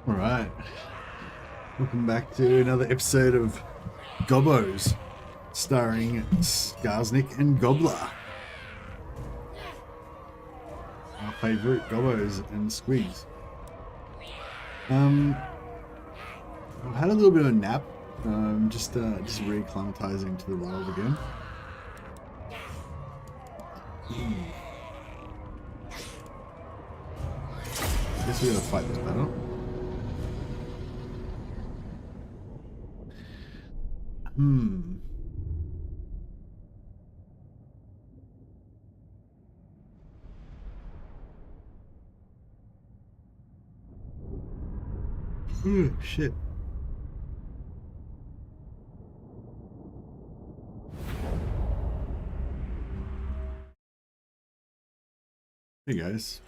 Alright, welcome back to another episode of Gobbos, starring Skarsnik and Gobbler. Our favourite Gobbos and Squigs. I've had a little bit of a nap, just reacclimatizing to the world again. I guess we gotta fight this battle. Ooh, shit. Hey guys.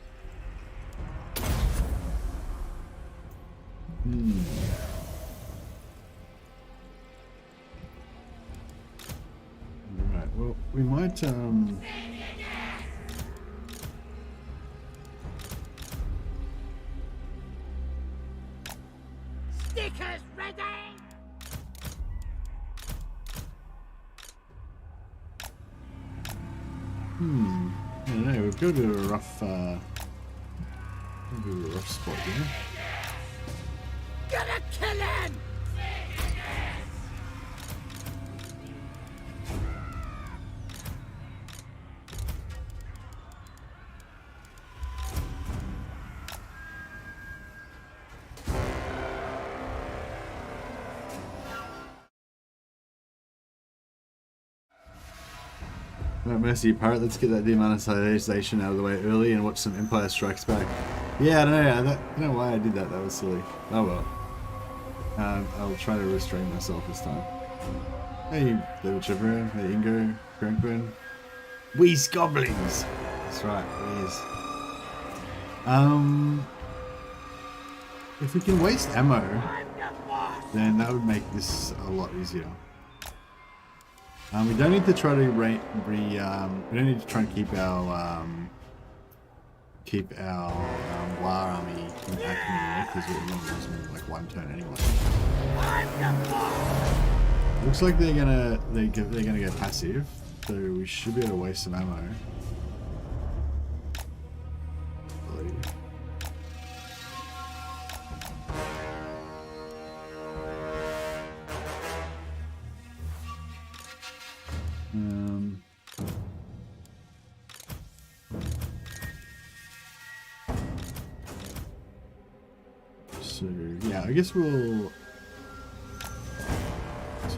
Alright, well, we might, Stickers ready! I don't know, we've got a bit of a rough, spot here. Gonna kill him! Alright, Mercy Pirate, let's get that demonetization out of the way early and watch some Empire Strikes Back. Yeah, I don't know, I don't know why I did that, that was silly. Oh well. I'll try to restrain myself this time. Hey, David Chipper, hey Ingo, Krumpin. We's Goblins! That's right, we's. If we can waste ammo, then that would make this a lot easier. We don't need to try to we don't need to try and keep our War army intact because we're going to lose them in like one turn anyway. Looks like they're gonna go passive, so we should be able to waste some ammo. I believe. So yeah, I guess we'll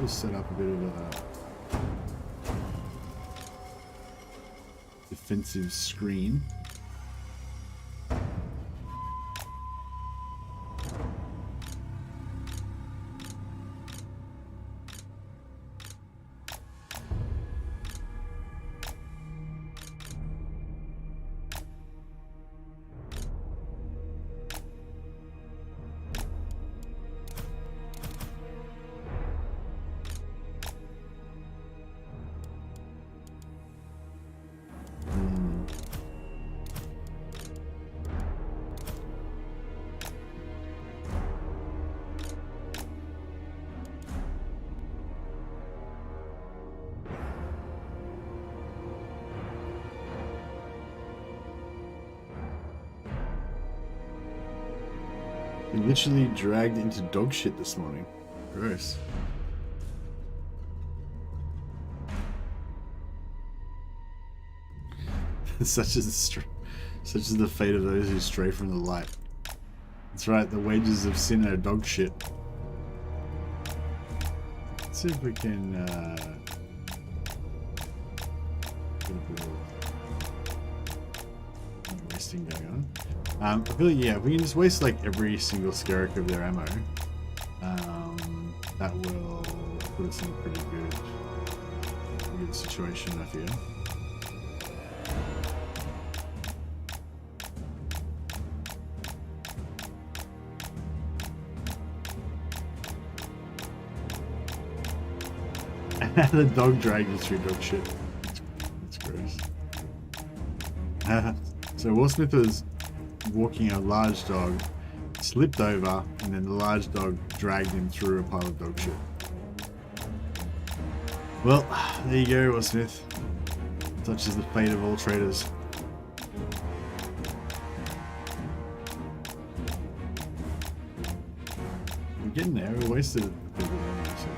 set up a bit of a defensive screen. We literally dragged into dog shit this morning. Gross. such is the fate of those who stray from the light. That's right, the wages of sin are dog shit. Let's see if we can get a bit of wasting going on. I feel like, yeah, if we can just waste like every single skerrick of their ammo, that will put us in a pretty good situation, I feel. The dog dragged us through dog shit. That's gross. So Will Smith was walking a large dog slipped over, and then the large dog dragged him through a pile of dog shit. Well, there you go, Will Smith. Such is the fate of all traders. We're getting there. We wasted a bit of money so far.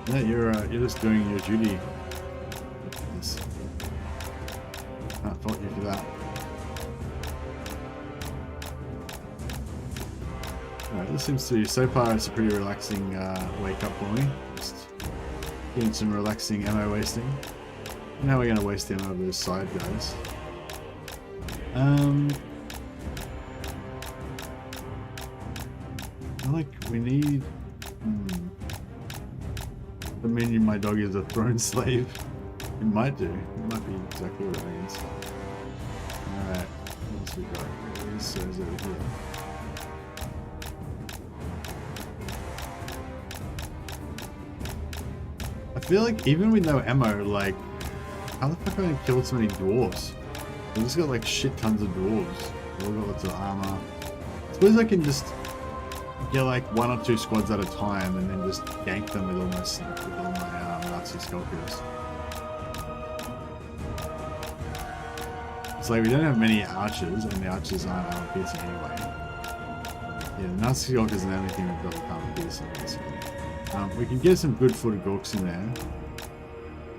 Yeah, you're just doing your duty. Yes. Can't fault you for that. Alright, this seems to be, so far it's a pretty relaxing wake up for me. Just doing some relaxing ammo wasting. Now we're going to waste the ammo of those side guys. I like, we need... I mean, my dog is a throne slave. It might do. It might be exactly what it means. Alright, what else we got? This is over here. I feel like even with no ammo, like, how the fuck am I kill so many dwarves? We just got like shit tons of dwarves. They all got lots of armor. I suppose I can just get like 1 or 2 squads at a time and then just gank them with all my Nazi skulkers. It's like we don't have many archers, and the archers aren't armor piercing anyway. Yeah, the Nazi skulkers are the only thing we've got with armor piercing, basically. We can get some good footed orcs in there,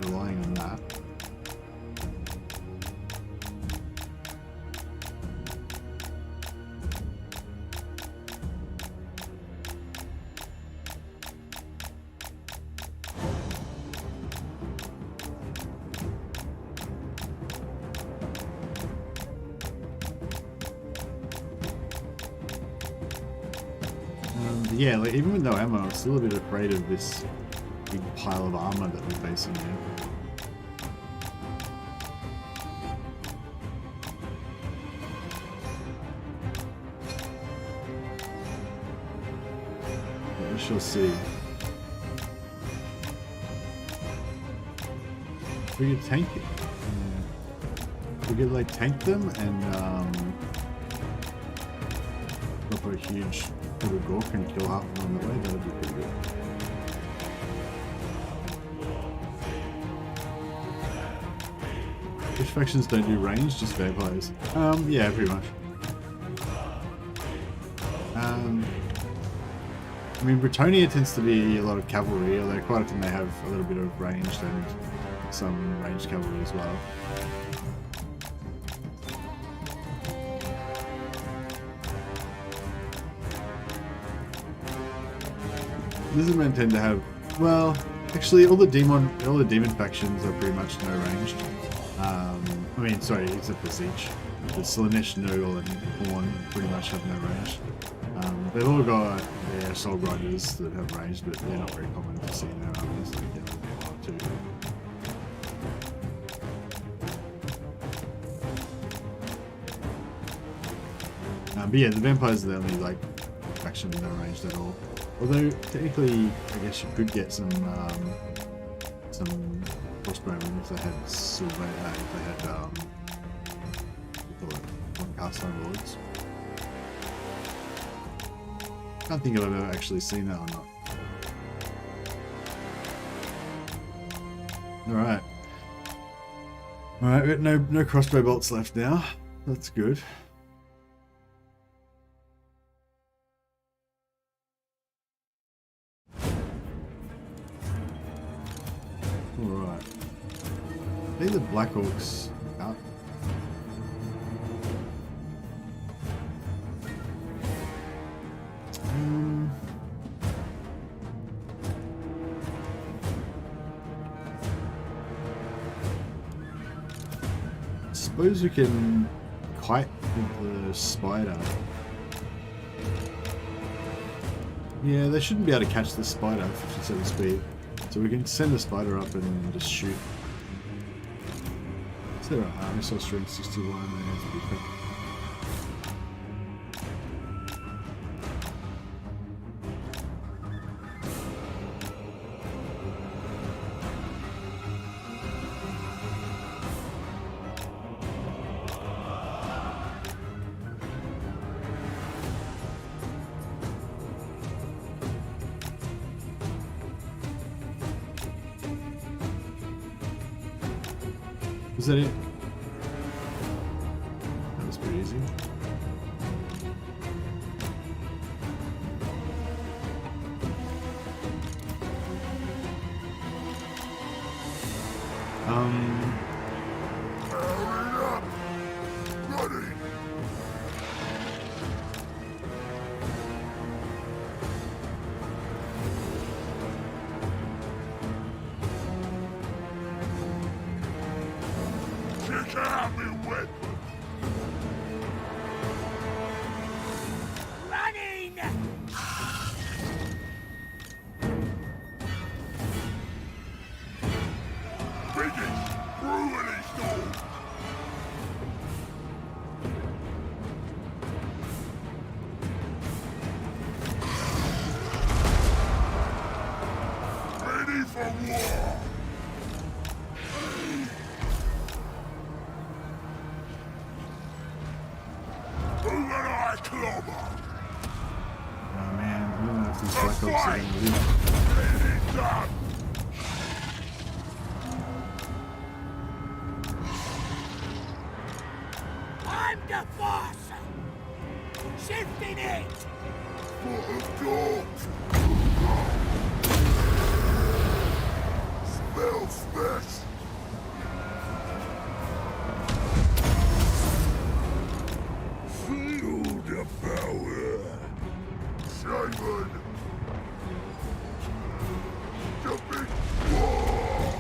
relying on that. Yeah, like even with no ammo, I'm still a bit afraid of this big pile of armor that we're facing here. Yeah, we shall see. We could tank it. Yeah. We could like tank them and drop a huge little gork and kill half of them on the way. That would be pretty good. Which factions don't do range, just vampires? Yeah, pretty much. I mean, Bretonia tends to be a lot of cavalry, although quite often they have a little bit of ranged and some ranged cavalry as well. Lizardmen tend to have, well, actually all the demon factions are pretty much no ranged. I mean, sorry, except for Siege. The Slaanesh, Nurgle, and Horn pretty much have no range. They've all got their Soul Grinders that have range, but they're not very common to see in their armies. They get a bit more too. But yeah, the vampires are the only like faction with no range at all. Although technically, I guess you could get some crossbowmen if they had silver, if they had one cast overlords. Can't think if I've ever actually seen that or not. Alright. Alright, we've got no crossbow bolts left now. That's good. Alright. I think the Black Orcs out. Suppose we can kite with the spider. Yeah, they shouldn't be able to catch the spider at 57 speed. So we can send the spider up and just shoot. Is there a missile strength 61? They have to be quick. Was that it? That was pretty easy. Running! Oh man, I don't know if these Black Ops are gonna win. I'm the boss! Shifting it! Smells fresh. Feel the power. Simon. The big war.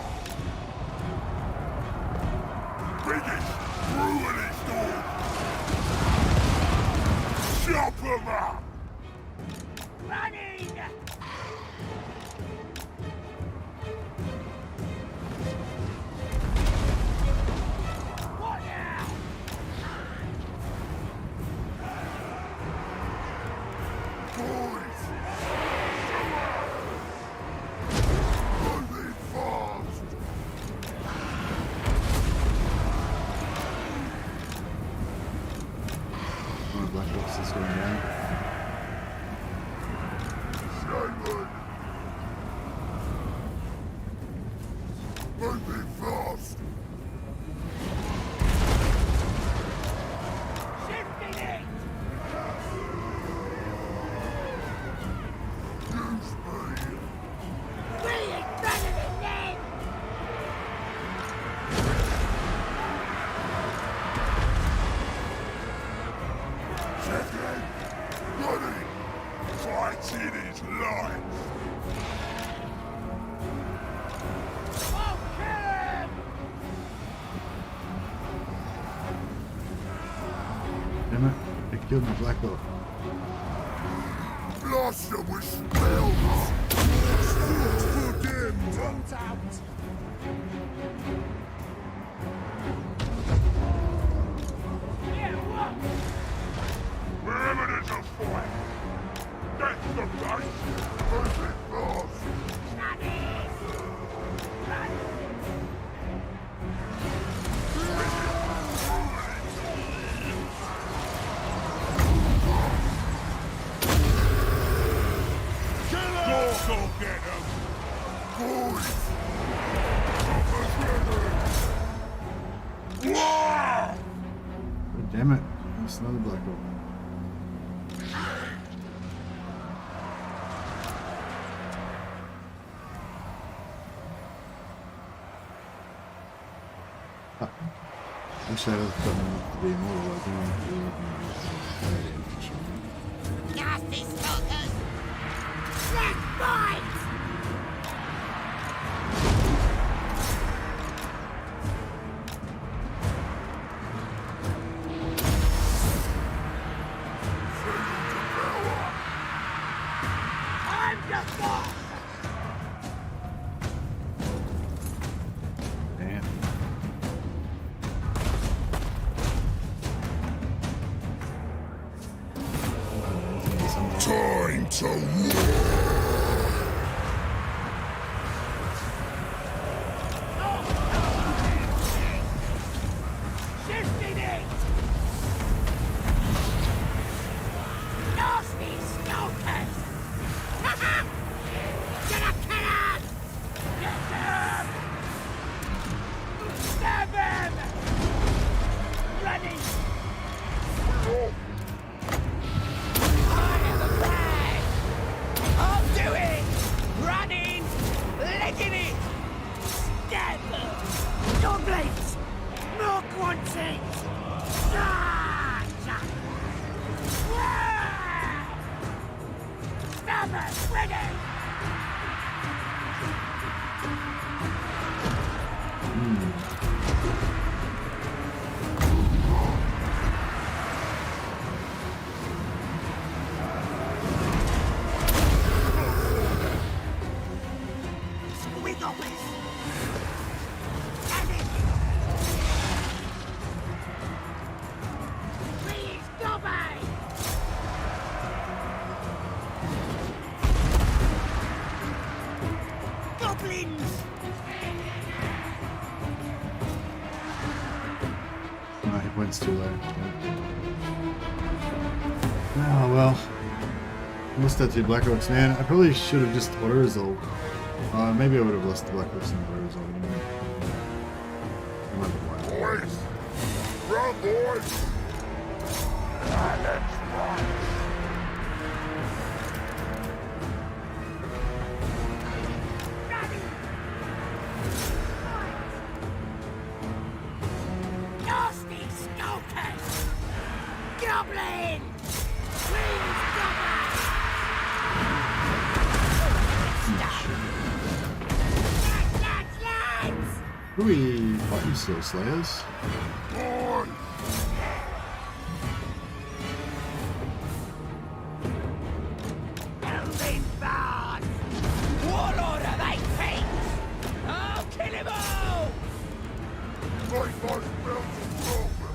Biggest brewery store. Chop 'em up. Running! What now? Boys. Moving fast. One of Black Ops is going down. Simon. Moving fast. Shifting it! Use me. We ain't better than them! Second. Running. Fighting his life. I'll kill him! Damn it, they killed my Black Ops. Blast them with spells. For them. Dropped out! Yeah, what? Wherever there's a fight, that's the place. Moving fast. Running! Run! Go get them. Boys. Choppers ready. Wow! God damn it, that's another Black Ops. Wish I would have gotten enough to be immortal. I don't know. Nasty stalkers! Let's fight! I'm the boss! Damn. Time to war. Shifting it! Nasty stalkers! Gonna kill him! Get him! Stab him! Taking it! Stabber! Goblins! More quantities! Stabbers ready! We got this! Stand it! Please, Gobbos! Goblins! No, he went too low. Oh well. Lost that 2 Black Orcs, man. I probably should have just auto-resolved. Maybe I would have lost the Black Orcs and auto-resolved. I might have won. Boys! Run, boys! Let's run! Nasty skulkers! Goblins! Please, Gobbos! Lads! Who we fight you still, Slayers? Boys! Elvin Bard! Warlord of 8 Peaks! I'll kill him all! Like those mountain rover!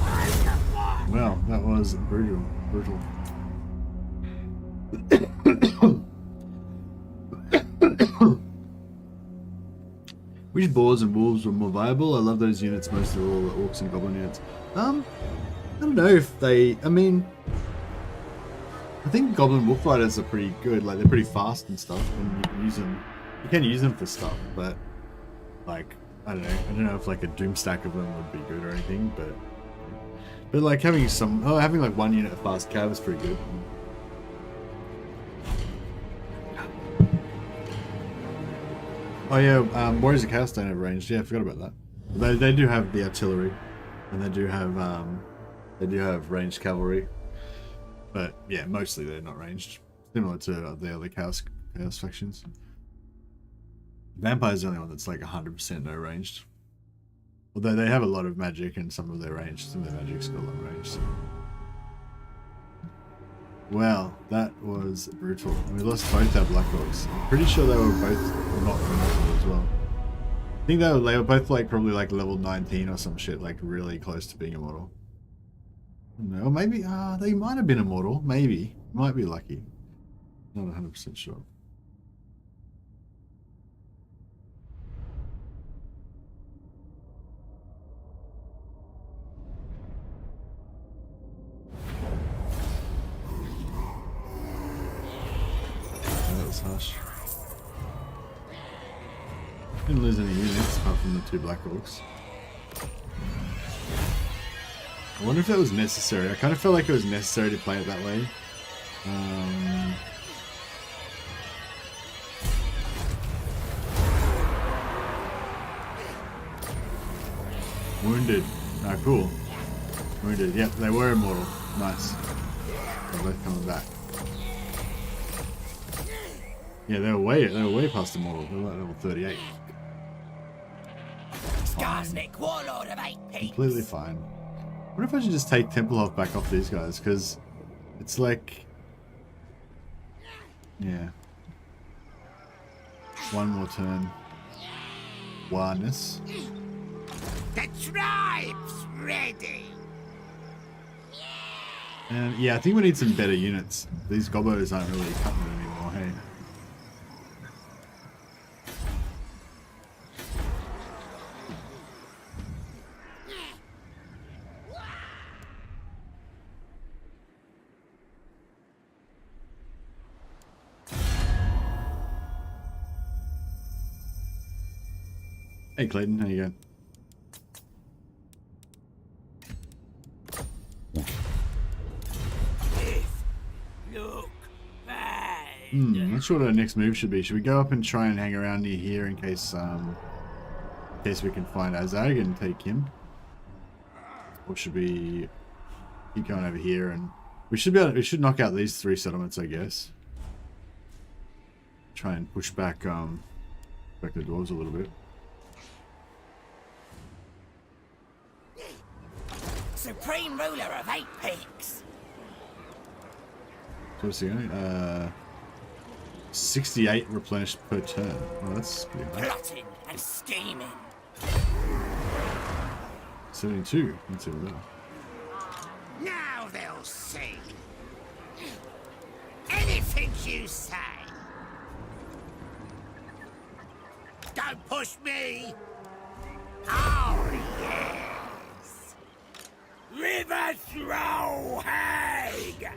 I'm the one! Well, that was brutal. Brutal. Which boars and wolves were more viable? I love those units most of all, the orcs and goblin units. I don't know if they. I mean, I think goblin wolf riders are pretty good. Like they're pretty fast and stuff, and you can use them. You can use them for stuff, but like I don't know. I don't know if like a doom stack of them would be good or anything, but like having having like 1 unit of fast cav is pretty good. Oh yeah, Warriors of Chaos don't have ranged. Yeah, I forgot about that. They do have the artillery, and they do have ranged cavalry. But yeah, mostly they're not ranged. Similar to the other chaos factions. Vampire's the only one that's like 100% no ranged. Although they have a lot of magic and some of their range, some of their magic's got a lot of range. So. Well, that was brutal. We lost both our Black Orcs. I'm pretty sure they were both not immortal as well. I think they were both like probably like level 19 or some shit, like really close to being immortal. No, maybe they might have been immortal. Maybe. Might be lucky. Not 100% sure. That was harsh. Didn't lose any units apart from the 2 Black Orcs. I wonder if that was necessary. I kind of felt like it was necessary to play it that way. Wounded. Ah, cool. Wounded. Yep, they were immortal. Nice. They're both coming back. Yeah, they were way past immortal. They were like level 38. Skarsnik, warlord of 8 Peaks. Completely fine. What if I should just take Temple Health back off these guys? Because it's like... Yeah. 1 more turn. Warness. The tribe's ready. And yeah, I think we need some better units. These Gobbos aren't really cutting it anymore, hey? Hey Clayton, how you going? This look bad. I'm not sure what our next move should be. Should we go up and try and hang around near here in case we can find Azag and take him? Or should we keep going over here and we should knock out these 3 settlements, I guess. Try and push back the dwarves a little bit. Supreme ruler of 8 peaks. So what's he going? 68 replenished per turn. Oh, that's pretty high. Plotting and scheming. 72. Let's see what that. Now they'll see. Anything you say. Don't push me. Oh, yes. River throw hag.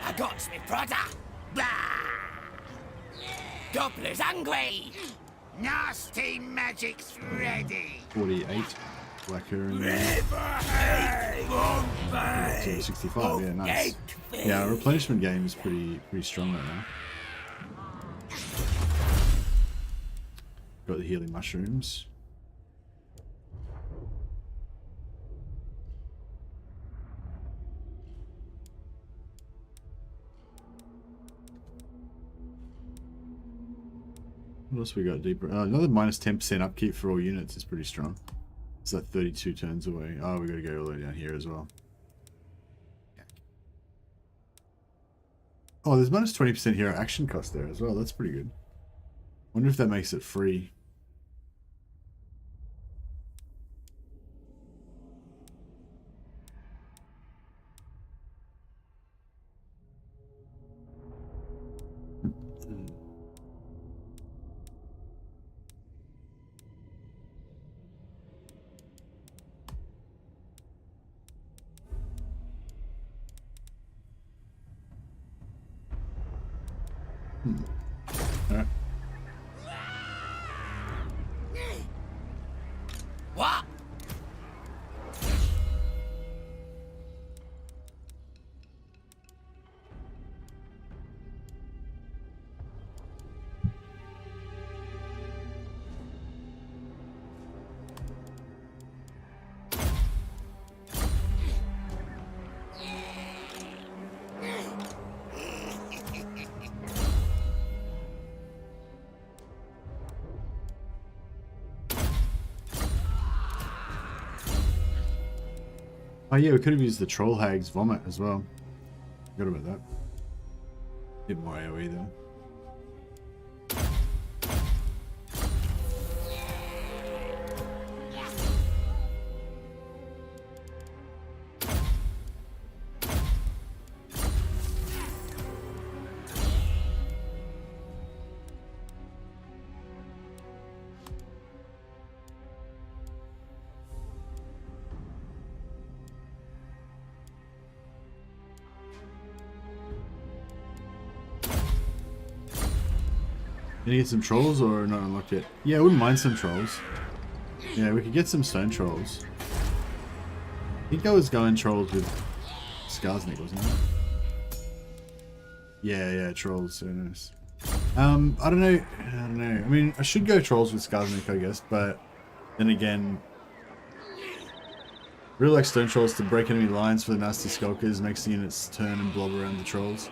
I got me brother. Blah. Gobbler's hungry. Nasty magic's ready. 48. Blacker and River hag. 65. Yeah, nice. Yeah, our replenishment game is pretty strong right now. Got the healing mushrooms. What else we got deeper? Another minus 10% upkeep for all units is pretty strong. It's like 32 turns away. Oh, we got to go all the way down here as well. Oh, there's minus 20% hero action cost there as well. That's pretty good. Wonder if that makes it free. Alright. What? Oh yeah, we could have used the Troll Hag's Vomit as well. Forgot about that. Bit more AoE though. Did you get some trolls or not unlocked yet? Yeah, I wouldn't mind some trolls. Yeah, we could get some stone trolls. I think I was going trolls with Skarsnik, wasn't it? Yeah, trolls, so nice. I don't know. I mean, I should go trolls with Skarsnik, I guess, but then again, really like stone trolls to break enemy lines for the nasty skulkers, makes the units turn and blob around the trolls.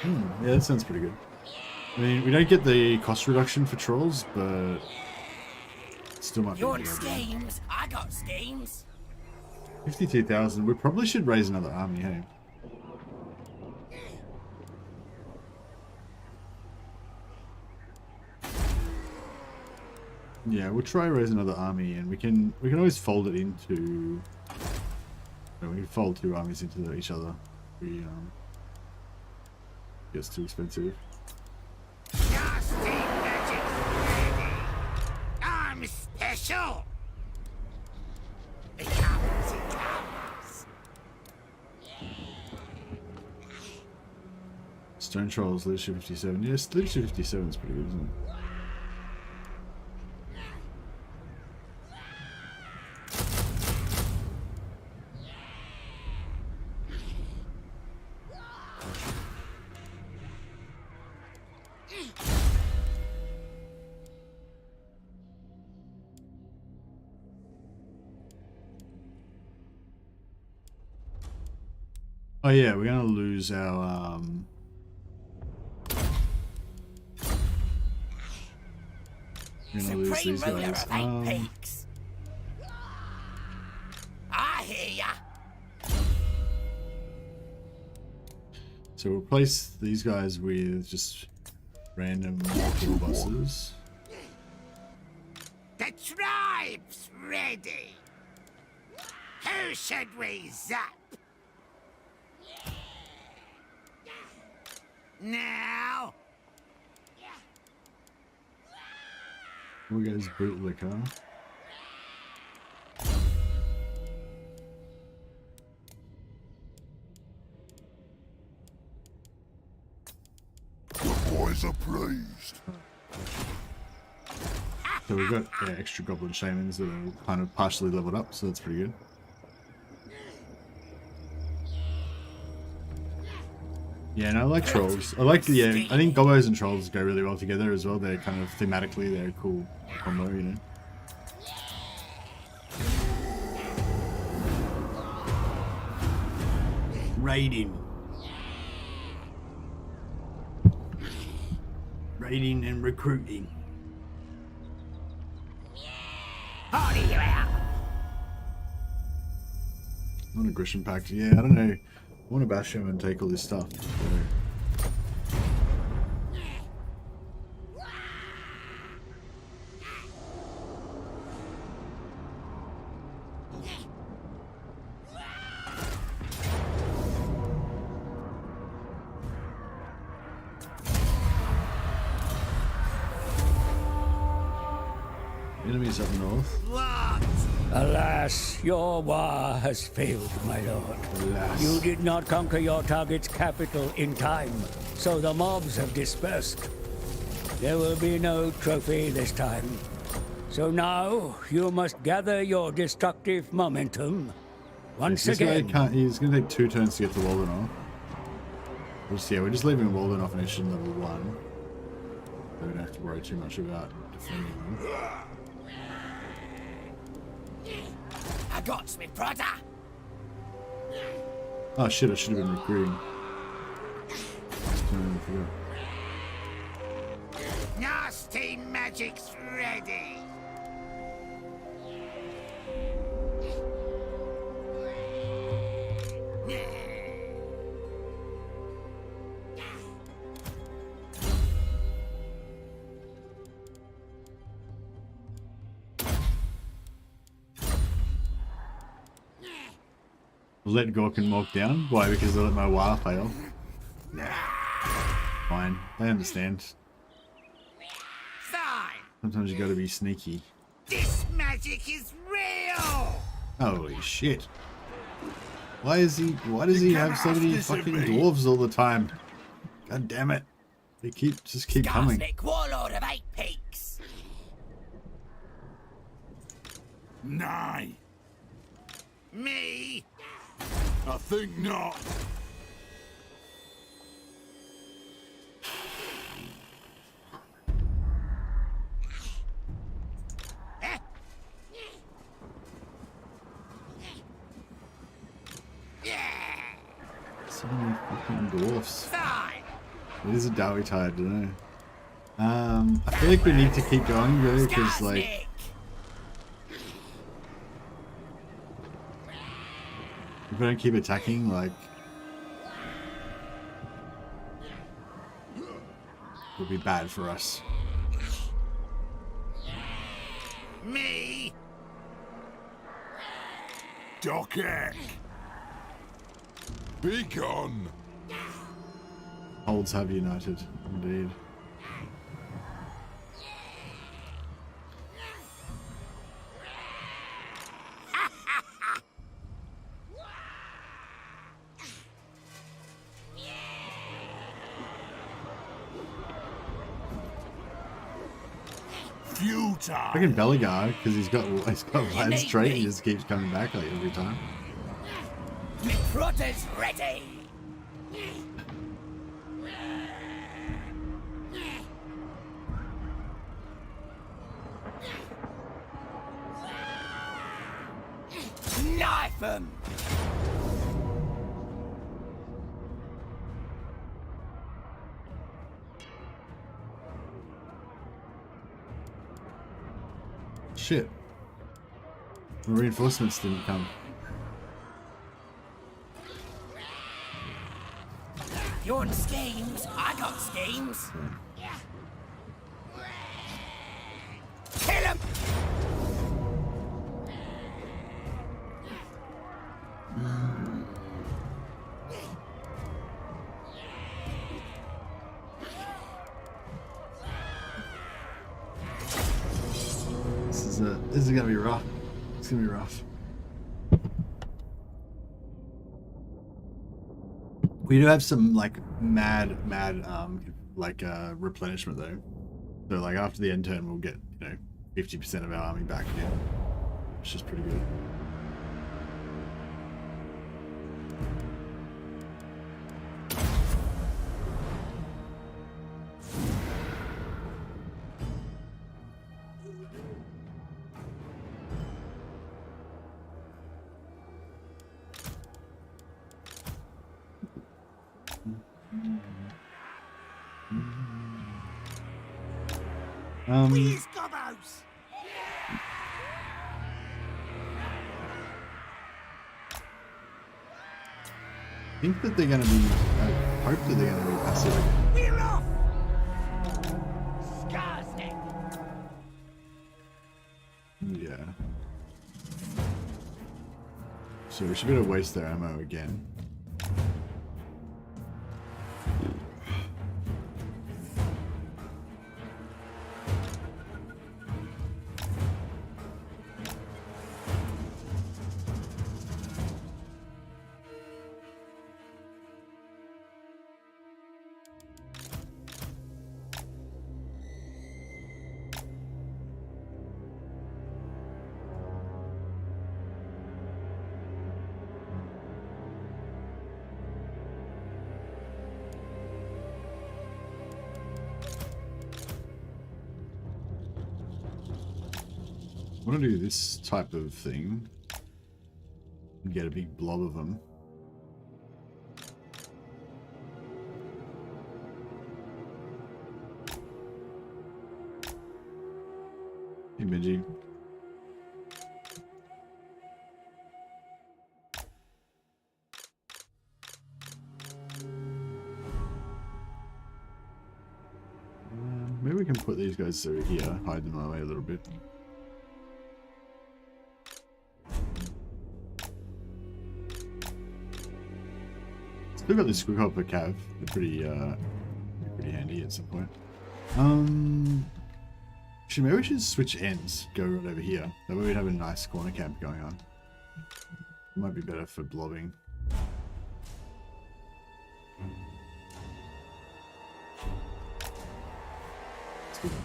Yeah, that sounds pretty good. I mean, we don't get the cost reduction for trolls, but still might be You a want good idea. schemes? I got schemes. 52,000. We probably should raise another army, hey? Yeah, we'll try raise another army, and we can always fold it into. We can fold 2 armies into each other. We gets too expensive. Nasty magic's ready. I'm special. It comes. Stone Trolls, Leadership 57. Yes, Leadership 57 is pretty good, isn't it? Oh yeah, we're gonna lose our we're gonna lose Supreme these ruler guys. of 8 peaks. I hear ya. So we'll replace these guys with just random little bosses. The tribe's ready. Who should we zap? Now. We'll get his bootlicker. The boys are pleased. So we've got extra goblin shamans that are kind of partially leveled up, so that's pretty good. Yeah, and I like trolls. I like the I think Gobbos and trolls go really well together as well. They're kind of thematically they're a cool combo, you know. Raiding. Raiding and recruiting. Hardy you out. Not aggression pact. Yeah, I don't know. I want to bash him and take all this stuff. So. Enemies up north. Alas, your war has failed, my lord. Alas. You did not conquer your target's capital in time, so the mobs have dispersed. There will be no trophy this time. So now, you must gather your destructive momentum once This guy again. can't, he's going to take 2 turns to get to Walden. We're just leaving Walden off mission level 1. So we don't have to worry too much about defending them. I got me, brother. Oh shit, I should have been recruiting. Just totally forgot. Nasty magic's ready. Let Gorkin walk down? Why? Because I let my wire fail? Fine. I understand. Fine. Sometimes you gotta be sneaky. This magic is real. Holy shit. Why does he have so many fucking dwarves all the time? God damn it. They just keep coming. Skarsnik, warlord of 8 peaks. Nay, Me. I think not. So many fucking dwarfs. Fine. It is a Dowie tide, don't I? I feel like we need to keep going though, because like Skarsnik. if we don't keep attacking, like it'll be bad for us. Me. Dockek. Be gone. Holds have united, indeed. Futile. Fucking Belegar, because he's got wide straight, he just keeps coming back like every time. Me brother's ready. Knife him. Shit. The reinforcements didn't come. You want schemes? I got schemes. Kill him! This is gonna be rough. It's gonna be rough. We do have some like mad replenishment though. So like after the end turn we'll get, 50% of our army back again. Which is pretty good. Where's Gobbos? I think that they're gonna be, I hope that they're gonna be passive. We're off! Skarsnik! Yeah. So we should be able to waste their ammo again. I want to do this type of thing and get a big blob of them. Hey, Benji. Maybe we can put these guys over here, hide them away a little bit. Still got the squig per cav. They're pretty handy at some point. Actually, maybe we should switch ends. Go right over here. That way we'd have a nice corner camp going on. It might be better for blobbing. Let's do that.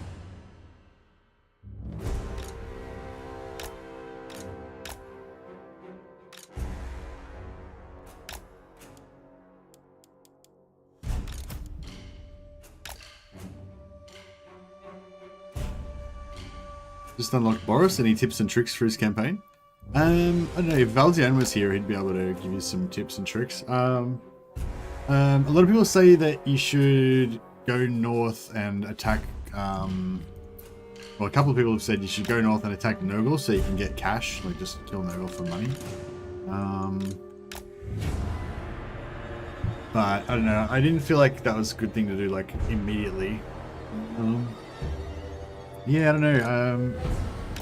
Just unlocked Boris. Any tips and tricks for his campaign? I don't know, if Valdian was here, he'd be able to give you some tips and tricks. A lot of people say that you should go north and attack, well, a couple of people have said you should go north and attack Nogel so you can get cash, like just kill Nogel for money. But, I don't know, I didn't feel like that was a good thing to do, like, immediately. Yeah, I don't know.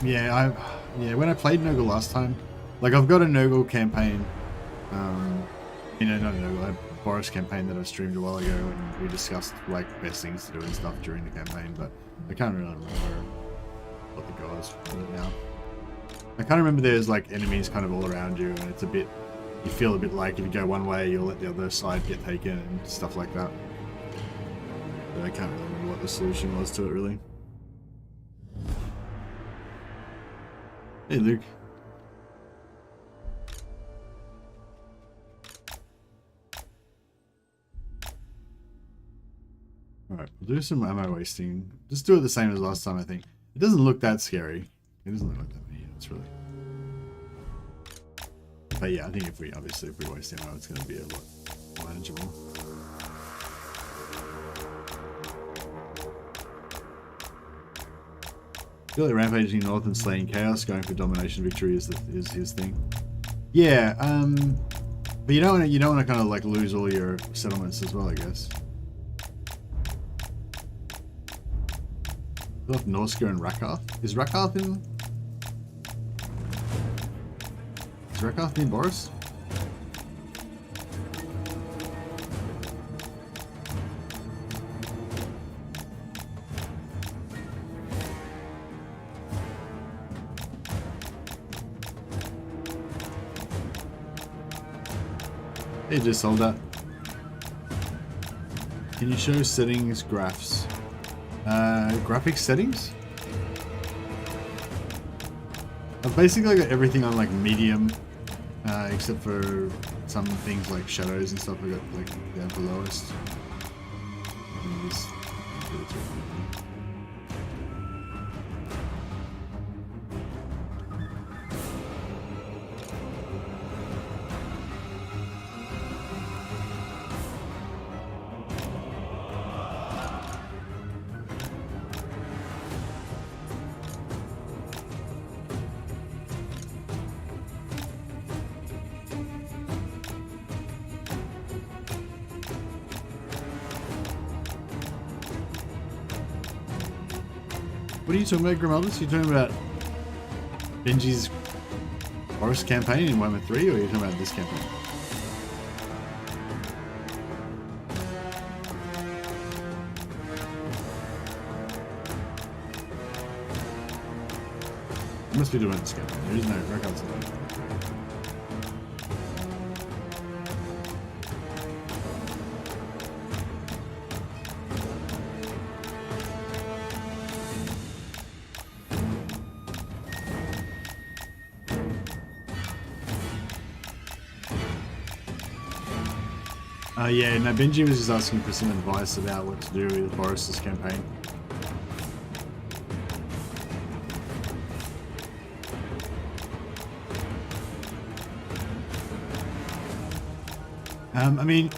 Yeah, when I played Nogel last time, like I've got a Nogel campaign, not a Nogel, a Boris campaign that I streamed a while ago, and we discussed like best things to do and stuff during the campaign, but I can't really remember what the goals for it now. I can't remember there's like enemies kind of all around you, and it's a bit, you feel a bit like if you go one way, you'll let the other side get taken and stuff like that. But I can't really remember what the solution was to it really. Hey, Luke. Alright, we'll do some ammo wasting. Just do it the same as last time, I think. It doesn't look that scary. It doesn't look like that many units, really. But yeah, I think if we waste ammo, it's going to be a lot more manageable. feel like rampaging north and slaying chaos, going for domination victory is his thing. Yeah, but you don't want to kind of like lose all your settlements as well, I guess. Left Norska and Rakarth. Is Rakarth in? Is Rakarth in Boris? They just sold that. Can you show settings graphs? Graphics settings? I've basically got everything on like medium, except for some things like shadows and stuff I got like down to lowest. What are you talking about, Grimaldus? You talking about Benji's Forest campaign in Warhammer 3, or are you talking about this campaign? You must be doing this campaign. There is no records of that. Yeah, no, Benji was just asking for some advice about what to do with Boris's campaign. I mean,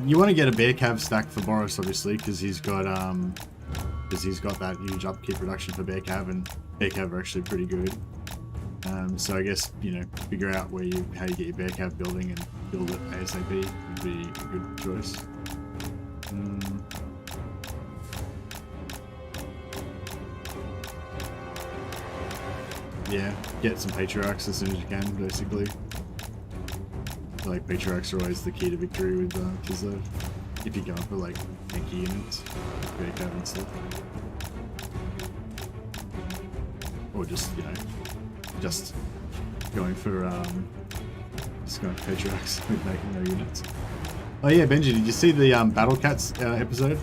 you want to get a bear cav stack for Boris, obviously, because he's got that huge upkeep reduction for bear cav, and bear cav are actually pretty good. So I guess, you know, figure out how you get your bear cav building and build it ASAP would be a good choice. Yeah, get some patriarchs as soon as you can, basically. I feel like patriarchs are always the key to victory with Kizzo, if you're going for like tanky units, bear cav and stuff. Or just, you know, just going for patriarchs with making no units. Oh yeah, Benji, did you see the Battle Cats episode?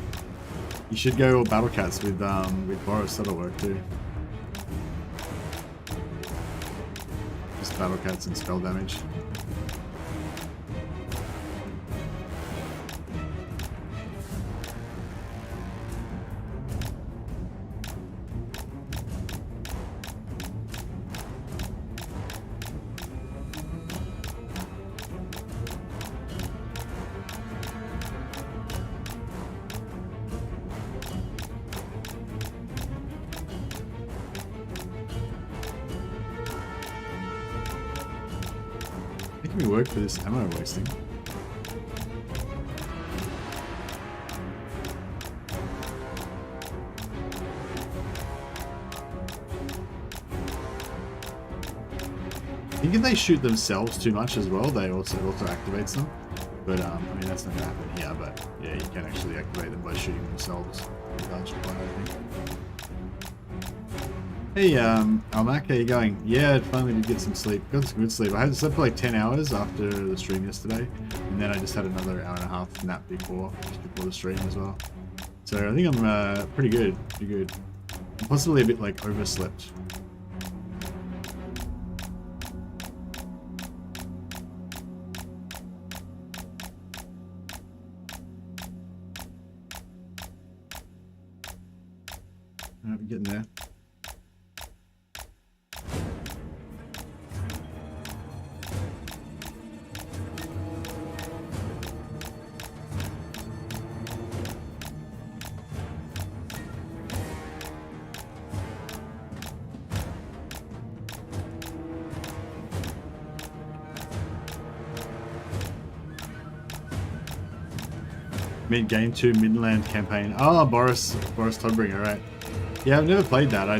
You should go all Battle Cats with Boris. That'll work too. Just Battle Cats and spell damage. Making me work for this ammo wasting. I think if they shoot themselves too much as well, they also activates them. But I mean, that's not gonna happen here. But yeah, you can actually activate them by shooting themselves. That's fine, I think. Hey, Almac, how you going? Yeah, I finally did get some sleep. Got some good sleep. I had slept for like 10 hours after the stream yesterday, and then I just had another hour and a half nap before the stream as well. So I think I'm pretty good. I'm possibly a bit like overslept. We're getting there. Mid game 2 Midland campaign. Oh, Boris Toddbringer, right? Yeah, I've never played that. I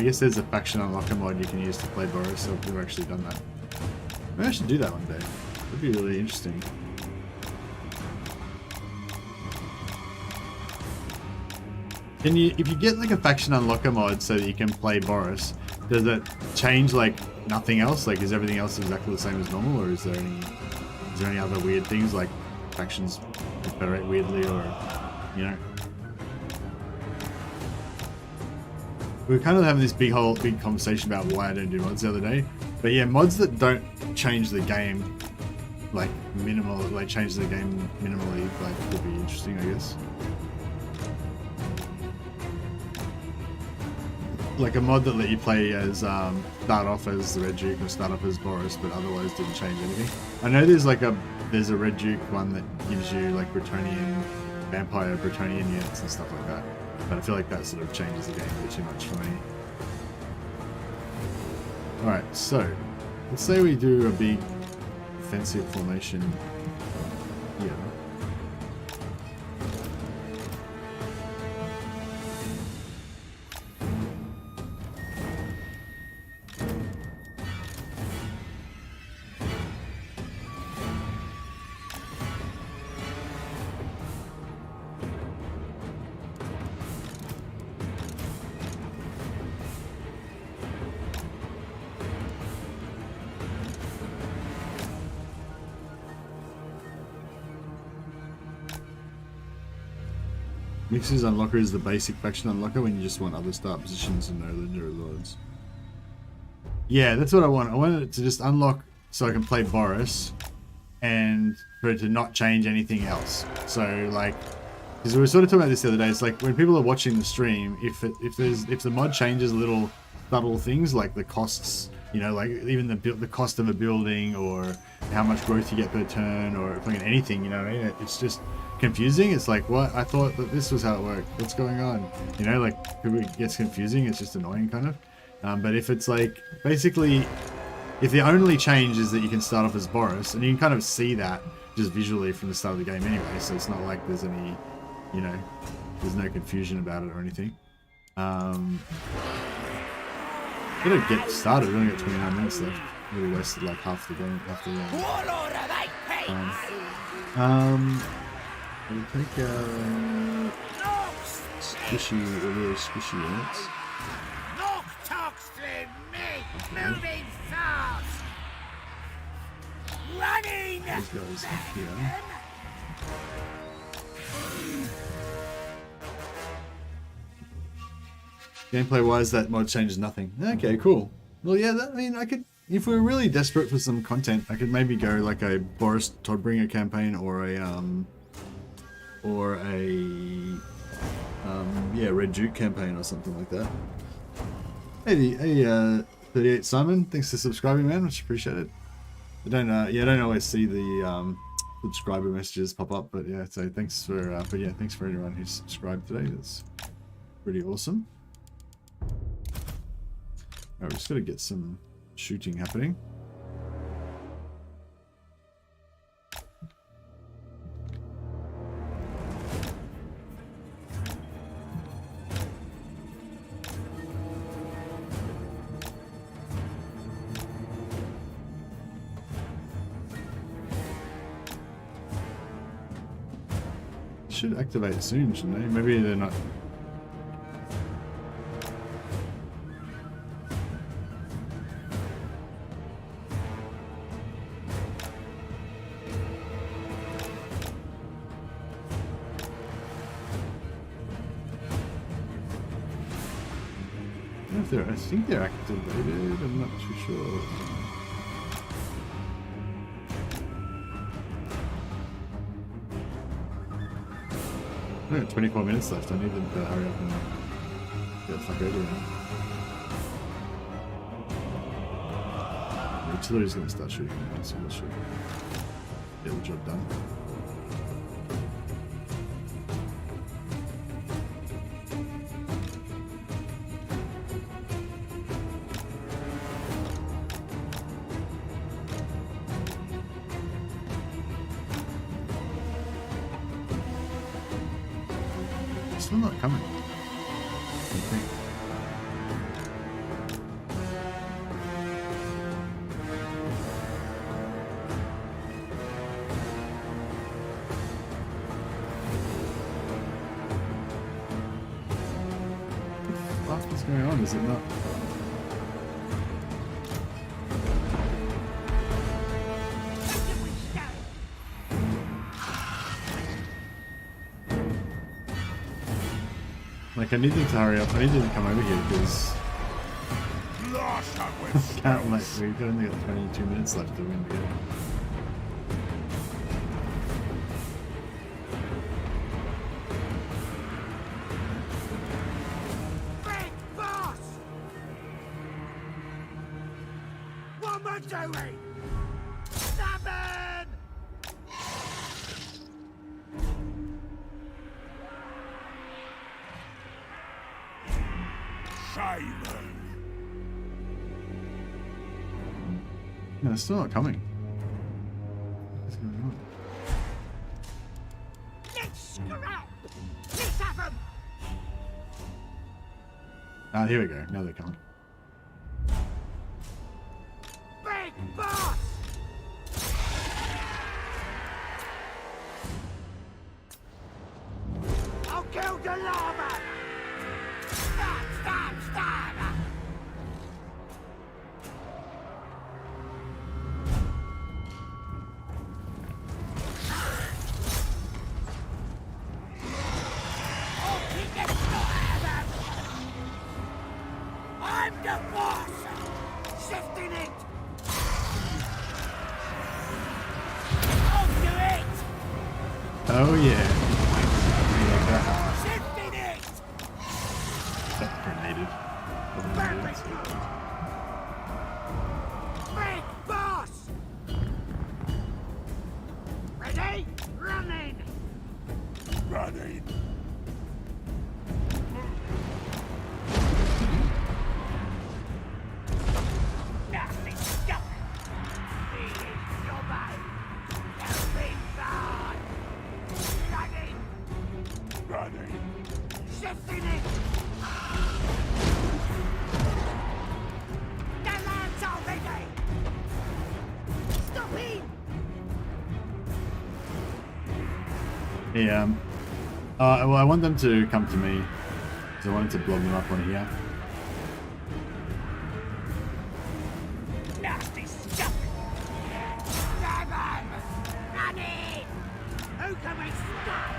guess there's a faction unlocker mod you can use to play Boris. So I've never actually done that. Maybe I should do that one day. That'd be really interesting. Can you, if you get like a faction unlocker mod so that you can play Boris, does it change like nothing else? Like, is everything else exactly the same as normal, or is there any other weird things like factions confederate weirdly, or you know? We were kind of having this big conversation about why I don't do mods the other day, but yeah, mods that don't change the game like change the game minimally, like would be interesting, I guess. Like a mod that let you play as start off as the Red Duke or start off as Boris, but otherwise didn't change anything. I know there's a Red Duke one that gives you like Bretonnian vampire Bretonnian units and stuff like that, but I feel like that sort of changes the game a bit too much for me. All right, so let's say we do a big offensive formation here. Mixes unlocker is the basic faction unlocker when you just want other start positions and no legendary lords. Yeah, that's what I want. I want it to just unlock so I can play Boris and for it to not change anything else. So like, because we were sort of talking about this the other day, it's like when people are watching the stream, if the mod changes little subtle things like the costs, you know, like even the cost of a building or how much growth you get per turn or fucking anything, you know what I mean? It's just confusing. It's like, what? I thought that this was how it worked. What's going on? You know, like it gets confusing. It's just annoying kind of. But if it's like, basically, if the only change is that you can start off as Boris, and you can kind of see that just visually from the start of the game anyway, so it's not like there's any, you know, there's no confusion about it or anything. Gotta get started. We only got 29 minutes left. We wasted like half the game. We'll take squishy, really squishy units. Moving fast. Running. These guys up here. Gameplay wise, that mod changes nothing. Okay, cool. Well, yeah, I mean, I could, if we were really desperate for some content, I could maybe go like a Boris Toddbringer campaign or a yeah, Red Duke campaign or something like that. Hey, 38 Simon, thanks for subscribing, man. Much appreciated. I don't always see the subscriber messages pop up, but yeah, so thanks for thanks for everyone who's subscribed today. That's pretty awesome. Alright, we're just gonna get some shooting happening. Should activate soon, shouldn't they? Maybe they're not. I think they're activated. I'm not too sure. I got 24 minutes left. I need them to hurry up and get the fuck over now. The artillery's going to start shooting now, so we'll shoot. Get the job done. still not coming. Okay. What's going on? Is it not? Like, I need them to hurry up. I need them to come over here because I can't, like, we've only got 22 minutes left to win the game. Big boss! What am I doing? Seven! No, it's still not coming. What's going on? Let's scrap! Let's have 'em! Ah, here we go. Now they're coming. Big boss! I'll kill the llama! Stab, stab, stab! I'll kick the snot out of them! I'm the boss! Shifting it! I'll do it! Oh yeah. Like that. Shifting it! That grenaded. Big boss! Ready? Running! Running! Nasty stuff! He is your man! Helping God! Running! Running! Shifting it! The land's already! Stop him! Yeah. Well, I want them to come to me. So I wanted to blow them up on here. Nasty stuff! Seven! Running! Who can we stop?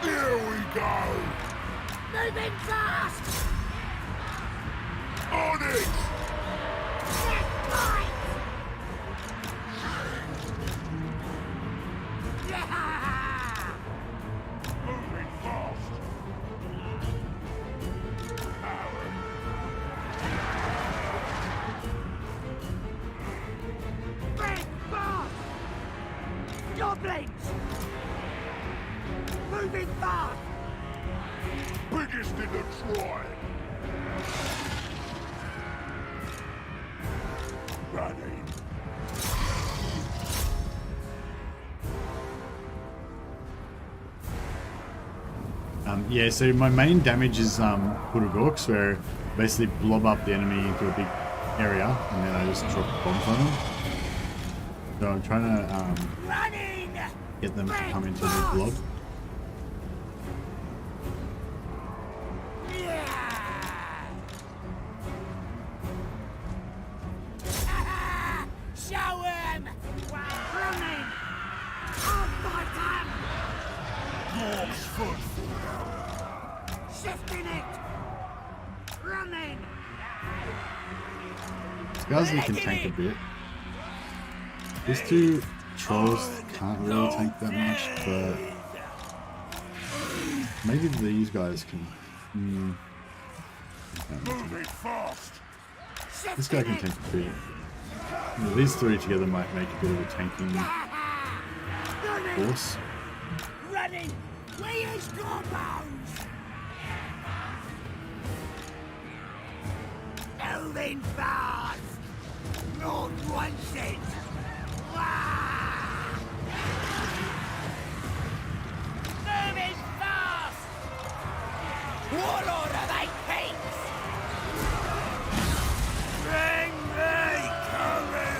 Here we go! Moving fast! On it! Left, right! Yeah! Moving fast! Big boss! Goblins! Moving fast! Biggest in the tribe! Running! Yeah, so my main damage is Gorks, where basically blob up the enemy into a big area, and then I just drop bombs on them. So I'm trying to Running! get them to come into the blob. Show him! Running! I'll fight him! Dog's foot! Shifting it! Running! Skarsnik can tank a bit. These two trolls can't really tank that much, but maybe these guys can. Moving fast! This guy can tank a bit. You know, these three together might make a bit of a tanking force. Running! We use Gobbos! Moving fast! Lord wants it! Wah! Moving fast! Warlord of eight kings! Bring me Krumpin!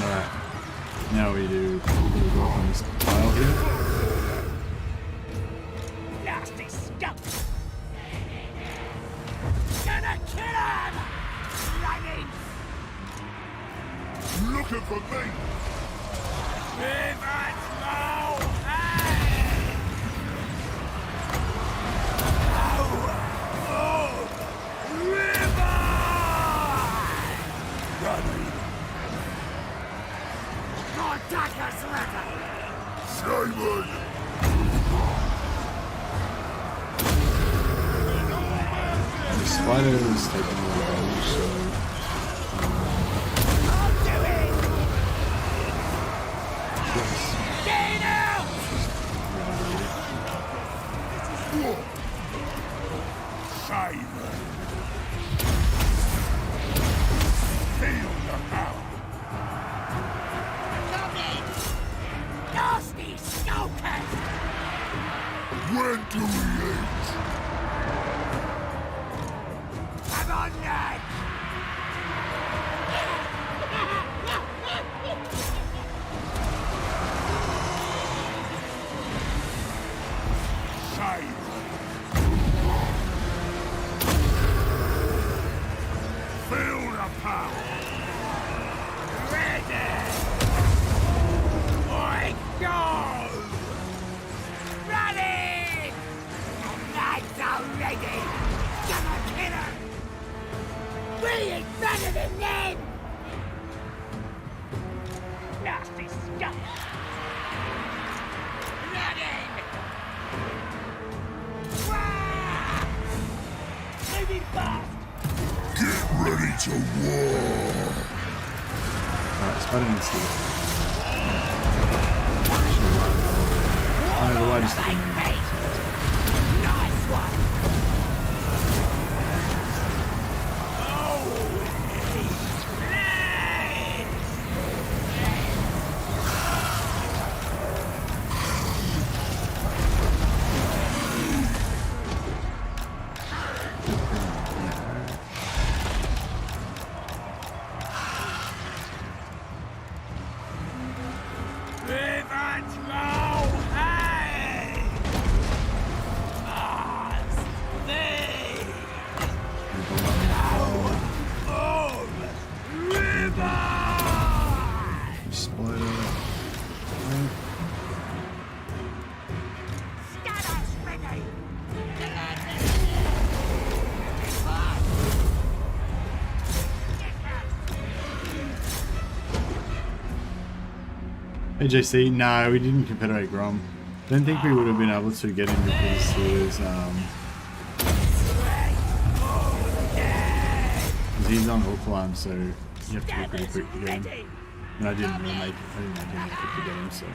Alright. Now we do go up on this pile here. Nasty skunk! Gonna kill him! Lightning! Looking for me. Rivers low! Simon! The spider is taking a little damage, so I'll do it! yes. Get out! Simon! Feel the power! Nasty skulkers! When do we eat? Come on, then! Simon! Feel the power! Ready! I go! Running! The knights are ready! Gonna kill him! We ain't better than them! Nasty skunk! Running! Wah! Moving fast! Get ready to war! Alright, spider needs to go. The light is still in there. Nice one! Revenge low! Hey! Mars! Thee! River! Spider. Scanners ready! Hey JC, no, we didn't confederate Grom. Don't think we would have been able to get him because he was he's on hook line, so you have to be pretty quick to get him. And I didn't make him that quick to get him, so.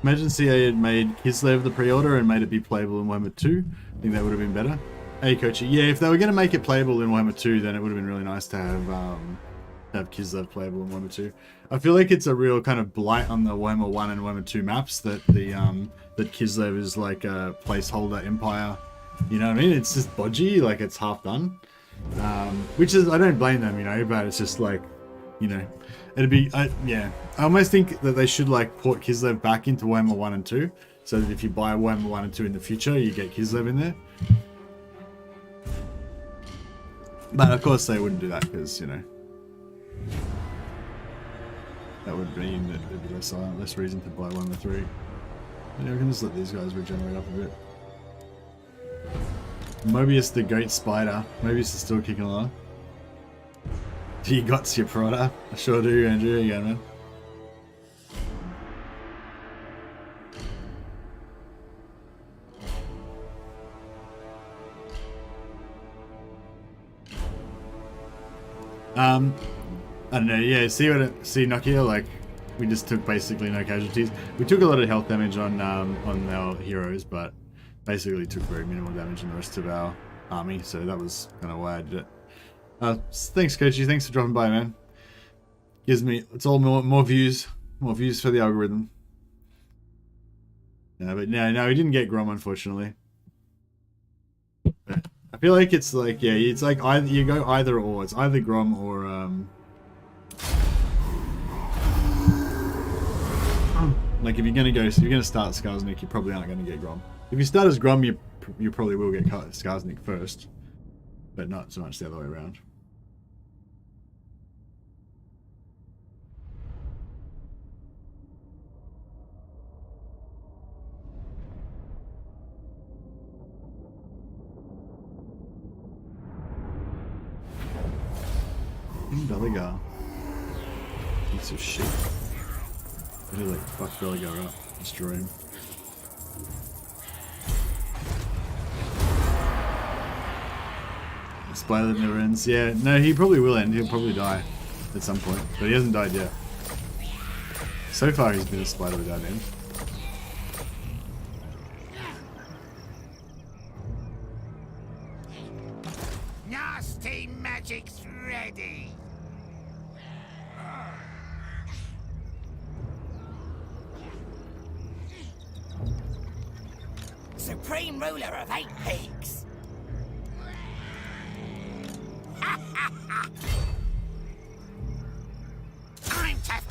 Imagine CA had made Kislev the pre-order and made it be playable in Warhammer 2. I think that would have been better. Hey, Kochi. Yeah, if they were going to make it playable in Warhammer 2, then it would have been really nice to have Kislev playable in Warhammer 2. I feel like it's a real kind of blight on the Warhammer 1 and Warhammer 2 maps that that Kislev is like a placeholder empire. You know what I mean? It's just bodgy, like it's half done. Which is, I don't blame them, you know, but it's just like, you know, it'd be, yeah. I almost think that they should like port Kislev back into Warhammer 1 and 2, so that if you buy Warhammer 1 and 2 in the future, you get Kislev in there. But of course they wouldn't do that because, you know, that would mean that there'd be less reason to buy Warhammer 3. But yeah, we can just let these guys regenerate up a bit. Mobius the Goat Spider. Mobius is still kicking along. You got your Prada? I sure do, Andrew. Here you go, man. I don't know, yeah, see Nokia, like, we just took basically no casualties. We took a lot of health damage on our heroes, but basically took very minimal damage in the rest of our army, so that was kind of why I did it. Thanks, Kochi. Thanks for dropping by, man. Gives me, it's all more views for the algorithm. But no, he didn't get Grom, unfortunately. But I feel like it's like, yeah, it's like either you go either or. It's either Grom or like if you're gonna start Skarsnik, you probably aren't gonna get Grom. If you start as Grom, you probably will get Skarsnik first, but not so much the other way around. Belegar. Piece of shit. I did like fuck Belegar up. Destroy him. Splatter never ends. Yeah, no, he probably will end. He'll probably die at some point. But he hasn't died yet. So far he's been a splatter without end. Nasty magic's ready. Supreme ruler of 8 peaks. I'm tough.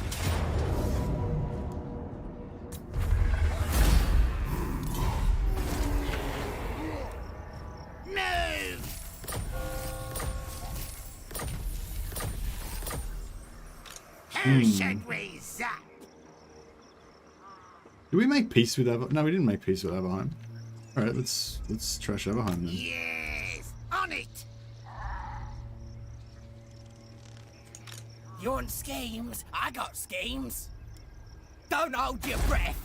Move. Who should we zap? Did we make peace with Avalheim? No, we didn't make peace with Avalheim. Alright, let's trash Avalheim then. Yes, on it. You want schemes? I got schemes. Don't hold your breath.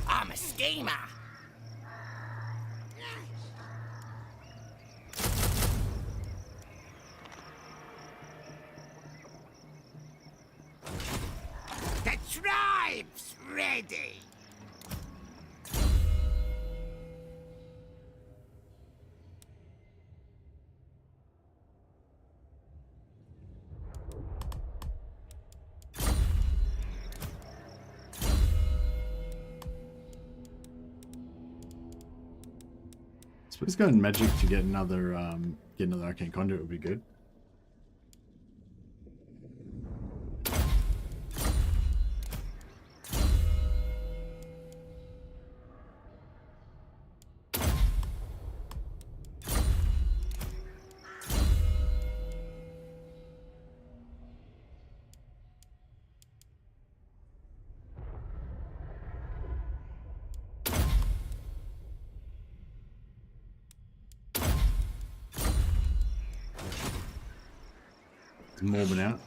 I'm a schemer. The tribe's ready. I suppose going magic to get another arcane conduit would be good. Morbin out.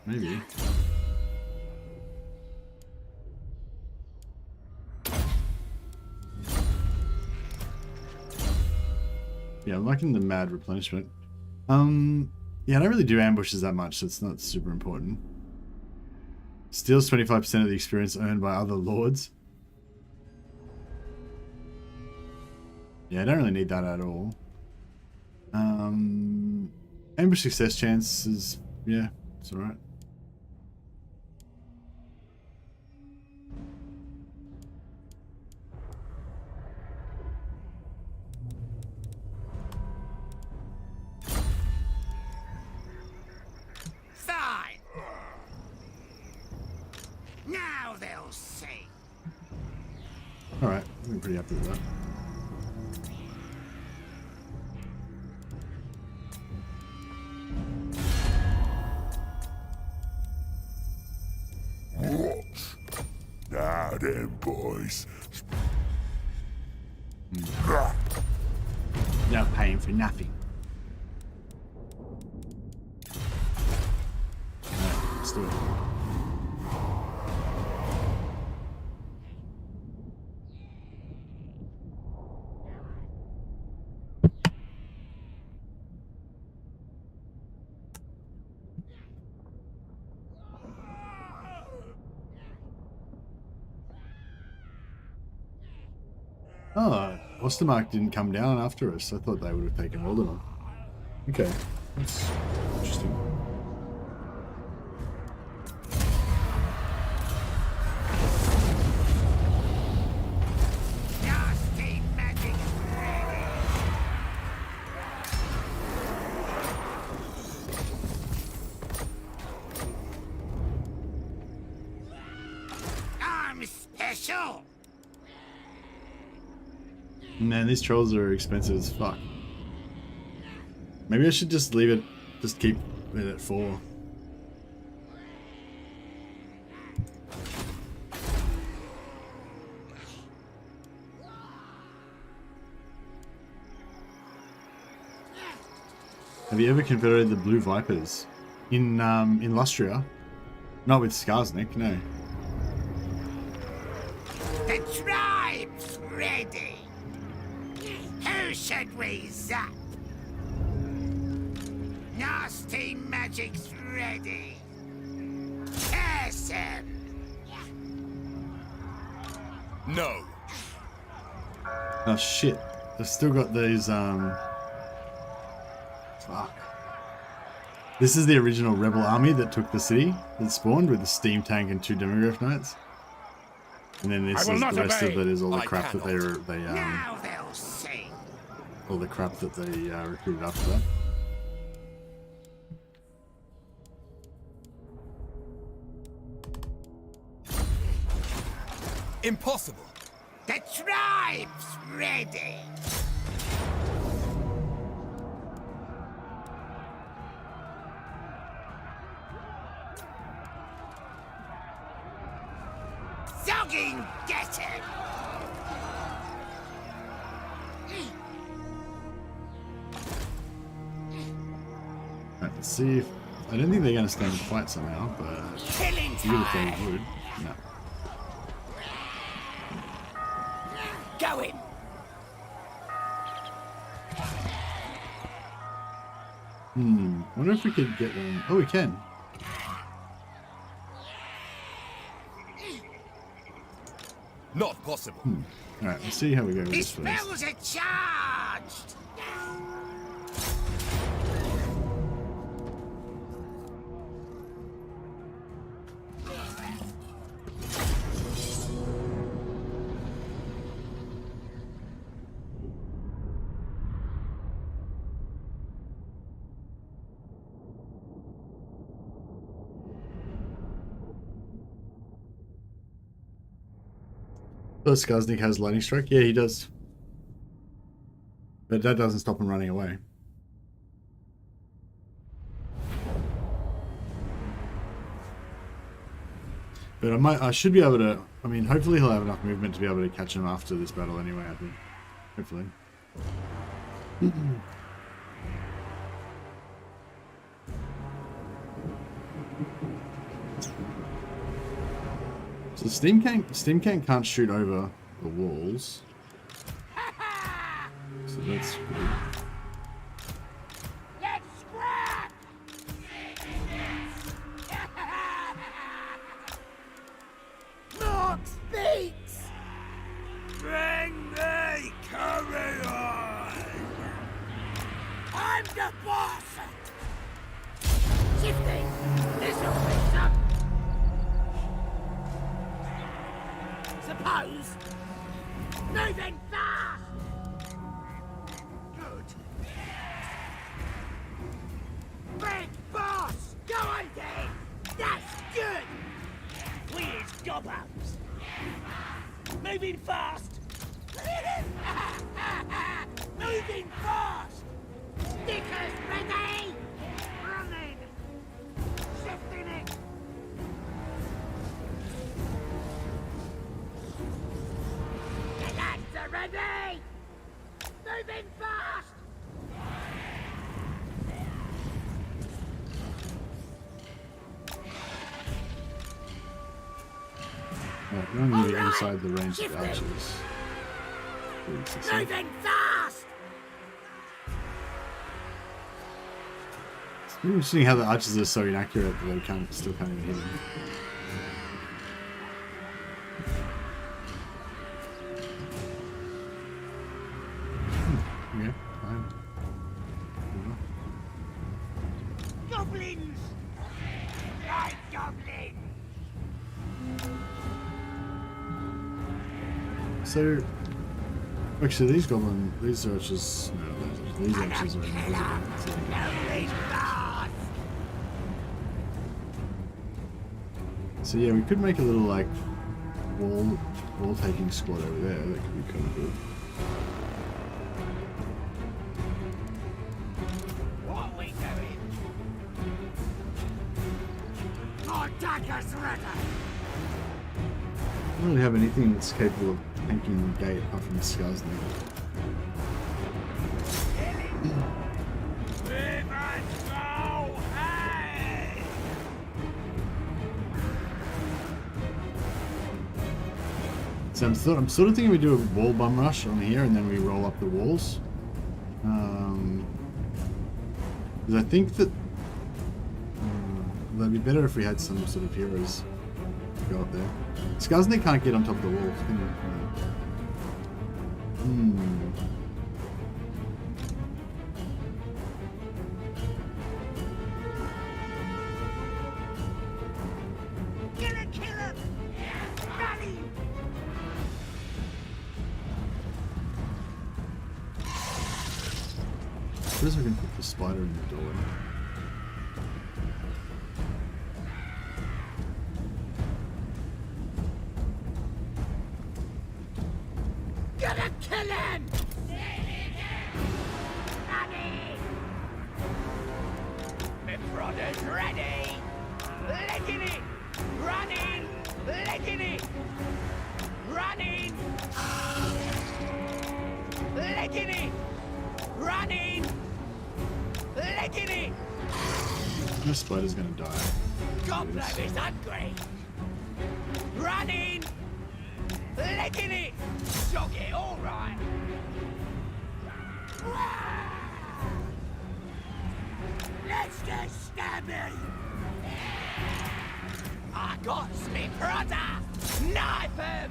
Maybe. Yeah, I'm liking the mad replenishment. Yeah, I don't really do ambushes that much, so it's not super important. Steals 25% of the experience earned by other lords. Yeah, I don't really need that at all. Ambush success chance is, yeah, it's alright. Fine. Now they'll see. Alright, I'm pretty happy with that. Now then, boys. Not paying for nothing. Alright, let's do it. Oh, Ostermark didn't come down after us. I thought they would have taken Waldemar. Okay, that's interesting. Nasty magic ready. I'm special. Man, these trolls are expensive as fuck. Maybe I should just leave it, just keep it at 4. Have you ever converted the Blue Vipers? In Lustria? Not with Skarsnik, no. The tribe's ready. Who should we zap? Nasty magic's ready. Curse him. No. Oh shit. I've still got these, fuck. This is the original rebel army that took the city, that spawned with the steam tank and 2 demograph knights. And then this is the rest of it is all the crap that they Now they'll see. all the crap that they recruited after that. Impossible. The tribe's ready. Zogging get him. Right, let's see if... I don't think they're going to stand and fight somehow, but... Killing even if time. they would... No. Going. Wonder if we could get them... Oh, we can. Not possible. Alright, let's see how we go with His this first. spells are charged. Oh, Skarsnik has lightning strike? Yeah, he does. But that doesn't stop him running away. But I should be able to... I mean, hopefully he'll have enough movement to be able to catch him after this battle anyway, I think. Hopefully. So Steam Can't can't shoot over the walls. So that's good. Let's scrap. Mark speaks. Bring me carry-on. I'm the boss. Shifting. This'll be some. Suppose. Moving fast. Good. Big boss. Go on then. That's good. We is Gobbos. Moving fast. Moving fast. Stickers ready. Running. Shifting it. The lads are ready. Moving fast. Right, we're only Alright, inside the range of shifting. archers. Moving fast. It's really interesting how the archers are so inaccurate that they still can't even hit them. So, actually, these archers, no, these archers are invisible. So yeah, we could make a little like wall taking squad over there. That could be kind of good. What are we doing? Attackers ready! I don't really have anything that's capable of tanking the gate apart from the Skarsnik. So I'm sort of thinking we do a wall bum rush on here and then we roll up the walls. Because I think that that'd be better if we had some sort of heroes to go up there. Skarsnik can't get on top of the walls, can he? What is we can put the spider in the doorway? Gonna kill him! Ready! My brother's ready! Licking it! Running! Licking it! Running! Licking it! Running! Licking it! No spider's gonna die. Gobbler is hungry! Running! Licking it! Shock it, alright! Let's get stabby! I got me brother! Knife him!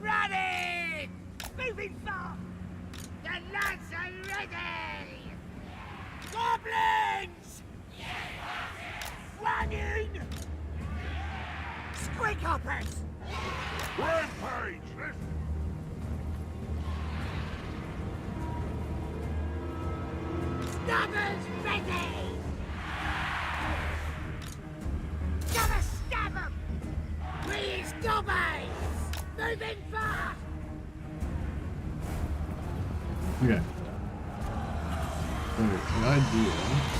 Running! Moving fast! The lads are ready! Goblins! Running! Squig hoppers! Rampage! Stabbers ready! Gotta stab 'em! Please, Gobbos! Moving fast! Okay. So, the idea.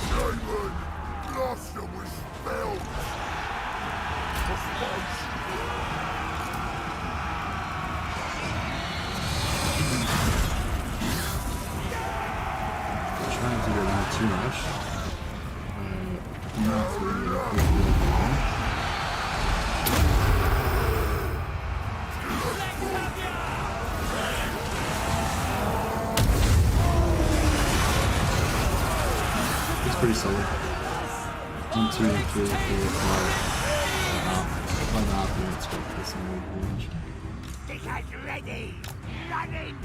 Simon! Blast them with spells! For spice! Trying to get around too much. Not really a good It's pretty solid. 1, 2, 3, 4, 5. 5.5 minutes for this range. Stickers ready! Running!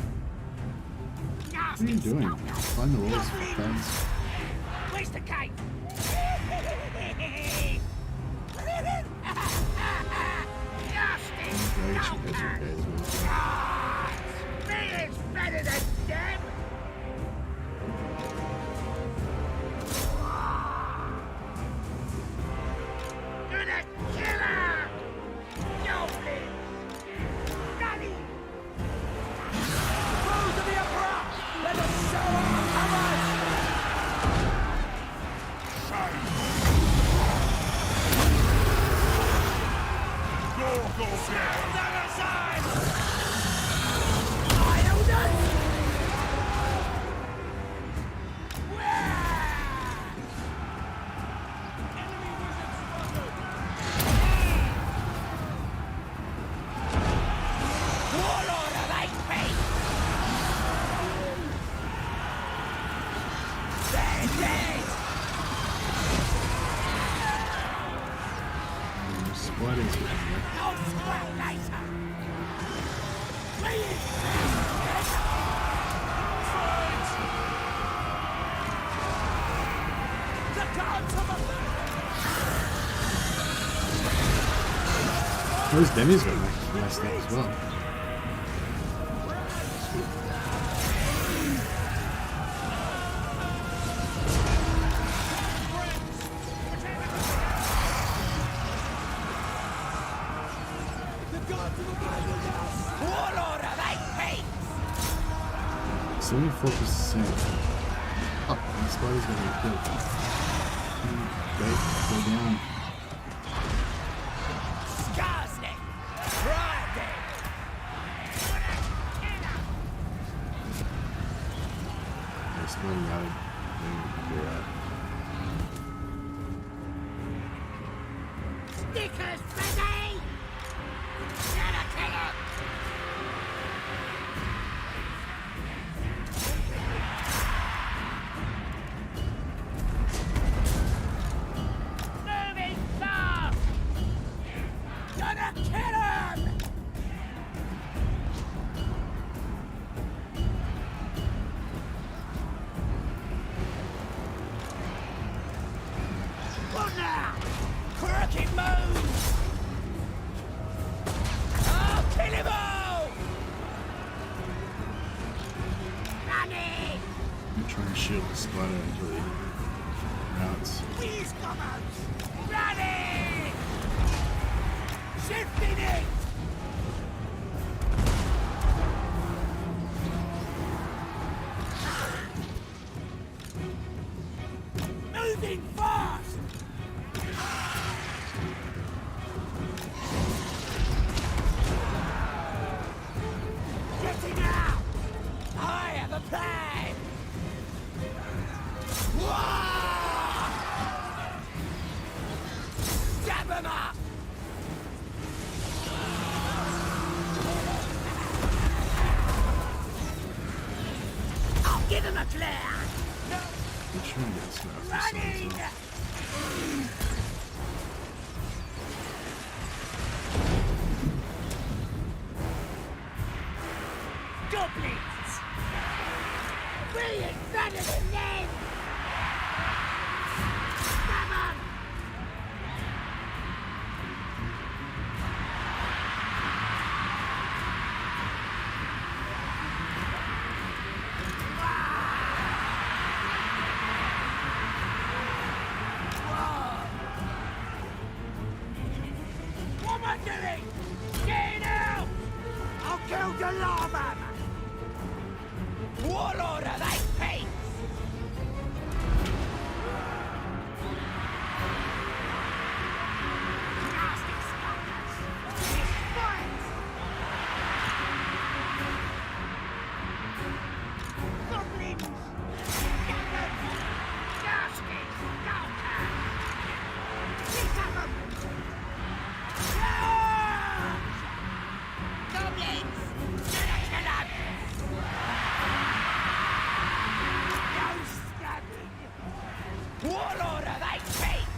What are you doing? Find the walls, friends. Where's the cake? Me is better than them! You're the killer! Goblins! Ready! Foes of the Emperor! Let us show our powers! Go, go, go! Those demis got messed up as well. Warlord of 8 peaks! 74%. Oh, the spider's gonna get killed. Great, go down. Skarsnik! Friday! The spider ride. Stickers ready! Gotta kill him! Moving fast! Gotta kill him! What now? Crooked move! I'll kill him all! Running! I'm trying to shield the spider until he routes. Please, Gobbos! Running! Shifting it! Moving fast! Getting out! I have a plan! Whoa! Stab him up! I'll give him a clear! I'm trying to get this guy off the side Running! as well. Goblins! We ain't better than them! Come on! What am I doing? Get out! I'll kill the lava! Warlord of 8 peaks! Nasty skulkers! Fight! Goblins! Goblins! Nasty skulkers! Pick up 'em! Charge! Goblins! Gonna kill 'em! No stabbing! Warlord of 8 feet!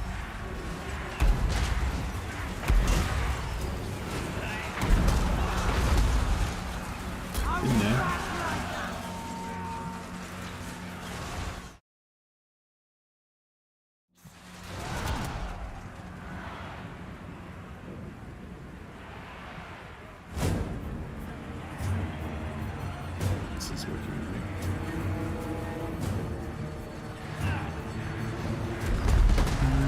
In there. This is working, I think.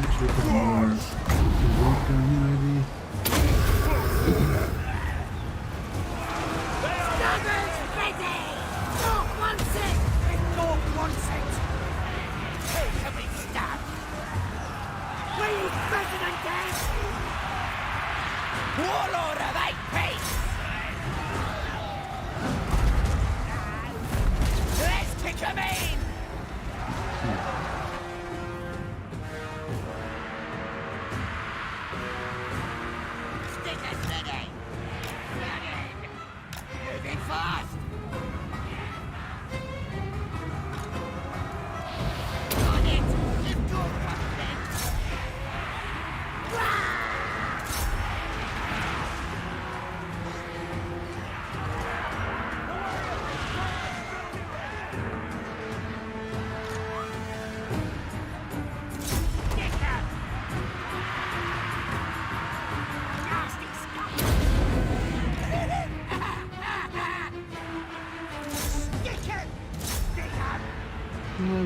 Actually, a couple more. Walk down, maybe. Stabbers ready! North wants it! North wants it! Who can we stab? Please, President Death! Warlord of 8 peaks! Let's kick him in! Stickers ready! Running! Moving fast! On it! You've got something!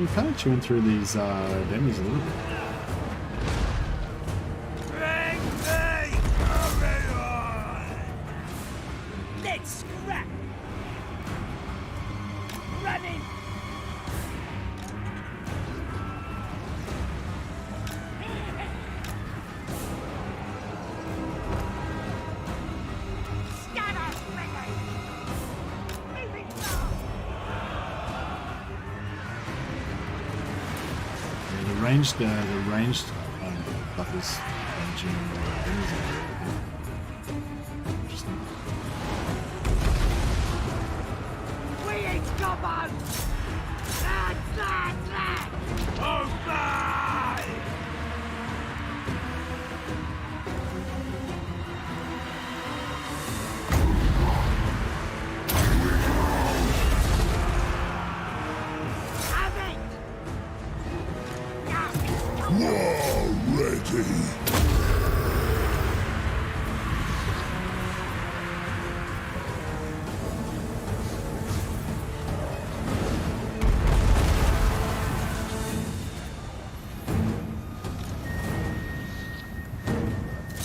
we're kind of chewing through these demos a little bit. Bring me! Hurry on! Let's scrap! Running! Scatter! Moving fast! Yeah, the ranged stuff is interesting. We ain't Gobbos! Lad! Oh, my! Have it! War ready.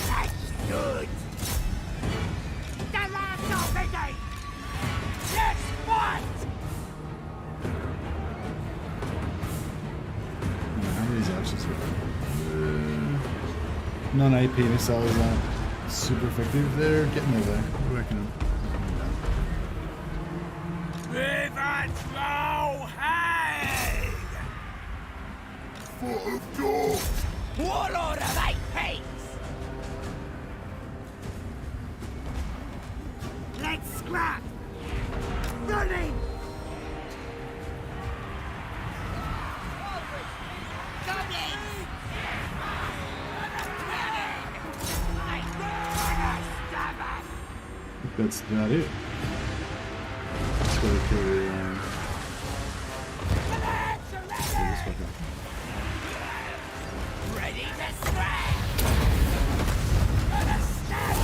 That's good! The lad's not ready! Let's fight! How many actions non-AP missiles aren't super effective. They're getting there though. We're working on. River Hay! Foot of dogs. Warlord of 8 pigs! Let's scrap! Running! Coming! I think that's about it. Let's go kill the. Kill this fucker. Ready to scrap! Gonna stab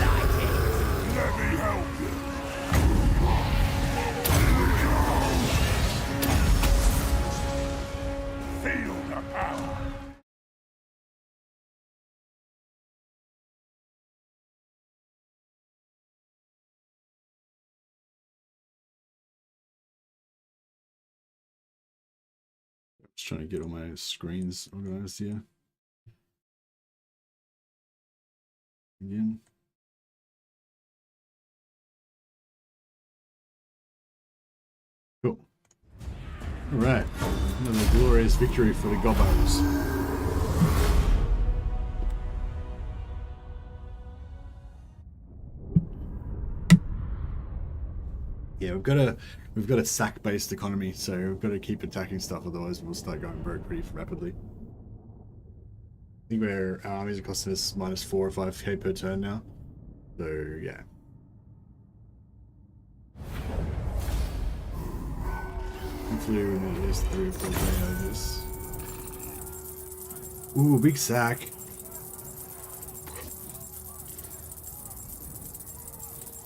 like it! Let me help you. Feel the power. Just trying to get all my screens organized here. Again. Cool. Alright. Another glorious victory for the Gobbos. Yeah, we've got a sack-based economy, so we've got to keep attacking stuff, otherwise we'll start going broke pretty rapidly. I think our armies are costing us minus 4 or 5k per turn now. So yeah. Hopefully we need at least 3 or 4k out of this. Ooh, big sack.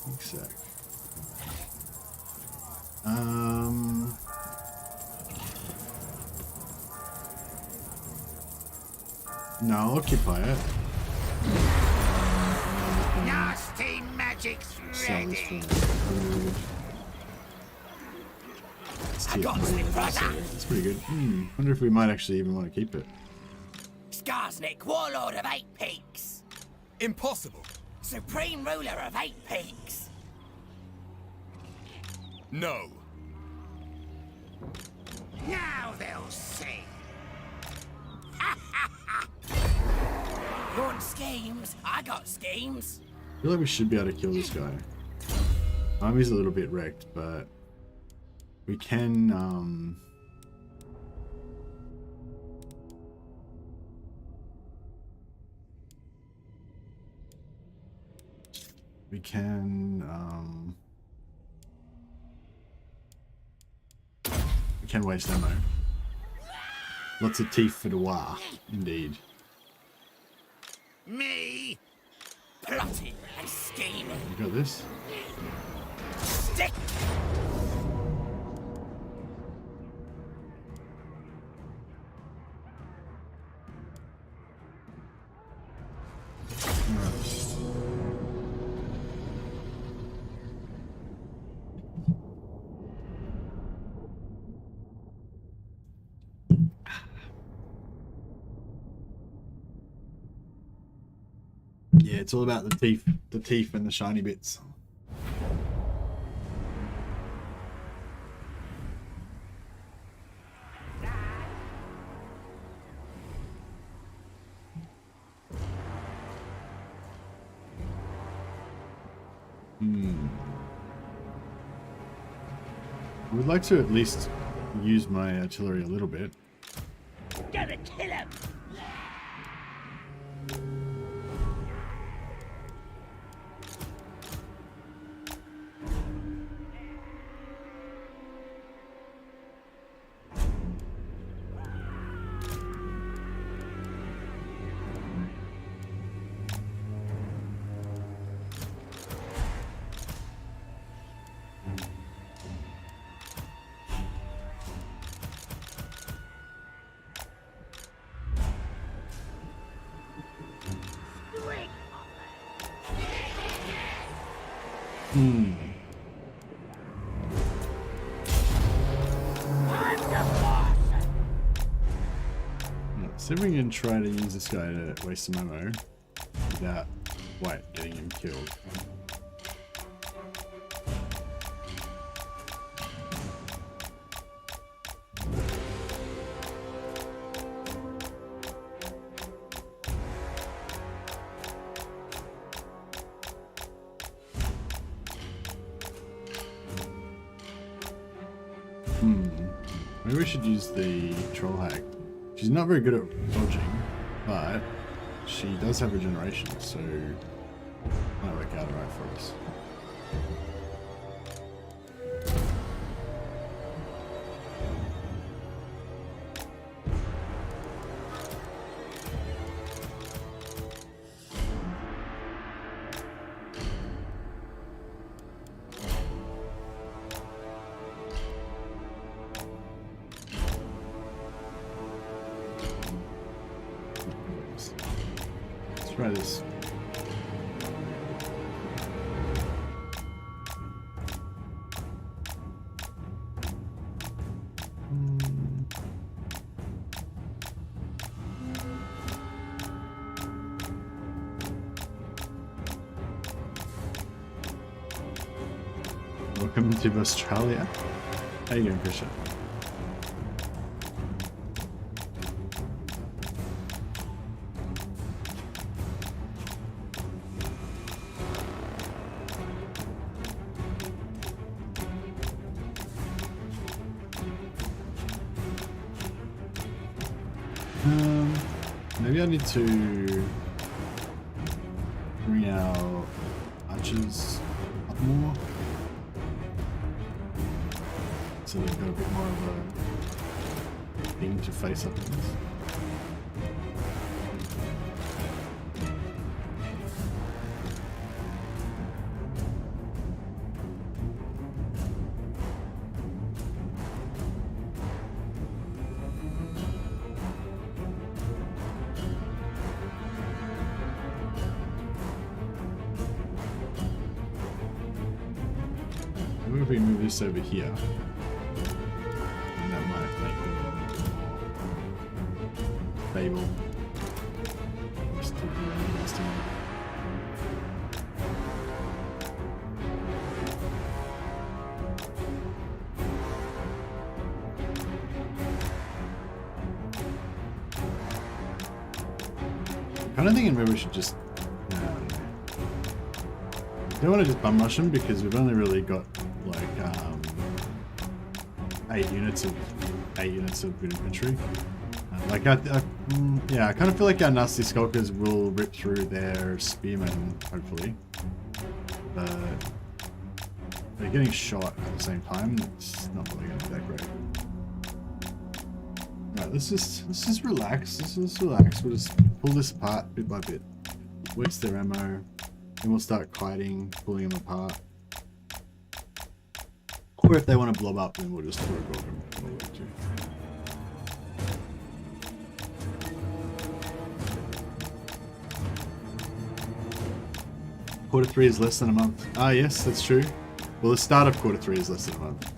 Big sack. No, I'll occupy it. Nasty magic's Sell this for ready! It's I got it, brother! It's pretty good. Wonder if we might actually even want to keep it. Skarsnik, warlord of 8 peaks! Impossible. Supreme ruler of 8 peaks! No. Now they'll see! You want schemes? I got schemes! I feel like we should be able to kill this guy. Army's a little bit wrecked, but we can we can waste ammo. Lots of teeth for the war, indeed. Me? Plotting and scheming. You got this? Stick! Yeah, it's all about the teeth and the shiny bits. I would like to at least use my artillery a little bit. Gotta kill him! See if we can try to use this guy to waste some ammo without, getting him killed. Maybe we should use the troll hack. She's not very good at dodging, but she does have regeneration, so it might work out alright for us. Try this. Welcome to Australia. How you doing, Christian? Maybe I need to bring our archers up more, so they've got a bit more of a thing to face up against. If we move this over here, and that might make it a little bit more stable. Just to do investing. I'm kind of thinking maybe we should just. I don't want to just bum rush them because we've only really got like 8 units of good infantry. Yeah, I kind of feel like our nasty skulkers will rip through their spearmen, hopefully. But they're getting shot at the same time. It's not really going to be that great. Right, let's just relax. Let's relax. We'll just pull this apart bit by bit. Waste their ammo. Then we'll start kiting, pulling them apart. Or if they want to blob up, then we'll just throw a golden all the way too. Quarter 3 is less than a month. Ah, yes, that's true. Well, the start of Quarter 3 is less than a month.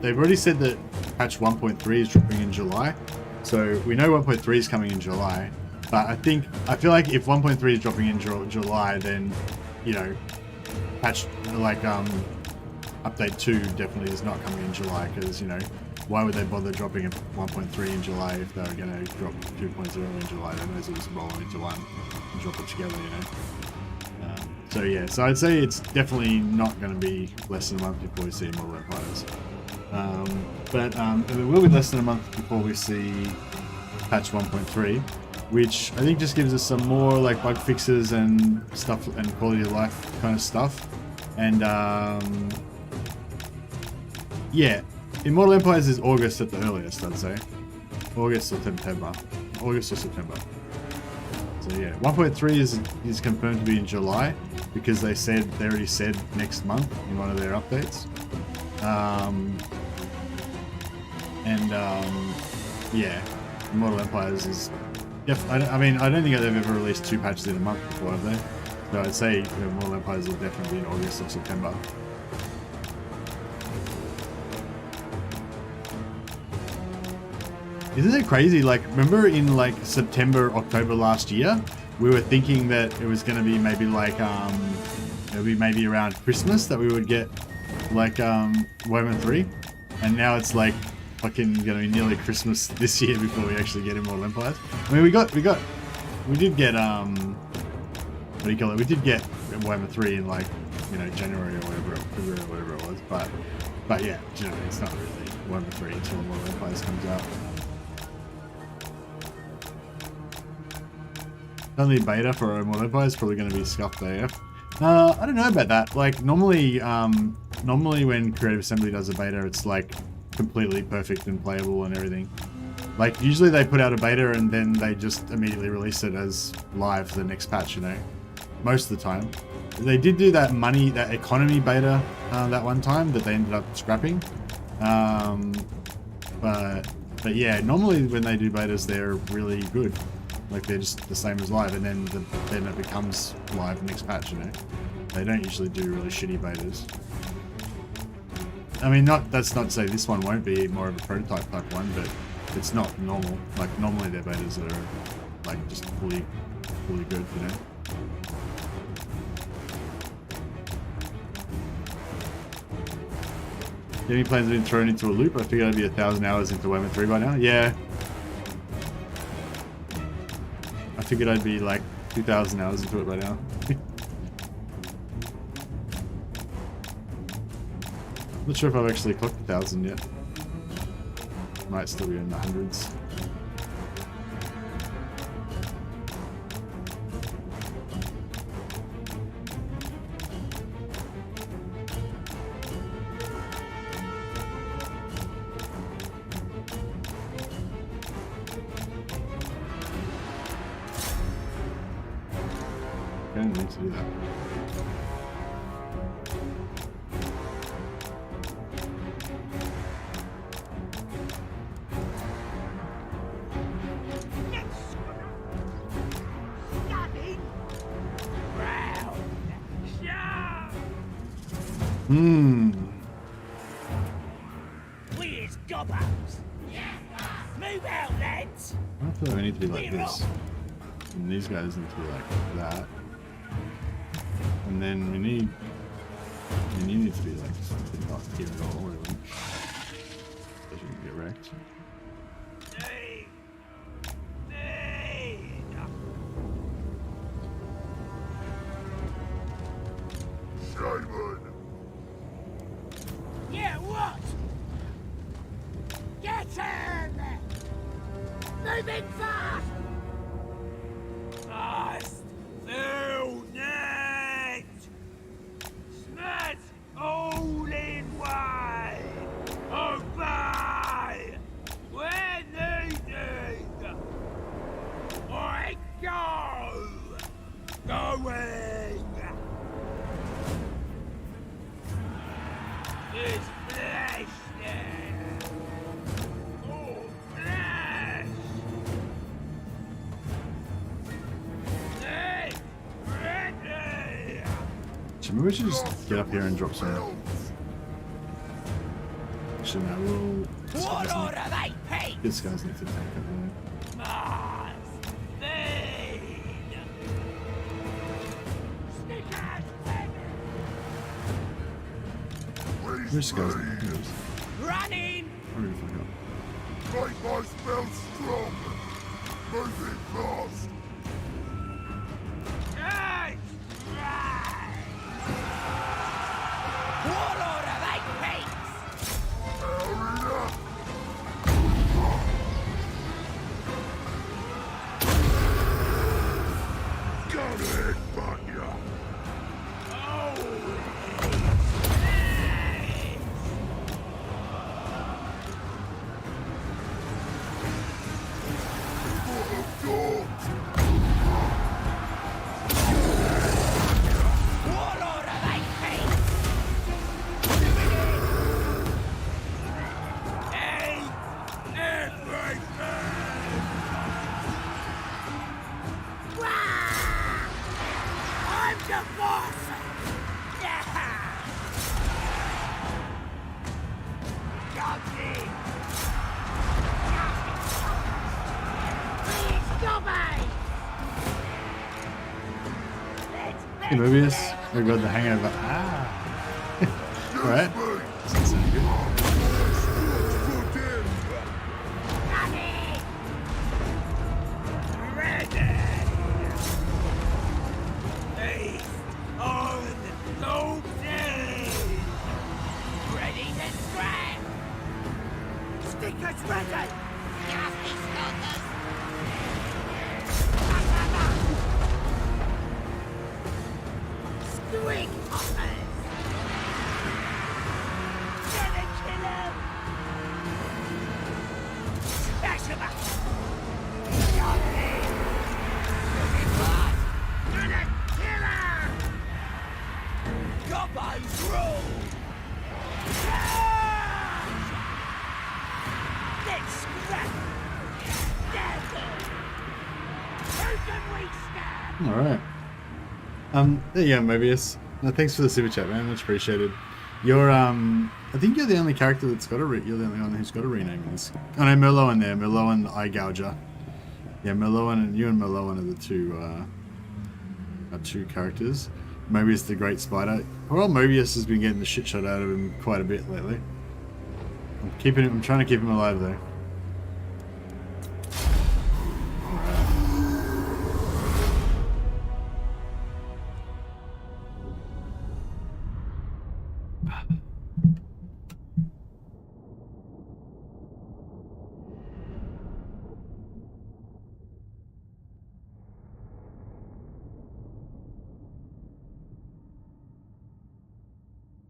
They've already said that patch 1.3 is dropping in July. So we know 1.3 is coming in July. But I feel like if 1.3 is dropping in July, then, you know, patch, like, update 2 definitely is not coming in July, because, you know, why would they bother dropping a 1.3 in July if they were going to drop 2.0 in July? They may as well just roll it into one and drop it together, you know. So I'd say it's definitely not going to be less than a month before we see Immortal Empires. But it will be less than a month before we see patch 1.3, which I think just gives us some more like bug fixes and stuff and quality of life kind of stuff. And yeah, Immortal Empires is August at the earliest, I'd say. August or September. August or September. So yeah, 1.3 is confirmed to be in July, because they already said next month in one of their updates. Yeah, Immortal Empires is I don't think they've ever released 2 patches in a month before, have they? So I'd say Immortal Empires will definitely be in August or September. Isn't it crazy? Like, remember in like September, October last year, we were thinking that it was going to be maybe like it'll be maybe around Christmas that we would get like Warhammer 3, and now it's like fucking going to be nearly Christmas this year before we actually get Immortal Empires. I mean, we did get what do you call it? We did get Warhammer 3 in like, you know, January or whatever, February or whatever it was, but yeah, generally it's not really Warhammer 3 until Immortal Empires comes out. Only beta for Immortal Empires is probably going to be scuffed AF. I don't know about that. Like, normally when Creative Assembly does a beta, it's like completely perfect and playable and everything. Like, usually they put out a beta and then they just immediately release it as live for the next patch, you know? Most of the time. They did do that economy beta that one time that they ended up scrapping. But yeah, normally when they do betas, they're really good. Like, they're just the same as live, and then it becomes live next patch, you know? They don't usually do really shitty betas. I mean, that's not to say this one won't be more of a prototype type one, but it's not normal. Like, normally their betas are like just fully good, you know? Any plans have been thrown into a loop? I figured I'd be 1,000 hours into Warhammer 3 by now. Yeah. I figured I'd be like 2,000 hours into it by now. Not sure if I've actually clocked 1,000 yet. Might still be in the hundreds. I didn't need to do that. Where's Gobbos? Move out, lads! I feel like we need to be like this. And these guys need to be like that. And then we need to be like something not here at all, really. So you can get wrecked. Simon! Yeah, what? Get him! Moving fast! Fast! Through net! Smash all in one! Obey! When needed! I go! Going! It's flesh there! Oh, flesh! Hey, red Actually, maybe we should just get up here and drop some. Actually, no, we'll. What order they hate? This guy's need to tank up there. Mars! Feed! Snickers! Which guy's need Running! I'm gonna find out. Make my spell strong. Moving fast. Yes! Right! What order they hate? Hurry up. Got it, Bunya. What order they hate? Eat everything! Wah! I'm the boss! Yeah! Got it! Please stop me! Hey, Mobius. I got the hangover. Ah. Alright. Doesn't sound good. Stickers ready! Nasty stalkers! Squig hoppers! Gonna kill 'em! Smash 'em up! Got it! Looking fast! Gonna kill 'em! Gobbos rule! Let's scrap! Dagger! Who can we stab? Alright. There you go, Mobius. No, thanks for the super chat, man. Much appreciated. You're, I think you're the only character that's got a you're the only one who's got a rename in this. Oh no, Merloan there. Merloan the Eye Gouger. Yeah, Merloan and you and Merloan are the two characters. Mobius the Great Spider. Well, Mobius has been getting the shit shot out of him quite a bit lately. I'm trying to keep him alive though.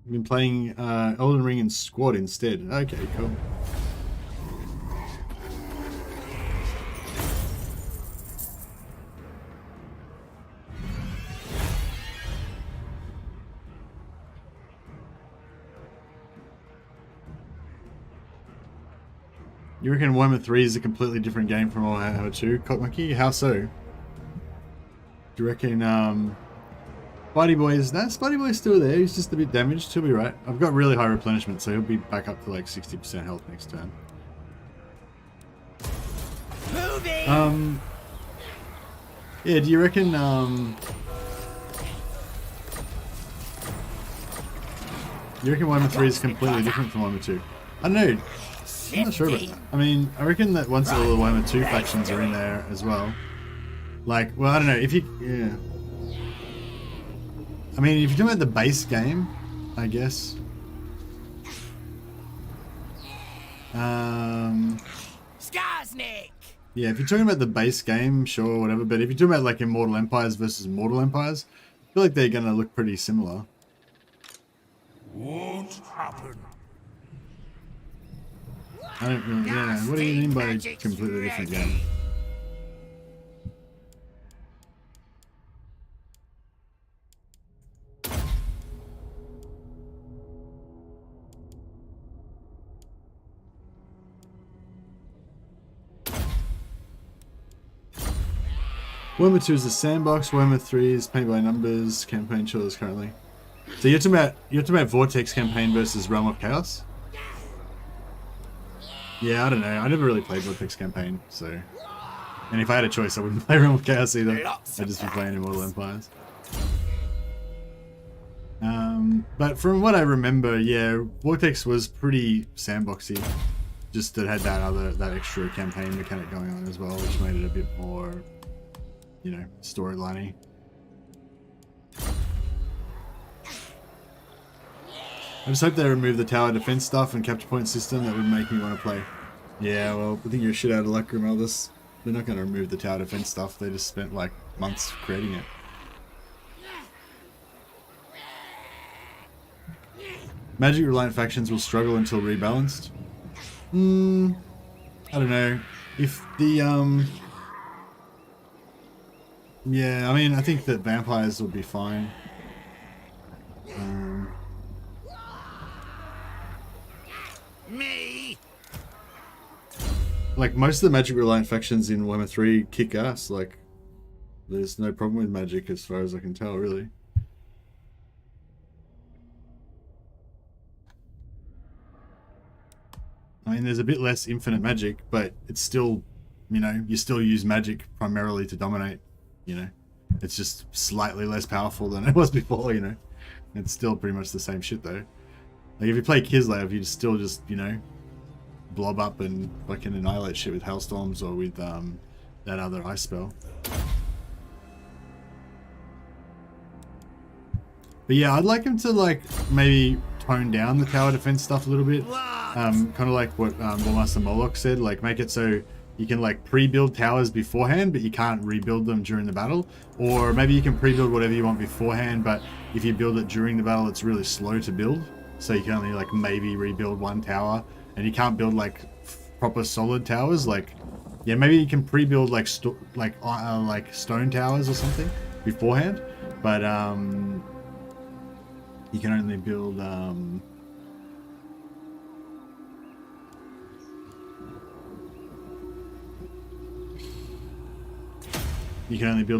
I've been playing Elden Ring and Squad instead. Okay, cool. You reckon Warhammer 3 is a completely different game from Warhammer 2, Cop Monkey? How so? Do you reckon, Spidey Boy's... Nah, Spidey Boy's still there, he's just a bit damaged, he'll be right. I've got really high replenishment, so he'll be back up to like 60% health next turn. Moving! Yeah, do you reckon, you reckon Warhammer 3 is completely different from Warhammer 2? I don't know. I'm not sure about that. I mean, I reckon that once all the Warhammer 2 factions are in there as well. Like, well, I don't know, if you... Yeah. I mean, if you're talking about the base game, I guess. Skarsnik! Yeah, if you're talking about the base game, sure, whatever. But if you're talking about like Immortal Empires versus Mortal Empires, I feel like they're gonna look pretty similar. Won't happen. I don't really, yeah. What do you mean by a completely different game? Warhammer 2 is a sandbox, Warhammer 3 is paint by numbers, campaign chillers currently. So you're talking about Vortex campaign versus Realm of Chaos? Yeah, I don't know. I never really played Vortex campaign, so. And if I had a choice, I wouldn't play Realm of Chaos either. I'd just be playing Immortal Empires. But from what I remember, yeah, Vortex was pretty sandboxy. Just that had that extra campaign mechanic going on as well, which made it a bit more, you know, storyline-y. I just hope they remove the tower defense stuff and capture point system. That would make me want to play. Yeah, well, I think you're shit out of luck, Grimeldus. They're not going to remove the tower defense stuff. They just spent like months creating it. Magic reliant factions will struggle until rebalanced. I don't know. If the yeah, I mean, I think that vampires will be fine. Me. Like most of the magic reliant factions in Warhammer 3 kick ass. Like, there's no problem with magic as far as I can tell, really. I mean, there's a bit less infinite magic, but it's still, you know, you still use magic primarily to dominate, you know. It's just slightly less powerful than it was before, you know. It's still pretty much the same shit, though. Like, if you play Kislev, you still just, you know, blob up and fucking annihilate shit with Hailstorms or with that other ice spell. But yeah, I'd like him to, like, maybe tone down the tower defense stuff a little bit. Kind of like what Warmaster Moloch said, like make it so you can like pre-build towers beforehand, but you can't rebuild them during the battle. Or maybe you can pre-build whatever you want beforehand, but if you build it during the battle, it's really slow to build. So you can only like maybe rebuild one tower, and you can't build like proper solid towers. Like, yeah, maybe you can pre-build like stone towers or something beforehand, but you can only build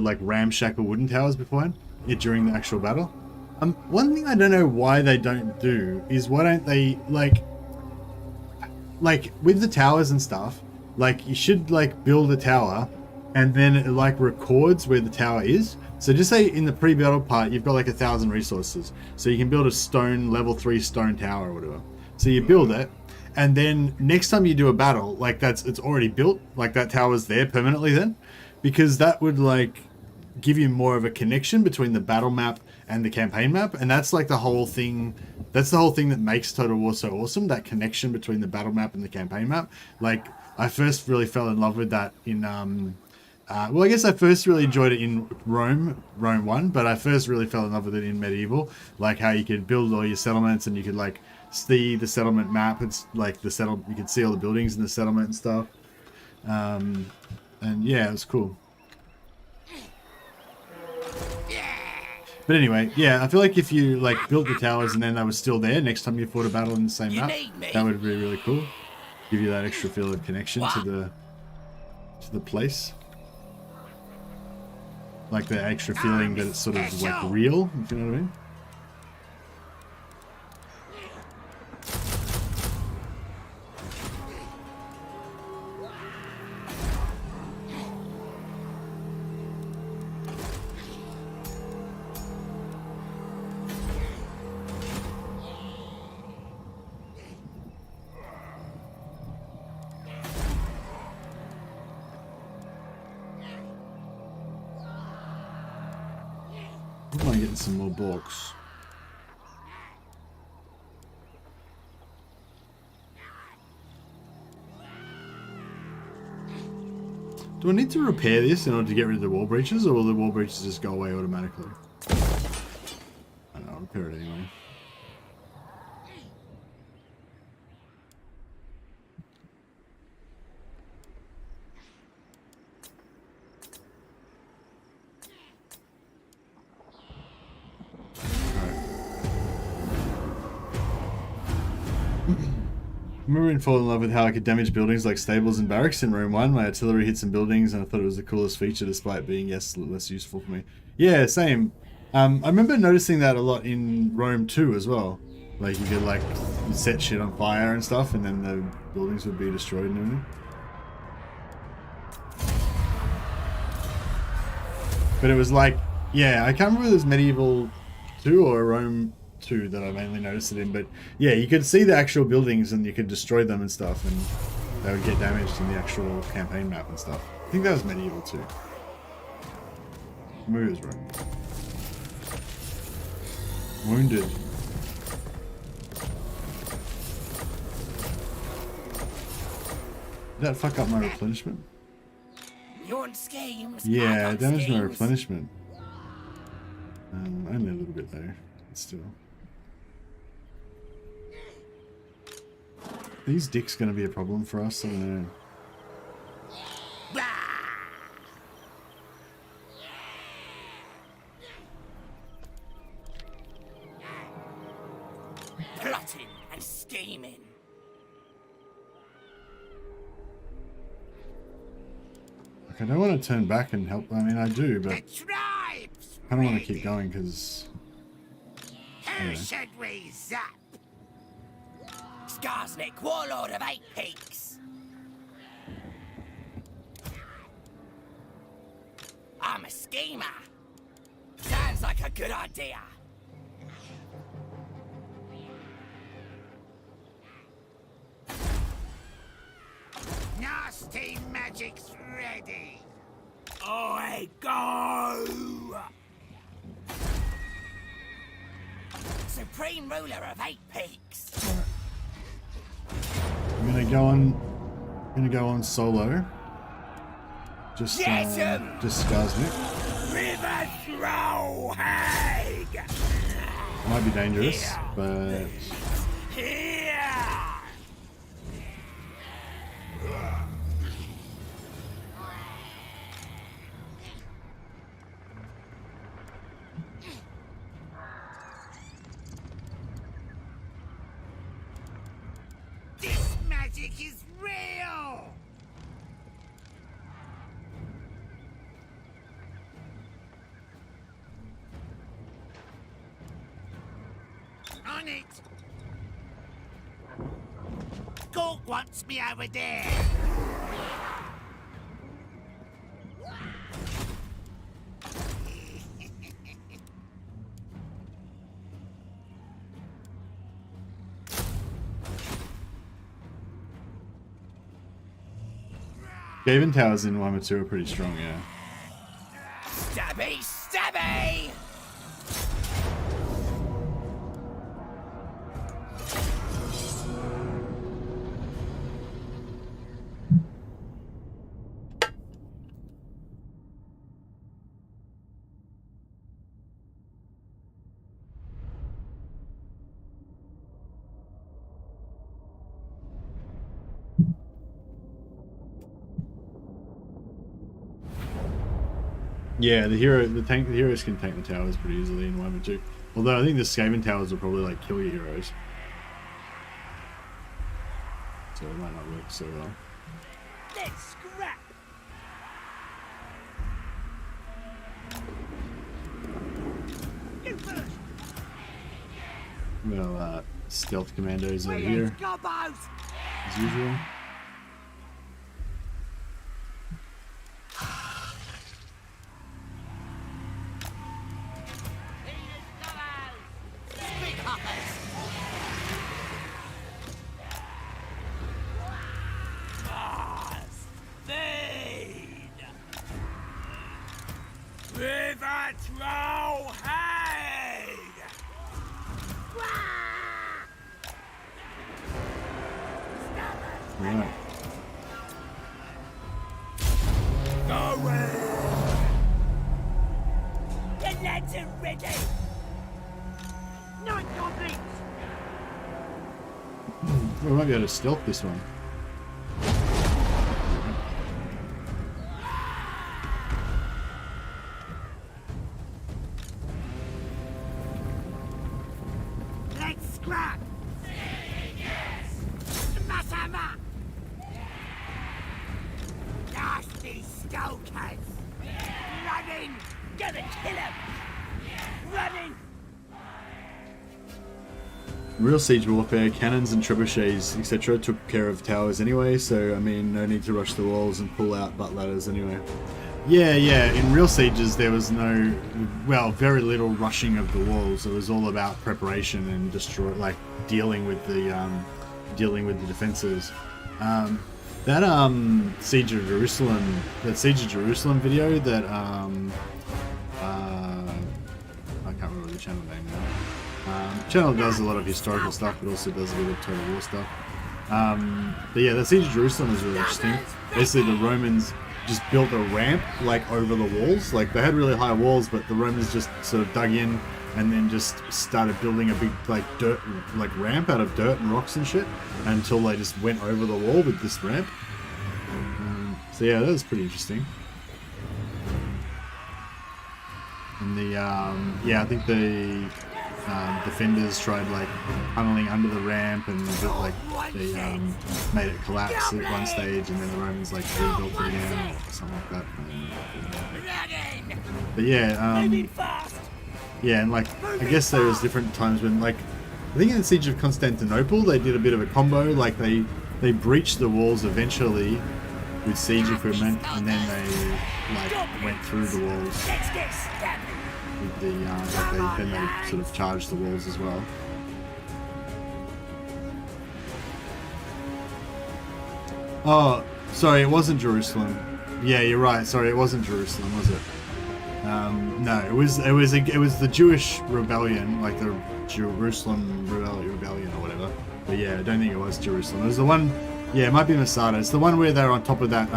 like ramshackle wooden towers beforehand during the actual battle. One thing I don't know why they don't do is why don't they like with the towers and stuff, like you should like build a tower and then it like records where the tower is. So just say in the pre-battle part you've got like 1,000 resources, so you can build a stone level 3 stone tower or whatever. So you build it, and then next time you do a battle, like it's already built, like that tower's there permanently then, because that would like give you more of a connection between the battle map and the campaign map, and that's like the whole thing. That's the whole thing that makes Total War so awesome, that connection between the battle map and the campaign map. Like, I first really fell in love with that in well, I guess I first really enjoyed it in Rome 1, but I first really fell in love with it in Medieval. Like how you could build all your settlements and you could like see the settlement map. It's like you could see all the buildings in the settlement and stuff. And yeah, it was cool. But anyway, yeah, I feel like if you like built the towers and then they were still there next time you fought a battle in the same map, that would be really cool. Give you that extra feel of connection to the place. Like the extra feeling that it's sort of like real, if you know what I mean. I am getting some more books. Do I need to repair this in order to get rid of the wall breaches, or will the wall breaches just go away automatically? I don't know, I'll repair it anyway. I remember in falling in love with how I could damage buildings like stables and barracks in Rome 1. My artillery hit some buildings and I thought it was the coolest feature despite being, yes, less useful for me. Yeah, same. I remember noticing that a lot in Rome 2 as well. Like you could like set shit on fire and stuff, and then the buildings would be destroyed and everything. But it was like, yeah, I can't remember if it was Medieval 2 or Rome 2 that I mainly noticed it in, but yeah, you could see the actual buildings and you could destroy them and stuff, and they would get damaged in the actual campaign map and stuff. I think that was Medieval 2. Maybe it was Rome. Wounded. Did that fuck up my replenishment? Your schemes. Yeah, damaged my replenishment. Only a little bit though, but still. These dicks gonna be a problem for us, I don't know. Plotting and scheming. Like, I don't want to turn back and help. I mean, I do, but The tribes. I don't want to keep going because. Who should we zap? Skarsnik, warlord of 8 Peaks. I'm a schemer. Sounds like a good idea. Nasty magic's ready. I go. Supreme ruler of 8 Peaks. I'm gonna go on solo. Just Skarsnik. River throw hag. Might be dangerous, but Here. This magic is real. On it. Gork wants me over there. Gaven Towers in Warhammer 2 are pretty strong, yeah. Stabby, stabby! Yeah, the heroes can tank the towers pretty easily in Warhammer 2. Although I think the Skaven towers will probably like kill your heroes. So it might not work so well. Let's scrap! You first! Well, stealth commandos over here, Gobbos! as usual. River throw hag! Right. Go away! The lads are ready! 9 goblins! We might be able to stealth this one. Let's scrap! Masama! Nasty stokers! Running! Gonna kill him! real siege warfare, cannons and trebuchets, etc. took care of towers anyway, so I mean, no need to rush the walls and pull out butt ladders anyway. Yeah, in real sieges there was no, well, very little rushing of the walls. It was all about preparation and dealing with the defenses. That Siege of Jerusalem, video that I can't remember the channel name now. Channel does a lot of historical stuff, but also does a bit of Total War stuff. But yeah, the Siege of Jerusalem is really interesting. Basically, the Romans just built a ramp like over the walls. Like they had really high walls, but the Romans just sort of dug in and then just started building a big ramp out of dirt and rocks and shit until they just went over the wall with this ramp. So yeah, that was pretty interesting. And the I think the defenders tried like tunneling under the ramp and they made it collapse at one stage, and then the Romans like rebuilt it again or something like that. But yeah, and like I guess there was different times when like I think in the Siege of Constantinople they did a bit of a combo. Like they breached the walls eventually with siege equipment, and then they like went through the walls. With the then they sort of charged the walls as well. Oh, sorry, it wasn't Jerusalem. Yeah, you're right. Sorry, it wasn't Jerusalem, was it? No, it was the Jewish rebellion, like the Jerusalem rebellion or whatever. But yeah, I don't think it was Jerusalem. It was the one. Yeah, it might be Masada. It's the one where they're on top of that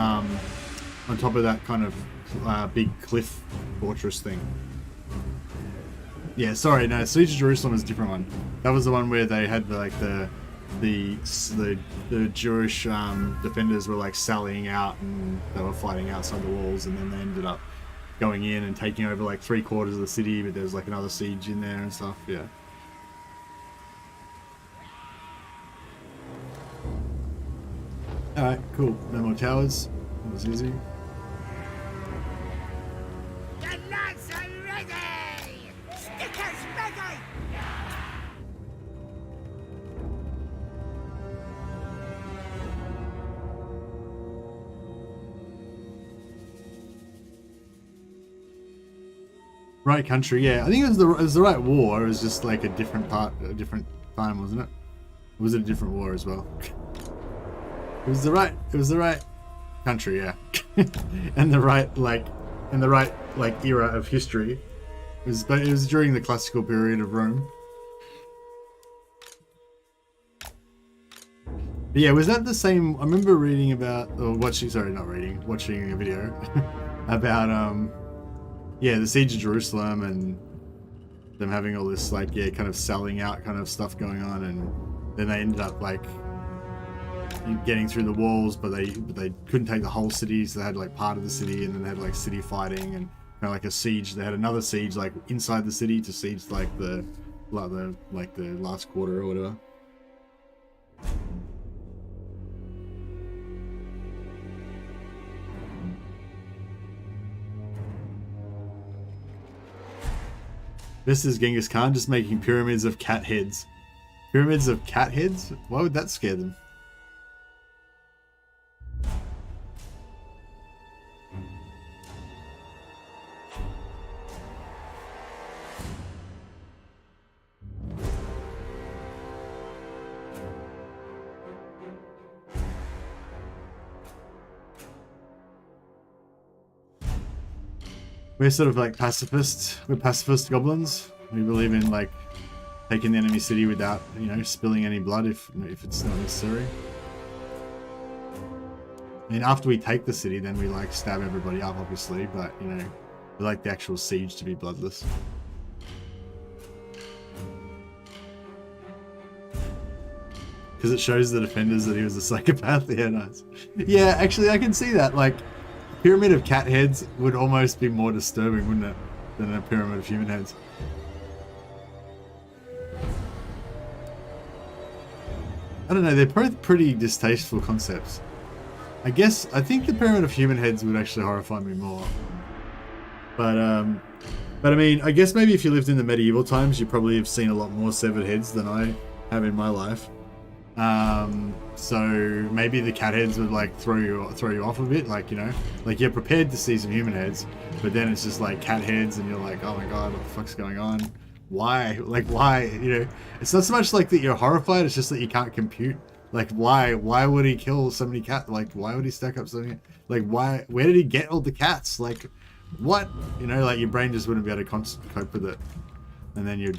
kind of big cliff fortress thing. Yeah, sorry, no, Siege of Jerusalem is a different one. That was the one where they had the Jewish defenders were like sallying out and they were fighting outside the walls, and then they ended up going in and taking over like 3/4 of the city, but there's like another siege in there and stuff. Yeah. Alright, cool. No more towers. That was easy. The lads are ready! Stickers ready! Right country, yeah. I think it was the right war. It was just like a different time, wasn't it? Or was it a different war as well? It was the right country, yeah. and the right era of history. It was during the classical period of Rome. But yeah, was that the same? I remember reading about, or watching a video about the Siege of Jerusalem and them having all this kind of selling out kind of stuff going on, and then they ended up like getting through the walls, but they couldn't take the whole city, so they had like part of the city, and then they had like city fighting and kind of like a siege. They had another siege like inside the city to siege like the last quarter or whatever. This is Genghis Khan just making pyramids of cat heads. Pyramids of cat heads? Why would that scare them? We're sort of like pacifists. We're pacifist goblins. We believe in like taking the enemy city without, spilling any blood if it's not necessary. I mean, after we take the city, then we like stab everybody up, obviously, but we like the actual siege to be bloodless. Because it shows the defenders that he was a psychopath. Yeah, nice. Yeah, actually, I can see that. Like, pyramid of cat heads would almost be more disturbing, wouldn't it, than a pyramid of human heads? I don't know, they're both pretty distasteful concepts. I think the pyramid of human heads would actually horrify me more. But I mean, I guess maybe if you lived in the medieval times, you probably have seen a lot more severed heads than I have in my life. So maybe the cat heads would like throw you off a bit, like, you know, like you're prepared to see some human heads, but then it's just like cat heads and you're like, oh my god, what the fuck's going on? Why? Like, why? You know, it's not so much like that you're horrified, it's just that you can't compute. Like, why would he kill so many cats? Like, why would he stack up so many? Like, why? Where did he get all the cats? Like, what? You know, like your brain just wouldn't be able to cope with it, and then you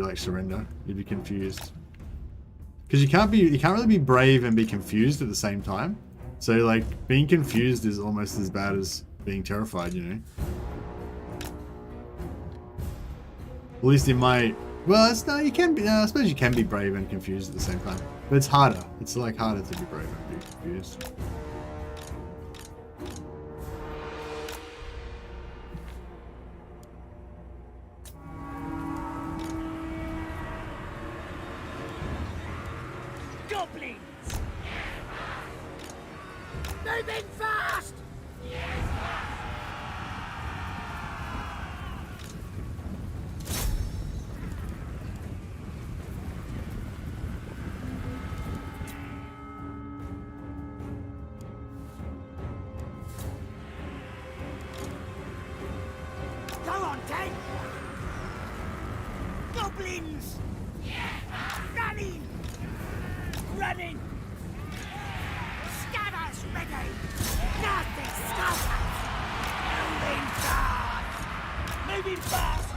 like surrender. You'd be confused because you can't really be brave and be confused at the same time. So like being confused is almost as bad as being terrified. You know. At least in my, well, it's not, you can be, I suppose you can be brave and confused at the same time. But it's harder. It's like harder to be brave and be confused. Goblins! Moving fast! Go on, Tank! Goblins! Running! Running! Scabbers ready! Nasty skulkers! Moving fast! Moving fast!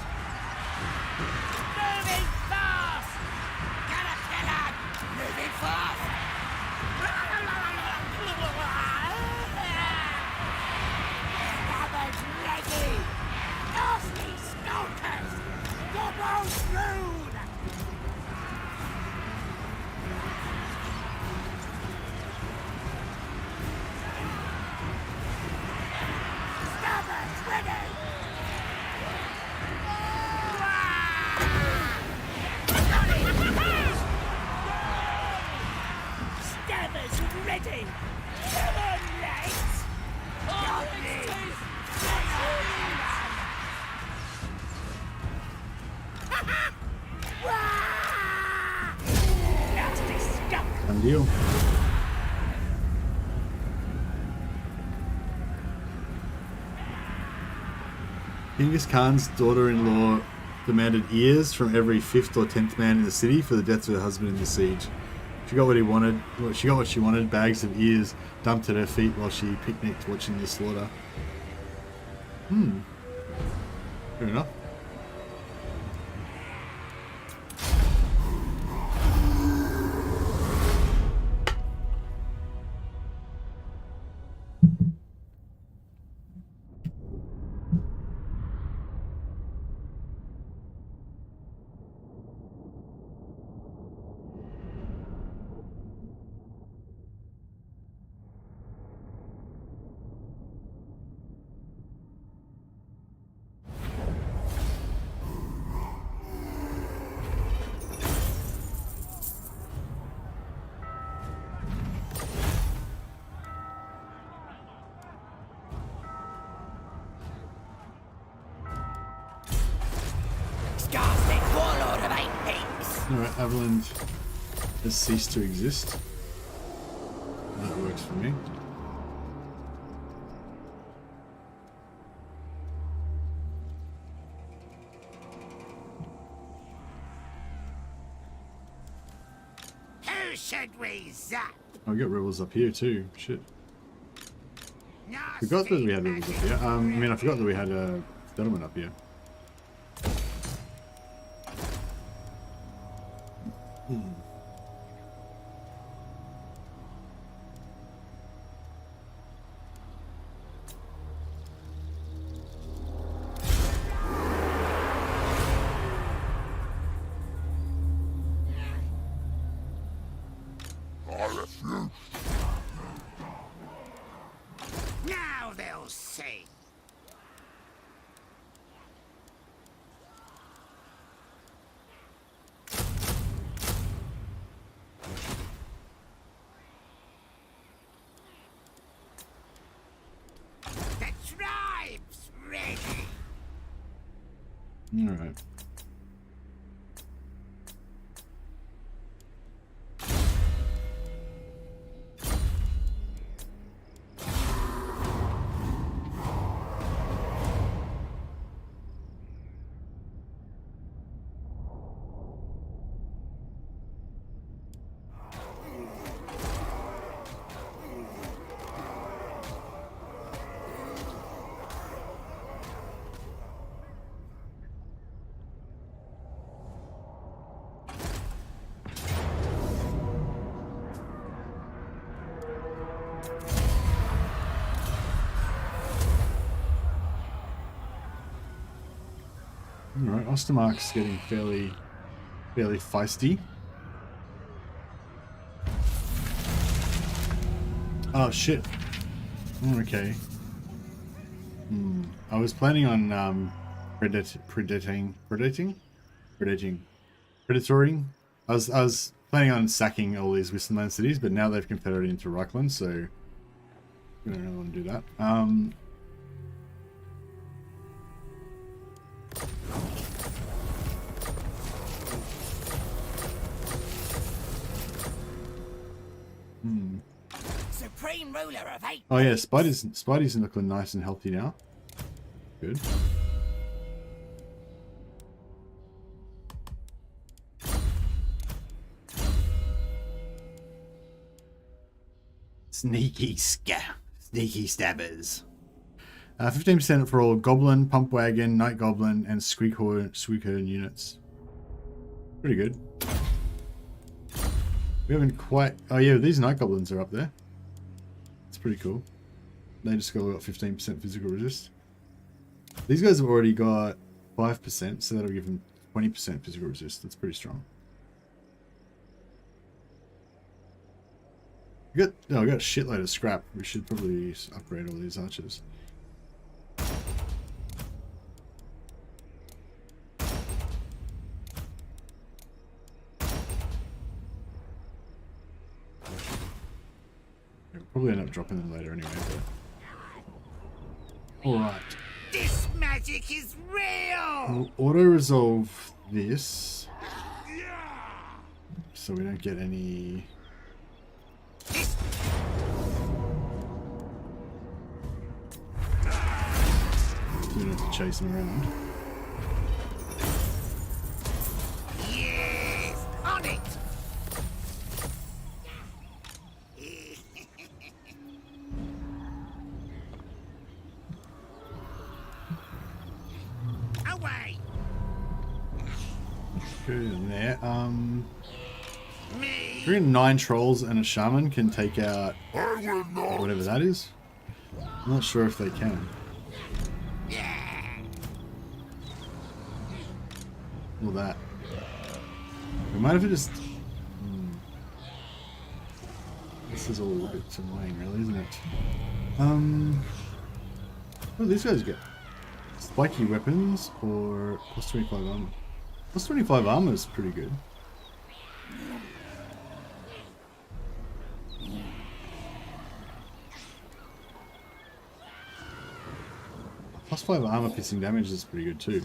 Moving fast! Caterpillar! Moving fast! Scabbers ready! Nasty skulkers! Gobbos rude! Scabbers ready! Scabbers ready! Come on, lads! Goblins! Nasty skunk! Done deal. Genghis Khan's daughter-in-law demanded ears from every 5th or 10th man in the city for the deaths of her husband in the siege. She got what he wanted. She got what she wanted. Bags of ears dumped at her feet while she picnicked watching the slaughter. Fair enough. Skarsnik, warlord of 8 peaks! Alright, Avaland has ceased to exist. That works for me. Who should we zap? I've got rebels up here too. Shit. Nasty Forgot that we had rebels up here. I mean, I forgot that we had a settlement up here. I refuse. Now they'll see. The tribe's ready. Alright. Alright, Ostermark's getting fairly feisty. Oh shit. Okay. I was planning on predatoring. I was planning on sacking all these Westernland cities, but now they've confederated into Reichland, so we don't really want to do that. Supreme ruler of 8. Oh yeah, Spidey's looking nice and healthy now. Good. Sneaky stabbers. 15% for all Goblin, Pump Wagon, Night Goblin, and Squeakhorn units. Pretty good. We haven't quite... Oh yeah, these Night Goblins are up there. It's pretty cool. They just got 15% physical resist. These guys have already got 5%, so that'll give them 20% physical resist. That's pretty strong. I got a shitload of scrap. We should probably upgrade all these archers. We'll probably end up dropping them later anyway, but... Alright. This magic is real! We'll auto-resolve this. So we don't get any... We don't have to chase them around. Yes! On it! Away! Good in there. Me! 9 trolls and a shaman can take out I will not. whatever that is. I'm not sure if they can. All that. We might have to just... This is all a bit annoying, really, isn't it? What do these guys get? Spiky weapons or plus 25 armor? Plus 25 armor is pretty good. Plus 5 armor piercing damage is pretty good too.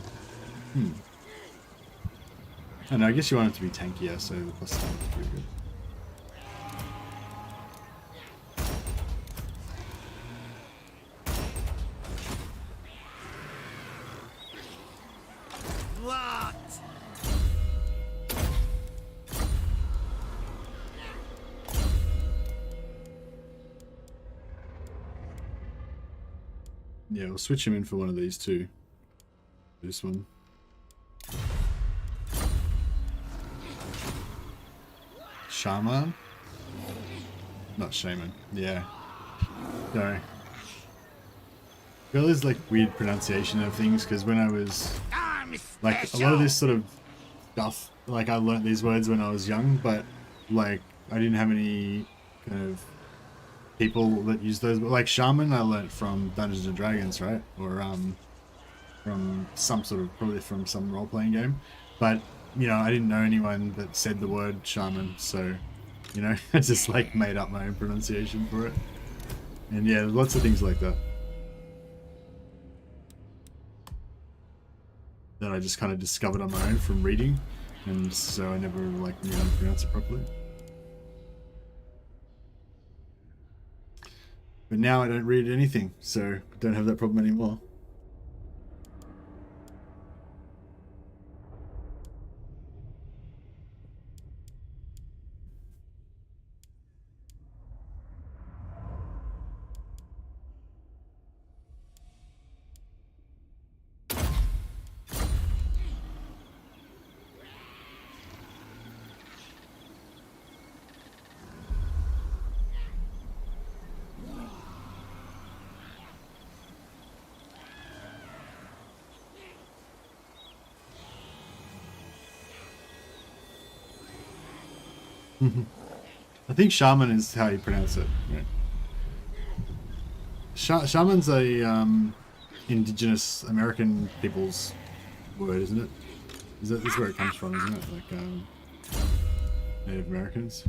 And I guess you want it to be tankier, so the plus 7 is pretty good. What? Yeah, we'll switch him in for one of these two. This one. Shaman? Not shaman. Yeah. Sorry. There is like weird pronunciation of things because when I was I'm like a lot of this sort of stuff, like I learnt these words when I was young, but like I didn't have any kind of people that use those. But like shaman, I learnt from Dungeons and Dragons, right? Or from some sort of, probably from some role-playing game. But you know, I didn't know anyone that said the word shaman, so you know, I just like made up my own pronunciation for it. And yeah, lots of things like that. That I just kind of discovered on my own from reading, and so I never like knew how to pronounce it properly. But now I don't read anything, so I don't have that problem anymore. I think shaman is how you pronounce it. Yeah. Shaman's a indigenous American people's word, isn't it? This is where it comes from, isn't it? Like Native Americans.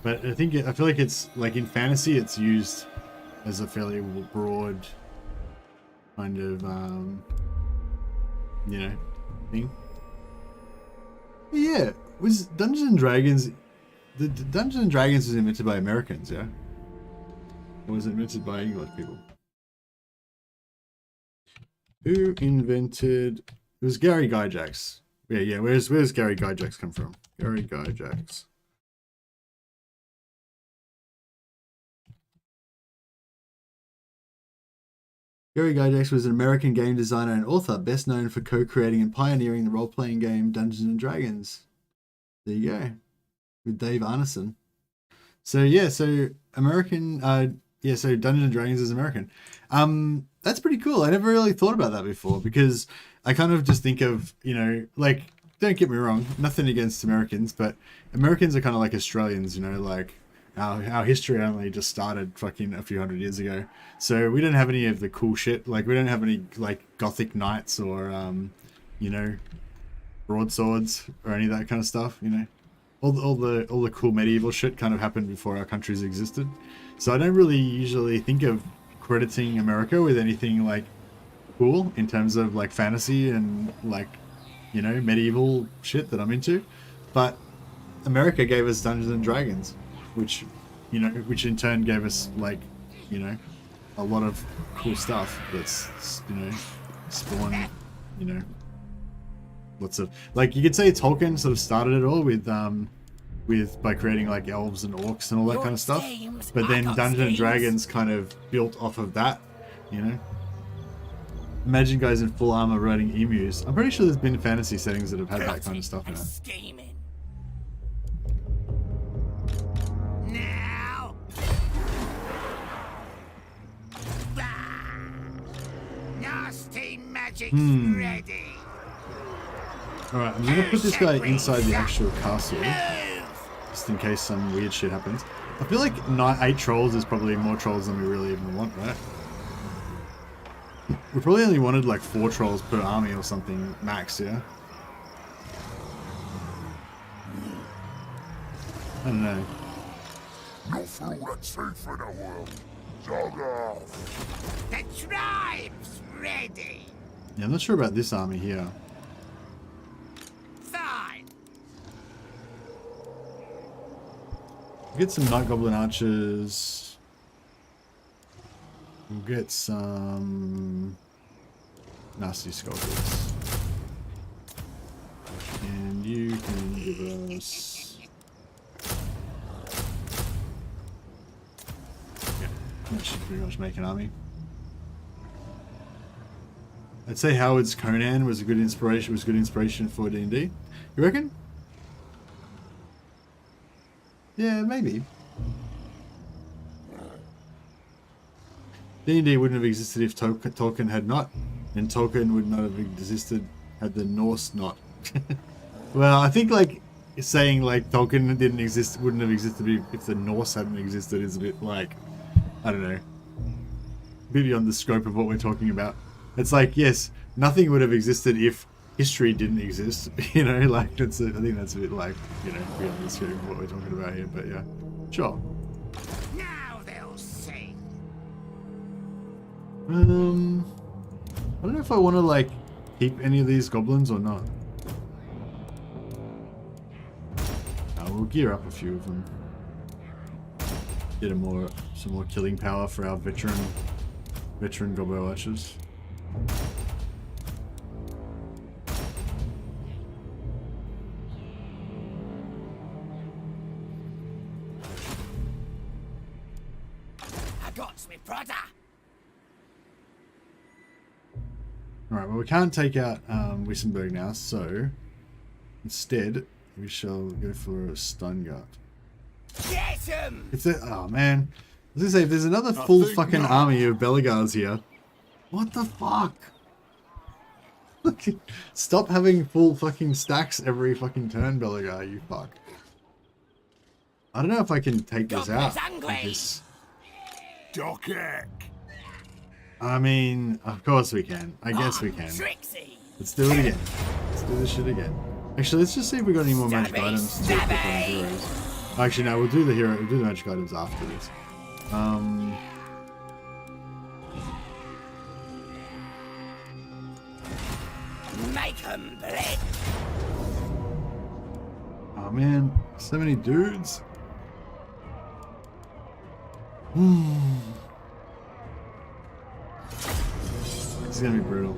But I feel like it's like in fantasy, it's used as a fairly broad kind of you know, thing. Yeah, was Dungeons and Dragons? The Dungeons and Dragons was invented by Americans, yeah, or was it invented by English people? Who invented? It was Gary Gygax. Yeah. Where's Gary Gygax come from? Gary Gygax. Gary Gygax was an American game designer and author, best known for co-creating and pioneering the role-playing game Dungeons and Dragons. There you go, with Dave Arneson. So yeah, so American, so Dungeons and Dragons is American. That's pretty cool. I never really thought about that before because I kind of just think of, you know, like, don't get me wrong, nothing against Americans, but Americans are kind of like Australians, you know, like. Our history only just started fucking a few hundred years ago. So we don't have any of the cool shit. Like, we don't have any, like, Gothic knights or, you know, broadswords or any of that kind of stuff, you know. All the cool medieval shit kind of happened before our countries existed. So I don't really usually think of crediting America with anything, like, cool in terms of, like, fantasy and, like, you know, medieval shit that I'm into. But America gave us Dungeons and Dragons. Which, you know, which in turn gave us, like, you know, a lot of cool stuff that's, you know, spawned, you know, lots of, like, you could say Tolkien sort of started it all with by creating, like, elves and orcs and all that kind of stuff. But then Dungeons and Dragons kind of built off of that, you know. Imagine guys in full armor riding emus. I'm pretty sure there's been fantasy settings that have had that kind of stuff in it. Ready. Alright, I'm gonna put this guy inside the actual castle. Just in case some weird shit happens. I feel like 8 trolls is probably more trolls than we really even want, right? We probably only wanted like 4 trolls per army or something max, yeah? I don't know. No fool that's safe in the world. Jog off. The tribe's ready. Yeah, I'm not sure about this army here. Fine. We'll get some Night Goblin archers. We'll get some nasty skulkers. And you can give us... Yeah, that should pretty much make an army. I'd say Howard's Conan was a good inspiration for D&D. You reckon? Yeah, maybe. D&D wouldn't have existed if Tolkien had not, and Tolkien would not have existed had the Norse not. Well, I think like saying like Tolkien wouldn't have existed if the Norse hadn't existed is a bit like, I don't know, a bit beyond the scope of what we're talking about. It's like, yes, nothing would have existed if history didn't exist, you know, like, I think that's a bit like, you know, beyond the scope of what we're talking about here, but yeah, sure. Now they'll see. I don't know if I want to, like, keep any of these goblins or not. We'll gear up a few of them. Get some more killing power for our veteran gobbo archers. I got me brother. Alright, well we can't take out Wissenberg now, so instead we shall go for a stun guard. Get him! If they, oh man, was gonna say, if there's another full think fucking not. army of Belegars here, what the fuck? Stop having full fucking stacks every fucking turn, Belegar, you fuck. I don't know if I can take this out. with this. Dockek. I mean, of course we can. I guess we can. Trixie! Let's do it again. Let's do this shit again. Actually, let's just see if we got any more magic Stabby, items to equip on heroes. Actually, no, we'll do the hero. We'll do the magic items after this. Make 'em bleed! Oh man, so many dudes. This is gonna be brutal.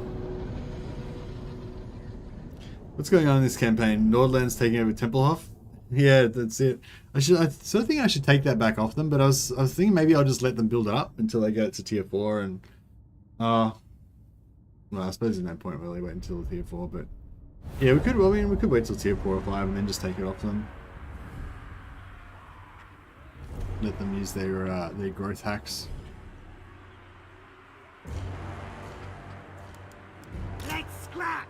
What's going on in this campaign? Nordland's taking over Templehof? Yeah, that's it. I sort of think I should take that back off them, but I was thinking maybe I'll just let them build it up until they get to tier 4 and well, I suppose there's no point really waiting until tier 4, but yeah, we could wait till tier 4 or 5 and then just take it off them. Let them use their growth hacks. Let's scrap!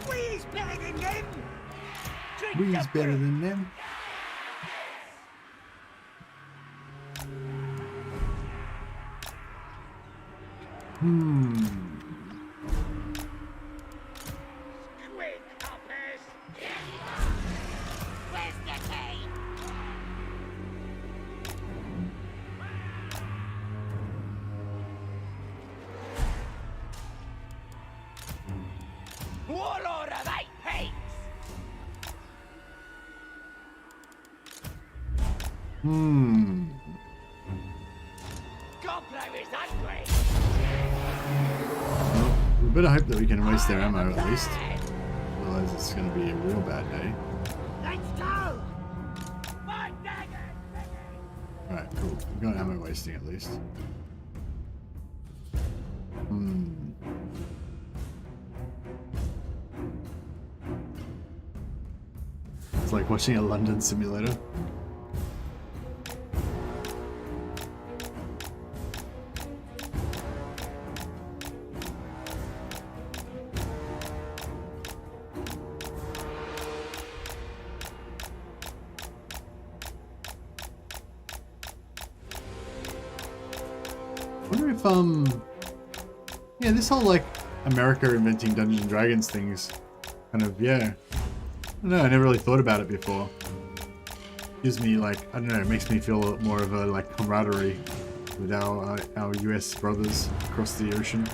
We's better than them! Drink We's the better brew. than them. Quick, hoppers! Where's the key? Warlord of 8 peaks! Gobbler is hungry! Well, we better hope that we can waste their ammo at least. Otherwise it's going to be a real bad day. Let's go! My dagger! Alright, cool. We've got ammo wasting at least. It's like watching a London simulator. I wonder if yeah, this whole like America inventing Dungeons and Dragons things kind of, yeah. I don't know, I never really thought about it before. Gives me like, I don't know, it makes me feel more of a like camaraderie with our US brothers across the ocean.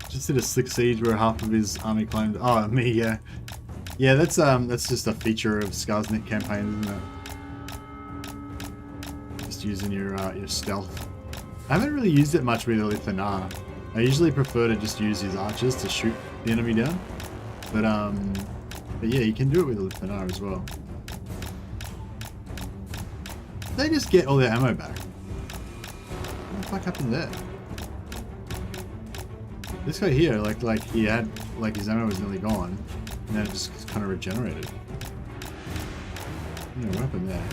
Just did a slick siege where half of his army claimed. Oh, me, yeah. Yeah, that's just a feature of Skarsnik campaign, isn't it? Just using your stealth. I haven't really used it much with Lithanar. I usually prefer to just use his archers to shoot the enemy down. But yeah, you can do it with Lithanar as well. They just get all their ammo back. What the fuck happened there? This guy here, like he had, like his ammo was nearly gone, and then it just kind of regenerated. I don't know what happened there.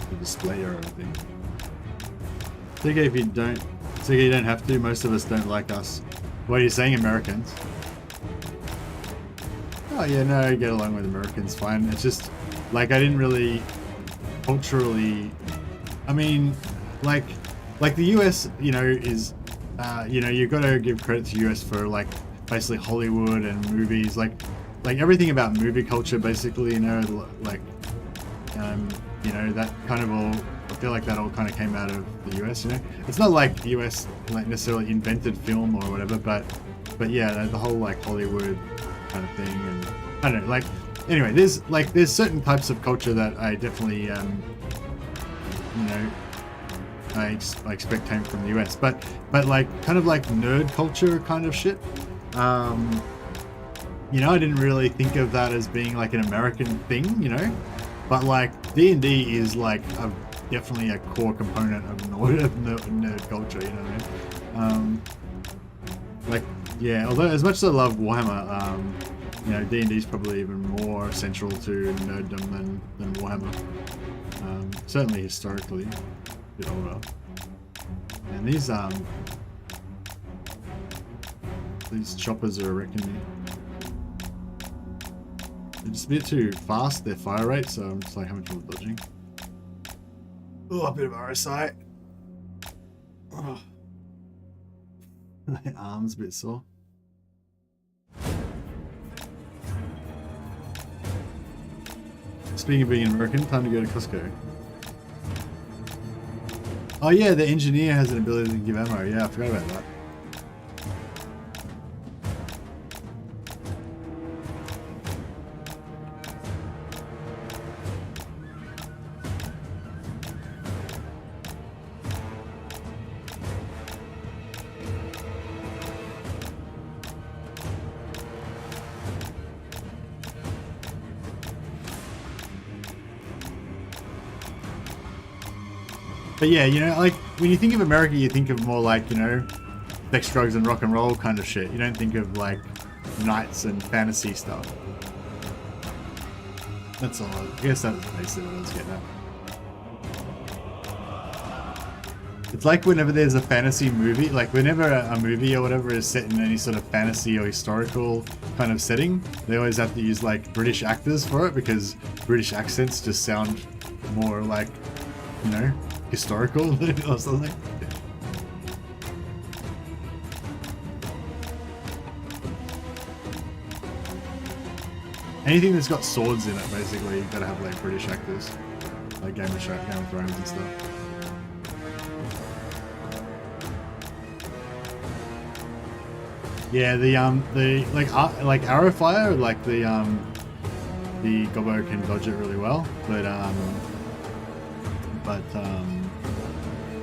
The display or everything. It's okay if you don't. It's okay, you don't have to. Most of us don't like us. What are you saying, Americans? Oh yeah, no, I get along with Americans fine. It's just like I didn't really culturally. I mean, like the US, you know, is. You know, you've got to give credit to US for like basically Hollywood and movies, like everything about movie culture, basically. You know, like you know, that kind of all. I feel like that all kind of came out of the US. You know, it's not like the US like necessarily invented film or whatever, but yeah, the whole like Hollywood kind of thing, and I don't know, like anyway, there's certain types of culture that I definitely you know. I expect came from the US, but like kind of like nerd culture kind of shit. You know, I didn't really think of that as being like an American thing, you know, but like D&D is like definitely a core component of nerd culture, you know what I mean? Like, yeah, although as much as I love Warhammer, you know, D&D is probably even more central to nerddom than Warhammer. Certainly historically, a bit older. And these choppers are wrecking me. They're just a bit too fast, their fire rate, so I'm just like having trouble dodging. Oh, a bit of RSI. Oh. My arm's a bit sore. Speaking of being American, time to go to Costco. Oh yeah, the engineer has an ability to give ammo. Yeah, I forgot about that. But yeah, you know, like, when you think of America, you think of more like, you know, sex, drugs, and rock and roll kind of shit. You don't think of, like, knights and fantasy stuff. That's all. I guess that's basically what I was getting at. It's like whenever there's a fantasy movie, like whenever a movie or whatever is set in any sort of fantasy or historical kind of setting, they always have to use, like, British actors for it because British accents just sound more like, you know, historical or something. Anything that's got swords in it, basically, you've got to have like British actors, like Game of Thrones and stuff. Yeah, the like arrow fire, like the Gobbo can dodge it really well, but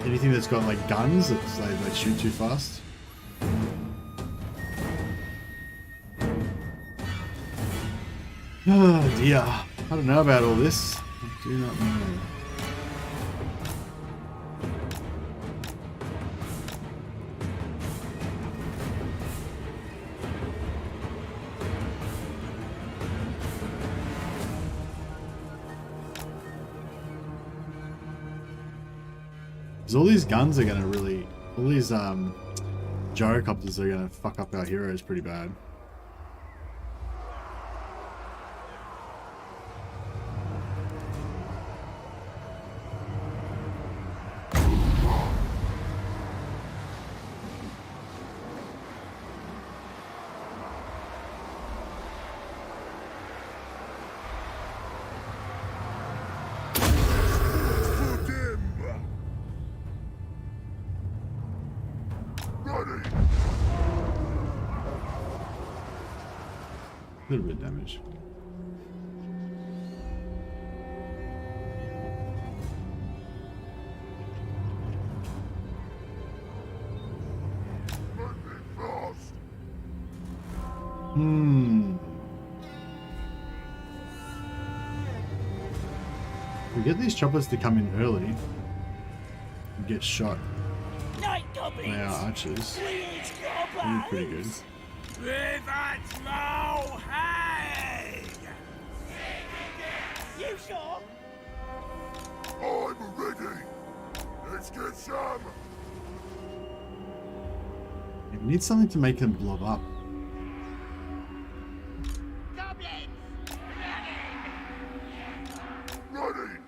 anything that's got like guns, it's like they shoot too fast. Oh dear, I don't know about all this. I do not know. Because all these guns are gonna really, all these gyrocopters are gonna fuck up our heroes pretty bad. A little bit of damage. We get these choppers to come in early and get shot by our archers. They're pretty good. You sure? I'm ready. Let's get some. We need something to make them blow up. Goblins! Ready.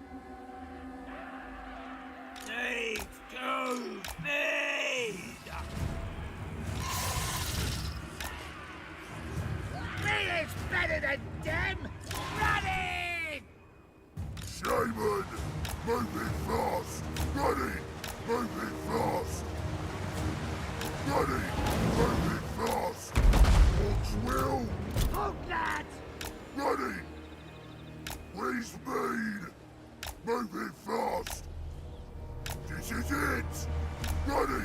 Need to feed! Me is better than them! Running! Shaman, moving fast. Ready. Moving fast. Ready. Moving fast. Orcs will. Hold that! Ready. We speed. Moving fast. This is it. Ready.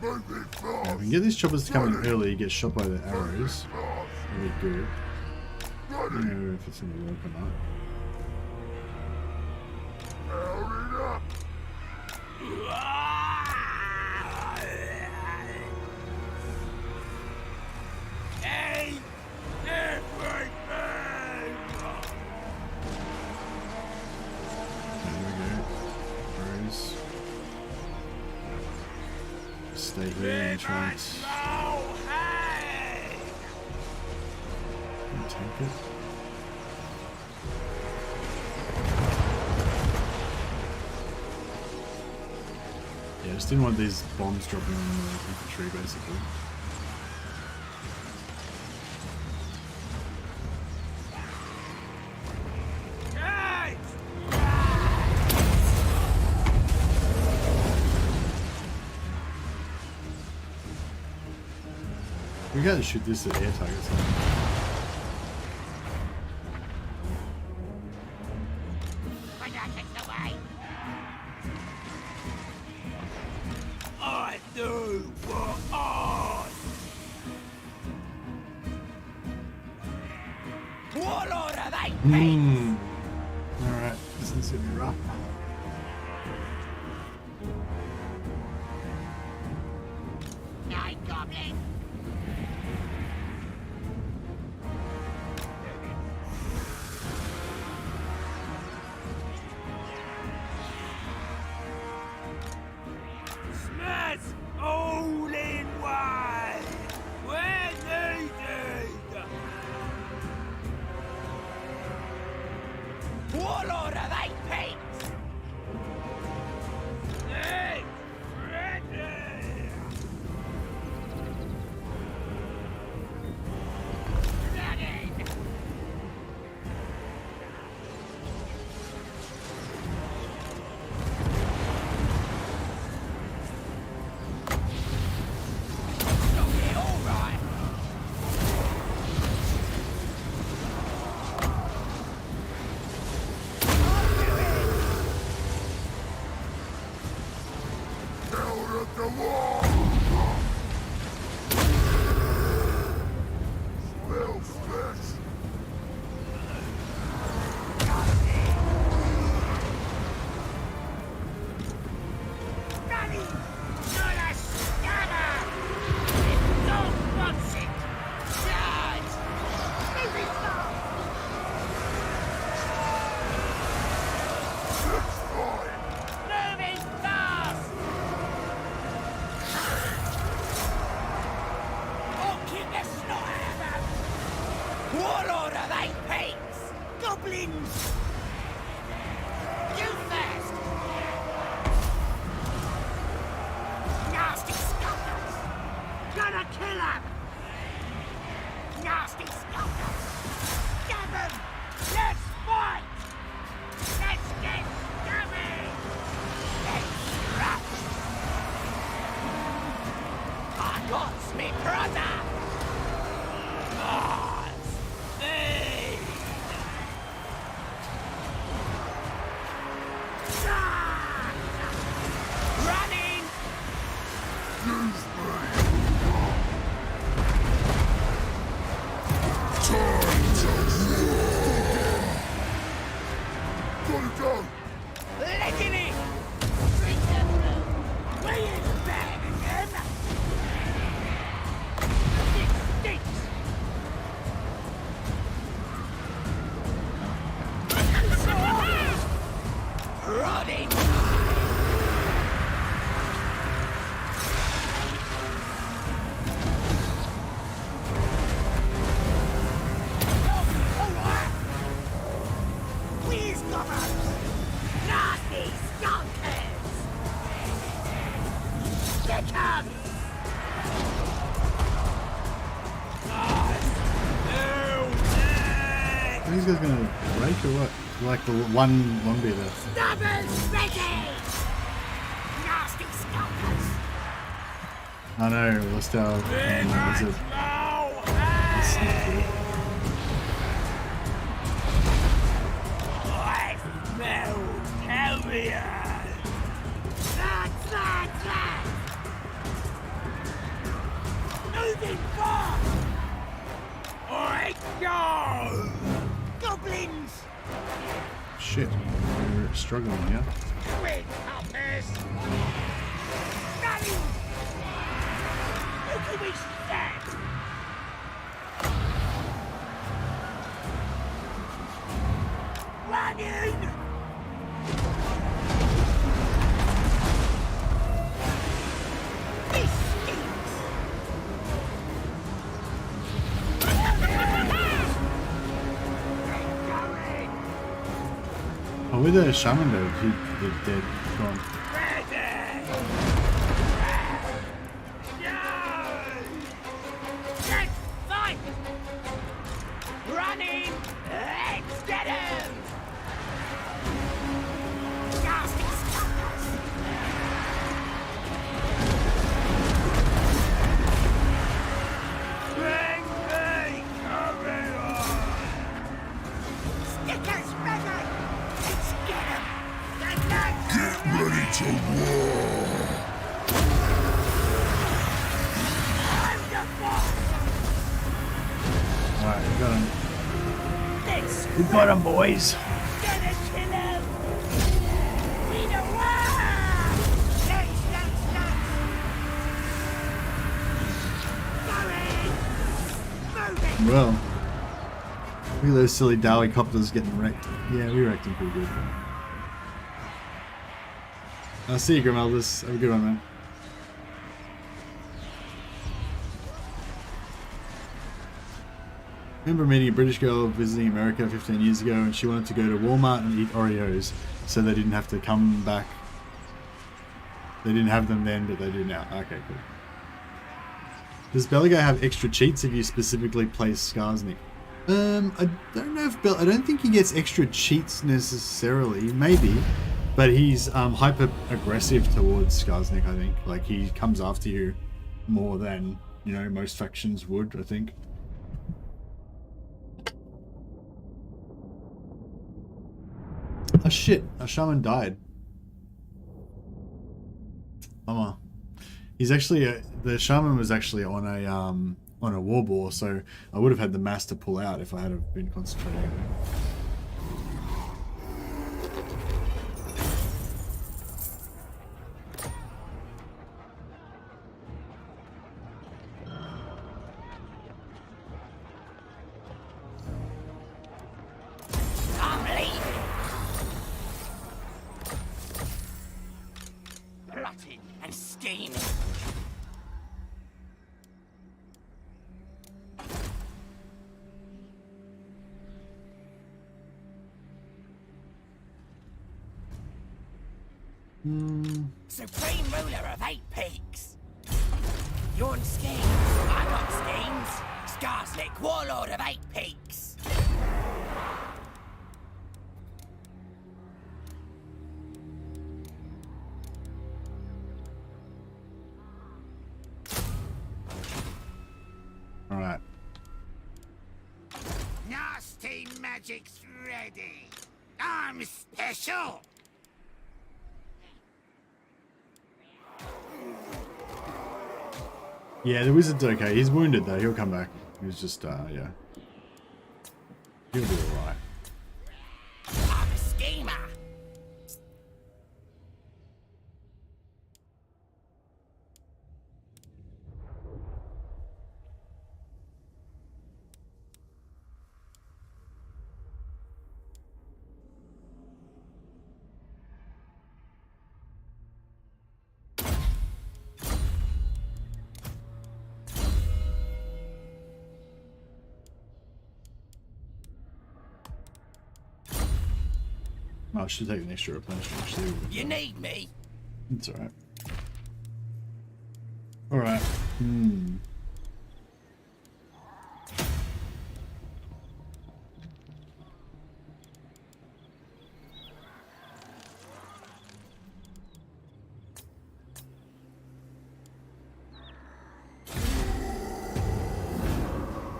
Moving fast. Yeah, if we can get these choppers to come in early, get shot by the arrows. Really good. I don't know if it's going to work or not. Hurry up. Hey! stay here and try and take it. Yeah, I just didn't want these bombs dropping on the infantry, basically. We gotta shoot this at air targets. I do what I. Warlord, are they paid? Alright, this is gonna be rough. Night goblin. Smash all in one. Where needed. Warlord, are they paid? Hey, ready. Ready. You'll be all right. Down at the wall! Smells fresh! Daddy, you're a scammer! It don't want it! Charge! Moving fast! It's fine! Moving fast! I'll kick the snot out of them! Warlord, are they pigs? Goblins! You first! Nasty skulkers! Gonna kill them! Nasty skulkers! Get them! Let's fight! Let's get scabby! Let's scratch! I got me brother! God's feed! Running! Use me! Time to war! Gotta go! Licking it! Drink them through! Way in the bag again! It stinks! Rotting! Alright! Where's Gobbos? Nasty skunkers! Get up! Are these guys gonna break or what? Like the one bit there. Stubborn's ready! Nasty skunkers! I know, we lost our wizard. That's not good. I smell carrion! That! Moving fast! I go! Goblins! Shit, we're struggling here. Quick, helpers! Running! Look at me stand! Running! This Oh, with the shaman though, the dead gone. Let's fight! Running! Let's get him! Nasty suckers! Bring me! Stickers ready! Let's get him! Get ready to war! I'm the boss! Alright, we got him. Let's We got him, boys. gonna kill him! We know where! Let's! Going! Moving! Well, look at those silly Dowie copters getting wrecked. Yeah, we wrecked them pretty good. I'll see you, Grimaldus. Have a good one, man. I remember meeting a British girl visiting America 15 years ago, and she wanted to go to Walmart and eat Oreos, so they didn't have to come back. They didn't have them then, but they do now. Okay, cool. Does Belegar have extra cheats if you specifically play Skarsnik? I don't know if I don't think he gets extra cheats necessarily. Maybe, but he's hyper aggressive towards Skarsnik. I think like he comes after you more than most factions would. I think. Oh shit! A shaman died. Mama. He's actually the shaman was actually on a war ball, so I would have had the mass to pull out if I had have been concentrating. I'm leaving! Plotting and scheming! Supreme ruler of 8 peaks! You're on schemes, I'm on schemes! Skarsnik, warlord of 8 peaks! Alright. Nasty magic's ready! I'm special! Yeah, the wizard's okay. He's wounded though. He'll come back. He's just yeah. He'll be alright. I'm a schemer! Oh, I should take an extra replenishment actually. You need me? It's alright. Alright.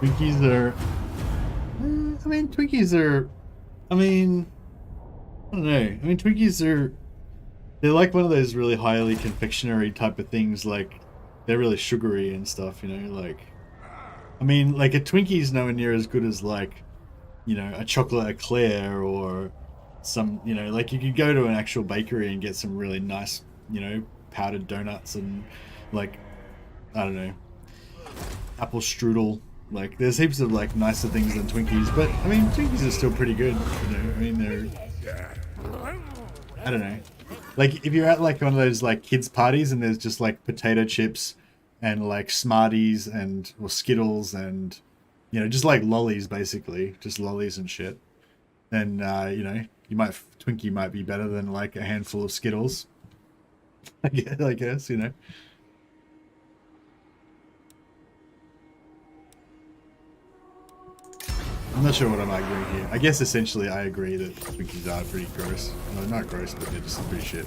Twinkies are... I mean, Twinkies are... I mean... I don't know. I mean, Twinkies are... They're like one of those really highly confectionery type of things, like... They're really sugary and stuff, you know, like... I mean, like, a Twinkie's nowhere near as good as, like, you know, a chocolate eclair or some, you know, like, you could go to an actual bakery and get some really nice, you know, powdered donuts and, like, I don't know, apple strudel. Like, there's heaps of, like, nicer things than Twinkies, but, I mean, Twinkies are still pretty good, you know, I mean, they're... I don't know. Like, if you're at, like, one of those, like, kids' parties and there's just, like, potato chips and, like, Smarties and, or Skittles and, you know, just, like, lollies, basically. Just lollies and shit. Then, you know, Twinkie might be better than like a handful of Skittles. I guess, you know. I'm not sure what I'm arguing here. I guess essentially I agree that Twinkies are pretty gross. Well, not gross, but they're just pretty shit.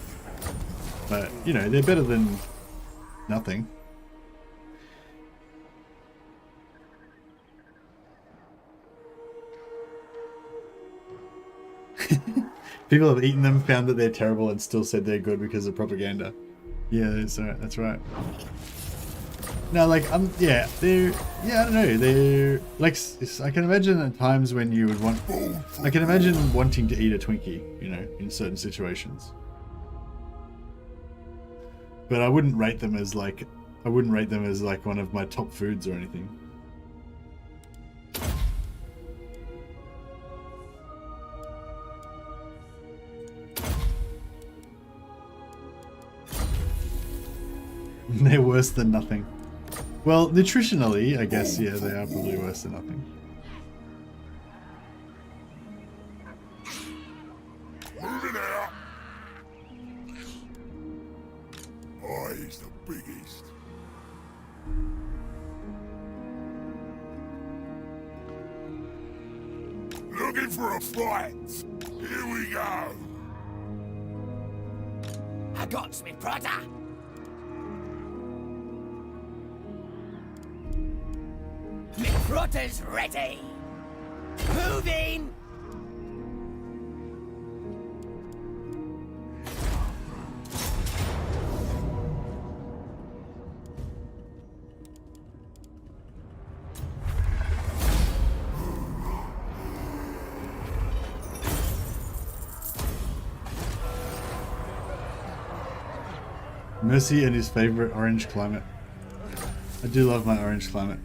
But, you know, they're better than nothing. People have eaten them, found that they're terrible, and still said they're good because of propaganda. Yeah, that's right. No, like, yeah, I don't know, they're, like, I can imagine at times when you would want, I can imagine wanting to eat a Twinkie, you know, in certain situations. But I wouldn't rate them as, like, one of my top foods or anything. They're worse than nothing. Well, nutritionally, I guess, yeah, they are probably worse than nothing. Move it out. Oh, he's the biggest. Looking for a fight. Here we go. I got me brother. Me brother's ready. Moving. Mercy and his favorite orange climate. I do love my orange climate.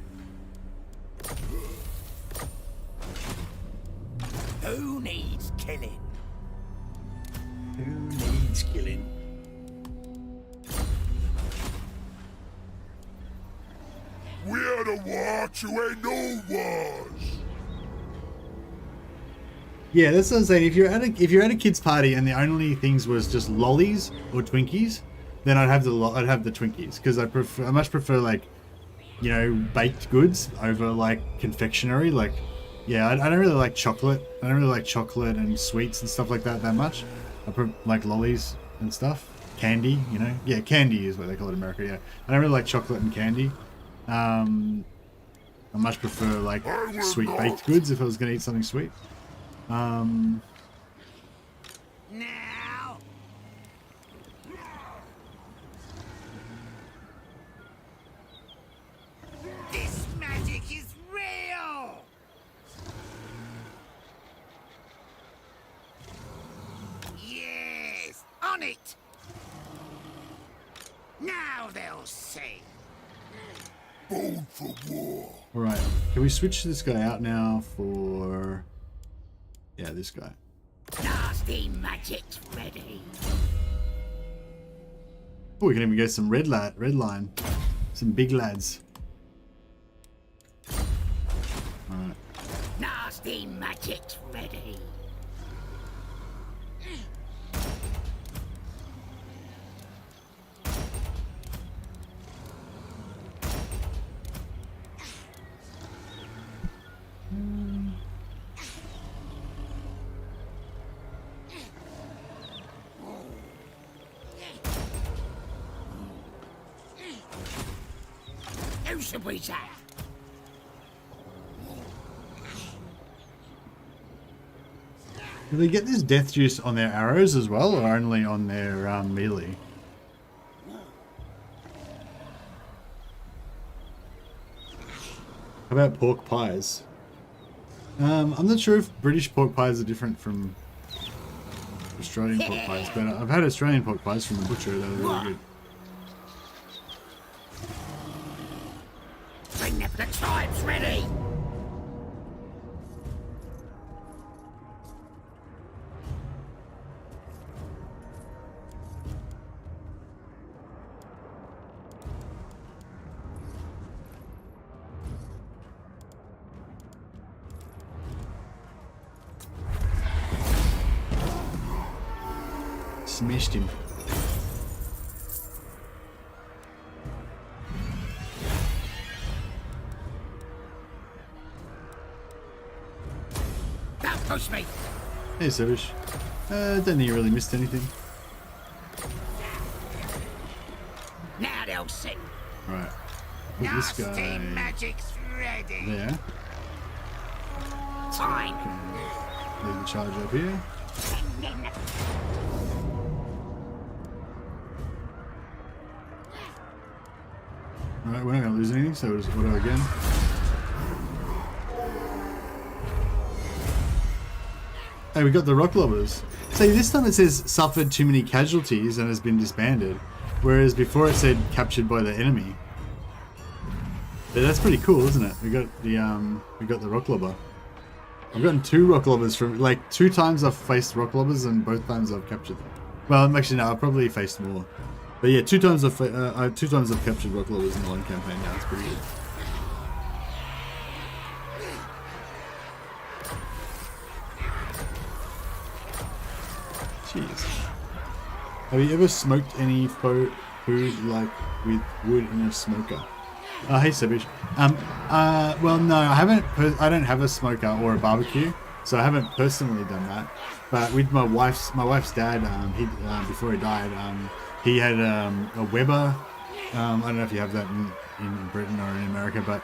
Who needs killing? Who needs killing? We're the watch who ain't no wars. Yeah, that's what I'm saying. If you're at a kid's party and the only things was just lollies or Twinkies, then I'd have the Twinkies, because I much prefer, like, you know, baked goods over like confectionery. Like, yeah, I don't really like chocolate. I don't really like chocolate and sweets and stuff like that much. I like lollies and stuff. Candy, you know. Yeah, candy is what they call it in America. Yeah, I don't really like chocolate and candy. I much prefer like sweet baked goods if I was going to eat something sweet. Now. This magic is real. Yes, on it. Now they'll see. Born for war. Alright, can we switch this guy out now for... yeah, this guy. Nasty magic's ready. Oh, we can even get some red line. Some big lads. Alright. Nasty magic's ready. Who should we say? Do they get this death juice on their arrows as well, or only on their melee? How about pork pies? I'm not sure if British pork pies are different from Australian pork pies, but I've had Australian pork pies from the butcher. They were really good. Bring the tribes ready. Smashed him. Don't push me. Hey, Savage. Don't think you really missed anything. Now they'll see. Right. Put this Nasty guy magic's ready. there. Fine. Leave the charge up here. Alright, we're not going to lose anything, so we'll just auto again. Hey, we got the rock lobbers. See, this time it says suffered too many casualties and has been disbanded, whereas before it said captured by the enemy. Yeah, that's pretty cool, isn't it? We got the rock lobber. I've gotten 2 rock lobbers from, like, 2 times I've faced rock lobbers and both times I've captured them. Well, actually no, I've probably faced more. But yeah, 2 times I've captured rock lobbers in one campaign now. It's pretty good. Jeez. Have you ever smoked any food like with wood in a smoker? Hey Sebish. Well no, I haven't. I don't have a smoker or a barbecue, so I haven't personally done that. But with my wife's dad, he before he died, he had a Weber. I don't know if you have that in Britain or in America, but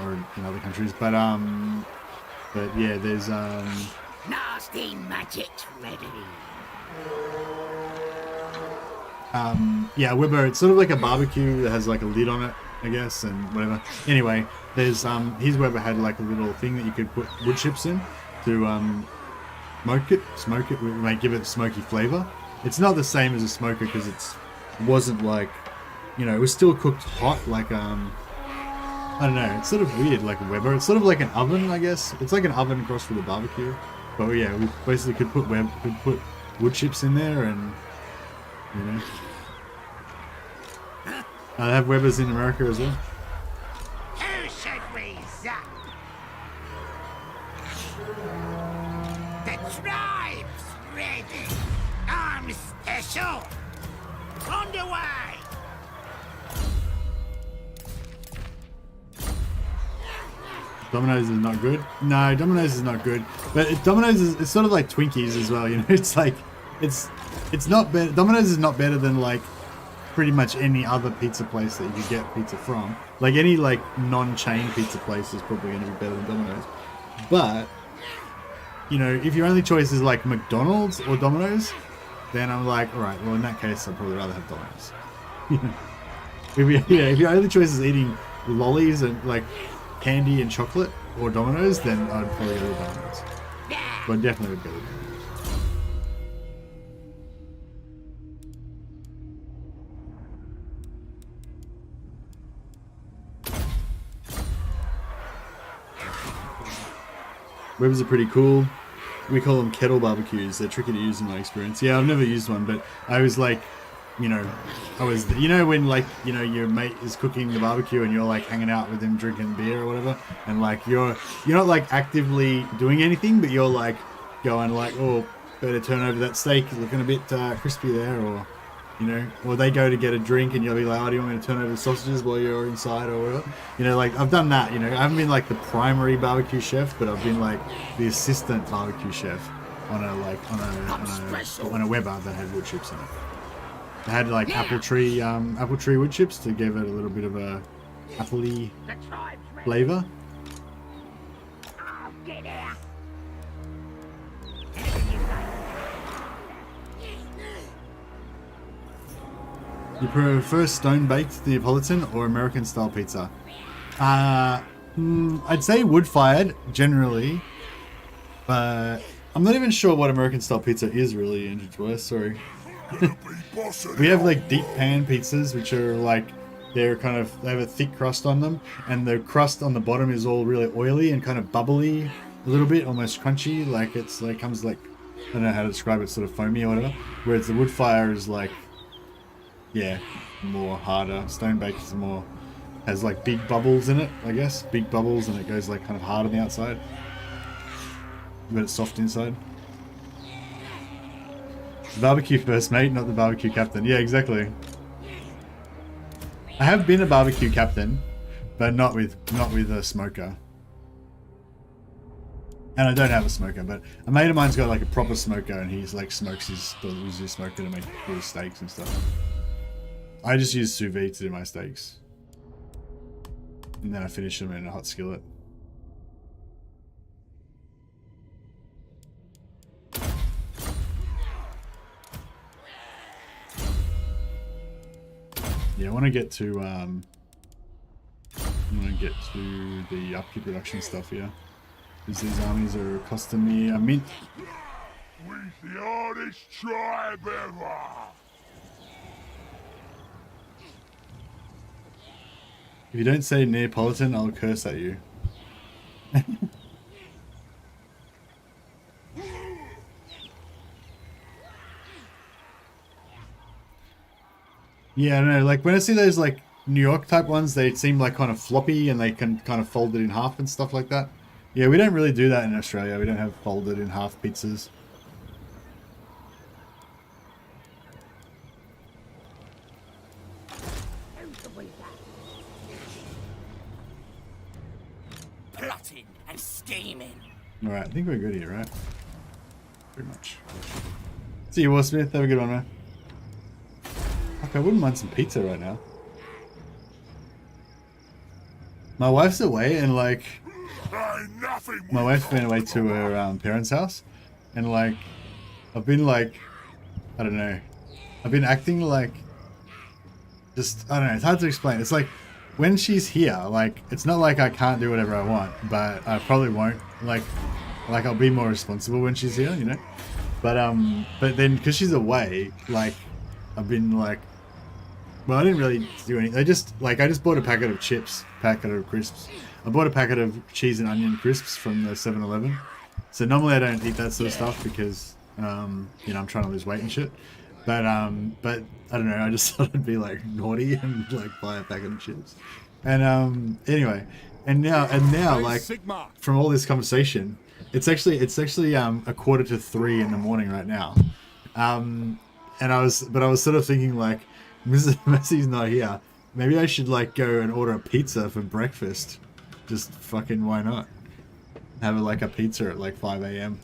or in other countries. But yeah, there's Nasty magic's ready. yeah, Weber. It's sort of like a barbecue that has like a lid on it, I guess, and whatever. Anyway, there's his Weber had like a little thing that you could put wood chips in to smoke it. We might give it a smoky flavor. It's not the same as a smoker because it wasn't like, you know, it was still cooked hot. Like I don't know. It's sort of weird, like Weber. It's sort of like an oven, I guess. It's like an oven crossed with a barbecue. But yeah, we basically could put wood chips in there, and you know. They have Webers in America as well. Who should we zap? The tribe's ready. I'm special. On the way. Domino's is not good. No, Domino's is not good. But Domino's is, it's sort of like Twinkies as well. You know, it's like it's not better. Domino's is not better than like pretty much any other pizza place that you could get pizza from. Like any like non-chain pizza place is probably going to be better than Domino's. But you know, if your only choice is like McDonald's or Domino's, then I'm like, all right, well in that case, I'd probably rather have Domino's. If your only choice is eating lollies and like candy and chocolate or Domino's, then I'd probably go to Domino's. But I definitely would go to Domino's. Webs are pretty cool. We call them kettle barbecues. They're tricky to use in my experience. Yeah, I've never used one, but I was like, you know, when like, you know, your mate is cooking the barbecue and you're like hanging out with him drinking beer or whatever, and like you're not like actively doing anything, but you're like going like, oh, better turn over that steak, it's looking a bit crispy there, or you know, or they go to get a drink and you'll be like, oh, do you want me to turn over the sausages while you're inside or whatever? You know, like I've done that, you know. I haven't been like the primary barbecue chef, but I've been like the assistant barbecue chef on a Weber that had wood chips in it. It had like apple tree wood chips to give it a little bit of a appley flavor. I'll get out. You prefer stone-baked Neapolitan or American-style pizza? I'd say wood-fired, generally. But I'm not even sure what American-style pizza is, really, Andrew. Sorry. We have, like, deep pan pizzas, which are, like, they have a thick crust on them. And the crust on the bottom is all really oily and kind of bubbly a little bit, almost crunchy. Like, it's, like, comes, like, I don't know how to describe it, sort of foamy or whatever. Whereas the wood-fire is, like, yeah, more harder. Stone baked is more, has like big bubbles in it, I guess. Big bubbles, and it goes like kind of hard on the outside. But it's soft inside. Barbecue first mate, not the barbecue captain. Yeah, exactly. I have been a barbecue captain, but not with a smoker. And I don't have a smoker, but a mate of mine's got like a proper smoker, and he's like smokes his smoker to make his steaks and stuff. I just use sous vide to do my steaks, and then I finish them in a hot skillet. Yeah, I want to get to the upkeep production stuff here, because these armies are costing me a mint. With the hardest tribe ever. If you don't say Neapolitan, I'll curse at you. Yeah, I don't know, like when I see those like New York type ones, they seem like kind of floppy and they can kind of fold it in half and stuff like that. Yeah, we don't really do that in Australia. We don't have folded in half pizzas. Plotting and scheming. Alright, I think we're good here, right? Pretty much. See you, Will Smith. Have a good one, man. Fuck, I wouldn't mind some pizza right now. My wife's away and like... My wife's been away to her parents' house. And like... I've been like... I don't know. I've been acting like... Just... I don't know. It's hard to explain. It's like... When she's here, like... It's not like I can't do whatever I want. But I probably won't. Like I'll be more responsible when she's here, you know? But then... Because she's away, like... I've been like... Well, I didn't really do anything. I just bought a packet of chips, packet of crisps. I bought a packet of cheese and onion crisps from the 7-Eleven. So normally I don't eat that sort of stuff because, you know, I'm trying to lose weight and shit. But I don't know. I just thought I'd be like naughty and like buy a packet of chips. And anyway, and now like from all this conversation, it's actually 2:45 in the morning right now. And I was sort of thinking like, Mrs. Messi's not here. Maybe I should like go and order a pizza for breakfast. Just fucking why not? Have like a pizza at like 5 AM.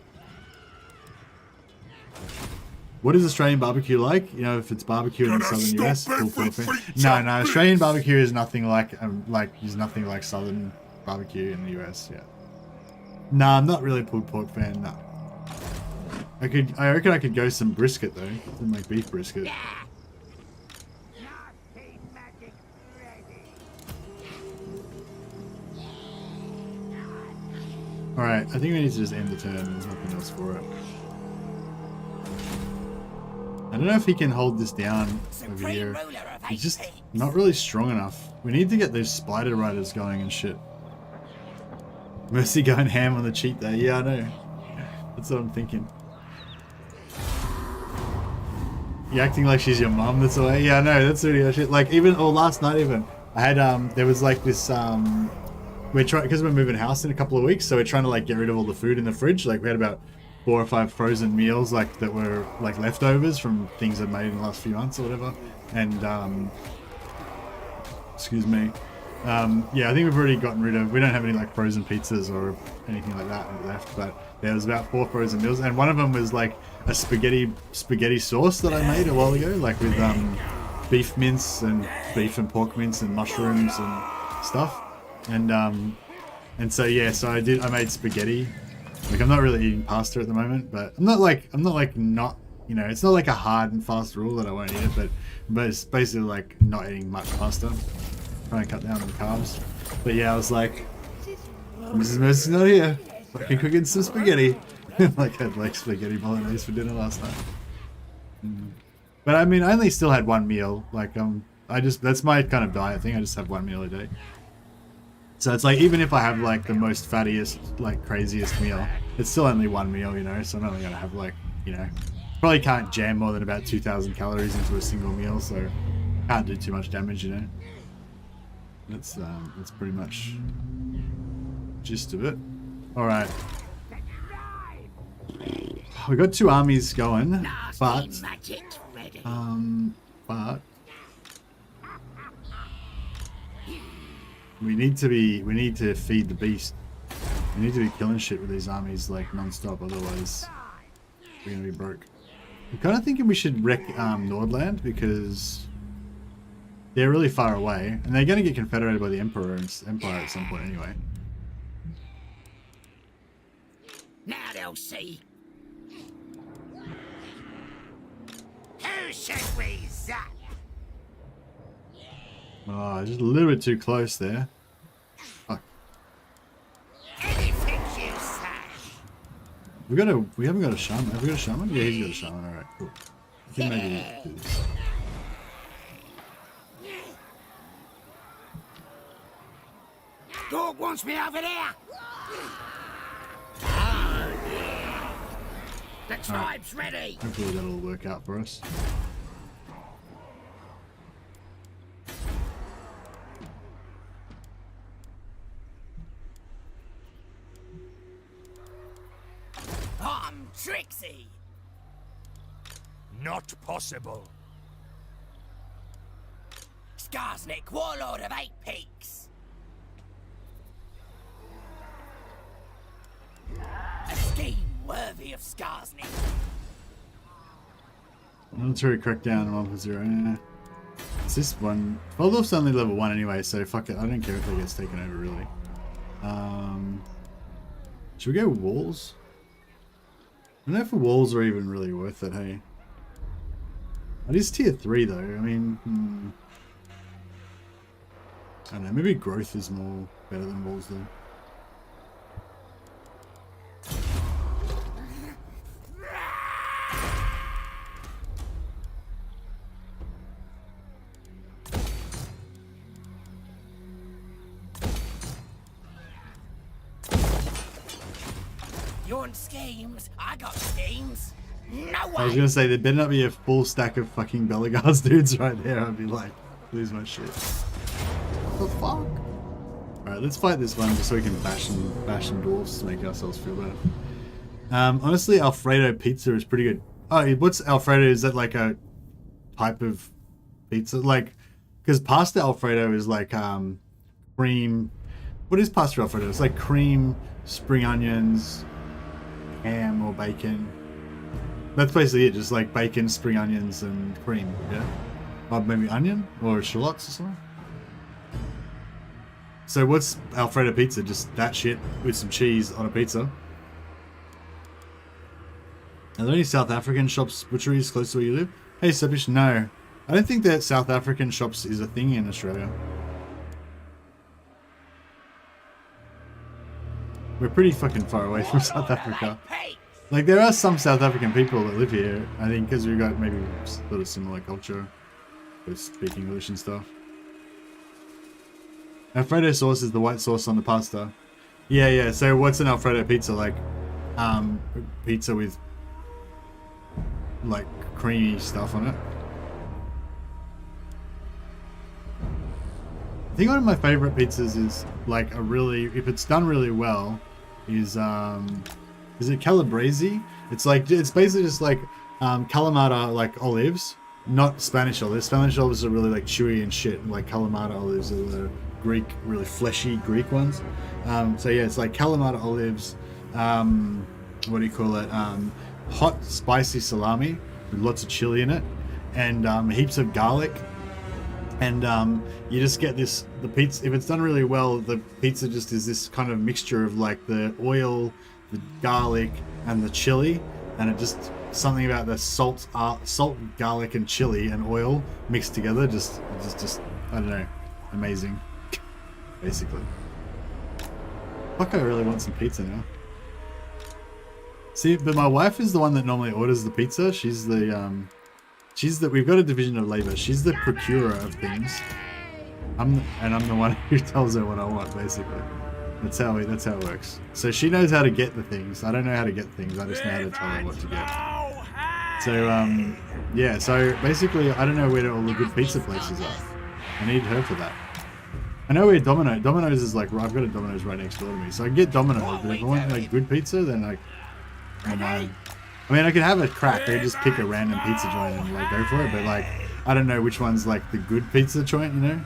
What is Australian barbecue like? You know, if it's barbecue in the southern US, full thing. No, Australian barbecue is nothing like southern barbecue in the US. Yeah. No, I'm not really a pulled pork fan. No. I reckon I could go some brisket though. Some like beef brisket. Alright, I think we need to just end the turn. There's nothing else for it. I don't know if he can hold this down over here. He's just not really strong enough. We need to get those spider riders going and shit. Mercy going ham on the cheat day. Yeah, I know. That's what I'm thinking. You acting like she's your mum that's away? Yeah, I know. That's really shit. Like, last night even, I had, there was like this, because we're moving house in a couple of weeks, so we're trying to like get rid of all the food in the fridge. Like we had about 4 or 5 frozen meals like that were like leftovers from things I've made in the last few months or whatever. And excuse me. Yeah, I think we've already gotten rid of. We don't have any like frozen pizzas or anything like that left. But there was about 4 frozen meals, and one of them was like a spaghetti sauce that I made a while ago, like with beef mince and beef and pork mince and mushrooms and stuff. And so yeah, so I made spaghetti. Like I'm not really eating pasta at the moment, but I'm not like you know, it's not like a hard and fast rule that I won't eat it, but it's basically like not eating much pasta. Trying to cut down on the carbs. But yeah, I was like, Mrs. Mercy's not here. I can cook in some spaghetti. Like I had like spaghetti bolognese for dinner last night. But I mean, I only still had one meal. Like that's my kind of diet thing. I just have one meal a day. So it's like, even if I have like the most fattiest, like craziest meal, it's still only one meal, you know, so I'm only going to have like, you know, probably can't jam more than about 2,000 calories into a single meal, so can't do too much damage, you know. That's pretty much gist of it. Alright. We got 2 armies going. But, Magic ready. but we need to feed the beast. We need to be killing shit with these armies like non-stop, otherwise we're gonna be broke. I'm kind of thinking we should wreck Nordland because they're really far away and they're gonna get confederated by the Empire at some point anyway. Now they'll see. Who should we zap? Oh, just a little bit too close there. Fuck. Anything you say. We haven't got a shaman. Have we got a shaman? Yeah, he's got a shaman. Alright, cool. I think maybe do this. Dog wants me over there. Oh, yeah. The tribe's ready. Hopefully that'll work out for us. I'm Trixie. Not possible. Skarsnik, warlord of 8 Peaks. A scheme worthy of Skarsnik. Military crackdown 1-0. Yeah. It's this one. Waldorf's only level 1 anyway, so fuck it. I don't care if it gets taken over really. Should we go walls? I don't know if the walls are even really worth it, hey. It is tier 3 though, I mean... I don't know, maybe growth is more better than walls though. You want schemes? I got schemes. No way. I was gonna say, there better not be a full stack of fucking Belegars dudes right there. I'd be like, lose my shit. What the fuck? Alright, let's fight this one just so we can bash some dwarfs to make ourselves feel better. Honestly, Alfredo pizza is pretty good. Oh, what's Alfredo? Is that like a type of pizza? Like, because pasta Alfredo is like cream. What is pasta Alfredo? It's like cream, spring onions, ham or bacon. That's basically it, just like bacon, spring onions, and cream, yeah? Or maybe onion? Or shallots or something? So what's Alfredo pizza? Just that shit with some cheese on a pizza. Are there any South African shops, butcheries close to where you live? Hey Sepish, no. I don't think that South African shops is a thing in Australia. We're pretty fucking far away from South Africa. Like, there are some South African people that live here, I think, because we've got maybe sort of similar culture. We speak English and stuff. Alfredo sauce is the white sauce on the pasta. Yeah, yeah, so what's an Alfredo pizza? Like, pizza with, like, creamy stuff on it. I think one of my favorite pizzas is, like, a really, if it's done really well, is it Calabrese? It's like, it's basically just like Kalamata, like olives, not Spanish olives. Spanish olives are really like chewy and shit, and like Kalamata olives are the Greek, really fleshy Greek ones. So yeah, it's like Kalamata olives, what do you call it? Hot spicy salami with lots of chili in it, and heaps of garlic. And you just get this, the pizza, if it's done really well, the pizza just is this kind of mixture of like the oil, the garlic, and the chili, and it just, something about the salt, garlic, and chili and oil mixed together, just I don't know, amazing, basically. Fuck, I really want some pizza now. See, but my wife is the one that normally orders the pizza. She's the we've got a division of labor. She's the procurer of things. I'm the one who tells her what I want, basically. That's how it works. So she knows how to get the things. I don't know how to get things. I just know how to tell her what to get. So yeah. So basically, I don't know where all the good pizza places are. I need her for that. I know where Domino's is like. I've got a Domino's right next door to me, so I can get Domino's. But if I want like good pizza, then like, I mean, I could have a crack. I could just pick a random pizza joint and like go for it. But like, I don't know which one's like the good pizza joint. You know.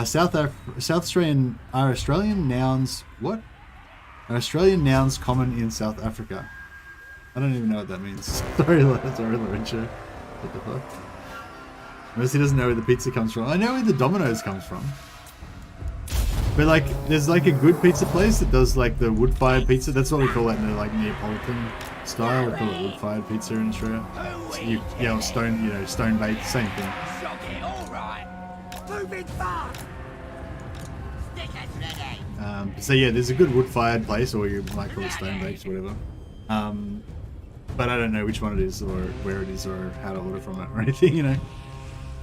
South Australian are Australian nouns. What? Are Australian nouns common in South Africa? I don't even know what that means. Sorry, Lorenzo. What the fuck? Mercy doesn't know where the pizza comes from. I know where the Domino's comes from. But like, there's like a good pizza place that does like the wood-fired pizza. That's what we call it in the like Neapolitan style. We call it wood-fired pizza in Australia. So or stone, stone baked, same thing. So yeah, there's a good wood-fired place, or you might call it stone baked, whatever. But I don't know which one it is, or where it is, or how to order from it, or anything, you know.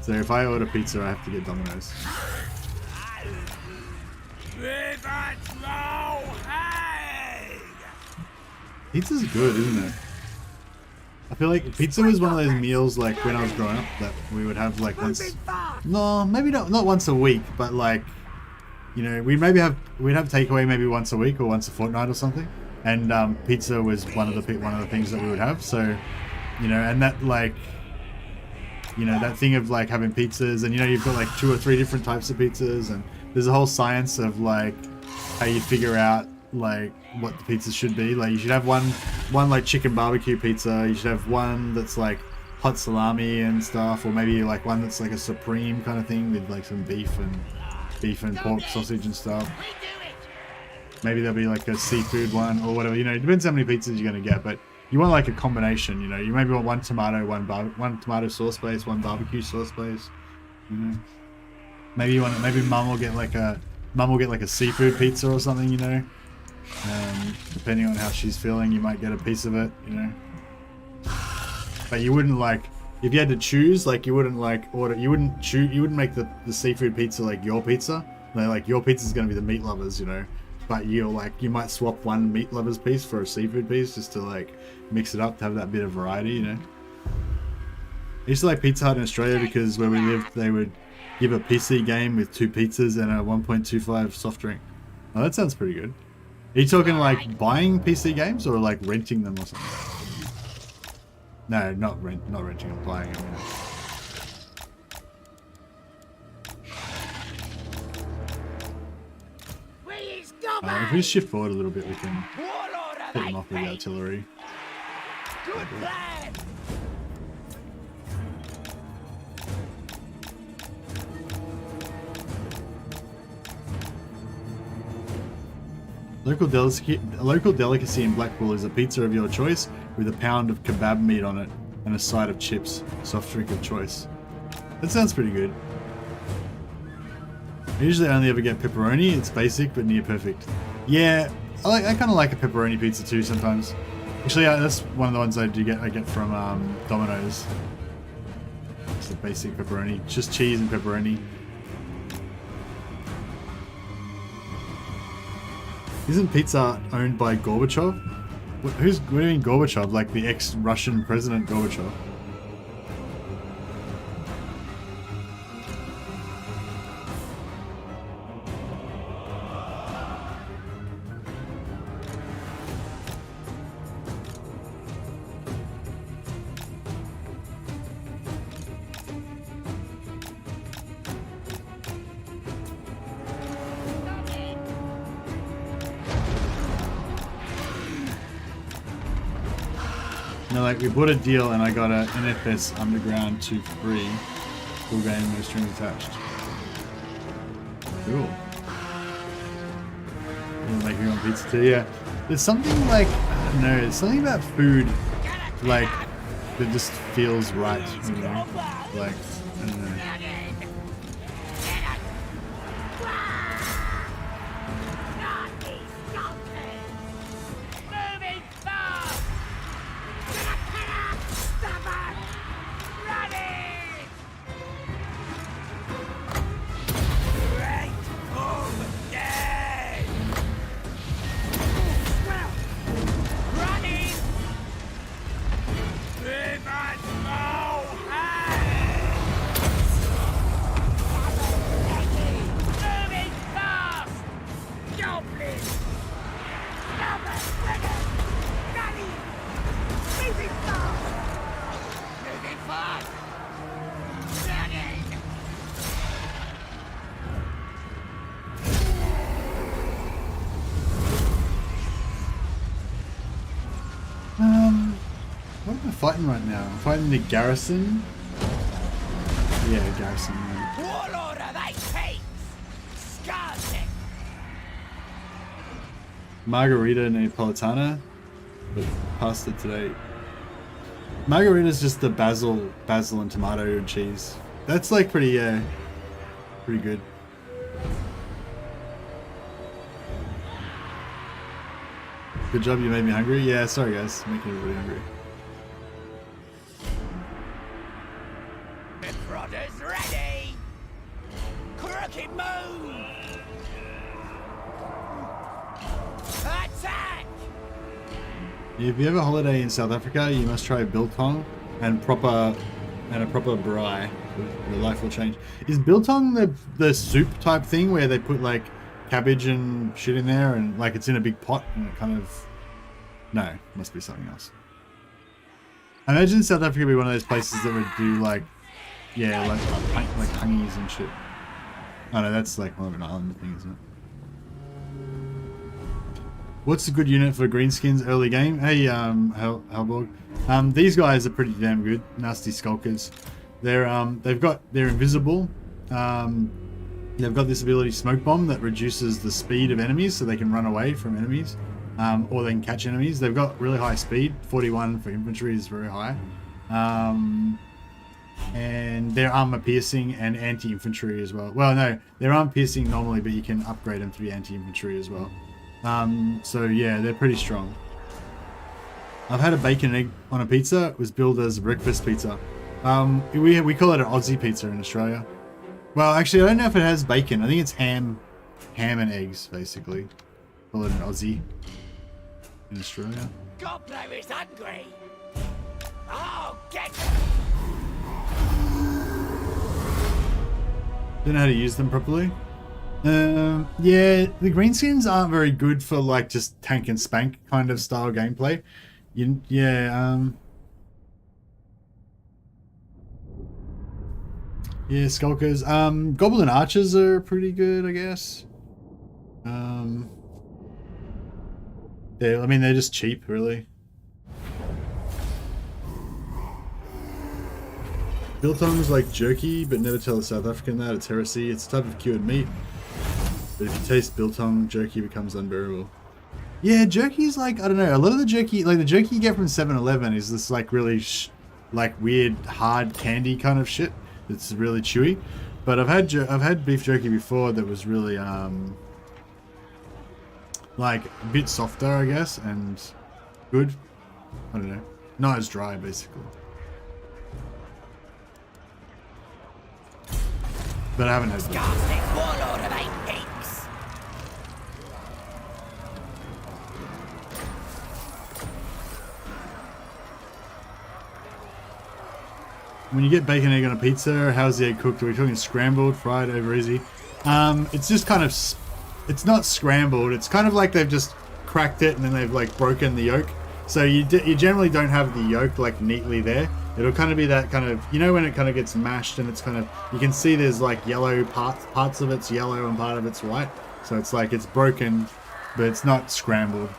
So if I order pizza, I have to get Domino's. Pizza's good, isn't it? I feel like pizza was one of those meals like when I was growing up that we would have like once. No, maybe not once a week, but like, we'd have takeaway maybe once a week or once a fortnight or something. And pizza was one of the things that we would have. So, and that like, that thing of like having pizzas, and you've got like 2 or 3 different types of pizzas, and there's a whole science of like how you figure out like what the pizza should be. Like you should have one like chicken barbecue pizza. You should have one that's like hot salami and stuff, or maybe like one that's like a supreme kind of thing with like some beef and pork sausage and stuff. Maybe there'll be like a seafood one or whatever. It depends how many pizzas you're gonna get, but you want like a combination. You maybe want one tomato, one tomato sauce base, one barbecue sauce base. Maybe mum will get like a seafood pizza or something. Depending on how she's feeling, you might get a piece of it. But you wouldn't like, if you had to choose, like you wouldn't like order. You wouldn't make the seafood pizza like your pizza. Like your pizza is gonna be the meat lovers. But you might swap one meat lovers piece for a seafood piece just to like mix it up to have that bit of variety, I used to like Pizza Hut in Australia because where we lived they would give a PC game with 2 pizzas and a 1.25 soft drink. Oh, that sounds pretty good. Are you talking like buying PC games or like renting them or something? No, not renting them, buying them. If we shift forward a little bit, we can put them off with the artillery. Good plan. Local delicacy in Blackpool is a pizza of your choice with a pound of kebab meat on it and a side of chips. Soft drink of choice. That sounds pretty good. I usually only ever get pepperoni. It's basic but near perfect. Yeah, I kind of like a pepperoni pizza too sometimes. Actually, that's one of the ones I get from Domino's. It's the basic pepperoni, just cheese and pepperoni. Isn't Pizza owned by Gorbachev? What do you mean Gorbachev? Like the ex-Russian President Gorbachev? Like we bought a deal and I got a NFS Underground 2 for free. Full game, no strings attached. Cool. You'll make me want pizza too, yeah. There's something like, I don't know, there's something about food like that just feels right, Like, I don't know. What am I fighting right now? I'm fighting the garrison. Yeah, garrison. Yeah. Warlord of 8 pigs! Skarsnik! Margarita Napolitana, but passed it today. Margarita's just the basil and tomato and cheese. That's like pretty good. Good job, you made me hungry. Yeah, sorry guys, making everybody hungry. The brother's ready! Crooked move! Attack! If you ever holiday in South Africa, you must try biltong and a proper braai. Your life will change. Is biltong the soup type thing where they put like cabbage and shit in there and like it's in a big pot and it kind of... No, must be something else. I imagine South Africa would be one of those places that would do like, yeah, like hungies and shit. Oh no, that's like more of an island thing, isn't it? What's a good unit for greenskins early game? Hey, Halborg. These guys are pretty damn good. Nasty skulkers. They're invisible. They've got this ability Smoke Bomb that reduces the speed of enemies so they can run away from enemies. Or they can catch enemies. They've got really high speed. 41 for infantry is very high. And they're armor piercing and anti-infantry as well. Well, no, they're armor piercing normally, but you can upgrade them to be anti-infantry as well. So yeah, they're pretty strong. I've had a bacon egg on a pizza. It was billed as breakfast pizza. We call it an Aussie pizza in Australia. Well, actually, I don't know if it has bacon. I think it's ham and eggs, basically. Call it an Aussie in Australia. Gobbler is hungry! Oh, get Don't know how to use them properly. Yeah, the greenskins aren't very good for like just tank and spank kind of style gameplay. Yeah, skulkers. Goblin archers are pretty good, I guess. They're just cheap, really. Biltong's like jerky, but never tell a South African that. It's heresy. It's a type of cured meat. But if you taste biltong, jerky becomes unbearable. Yeah, jerky's like, I don't know, a lot of the jerky, like the jerky you get from 7-Eleven is this like really like weird hard candy kind of shit. It's really chewy. But I've had beef jerky before that was really like a bit softer, I guess, and good. I don't know, not as dry basically. But I haven't had Skarsnik, warlord of 8 pigs! When you get bacon egg on a pizza, how's the egg cooked? Are we talking scrambled, fried, over easy? It's just kind of, it's not scrambled. It's kind of like they've just cracked it and then they've like broken the yolk. So you generally don't have the yolk like neatly there. It'll kind of be that kind of, you know, when it kind of gets mashed and it's kind of, you can see there's like yellow parts of it's yellow and part of it's white. So it's like it's broken, but it's not scrambled.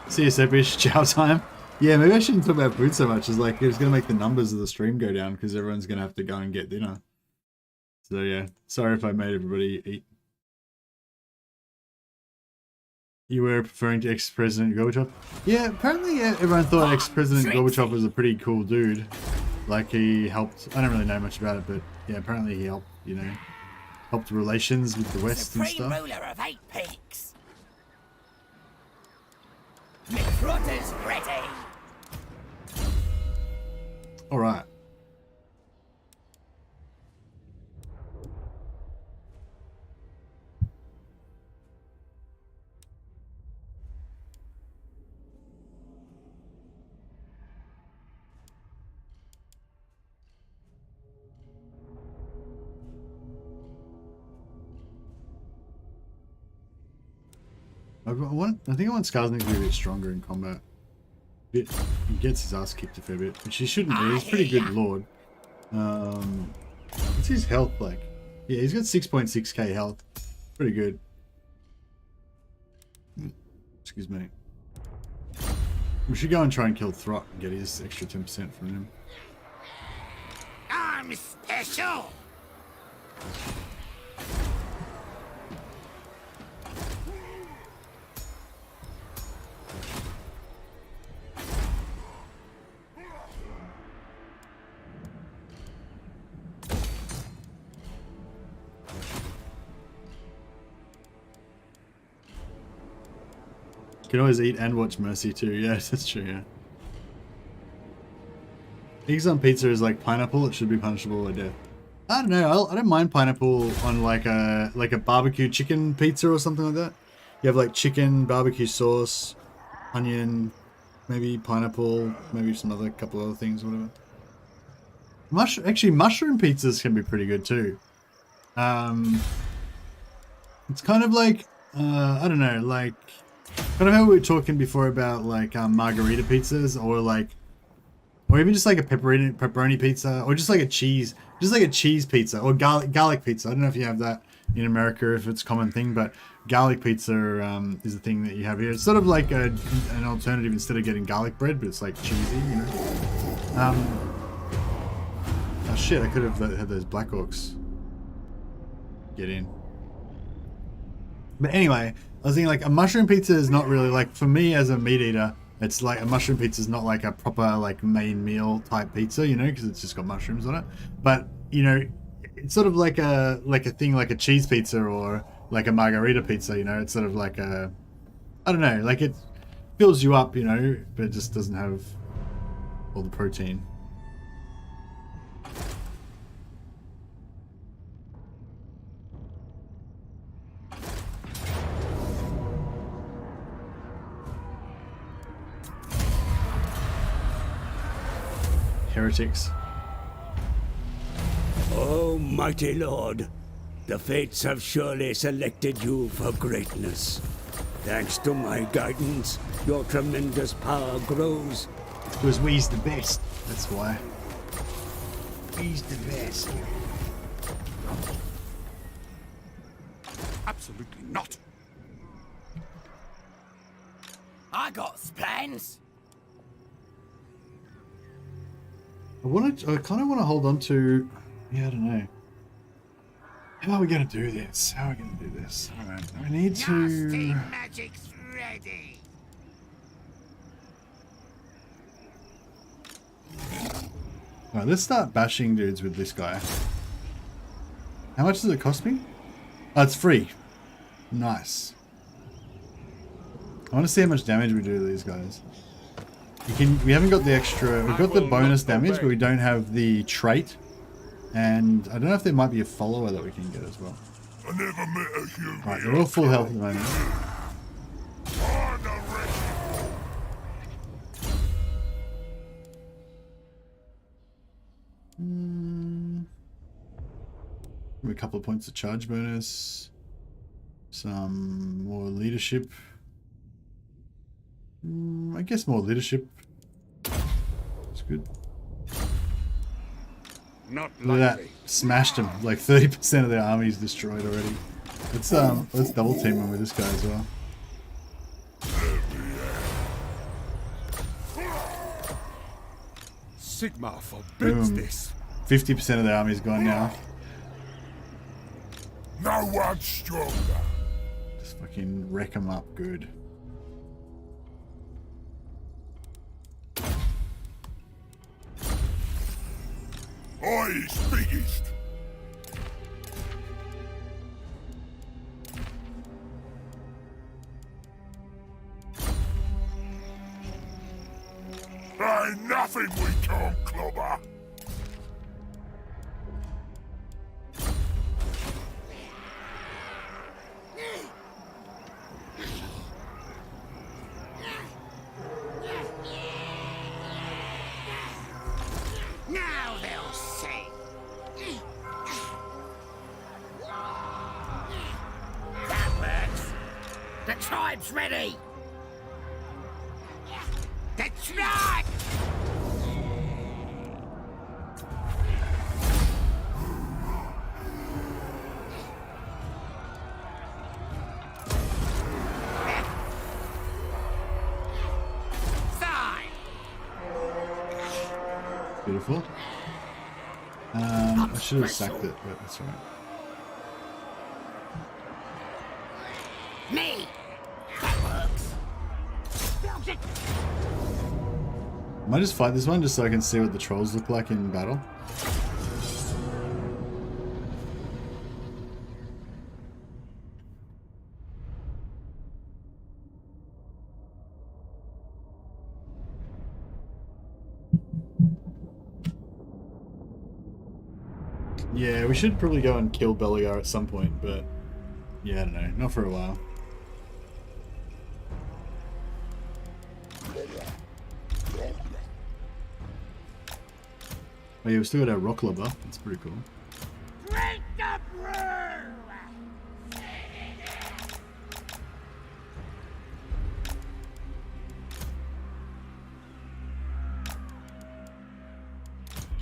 See you, Sepish. Chow time. Yeah, maybe I shouldn't talk about food so much. It's like, it's going to make the numbers of the stream go down because everyone's going to have to go and get dinner. So yeah, sorry if I made everybody eat. You were referring to ex-President Gorbachev? Yeah, apparently everyone thought ex-President Gorbachev was a pretty cool dude. Like he helped, I don't really know much about it, but yeah, apparently he helped, you know, helped relations with the West and Supreme stuff. ruler of 8 pigs! McRotter's ready! Alright. I think I want Skarsnik to be a bit stronger in combat. He gets his ass kicked a fair bit, which he shouldn't be. He's a pretty good lord. What's his health like? Yeah, he's got 6.6k health. Pretty good. Excuse me. We should go and try and kill Throt and get his extra 10% from him. I'm special. You can always eat and watch Mercy too. Yeah, that's true, yeah. Eggs on pizza is like pineapple. It should be punishable by death. I don't know. I don't mind pineapple on like a barbecue chicken pizza or something like that. You have like chicken, barbecue sauce, onion, maybe pineapple, maybe some other couple other things, or whatever. Actually, mushroom pizzas can be pretty good too. It's kind of like I don't know, like kind of how we were talking before about like margarita pizzas, or even just like a pepperoni pizza, or just like a cheese pizza, or garlic pizza. I don't know if you have that in America, if it's a common thing, but garlic pizza is the thing that you have here. It's sort of like an alternative instead of getting garlic bread, but it's like cheesy, you know. Oh shit! I could have had those Black Orcs get in. But anyway, I was thinking like a mushroom pizza is not really like, for me as a meat eater, it's like a mushroom pizza is not like a proper like main meal type pizza, you know, because it's just got mushrooms on it. But you know, it's sort of like a thing like a cheese pizza or like a margarita pizza, you know. It's sort of like a, I don't know, like it fills you up, you know, but it just doesn't have all the protein. Heretics. Oh, mighty Lord, the fates have surely selected you for greatness. Thanks to my guidance, your tremendous power grows. Because we's the best, that's why. We's the best. Absolutely not. I got plans. I kind of want to hold on to, yeah, I don't know. How are we going to do this? How are we going to do this? I don't know. I need to... Nasty magic's ready. Alright, let's start bashing dudes with this guy. How much does it cost me? Oh, it's free. Nice. I want to see how much damage we do to these guys. We haven't got the extra, we've got the bonus damage, but we don't have the trait. And I don't know if there might be a follower that we can get as well. I never met a human. Right, they're all full health at the moment. A couple of points of charge bonus. Some more leadership. I guess more leadership. That's good. Not Look at that. Smashed them. Like 30% of their army's destroyed already. Let's double team them with this guy as well. Sigma forbids Boom. this. 50% of their army's gone now. No one's stronger. Just fucking wreck them up good. I is biggest. Ain't nothing we can't clobber. Now they'll see. That works. The tribe's ready. The tribe! beautiful. I should have sacked it, but that's alright. Me! That works! Build it! I might just fight this one just so I can see what the trolls look like in battle. Yeah, we should probably go and kill Belegar at some point, but yeah, I don't know, not for a while. Oh yeah, we still got our rock lobber. That's pretty cool. Drink the brew!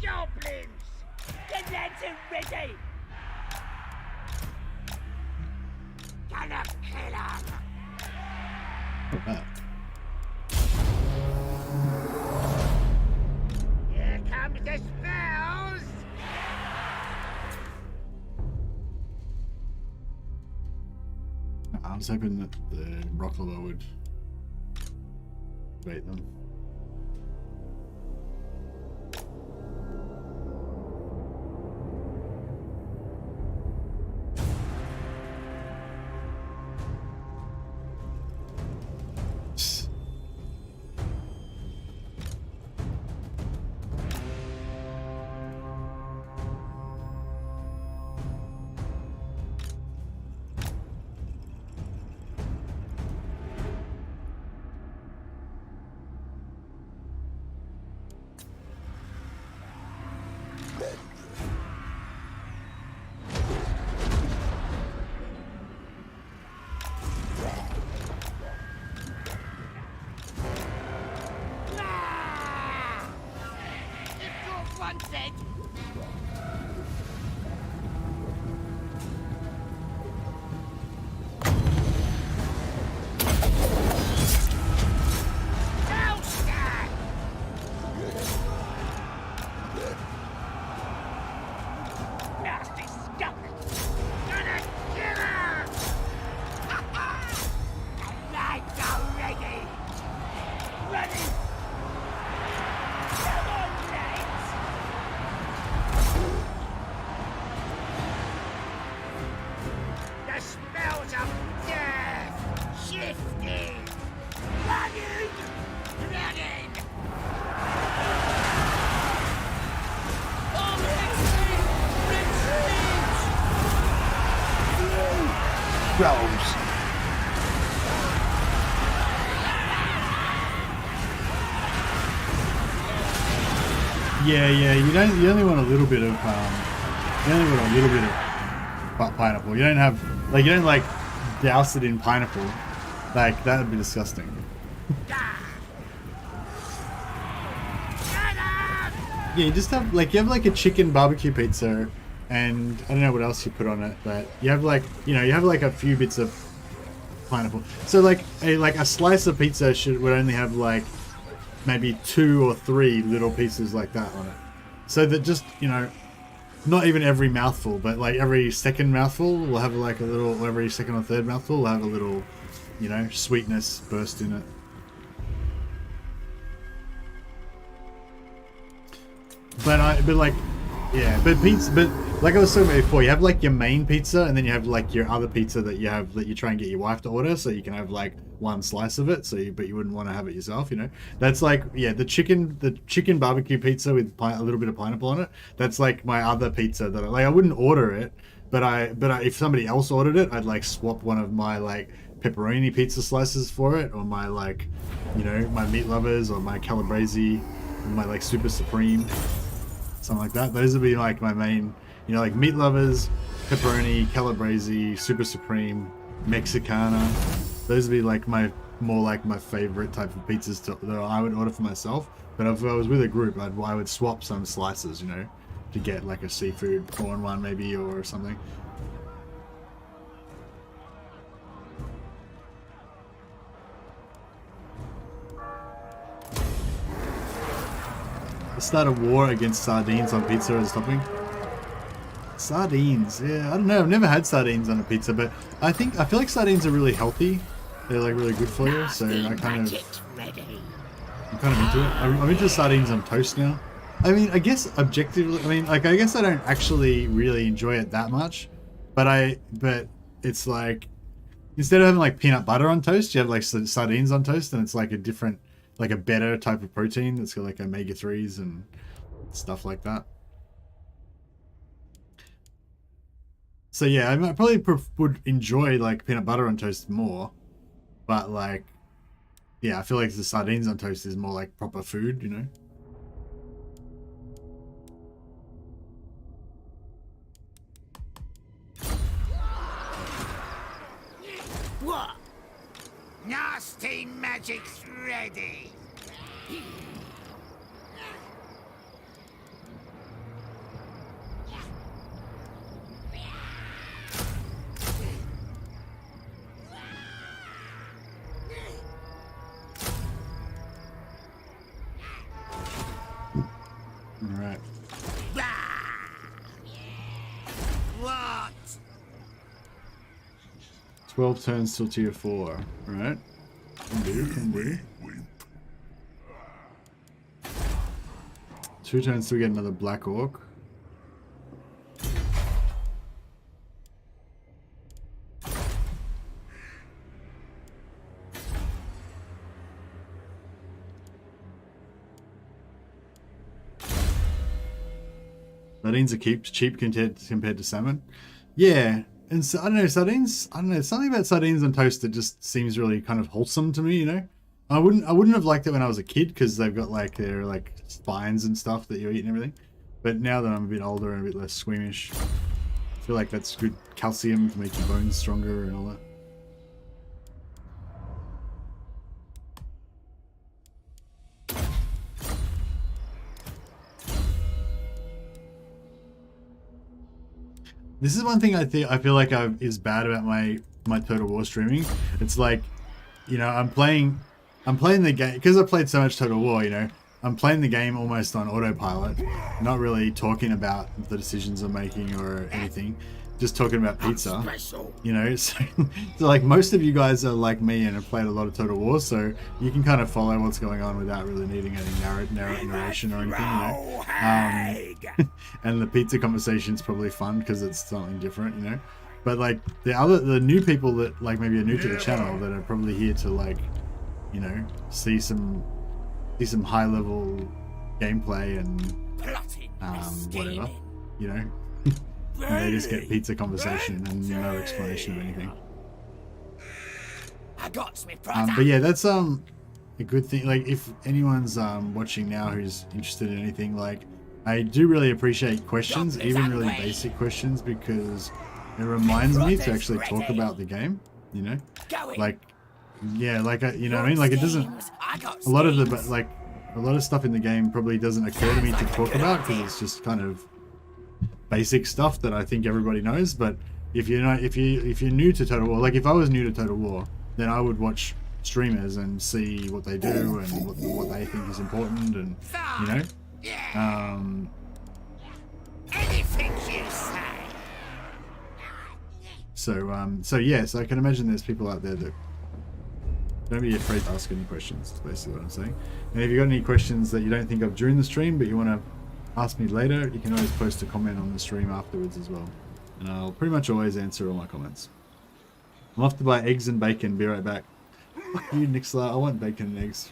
Goblins! Get lantern ready! Gonna kill 'em! Not bad. Here comes the spells! I was hoping that the rock lobber would bait them. Yeah, you only want a little bit of you only want a little bit of pineapple. You don't like douse it in pineapple. Like that would be disgusting. Yeah, you just have like a chicken barbecue pizza, and I don't know what else you put on it, but you have like a few bits of pineapple. So like a slice of pizza would only have like maybe 2 or 3 little pieces like that on it. So that just, not even every mouthful, but like every second mouthful will have like a little, or every second or third mouthful will have a little, sweetness burst in it. But like I was talking about before, you have like your main pizza, and then you have like your other pizza that you try and get your wife to order, so you can have like one slice of it. But you wouldn't want to have it yourself, That's like the chicken barbecue pizza with a little bit of pineapple on it. That's like my other pizza that I wouldn't order it, but if somebody else ordered it, I'd like swap one of my like pepperoni pizza slices for it, or my like my meat lovers, or my calabrese, or my like super supreme. Something like that. Those would be like my main, like meat lovers, pepperoni, calabrese, super supreme, Mexicana. Those would be like my favorite type of pizzas that I would order for myself. But if I was with a group, I would swap some slices, to get like a seafood corn one maybe or something. start a war against sardines on pizza as topping? Sardines, yeah, I don't know. I've never had sardines on a pizza, but I feel like sardines are really healthy. They're like really good for you, so I'm kind of into it. I'm into sardines on toast now. I mean, I guess objectively, I mean, like, I guess I don't actually really enjoy it that much, but it's like, instead of having like peanut butter on toast, you have like sardines on toast, and it's like a different, like a better type of protein that's got like omega-3s and stuff like that. So yeah, I probably would enjoy like peanut butter on toast more, but like, yeah, I feel like the sardines on toast is more like proper food, you know? What? Nasty magic's ready. All right. What? 12 turns till tier 4. Alright. Can do. 2 turns till we get another black orc. Sardines are cheap compared to salmon. Yeah. And so, I don't know, sardines, I don't know, something about sardines on toast that just seems really kind of wholesome to me, you know? I wouldn't have liked it when I was a kid, because they've got like their like spines and stuff that you eat and everything. But now that I'm a bit older and a bit less squeamish, I feel like that's good calcium to make your bones stronger and all that. This is one thing I feel like is bad about my Total War streaming. It's like, you know, I'm playing the game because I played so much Total War. You know, I'm playing the game almost on autopilot, not really talking about the decisions I'm making or anything, just talking about pizza. You know, so like most of you guys are like me and have played a lot of Total War, so you can kind of follow what's going on without really needing any narration or anything. You know, and the pizza conversation's probably fun because it's something different. You know, but like the new people that like maybe are new to the channel that are probably here to like, you know, see some high level gameplay and whatever, you know. And they just get pizza conversation and no explanation of anything. But yeah, that's a good thing. Like if anyone's watching now who's interested in anything, like I do really appreciate questions, even really basic questions, because it reminds me to actually talk about the game. You know, like yeah, like you know what I mean. Like it doesn't. A lot of stuff in the game probably doesn't occur to me to talk about because it's just kind of basic stuff that I think everybody knows. But if you're new to Total War, like if I was new to Total War, then I would watch streamers and see what they do and what they think is important, and you know, Anything you say. So yes, I can imagine there's people out there that don't be afraid to ask any questions. That's basically what I'm saying. And if you've got any questions that you don't think of during the stream but you want to ask me later, you can always post a comment on the stream afterwards as well, and I'll pretty much always answer all my comments. I'm off to buy eggs and bacon. Be right back. Fuck you, Nixler. I want bacon and eggs.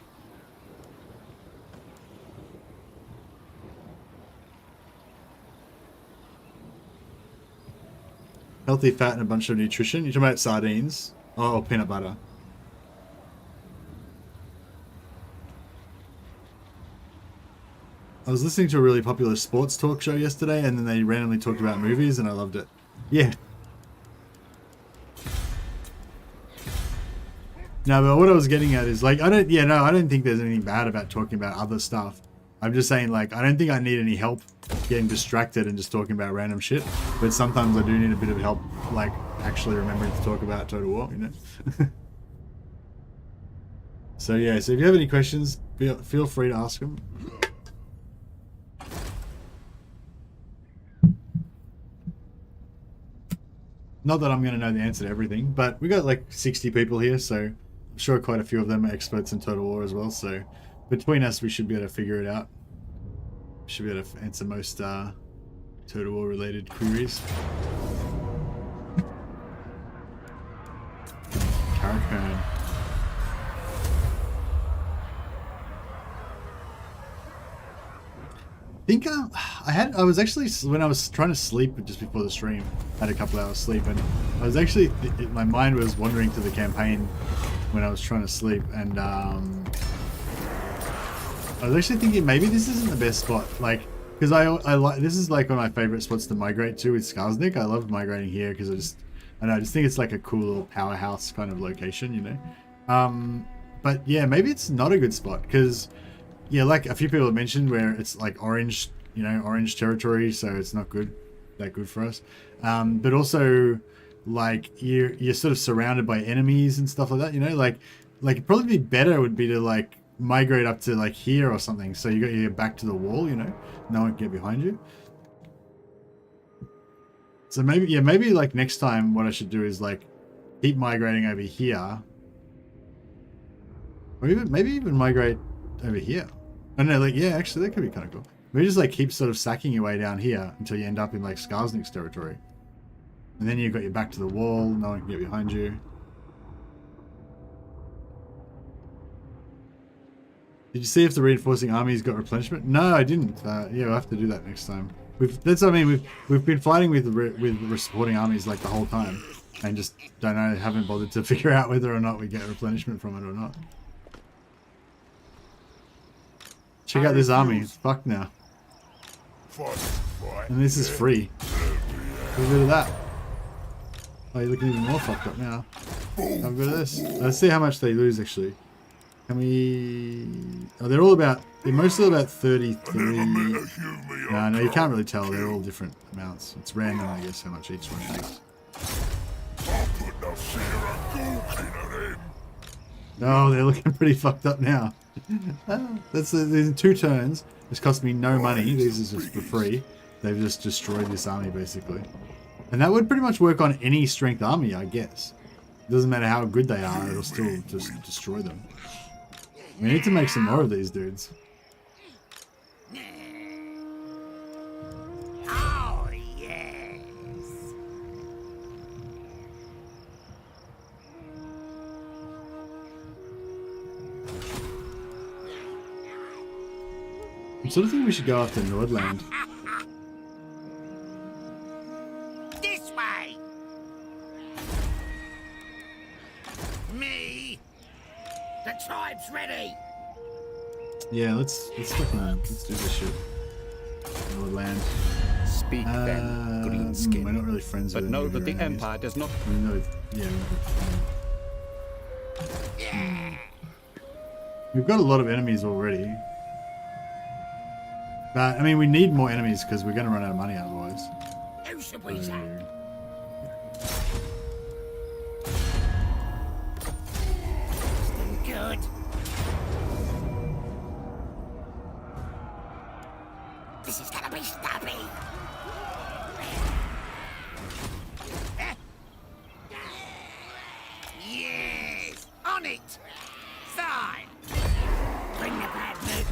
Healthy fat and a bunch of nutrition. You're talking about sardines? Oh, or peanut butter. I was listening to a really popular sports talk show yesterday, and then they randomly talked about movies, and I loved it. Yeah. No, but what I was getting at is, like, I don't think there's anything bad about talking about other stuff. I'm just saying, like, I don't think I need any help getting distracted and just talking about random shit. But sometimes I do need a bit of help, like, actually remembering to talk about Total War, you know? So, yeah, so if you have any questions, feel free to ask them. Not that I'm going to know the answer to everything, but we got like 60 people here, so I'm sure quite a few of them are experts in Total War as well. So between us, we should be able to figure it out. Should be able to answer most Total War related queries. Caracan. I think I was actually, when I was trying to sleep just before the stream, I had a couple hours sleep, and I was actually my mind was wandering to the campaign when I was trying to sleep, and I was actually thinking maybe this isn't the best spot, like, because I like, this is like one of my favorite spots to migrate to with Skarsnik. I love migrating here because I just think it's like a cool little powerhouse kind of location, you know. But yeah, maybe it's not a good spot because, yeah, like a few people have mentioned where it's like orange, you know, orange territory, so it's not that good for us. But also, like you're sort of surrounded by enemies and stuff like that, you know. Like it'd probably be better would be to like migrate up to like here or something, so you got your back to the wall, you know, no one can get behind you. So maybe like next time what I should do is like keep migrating over here, or maybe even migrate over here. I don't know, like, yeah, actually that could be kind of cool. Maybe just like keep sort of sacking your way down here until you end up in like Skarsnik's territory, and then you've got your back to the wall, no one can get behind you. Did you see if the reinforcing armies got replenishment? No, I didn't. Yeah, we'll have to do that next time. That's what I mean. We've been fighting with supporting armies like the whole time, and just don't know, haven't bothered to figure out whether or not we get replenishment from it or not. Check out this army. It's fucked now. And this is free. Get rid of that. Oh, you're looking even more fucked up now. Have a bit of this. Let's see how much they lose actually. Can we... Oh, they're mostly about 33. No, you can't really tell. They're all different amounts. It's random, I guess, how much each one takes. Oh, they're looking pretty fucked up now. There's 2 turns. It's cost me no money. These are just for free. They've just destroyed this army, basically. And that would pretty much work on any strength army, I guess. It doesn't matter how good they are, it'll still just destroy them. We need to make some more of these dudes. Oh, yes. I sort of think we should go after Nordland. This way. Me. The tribe's ready. Yeah, let's do this shit. Nordland. Speak then, Greenskin. We're not really friends But with know any that of the their enemies. Empire does not... We know, we've got a lot of enemies already. But, I mean, we need more enemies because we're going to run out of money otherwise. Who should we say? Good. This is gonna be stubby. Yes, on it. Fine. Bring the bad mood.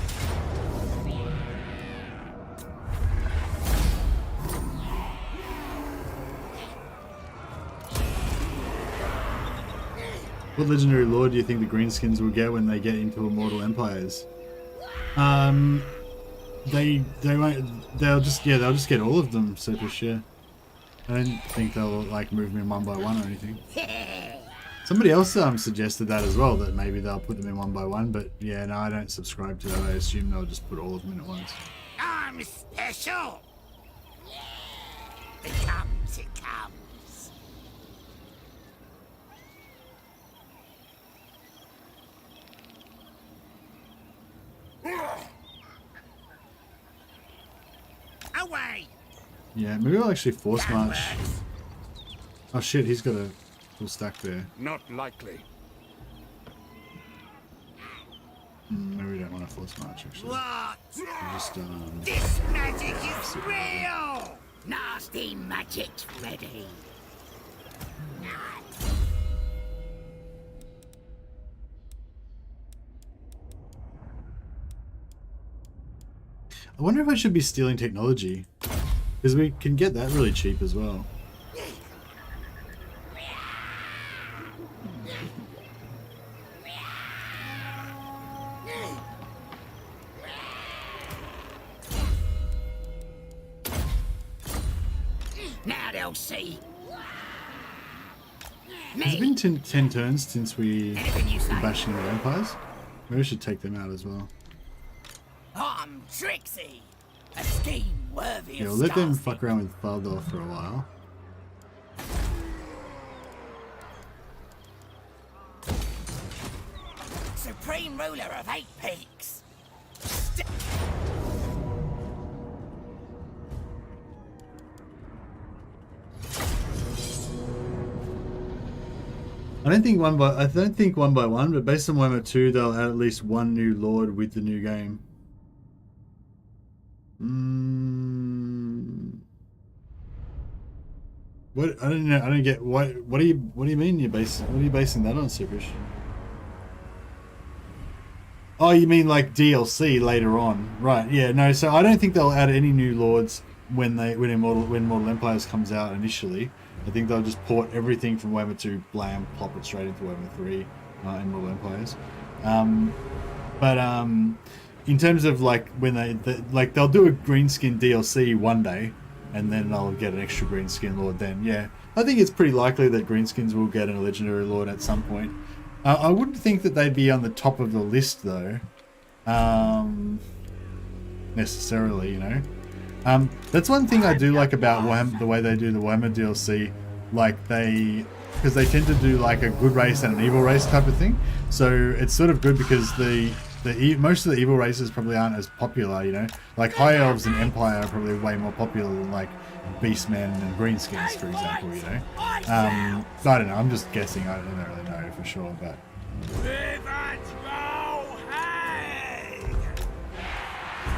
What legendary lord do you think the greenskins will get when they get into immortal empires? They won't. They'll just get all of them. Super sure. I don't think they'll like move them in one by one or anything. Somebody else suggested that as well, that maybe they'll put them in one by one. But yeah, no, I don't subscribe to that. I assume they'll just put all of them in at once. I'm special. It comes, it comes. Away. Yeah, maybe we'll actually force march. Oh shit, he's got a full stack there. Not likely. Maybe we don't want to force march actually. What? We'll just This magic is real. Nasty magic's ready. I wonder if I should be stealing technology, because we can get that really cheap as well. Now they'll see. Has it been 10 turns since we Anything you were say. bashing the vampires? Maybe we should take them out as well. I'm Trixie. A scheme worthy Yeah, of we'll let them Skarsnik. fuck around with Valdor for a while. Supreme ruler of 8 peaks. I don't think one by one, but based on Warhammer 2, they'll add at least one new lord with the new game. What? I don't know. I don't get what do you mean you're basing? What are you basing that on, Supersh? Oh, you mean like DLC later on, right? Yeah, no. So I don't think they'll add any new lords when Mortal Empires comes out initially. I think they'll just port everything from Warhammer 2, blam, plop it straight into Warhammer 3 in Mortal Empires. In terms of like when they'll do a green skin DLC one day, and then they'll get an extra green skin lord. Then yeah, I think it's pretty likely that greenskins will get a legendary lord at some point. I wouldn't think that they'd be on the top of the list though, necessarily. You know. That's one thing I do like about Warhammer, the way they do the Warhammer DLC, because they tend to do like a good race and an evil race type of thing. So it's sort of good because most of the evil races probably aren't as popular, you know. Like High Elves and Empire are probably way more popular than like Beastmen and Greenskins, for example, you know. I don't know, I'm just guessing, I don't really know for sure, but...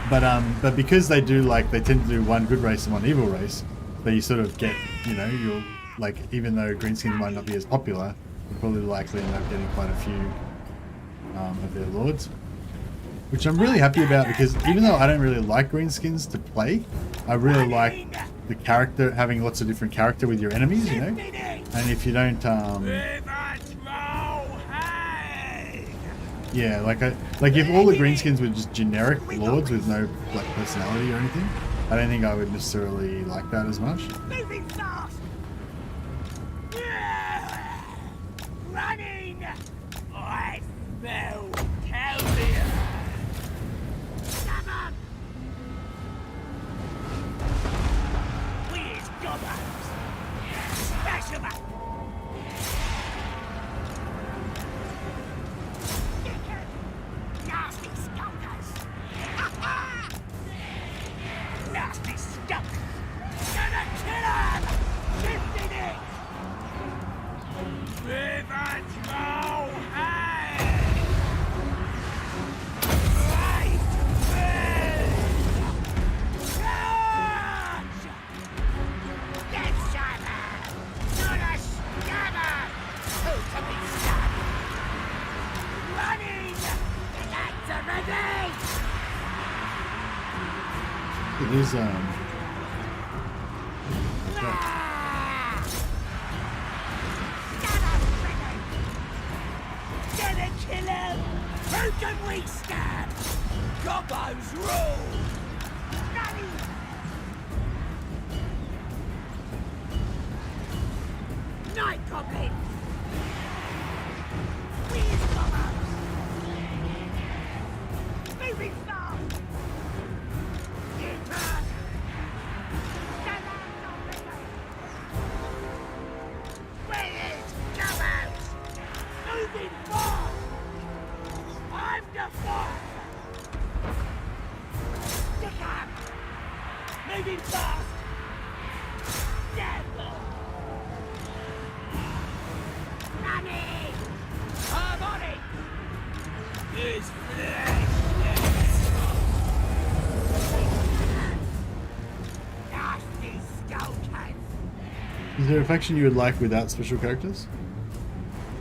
But because they do they tend to do one good race and one evil race, but you sort of get, you know, you'll even though greenskins might not be as popular, you'll probably likely end up getting quite a few of their lords, which I'm really happy about, because even though I don't really like greenskins to play, I really like the character, having lots of different character with your enemies, you know. And if you don't, yeah, like if all the greenskins were just generic lords with no personality or anything, I don't think I would necessarily like that as much. Moving fast. Running. I smell Calvia. Come on. Where's Gobbos? Smash him up. Nasty skunkers! Nasty skunk! Gonna kill him! Lifting it! Revenge roll! Hey! Right! Charge! Dead Shiver! Gonna stabber! Who can be stopped? Running! Ready! It is Gonna kill him! Who can we stab? Gobbos rule! Night Goblin! Where's Gobbos? Moving fast! Turn! Stand out, where is Gobbos? Moving fast! I'm the boss! Is there a faction you would like without special characters?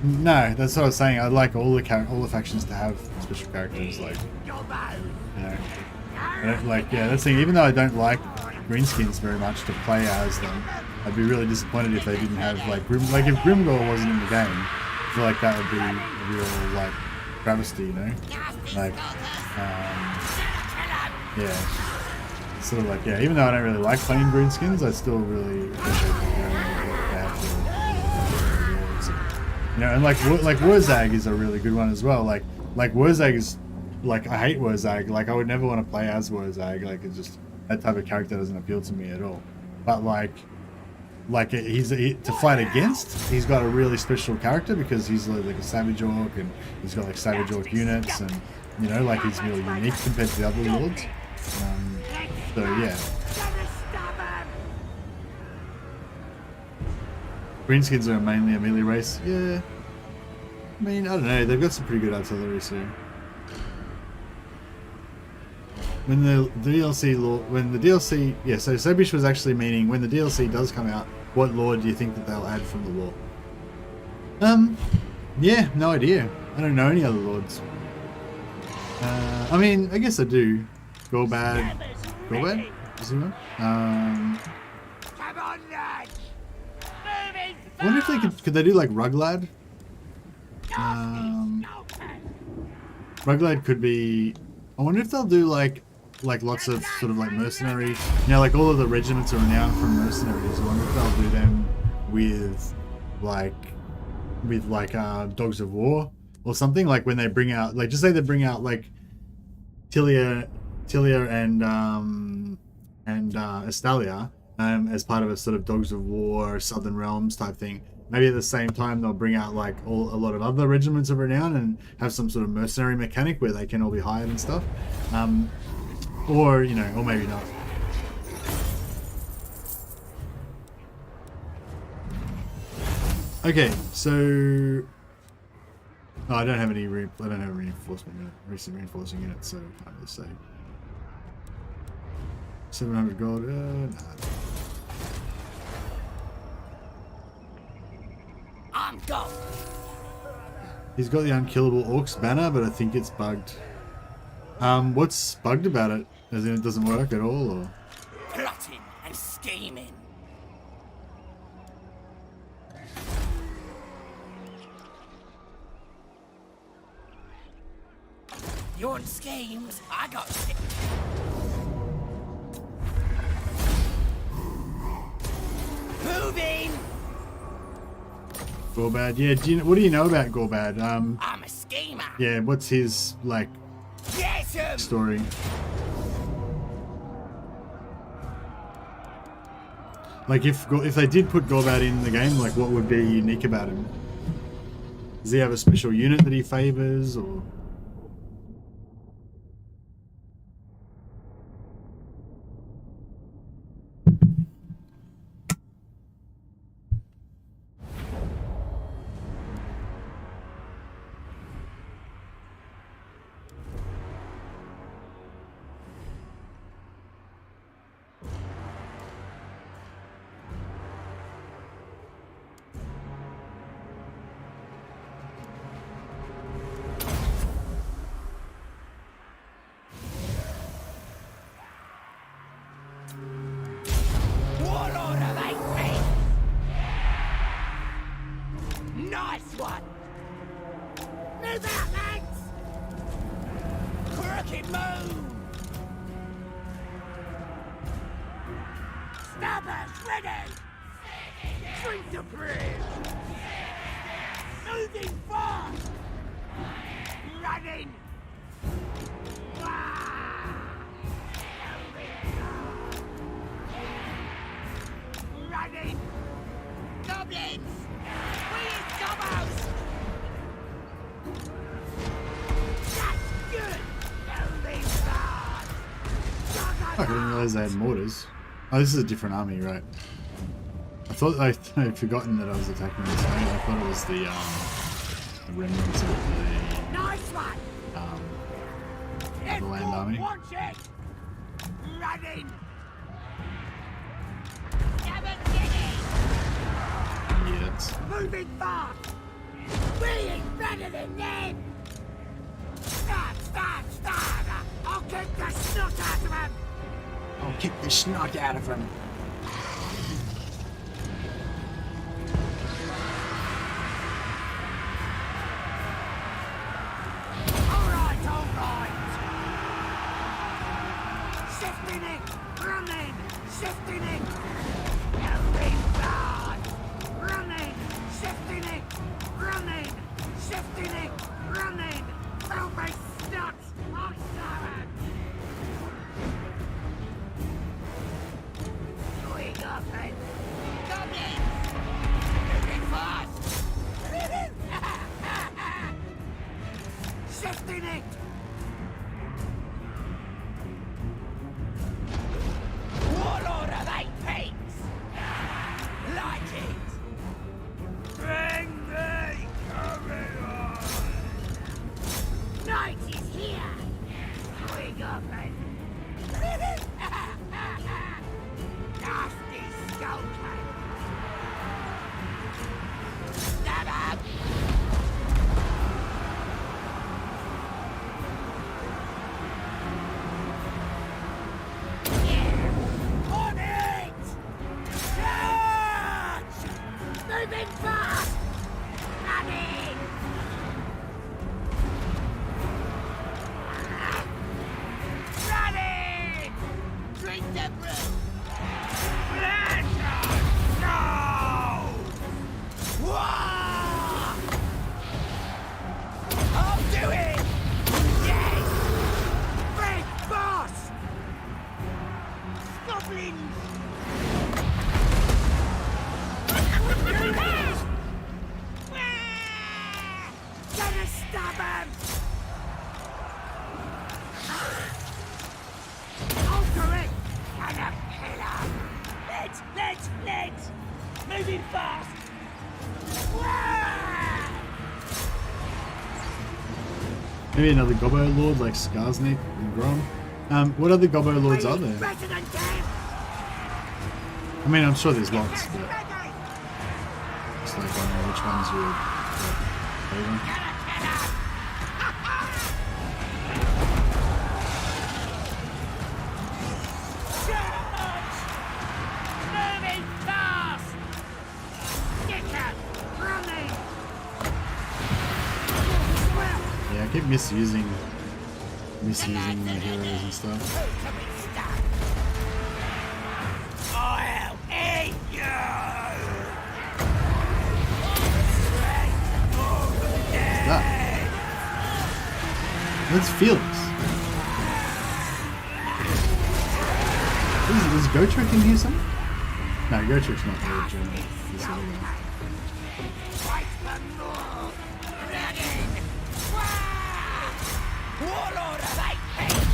No, that's what I was saying. I'd like all the factions to have special characters, like, you know. I don't like, yeah, that's the thing. Even though I don't like greenskins very much to play as them, I'd be really disappointed if they didn't have like like if Grimgor wasn't in the game. I feel like that would be a real like travesty, you know. Like, yeah, sort of like, yeah. Even though I don't really like playing greenskins, I still really appreciate you know, and like Wurzag is a really good one as well. Like Wurzag is, like, I hate Wurzag. Like, I would never want to play as Wurzag. Like, it's just, that type of character doesn't appeal to me at all. But to fight against, he's got a really special character because he's like a Savage Orc, and he's got like Savage Orc units, and you know, like, he's really unique compared to the other lords. So yeah. Greenskins are mainly a melee race. Yeah. I mean, I don't know. They've got some pretty good artillery, so. When the DLC, yeah, so Sebish was actually meaning when the DLC does come out, what lord do you think that they'll add from the lore? Yeah, no idea. I don't know any other lords. I mean, I guess I do. Gorbad? Is he one? Come on, lads! I wonder if they could they do like Ruglad? Ruglad could be. I wonder if they'll do like lots of sort of like mercenary. You know, like all of the regiments are renowned for mercenaries. I wonder if they'll do them with Dogs of War or something. Like when they bring out, like, just say they bring out like Tilia and Estalia as part of a sort of Dogs of War Southern Realms type thing. Maybe at the same time they'll bring out like a lot of other regiments of renown and have some sort of mercenary mechanic where they can all be hired and stuff. Or, you know, or maybe not. Okay, so I don't have any reinforcement unit, recent reinforcing units, so I can't really say. 700 gold, nah. I'm gone. He's got the unkillable orcs banner, but I think it's bugged. What's bugged about it? As in it doesn't work at all, or? Plotting and scheming. You want schemes? I got schemes. Moving! Gorbad, yeah. What do you know about Gorbad? I'm a schemer. Yeah. What's his like Yes, story? Like if they did put Gorbad in the game, like what would be unique about him? Does he have a special unit that he favors, or? Warlord of 8 feet! Nice one! Move out, lads! Crooked move! Stabbers ready! Drink the bridge! Moving fast! Running! Running! Goblins! Where's Gobbos? That's good! Moving fast! I didn't realize they had mortars. Oh, this is a different army, right? I thought I'd forgotten that I was attacking this army. I thought it was the remnants of Nice one! the land army. Watch it! Running! Moving fast! We ain't better than them! Stand! I'll kick the snot out of him! I'll kick the snot out of him. Alright! Shifting it! Running! Shifting it! Moving fast! Running! Shifting it! Running! Shifting it! Running! Throw my snot! I'll show it! Going up and... Coming! Moving fast! Shifting it! Warlord of 8 peaks! Light it! Bring me coming! Night is here! Going up and... Nasty skullcap! Stab up! On it! Charge! Moving fast! Running! Running! Drink the brew! Pleasure! No! Wah! I'll do it! Yes! Big boss! Goblins! Gonna stab him! I'll do it! Gonna kill him! Let's! Moving fast! Maybe another Gobbo Lord like Skarsnik and Grump. What other Gobbo Lords are there? Better than them! I mean, I'm sure there's lots, but it's like I don't know which ones you would favor. Moving fast! Get up! Running! Yeah, I keep misusing my heroes and stuff. I'll eat you! What's that? Let's feel this. Is Gotrek in here somewhere? No, Gotrek's not here, German. This other guy. Fight for more! Running! Wah! Warlord of 8 peaks!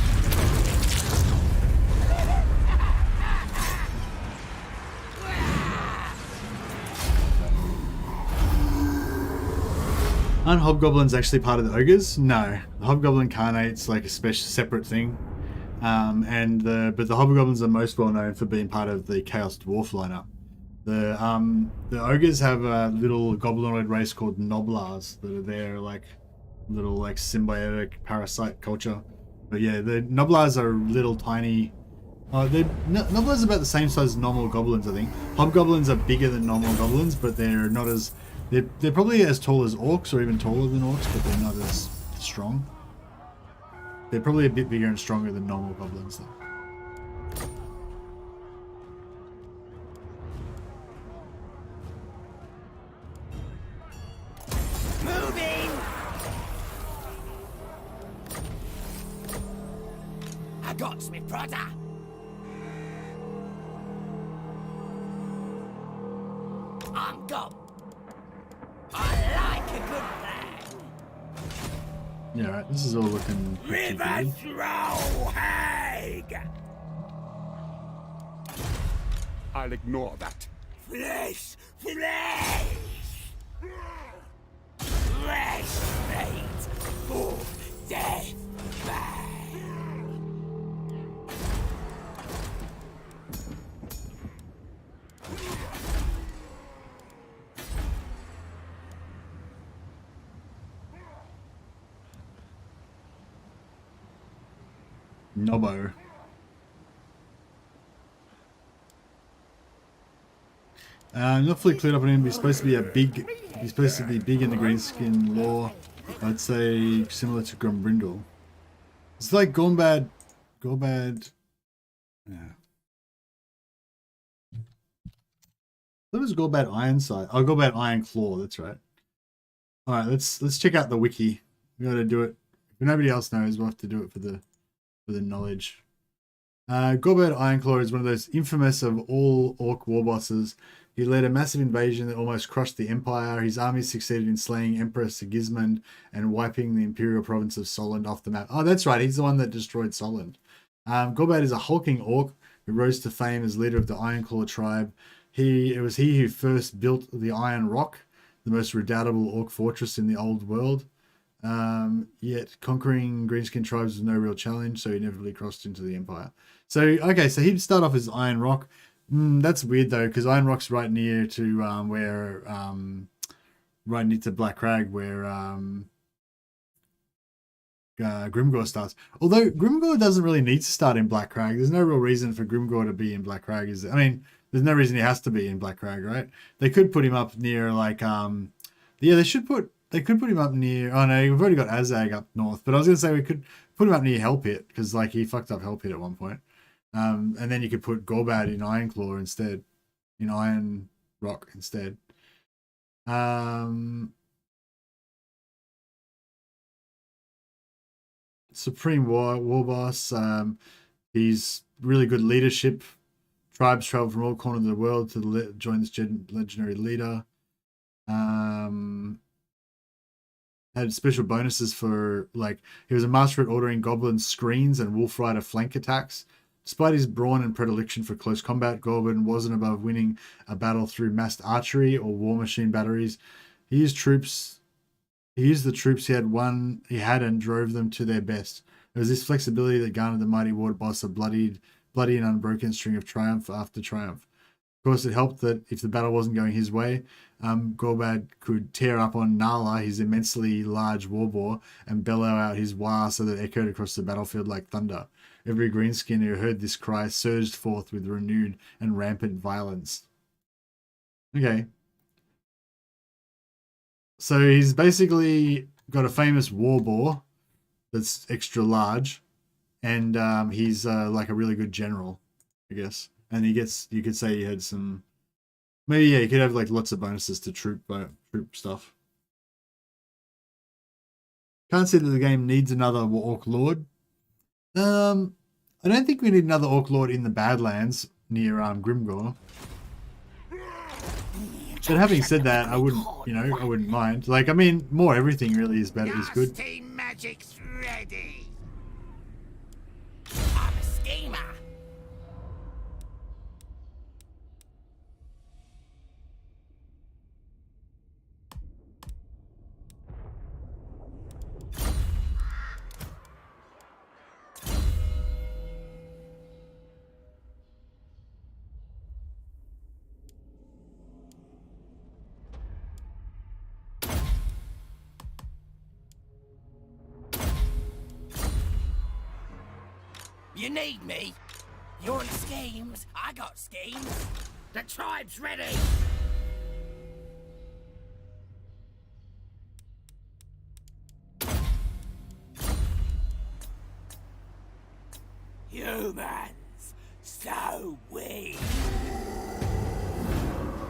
Aren't hobgoblins actually part of the ogres? No, the hobgoblin carnate's like a special separate thing. But the hobgoblins are most well known for being part of the Chaos Dwarf lineup. The ogres have a little goblinoid race called Noblars that are their like little like symbiotic parasite culture. But yeah, the Noblars are little tiny. Noblars are about the same size as normal goblins, I think. Hobgoblins are bigger than normal goblins, but they're not as they're probably as tall as orcs or even taller than orcs, but they're not as strong. They're probably a bit bigger and stronger than normal goblins, though. Moving! I got me brother! I'm gone! I like a good plan! Yeah, right. This is all looking pretty River good. Throwhag! I'll ignore that. Flesh! Fresh meat for death! Nobbo. Not fully cleared up on him. He's supposed to be he's supposed to be big in the greenskin lore. I'd say similar to Grumbrindle. It's like Gorbad. Yeah. That was Gorbad Ironside. Oh, Gorbad Iron Claw. That's right. All right, let's check out the wiki. We got to do it. If nobody else knows, we'll have to do it for the knowledge. Gorbad Ironclaw is one of those infamous of all orc war bosses. He led a massive invasion that almost crushed the Empire. His army succeeded in slaying Emperor Sigismund and wiping the Imperial province of Solent off the map. Oh, that's right. He's the one that destroyed Solent. Gorbad is a hulking orc who rose to fame as leader of the Ironclaw tribe. It was he who first built the Iron Rock, the most redoubtable orc fortress in the old world. Yet conquering greenskin tribes was no real challenge, so he inevitably crossed into the Empire. So, okay, so he'd start off as Iron Rock. That's weird, though, because Iron Rock's right near to right near to Black Crag, where Grimgor starts. Although Grimgor doesn't really need to start in Black Crag. There's no real reason for Grimgor to be in Black Crag, is there? I mean, there's no reason he has to be in Black Crag, right? They could put him up near, like, yeah, they could put him up near... Oh, no, we've already got Azag up north. But I was going to say we could put him up near Hell Pit, because, like, he fucked up Hell Pit at one point. And then you could put Gorbad in Ironclaw instead. In Iron Rock instead. Supreme War Boss. He's really good leadership. Tribes travel from all corners of the world to join this legendary leader. Had special bonuses for, like, he was a master at ordering goblin screens and wolf rider flank attacks. Despite his brawn and predilection for close combat, Gorbin wasn't above winning a battle through massed archery or war machine batteries. He used the troops he had and drove them to their best. It was this flexibility that garnered the mighty war boss a bloody and unbroken string of triumph after triumph. Of course, it helped that if the battle wasn't going his way, Gorbad could tear up on Nala, his immensely large warboar, and bellow out his wah so that it echoed across the battlefield like thunder. Every greenskin who heard this cry surged forth with renewed and rampant violence. Okay. So he's basically got a famous warboar that's extra large, and he's like a really good general, I guess. And you could say he had some, maybe, yeah, you could have like lots of bonuses to troop stuff. Can't say that the game needs another Orc Lord. I don't think we need another Orc Lord in the Badlands near Grimgor. But having said that, I wouldn't mind. Like, I mean, more everything really is better, is good. Magic's ready. I'm a schemer. You need me? You want schemes? I got schemes. The tribe's ready. Humans, so weak.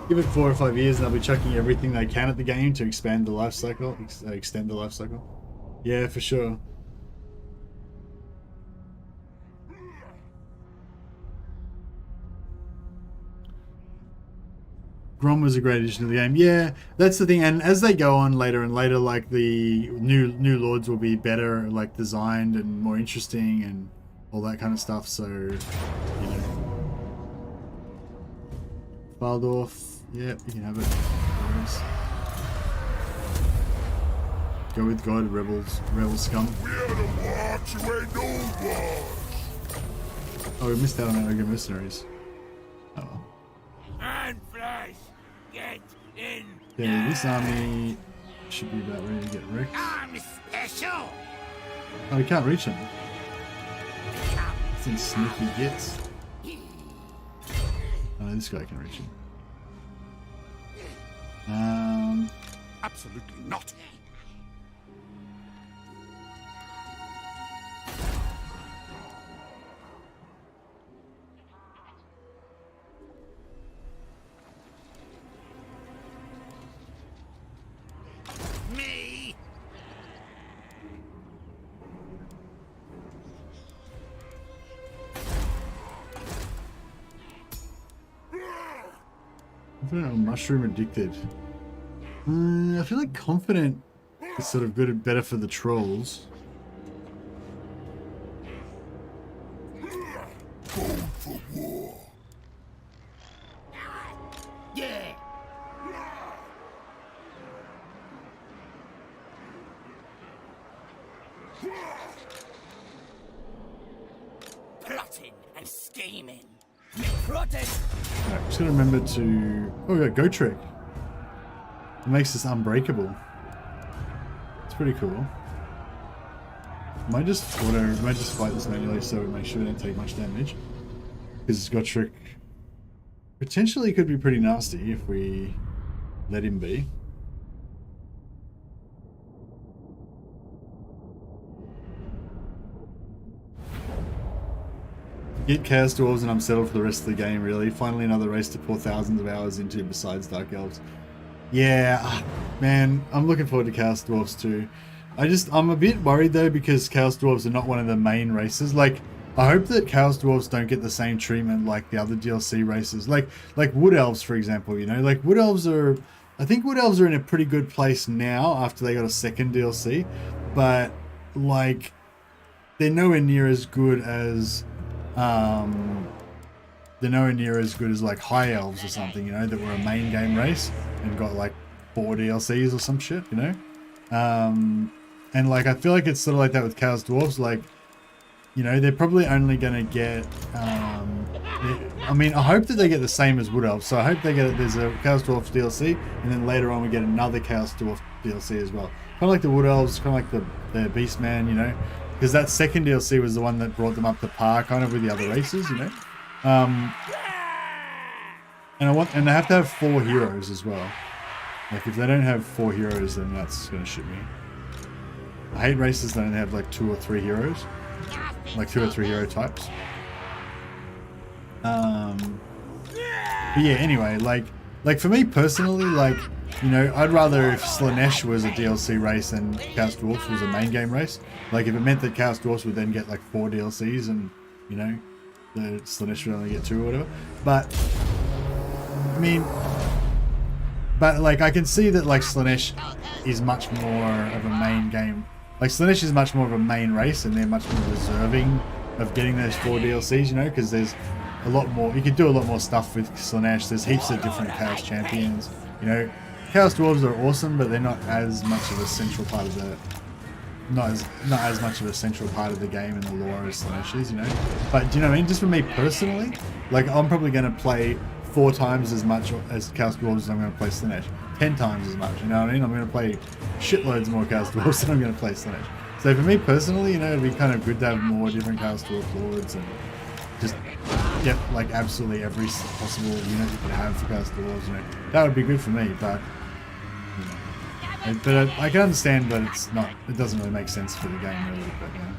Give it 4 or 5 years and they'll be chucking everything they can at the game to expand the life cycle, extend the life cycle. Yeah, for sure. Grom was a great addition to the game. Yeah, that's the thing. And as they go on later and later, like the new lords will be better, like designed and more interesting and all that kind of stuff. So, you know, Faldorf, yeah, you can have it. Go with God, rebel scum. Oh, we missed out on our Ogre mercenaries. Oh. And flesh, get in. Yeah, this army should be about ready to get wrecked. I'm special. Oh, we can't reach them. Come instant sneaky gets. Oh, this guy can reach him. Absolutely not. Me! Confident or mushroom addicted? I feel like confident is sort of good and better for the trolls. Yeah! Plotting and scheming. Plotting! Right, just gotta remember to... Oh, we got Go Trick. It makes us unbreakable. It's pretty cool. Might just fight this manually so we make sure we don't take much damage. Because Go Trick potentially could be pretty nasty if we let him be. Get Chaos Dwarves and I'm settled for the rest of the game, really. Finally another race to pour thousands of hours into besides Dark Elves. Yeah, man, I'm looking forward to Chaos Dwarves too. I'm a bit worried though because Chaos Dwarves are not one of the main races. Like, I hope that Chaos Dwarves don't get the same treatment like the other DLC races. Like Wood Elves, for example, you know? Like, Wood Elves are... I think Wood Elves are in a pretty good place now after they got a second DLC. But, like, they're nowhere near as good as... they're nowhere near as good as like High Elves or something, you know, that were a main game race and got like 4 DLCs or some shit, you know. And like I feel like it's sort of like that with Chaos Dwarves. Like, you know, they're probably only gonna get I mean, I hope that they get the same as Wood Elves. So I hope they get there's a Chaos Dwarf DLC and then later on we get another Chaos Dwarf DLC as well. Kind of like the Wood Elves, kind of like the Beastman, you know. Because that second DLC was the one that brought them up to par, kind of with the other races, you know. And they have to have 4 heroes as well. Like if they don't have 4 heroes, then that's gonna shit me. I hate races that only have like 2 or 3 heroes, like 2 or 3 hero types. But yeah, anyway, like for me personally, like, you know, I'd rather if Slanesh was a DLC race and Chaos Dwarfs was a main game race. Like if it meant that Chaos Dwarfs would then get like 4 DLCs and, you know, the Slanesh would only get 2 or whatever. But, I mean, but like I can see that like Slanesh is much more of a main game. Like Slanesh is much more of a main race and they're much more deserving of getting those 4 DLCs, you know, because there's a lot more, you can do a lot more stuff with Slanesh. There's heaps of different Chaos Champions, you know. Chaos Dwarves are awesome, but they're not as much of a central part of the, not as much of a central part of the game and the lore as Slanesh is, you know. But do you know what I mean? Just for me personally, like I'm probably going to play 4 times as much as Chaos Dwarves as I'm going to play Slanesh. 10 times as much, you know what I mean? I'm going to play shitloads more Chaos Dwarves than I'm going to play Slanesh. So for me personally, you know, it'd be kind of good to have more different Chaos Dwarf lords and just get like absolutely every possible unit you could have for Chaos Dwarves, you know. That would be good for me, but you know, but I can understand that it's not, it doesn't really make sense for the game really, but you know,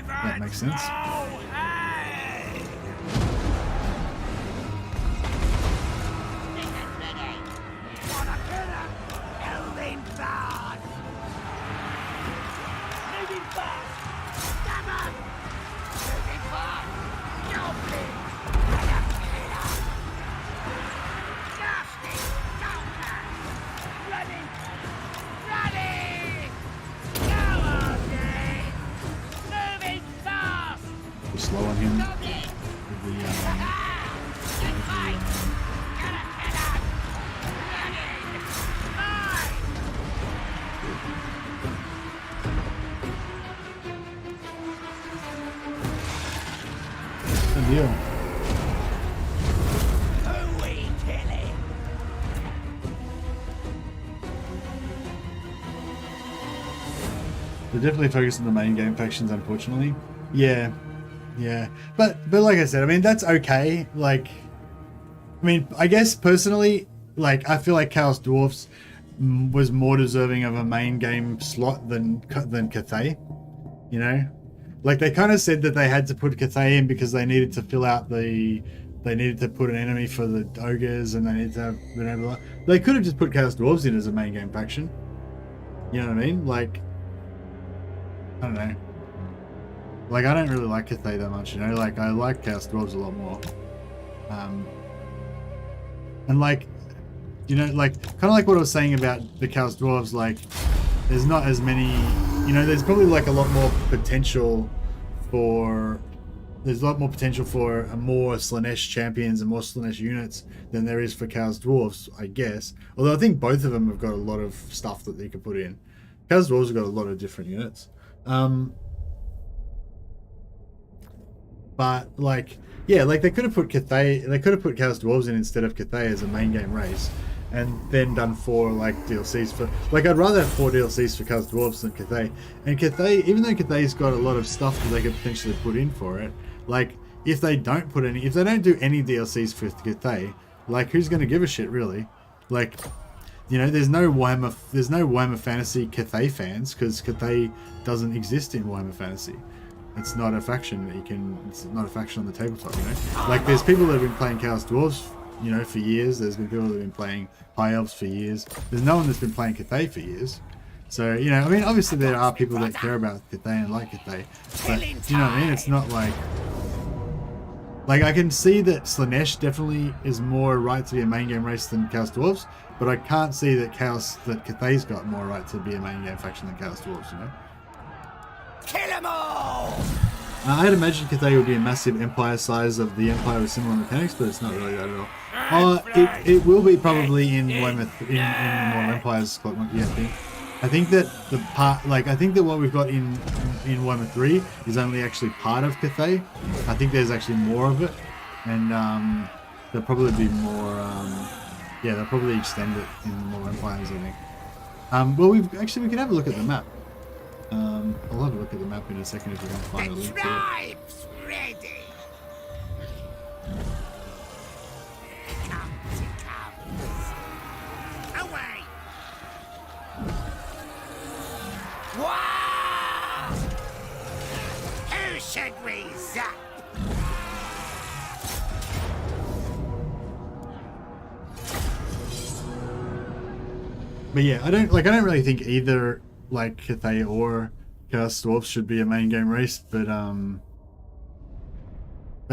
that makes sense. Slow on him. Good deal. They're definitely focused on the main game factions, unfortunately. Yeah. Yeah, but like I said, I mean that's okay. Like, I mean, I guess personally, like I feel like Chaos Dwarfs was more deserving of a main game slot than Cathay. You know, like they kind of said that they had to put Cathay in because they needed to fill out the. They needed to put an enemy for the ogres, and they needed to have whatever. They could have just put Chaos Dwarves in as a main game faction. You know what I mean? Like, I don't know. Like, I don't really like Cathay that much, you know? Like, I like Chaos Dwarves a lot more. And like, you know, like, kind of like what I was saying about the Chaos Dwarves, like, there's not as many, you know, there's probably like a lot more potential for... There's a lot more potential for more Slaanesh champions and more Slaanesh units than there is for Chaos Dwarfs, I guess. Although I think both of them have got a lot of stuff that they could put in. Chaos Dwarfs have got a lot of different units. But like, yeah, like they could have put Cathay, they could have put Chaos Dwarves in instead of Cathay as a main game race, and then done 4 like DLCs for, like I'd rather have 4 DLCs for Chaos Dwarves than Cathay. And Cathay, even though Cathay's got a lot of stuff that they could potentially put in for it, like if they don't do any DLCs for Cathay, like who's going to give a shit really? Like, you know, there's no Warhammer Fantasy Cathay fans because Cathay doesn't exist in Warhammer Fantasy. It's not a faction that you can. It's not a faction on the tabletop, you know. Like there's people that have been playing Chaos Dwarves, you know, for years. There's been people that have been playing High Elves for years. There's no one that's been playing Cathay for years. So, you know, I mean, obviously there are people that care about Cathay and like Cathay, but you know what I mean? It's not like I can see that Slaanesh definitely is more right to be a main game race than Chaos Dwarves, but I can't see that Cathay's got more right to be a main game faction than Chaos Dwarves, you know? Kill them all! I had imagined Cathay would be a massive empire size of the Empire with similar mechanics, but it's not really that at all. It will be probably in Weymouth, in more Empires thing. I think that I think that what we've got in Weymouth 3 is only actually part of Cathay. I think there's actually more of it, and there'll probably be more. Yeah, they'll probably extend it in more Empires, I think. Well, we can have a look at the map. I'll have a look at the map in a second if we can find a link to it. Tribe's ready! Comes. Away! Wow! Who should we zap? But yeah, I don't really think either like Cathay or Chaos Dwarfs should be a main game race, but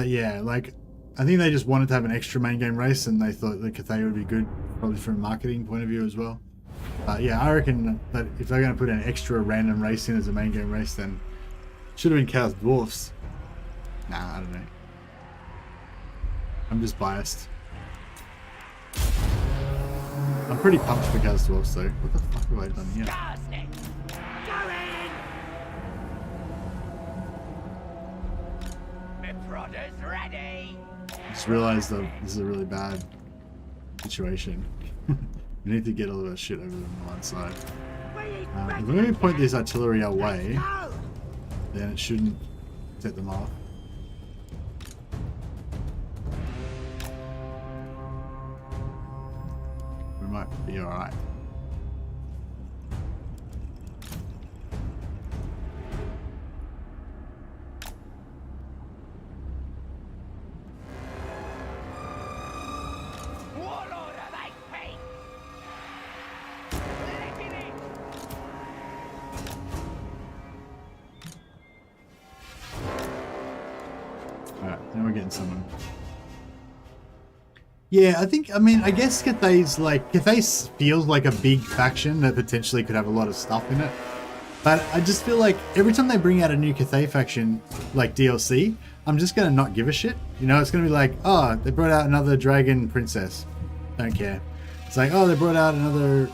yeah, like I think they just wanted to have an extra main game race, and they thought that Cathay would be good, probably from a marketing point of view as well. Yeah, I reckon that if they're going to put an extra random race in as a main game race, then it should have been Chaos Dwarfs. Nah, I don't know. I'm just biased. I'm pretty pumped for Chaos Dwarfs though. What the fuck have I done here? Skarsnik! Going! My brother's ready! I just realized that this is a really bad situation. We need to get all of our shit over on one side. If we're going to point this artillery our way, then it shouldn't set them off. We might be alright. Alright, now we're getting someone. Yeah, I guess Cathay feels like a big faction that potentially could have a lot of stuff in it. But I just feel like every time they bring out a new Cathay faction, like DLC, I'm just going to not give a shit. You know, it's going to be like, oh, they brought out another dragon princess. Don't care. It's like, oh, they brought out another,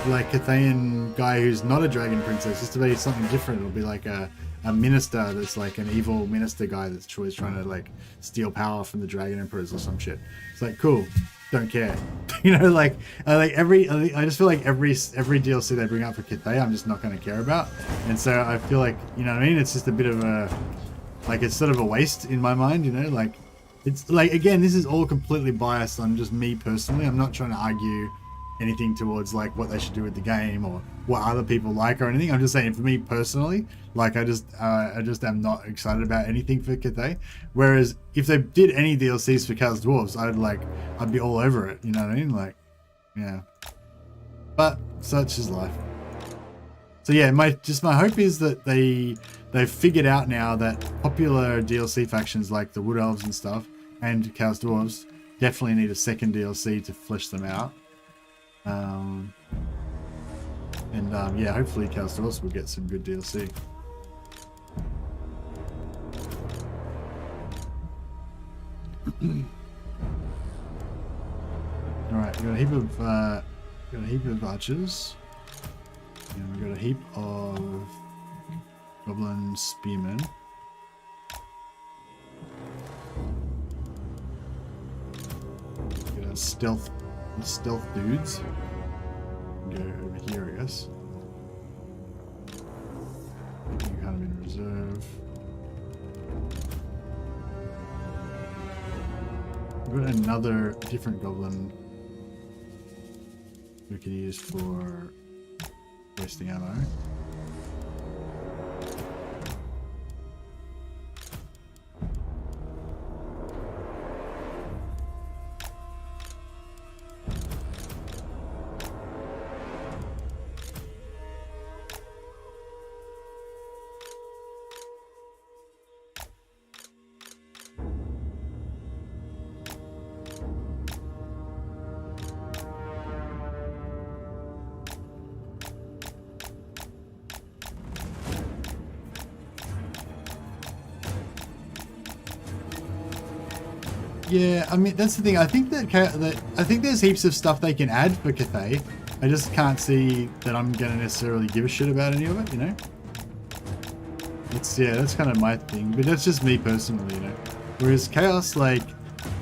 like, Cathayan guy who's not a dragon princess. Just to be something different. It'll be like a minister that's like an evil minister guy that's always trying to like steal power from the dragon emperors or some shit. It's like, cool, don't care. You know, I just feel like every DLC they bring out for Cathay, I'm just not going to care about. And so I feel like, you know what I mean, it's just a bit of a like it's sort of a waste in my mind, you know, like it's like, again, this is all completely biased on just me personally. I'm not trying to argue anything towards like what they should do with the game or what other people like or anything. I'm just saying for me personally, like I just am not excited about anything for Cathay. Whereas if they did any DLCs for Chaos Dwarves, I'd be all over it, you know what I mean? Like, yeah. But such is life. So yeah, my hope is that they've figured out now that popular DLC factions like the Wood Elves and stuff and Chaos Dwarves definitely need a second DLC to flesh them out. Yeah, hopefully Chaos Dwarves will get some good DLC. Alright, we got a heap of archers. And we got a heap of goblin spearmen. We got stealth dudes. Go over here, I guess. You kind of in reserve. We've got another different goblin we can use for wasting ammo. Yeah, I mean that's the thing. I think I think there's heaps of stuff they can add for Cathay. I just can't see that I'm gonna necessarily give a shit about any of it, you know. That's kind of my thing, but that's just me personally, you know. Whereas Chaos, they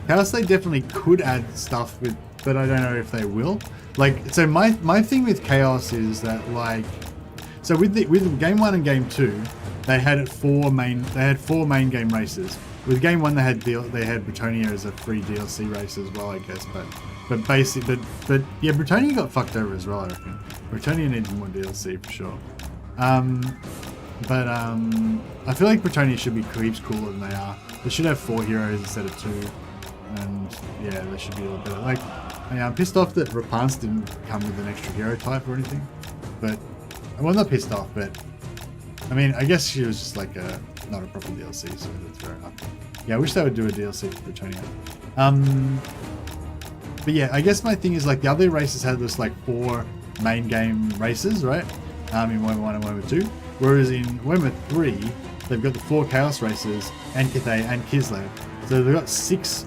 definitely could add stuff with, but I don't know if they will. Like, so my thing with Chaos is that like, so with game 1 and game 2, they had four main game races. With game 1, they had Bretonia as a free DLC race as well, I guess. But yeah, Bretonia got fucked over as well, I reckon. Bretonia needs more DLC for sure. I feel like Bretonia should be heaps cooler than they are. They should have 4 heroes instead of 2, and yeah, they should be a little better. Like, I'm pissed off that Rapance didn't come with an extra hero type or anything. But well, not pissed off, but I mean, I guess she was just like not a proper DLC, so that's fair enough. Yeah, I wish they would do a DLC for Bretonia. But yeah, I guess my thing is like the other races had this like 4 main game races, right? In Warhammer 1 and Warhammer 2. Whereas in Warhammer 3, they've got the 4 Chaos races and Cathay and Kislev. So they've got 6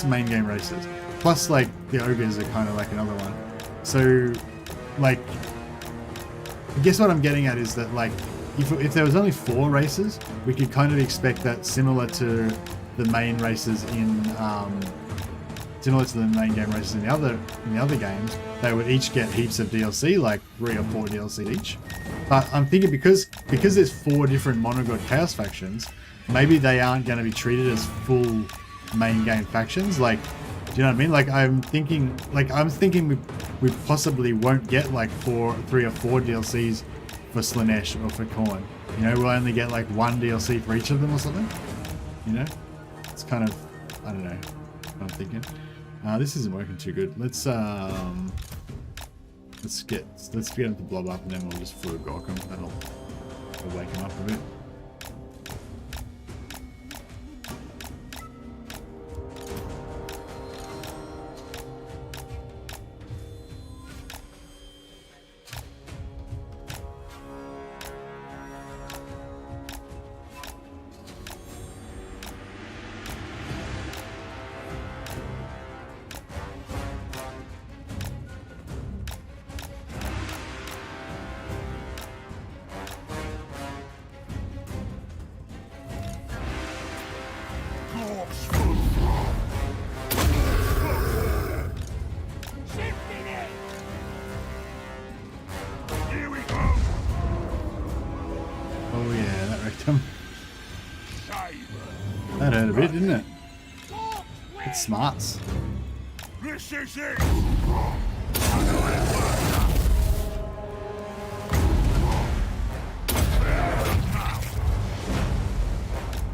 main game races. Plus like the ogres are kind of like another one. So like, I guess what I'm getting at is that like, if there was only 4 races, we could kind of expect that similar to the main races in the main game races in the other games, they would each get heaps of DLC, like 3 or 4 DLC each. But I'm thinking because there's 4 different monogod chaos factions, maybe they aren't going to be treated as full main game factions. Like, do you know what I mean? Like I'm thinking we possibly won't get like 3 or 4 DLCs for Slanesh or for Khorne. You know, we'll only get like 1 DLC for each of them or something. You know, it's kind of, I don't know what I'm thinking. This isn't working too good. Let's get him to blob up, and then we'll just fluid gawk him. That'll wake him up a bit. bit, didn't it? It's smarts. This is it!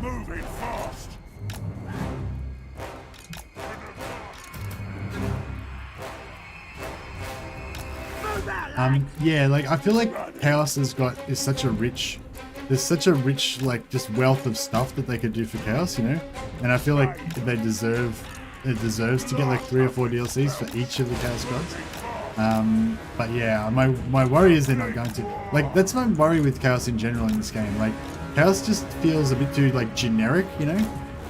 Moving fast! Yeah, like I feel like Chaos is such a rich, there's such a rich like just wealth of stuff that they could do for Chaos, you know, and I feel like it deserves to get like 3 or 4 DLCs for each of the Chaos gods. But yeah, my worry is they're not going to. Like that's my worry with Chaos in general in this game. Like Chaos just feels a bit too like generic, you know,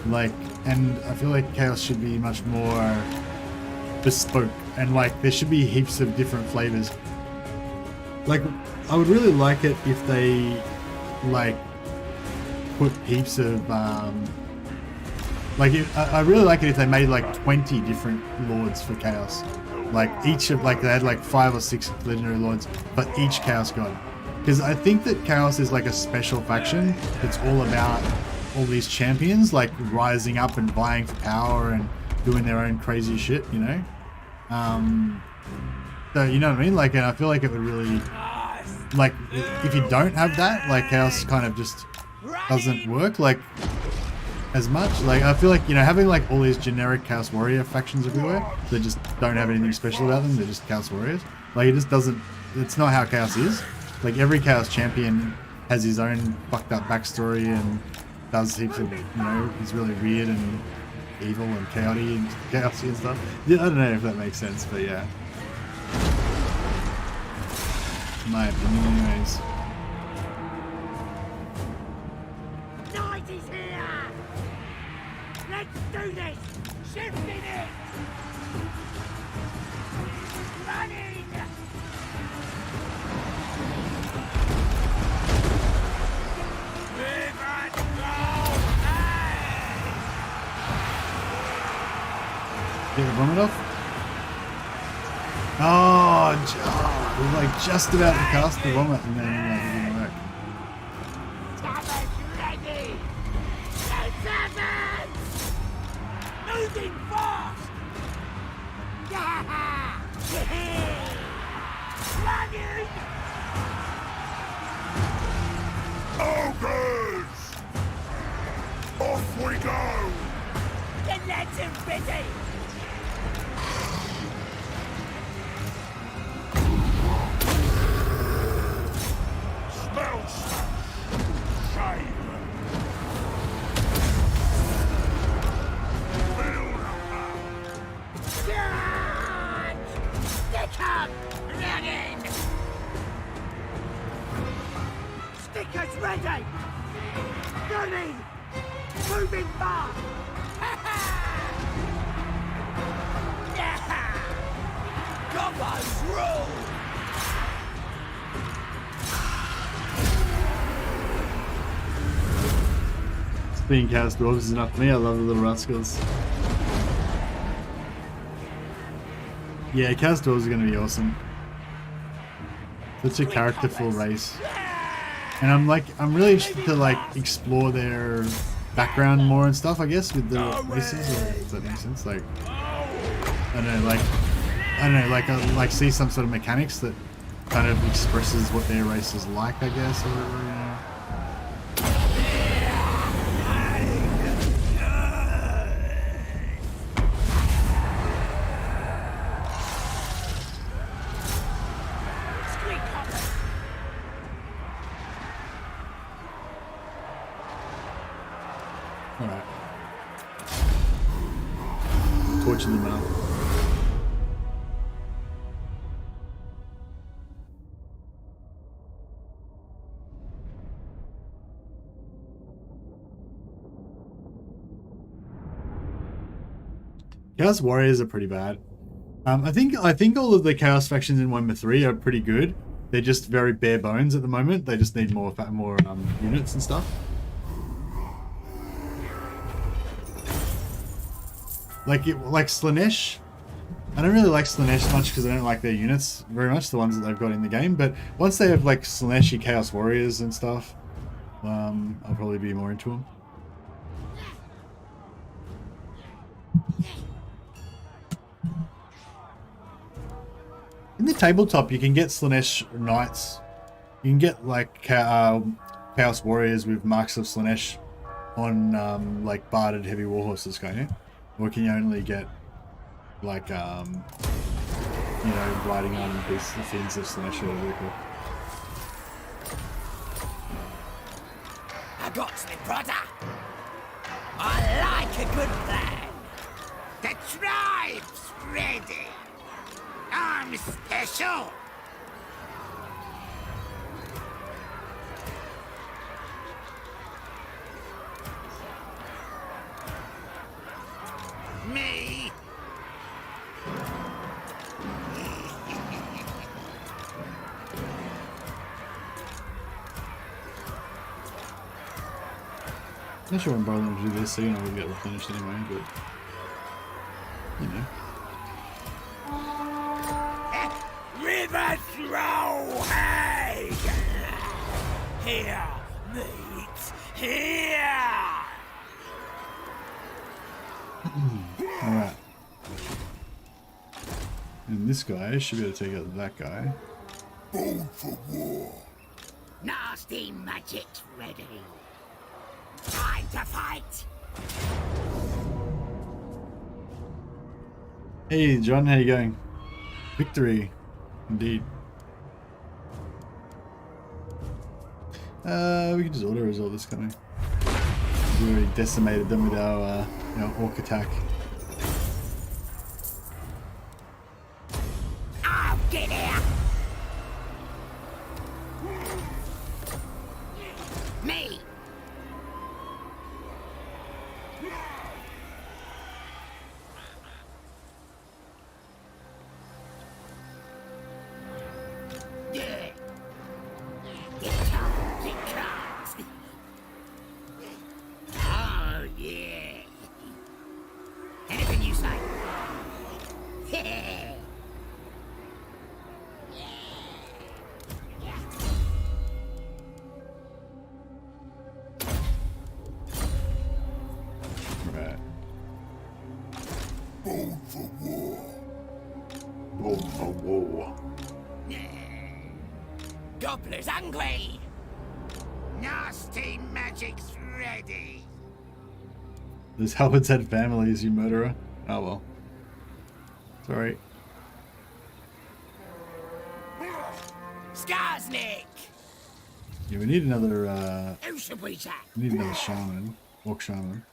like, and I feel like Chaos should be much more bespoke and like there should be heaps of different flavors. Like, I would really like it if they, like, put heaps of, I really like it if they made, like, 20 different lords for Chaos. Like, each of, like, they had, like, 5 or 6 legendary lords for each Chaos god. Because I think that Chaos is, like, a special faction that's all about all these champions, like, rising up and vying for power and doing their own crazy shit, you know? So, you know what I mean? Like, and I feel like it would really, like, if you don't have that, like, Chaos kind of just doesn't work, like, as much. Like, I feel like, you know, having, like, all these generic Chaos Warrior factions everywhere that just don't have anything special about them, they're just Chaos Warriors. Like, it just doesn't, it's not how Chaos is. Like, every Chaos champion has his own fucked up backstory and does heaps of, you know, he's really weird and evil and chaotic and chaosy and stuff. Yeah, I don't know if that makes sense, but yeah. My opinion, anyways. Night is here! Let's do this! Shifting it! Running! Live and go! Get the vomit off? Oh, we're like just about to cast the vomit and then it didn't work. Tabbers ready! Tabbers! Moving fast! Yeah! Running! Ogres! Off we go! The lads are ready! Stickers ready! Gunning! Moving fast! Gobbos rule! Being Chaos Dwarves is enough for me. I love the little rascals. Yeah, Chaos Dwarves are going to be awesome. Such a characterful race. And I'm really interested to like explore their background more and stuff, I guess, with the races, or does that make sense? Like, I don't know, like see some sort of mechanics that kind of expresses what their race is like, I guess, or whatever, you know. Alright. Torching them out. Chaos Warriors are pretty bad. I think all of the Chaos factions in 1.3 are pretty good. They're just very bare bones at the moment. They just need more units and stuff. Like Slanesh, I don't really like Slanesh much because I don't like their units very much, the ones that they've got in the game. But once they have like Slaneshi Chaos Warriors and stuff, I'll probably be more into them. In the tabletop, you can get Slanesh knights. You can get like Chaos Warriors with marks of Slanesh on like barded heavy warhorses, can't you? Or can you only get like you know, riding on the fins of Slanesh or vehicle? I got me brother. I like a good plan. The tribe's ready. I'm special. Me. Not sure I'm bothering to do this, so you know we'll get replenished anyway, but you know. River throw hay. Here, mates. Here. Alright. And this guy should be able to take out that guy. Bone for war. Nasty magic's ready. Time to fight. Hey John, how you going? Victory. Indeed. We can just auto resolve this guy. We already decimated them with our orc attack. I'll get here. Me. Yeah. It comes. Oh yeah. Anything you say. Right. Bone for war. Bone for war. Gobbler's hungry. Nasty magic's ready. There's Halbert's had families, you murderer. Oh well. Sorry. Skarsnik. Yeah, we need another Who should we chat? we need another shaman. Orc shaman.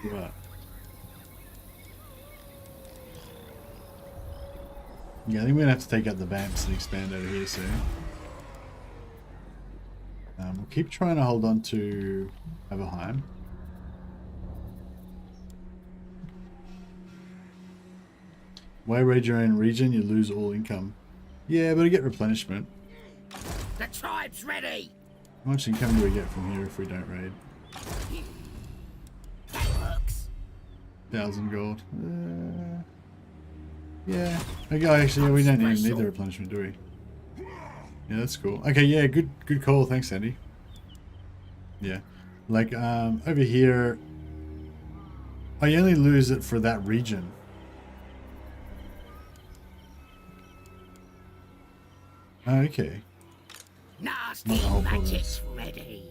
Right. Yeah, I think we're gonna have to take out the vamps and expand over here soon. We'll keep trying to hold on to Overheim. Why raid your own region? You lose all income. Yeah, but I get replenishment. The tribe's ready. How much income do we get from here if we don't raid? That works. 1,000 gold. Yeah. Okay, actually, yeah, we don't even need the replenishment, do we? Yeah, that's cool. Okay, yeah, good call. Thanks, Andy. Yeah. Like, over here, I only lose it for that region. Okay. Nasty whole magic's ready.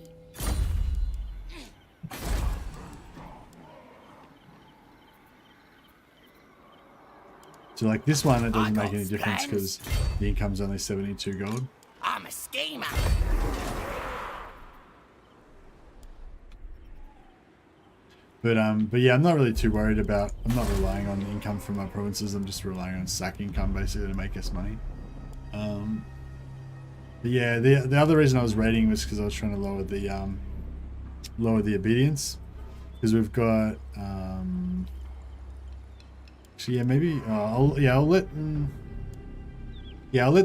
So like this one, it doesn't I make got any difference plans. because the income's only 72 gold. I'm a schemer. But yeah, I'm not really too worried about. I'm not relying on the income from my provinces. I'm just relying on sack income basically to make us money. But yeah, the other reason I was raiding was because I was trying to lower the obedience, because we've got actually yeah, maybe I'll let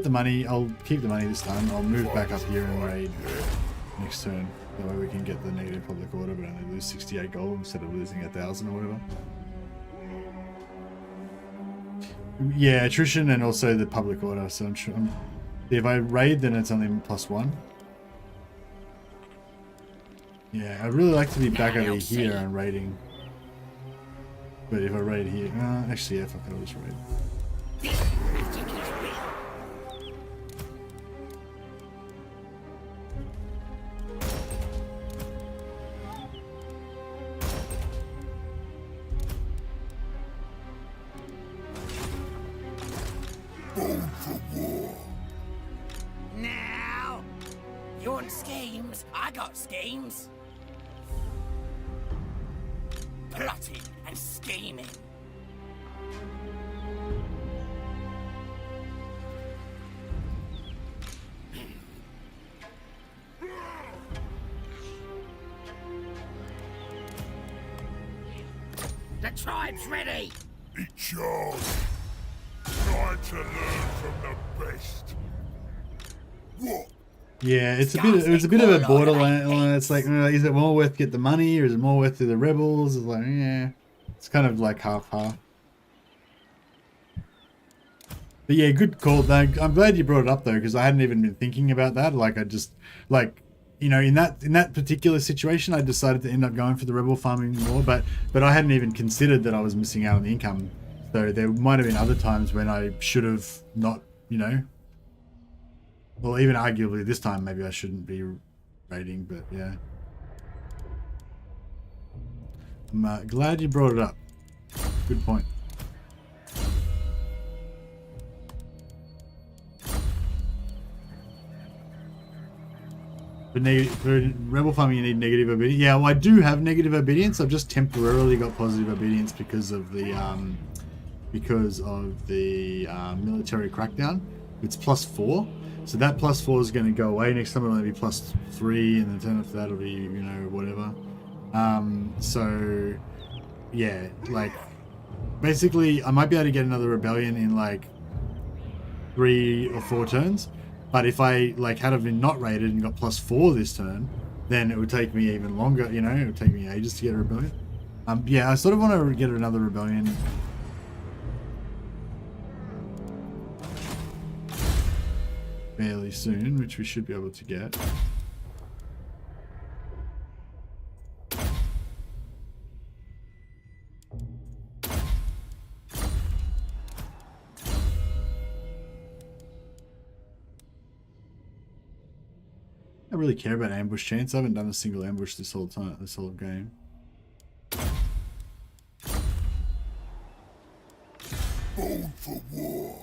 the money. I'll keep the money this time. I'll move back up here and raid next turn. That way we can get the negative public order, but only lose 68 gold instead of losing 1,000 or whatever. Yeah, attrition and also the public order. So I'm sure if I raid, then it's only +1. Yeah, I'd really like to be back over here and raiding. But if I raid here, actually, yeah, fuck it, I'll just raid. Born for war. Now, you want schemes? I got schemes. Plotting and scheming. The tribe's ready. It's yours. Try to learn from the best. What? Yeah, it was a bit of a borderline. It's like, is it more worth to get the money, or is it more worth to the rebels? It's like, yeah, it's kind of like half. But yeah, good call. I'm glad you brought it up though, because I hadn't even been thinking about that. Like, I just in that particular situation, I decided to end up going for the rebel farming more, but I hadn't even considered that I was missing out on the income. So there might have been other times when I should have not, well, even arguably this time maybe I shouldn't be raiding, but yeah. I'm glad you brought it up. Good point. For rebel farming, you need negative obedience. Yeah, well, I do have negative obedience. I've just temporarily got positive obedience because of the military crackdown. It's +4, so that +4 is going to go away. Next time it'll only be +3, and the turn after that will be whatever. So yeah, like basically I might be able to get another rebellion in like 3 or 4 turns. But if I had been not raided and got +4 this turn, then it would take me even longer. It would take me ages to get a rebellion. Yeah, I sort of want to get another rebellion fairly soon, which we should be able to get. I don't really care about ambush chance. I haven't done a single ambush this whole game. Born for war.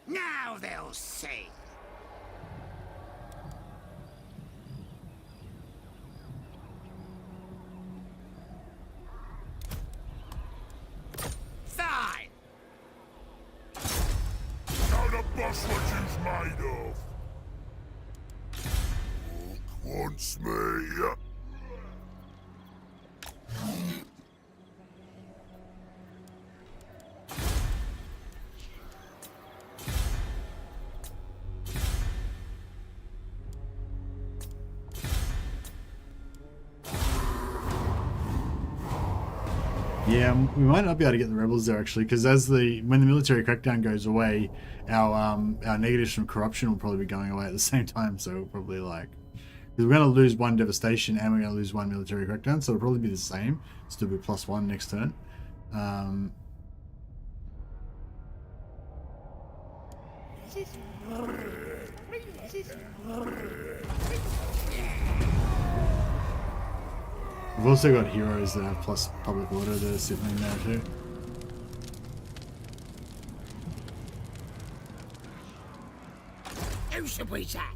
Now they'll see. Fine. Now the boss what you's made of. Orc wants me. Yeah, we might not be able to get the rebels there actually, because when the military crackdown goes away, our negatives from corruption will probably be going away at the same time. So we'll probably because we're going to lose 1 devastation and we're going to lose 1 military crackdown, so it'll probably be the same. Still be +1 next turn. We've also got heroes that have plus public order that are sitting in there too. Who should we attack?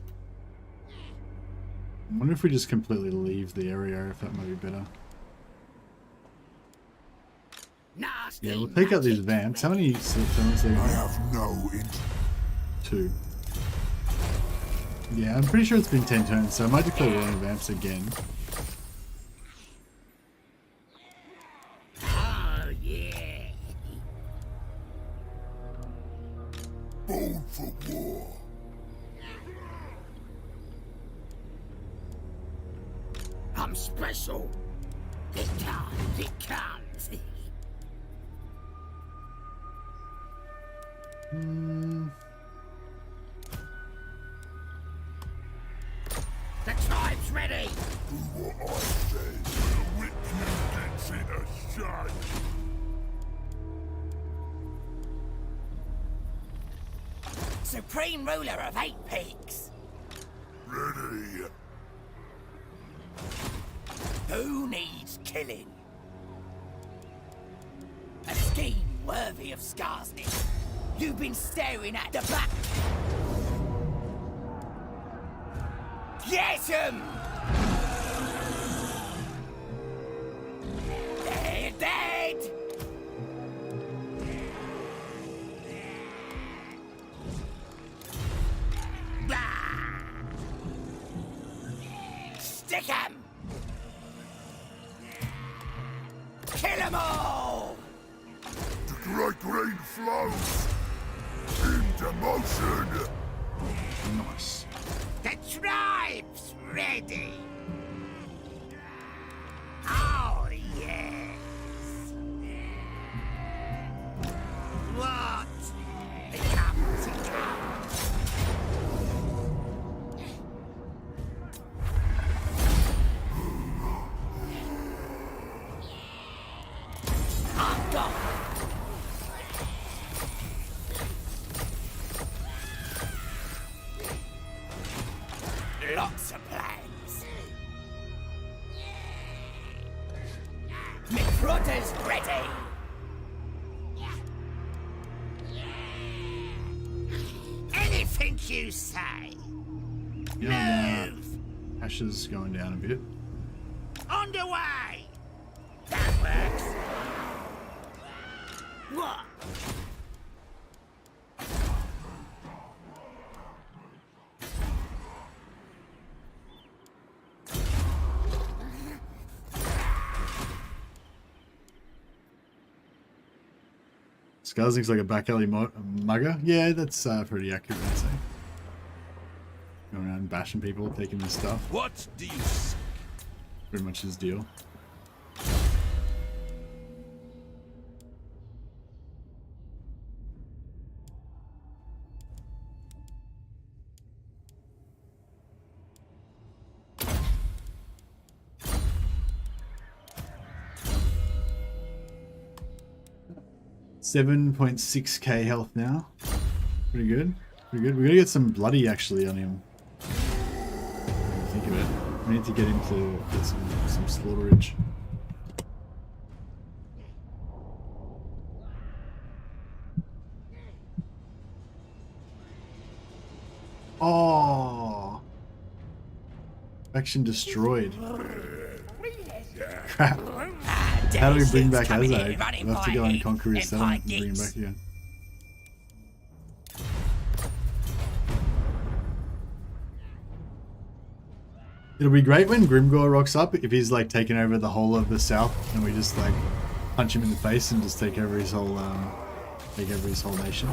I wonder if we just completely leave the area, if that might be better. Nasty. Yeah, we'll take out these vamps. How many turns are I there? have no interest. 2. Yeah, I'm pretty sure it's been 10 turns, so I might declare war on vamps again. Oh, yeah. Born for war. I'm special. It comes, it comes. The tribe's ready. Do what I say. The recruit gets in a shine. Supreme ruler of 8 peaks. Ready. Who needs killing? A scheme worthy of Skarsnik. You've been staring at the back. Get him! They're dead! Blah! Stick him! Kill 'em all! The great green flows. Into motion. Nice. The tribe's ready! Oh, yes! What? It comes, it comes. I'm gone. Lots of plans. McRudder's ready. Anything you say. Yeah, Move. Ashes going down a bit. Underway. That works. What? Skarsnik's like a back alley mugger. Yeah, that's pretty accurate, I'd say. Going around bashing people, taking their stuff. What do you say? Pretty much his deal. $7.6k health now. Pretty good. Pretty good. We're gonna get some bloody actually on him. Think of it. We need to get him to get some slaughterage. Oh, faction destroyed. Crap. How do we bring back Azog? We'll have to go and conquer his settlement and bring him back again. It'll be great when Grimgor rocks up if he's like taking over the whole of the south and we just like punch him in the face and just take over his whole nation.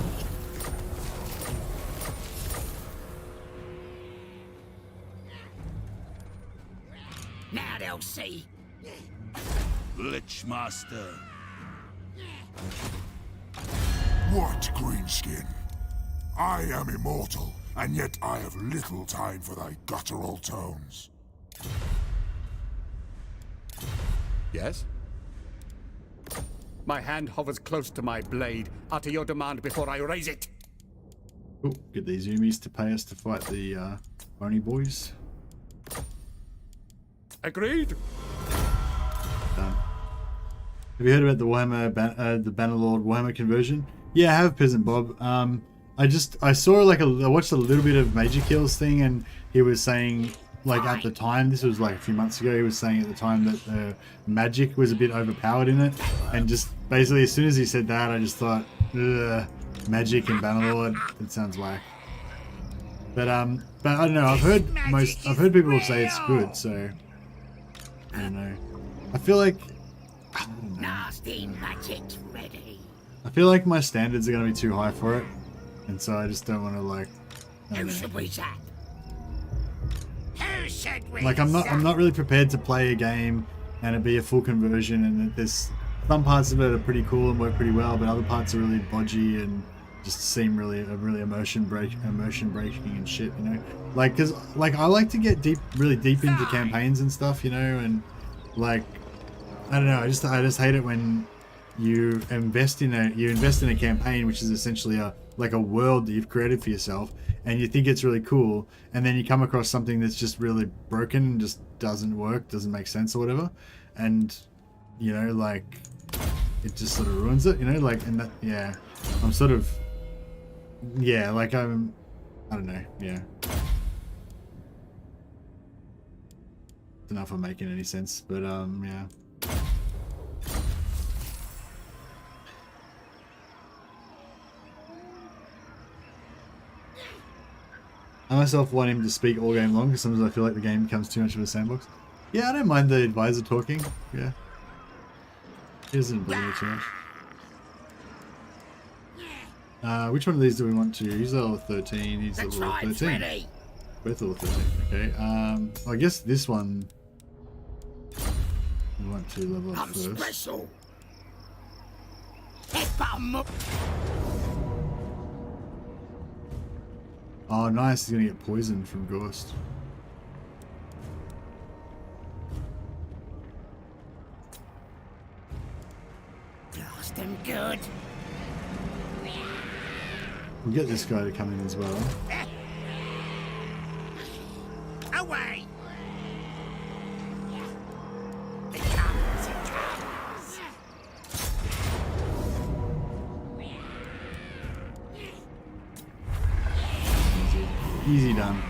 Now they'll see. Lich Master. What, Greenskin? I am immortal, and yet I have little time for thy guttural tones. Yes? My hand hovers close to my blade. Utter your demand before I raise it. Cool. Get these Humies to pay us to fight the Bony Boys. Agreed? Done. Have you heard about the Warhammer, the Bannerlord Warhammer conversion? Yeah, I have, Peasant Bob. I saw like I watched a little bit of Major Kill's thing, and he was saying like at the time, this was like a few months ago, he was saying at the time that magic was a bit overpowered in it, and just basically as soon as he said that, I just thought, ugh, magic and Bannerlord, it sounds whack. But I don't know. I've heard people say it's good, so I don't know. I feel like Nasty magic's ready. I feel like my standards are gonna be too high for it, and so I just don't want to like. Who should we zap? Who should we Like I'm not really prepared to play a game and it be a full conversion, and that there's some parts of it are pretty cool and work pretty well, but other parts are really bodgy and just seem really emotion breaking and shit, you know. Like, cause like I like to get really deep into campaigns and stuff, you know, and like I don't know. I just hate it when you invest in a campaign which is essentially a world that you've created for yourself, and you think it's really cool, and then you come across something that's just really broken and just doesn't work, doesn't make sense or whatever, and you know, like it just sort of ruins it, you know, like, and that, yeah, I'm sort of, yeah, like I don't know, yeah. Don't know if I'm making any sense, but yeah. I myself want him to speak all game long because sometimes I feel like the game becomes too much of a sandbox. Yeah, I don't mind the advisor talking. Yeah. He doesn't bother me too much. Which one of these do we want to? He's level 13, he's level 13. Both level 13, okay. I guess this one we want to level up first. Special. Oh, nice. He's going to get poisoned from Ghost. Lost him good. We'll get this guy to come in as well. Away. It comes, it comes. Easy done.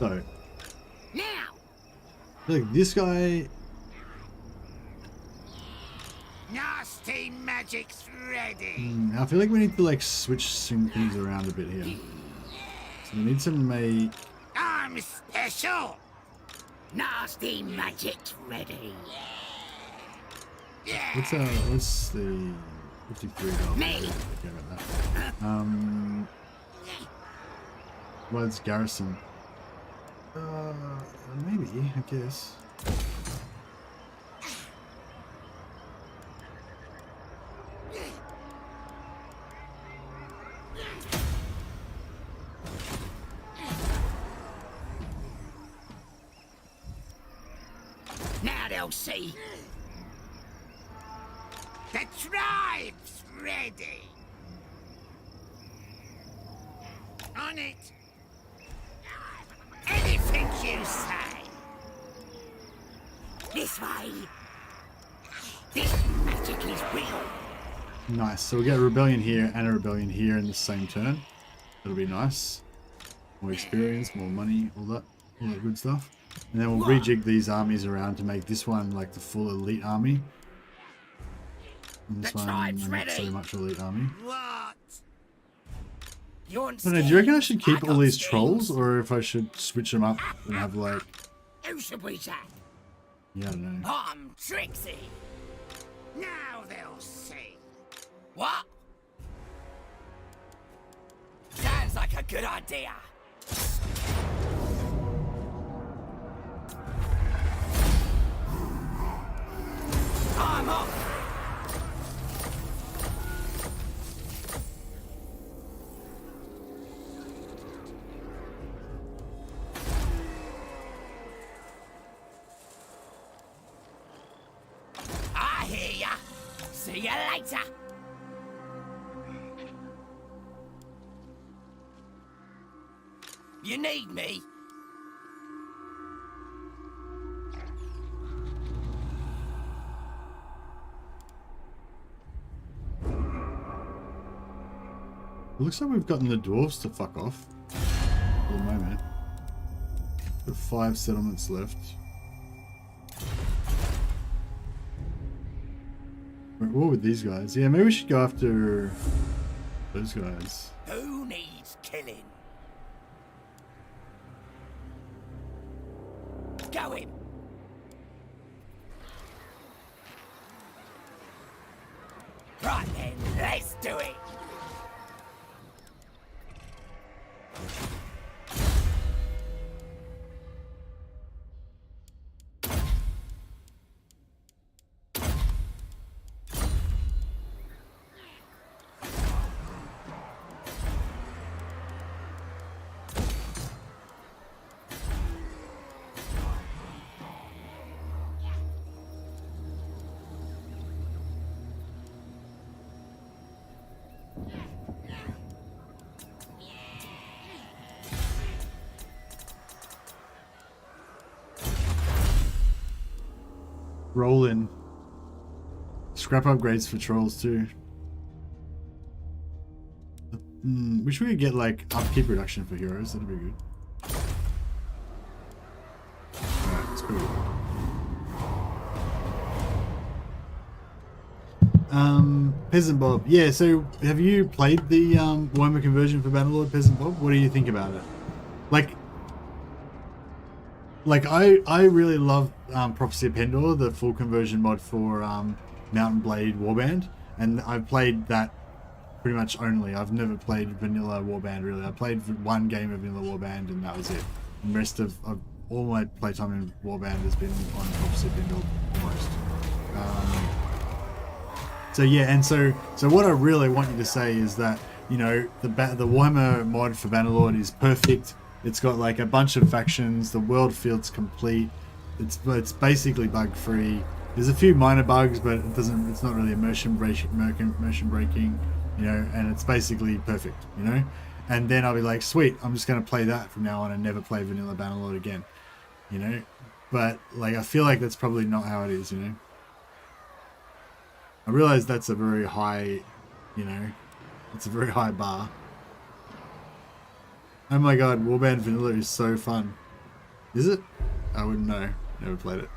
So, Now. look, this guy. Nasty magic's ready. I feel like we need to like switch some things around a bit here. So we need to make. I'm special. Nasty magic's ready. Yeah. What's the $53? Me. Okay, about that. What's Garrison? Maybe, I guess. Now they'll see. The tribe's ready. On it. Anything you say. This way. This magic is real. Nice. So we get a rebellion here and a rebellion here in the same turn. That'll be nice. More experience, more money, all that good stuff. And then we'll rejig these armies around to make this one like the full elite army. And this one not so much elite army. What? I don't know, do you reckon I should keep all these trolls, or if I should switch them up and have like... Who should we chat? Yeah, I don't know. I'm Trixie. Now they'll see. What? Sounds like a good idea. I'm off. See you later. You need me? It looks like we've gotten the dwarves to fuck off for the moment. Got 5 settlements left. What with these guys? Yeah, maybe we should go after those guys. Who needs killing? Go him. Right then, let's do it. Roll in. Scrap upgrades for trolls too. Wish we could get like upkeep reduction for heroes, that'd be good. Alright, that's pretty good. Peasant Bob. Yeah, so have you played the Warhammer conversion for Bannerlord, Peasant Bob? What do you think about it? Like I really love Prophecy of Pendor, the full conversion mod for Mountain Blade Warband, and I've played that pretty much only. I've never played vanilla Warband really. I played one game of vanilla Warband and that was it. And the rest of all my playtime in Warband has been on Prophecy of Pendor almost. So yeah, and so what I really want you to say is that, you know, the Warhammer mod for Bannerlord is perfect. It's got like a bunch of factions. The world feels complete. It's basically bug free. There's a few minor bugs, but it doesn't. It's not really immersion breaking, you know. And it's basically perfect, you know. And then I'll be like, sweet, I'm just gonna play that from now on and never play vanilla Bannerlord again, you know. But like, I feel like that's probably not how it is, you know. I realize that's a very high, you know, it's a very high bar. Oh my god, Warband Vanilla is so fun. Is it? I wouldn't know. Never played it.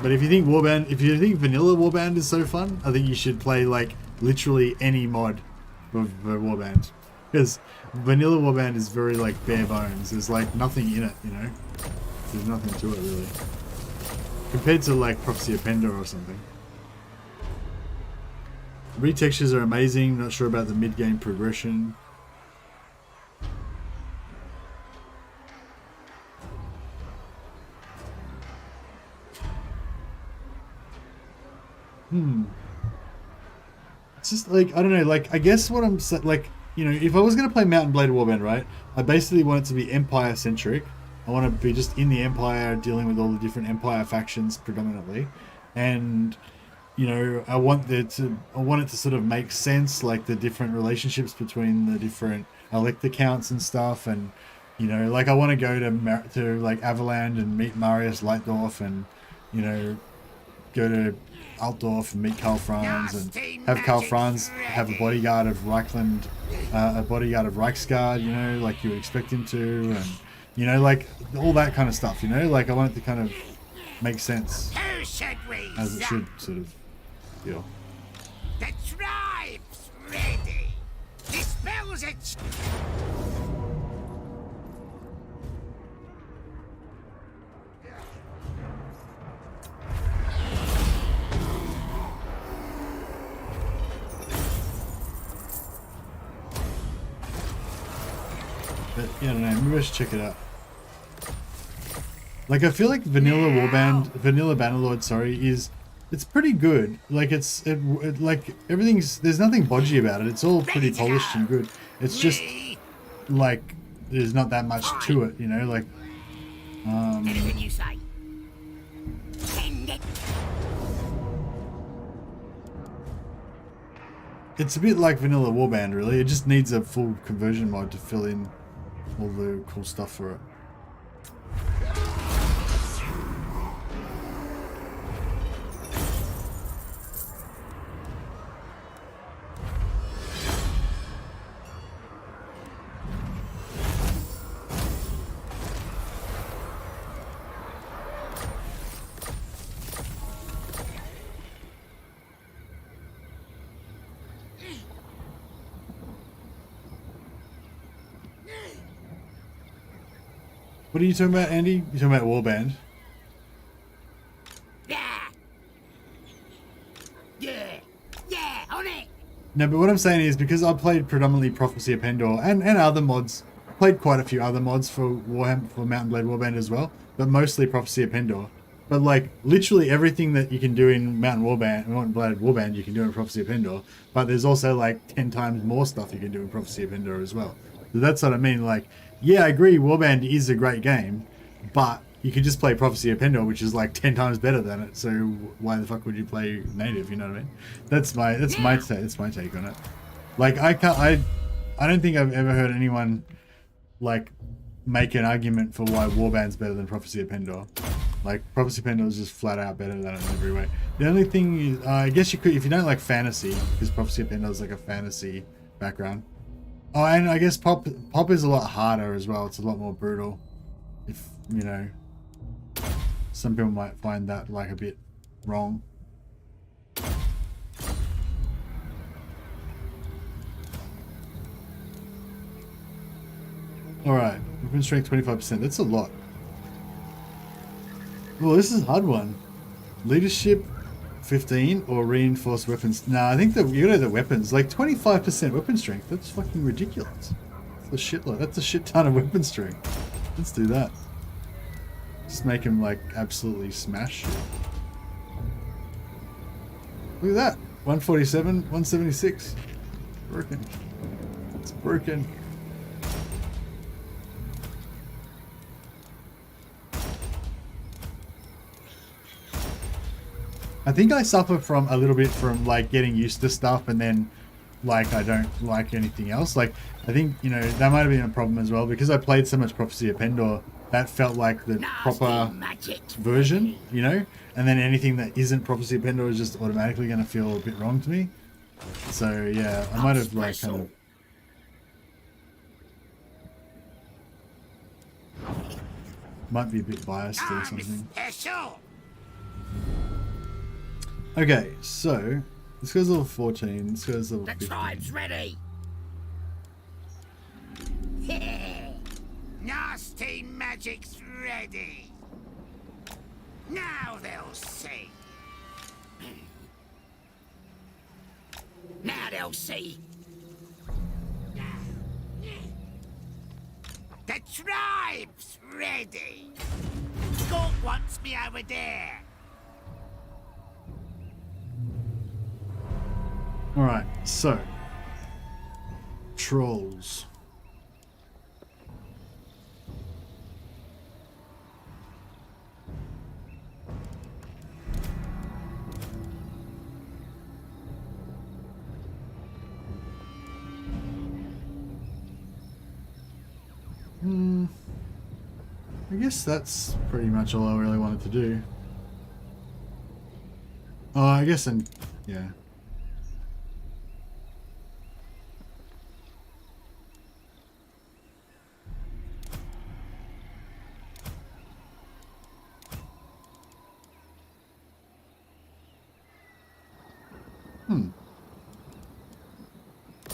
But if you think Vanilla Warband is so fun, I think you should play like literally any mod for Warband. Because Vanilla Warband is very like bare bones. There's like nothing in it, you know? There's nothing to it really. Compared to like Prophecy of Pendor or something. Retextures are amazing, not sure about the mid-game progression. It's just like, I don't know, like, I guess what I'm like, you know, if I was going to play Mountain Blade Warband, right, I basically want it to be Empire-centric. I want to be just in the Empire, dealing with all the different Empire factions predominantly. And you know, I want it to sort of make sense, like the different relationships between the different elector counts and stuff, and you know, like I want to go to like Avaland and meet Marius Leitdorf, and you know, go to Altdorf and meet Karl Franz, and have Karl Franz have a bodyguard of Reichland, a bodyguard of Reichsguard, you know, like you would expect him to, and you know, like all that kind of stuff, you know, like I want it to kind of make sense as it should, sort of. Yeah. The tribe's ready. Dispels it. But yeah, I don't know. Maybe I should check it out. Like I feel like Vanilla Bannerlord, sorry, it's pretty good. Like it like everything's, there's nothing bodgy about it. It's all pretty polished and good. It's just like there's not that much to it, you know. Like anything you say. It's a bit like vanilla Warband, really. It just needs a full conversion mod to fill in all the cool stuff for it. What are you talking about, Andy? You're talking about Warband. Yeah, on it. No, but what I'm saying is because I played predominantly Prophecy of Pendor and other mods. I played quite a few other mods for Warhammer, for Mountain Blade Warband as well, but mostly Prophecy of Pendor. But like literally everything that you can do in Mountain Blade Warband, you can do in Prophecy of Pendor. But there's also like 10 times more stuff you can do in Prophecy of Pendor as well. So that's what I mean. Like, yeah, I agree. Warband is a great game, but you could just play Prophecy of Pendor, which is like 10 times better than it. So why the fuck would you play native? You know what I mean? That's my take on it. Like I don't think I've ever heard anyone like make an argument for why Warband's better than Prophecy of Pendor. Like Prophecy of Pendor is just flat out better than it in every way. The only thing is, I guess you could, if you don't like fantasy, because Prophecy of Pendor is like a fantasy background. Oh, and I guess pop is a lot harder as well. It's a lot more brutal. If you know, some people might find that like a bit wrong. All right, weapon strength 25%. That's a lot. Well, this is a hard one. Leadership 15 or reinforced weapons. Nah, I think you know the weapons. Like 25% weapon strength. That's fucking ridiculous. That's a shitload. That's a shit ton of weapon strength. Let's do that. Just make him like absolutely smash. Look at that. 147, 176. Broken. It's broken. I think I suffer from a little bit from like getting used to stuff and then like I don't like anything else. Like I think, you know, that might have been a problem as well because I played so much Prophecy of Pendor. That felt like the proper version, you know? And then anything that isn't Prophecy of Pendor is just automatically going to feel a bit wrong to me. So yeah, I might have like kind of... Might be a bit biased or something. Okay, so this goes level 14, this goes level 15. The tribe's ready. Nasty magic's ready. Now they'll see. Now they'll see. The tribe's ready. Gork wants me over there. Alright, so trolls. I guess that's pretty much all I really wanted to do. Oh, I guess, and yeah.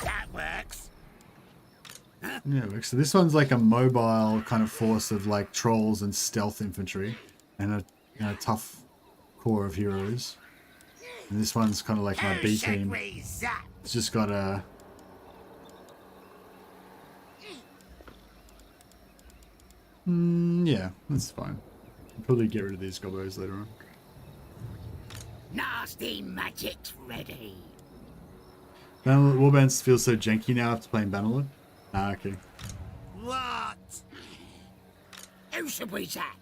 That works. Yeah, it works. So this one's like a mobile kind of force of like trolls and stealth infantry and a tough core of heroes. And this one's kind of like my B team. It's just got a... yeah, that's fine. I'll probably get rid of these Gobbos later on. Nasty magic's ready. Bannerlord Warbands feels so janky now after playing Bannerlord. Ah, okay. What? Who should we zap?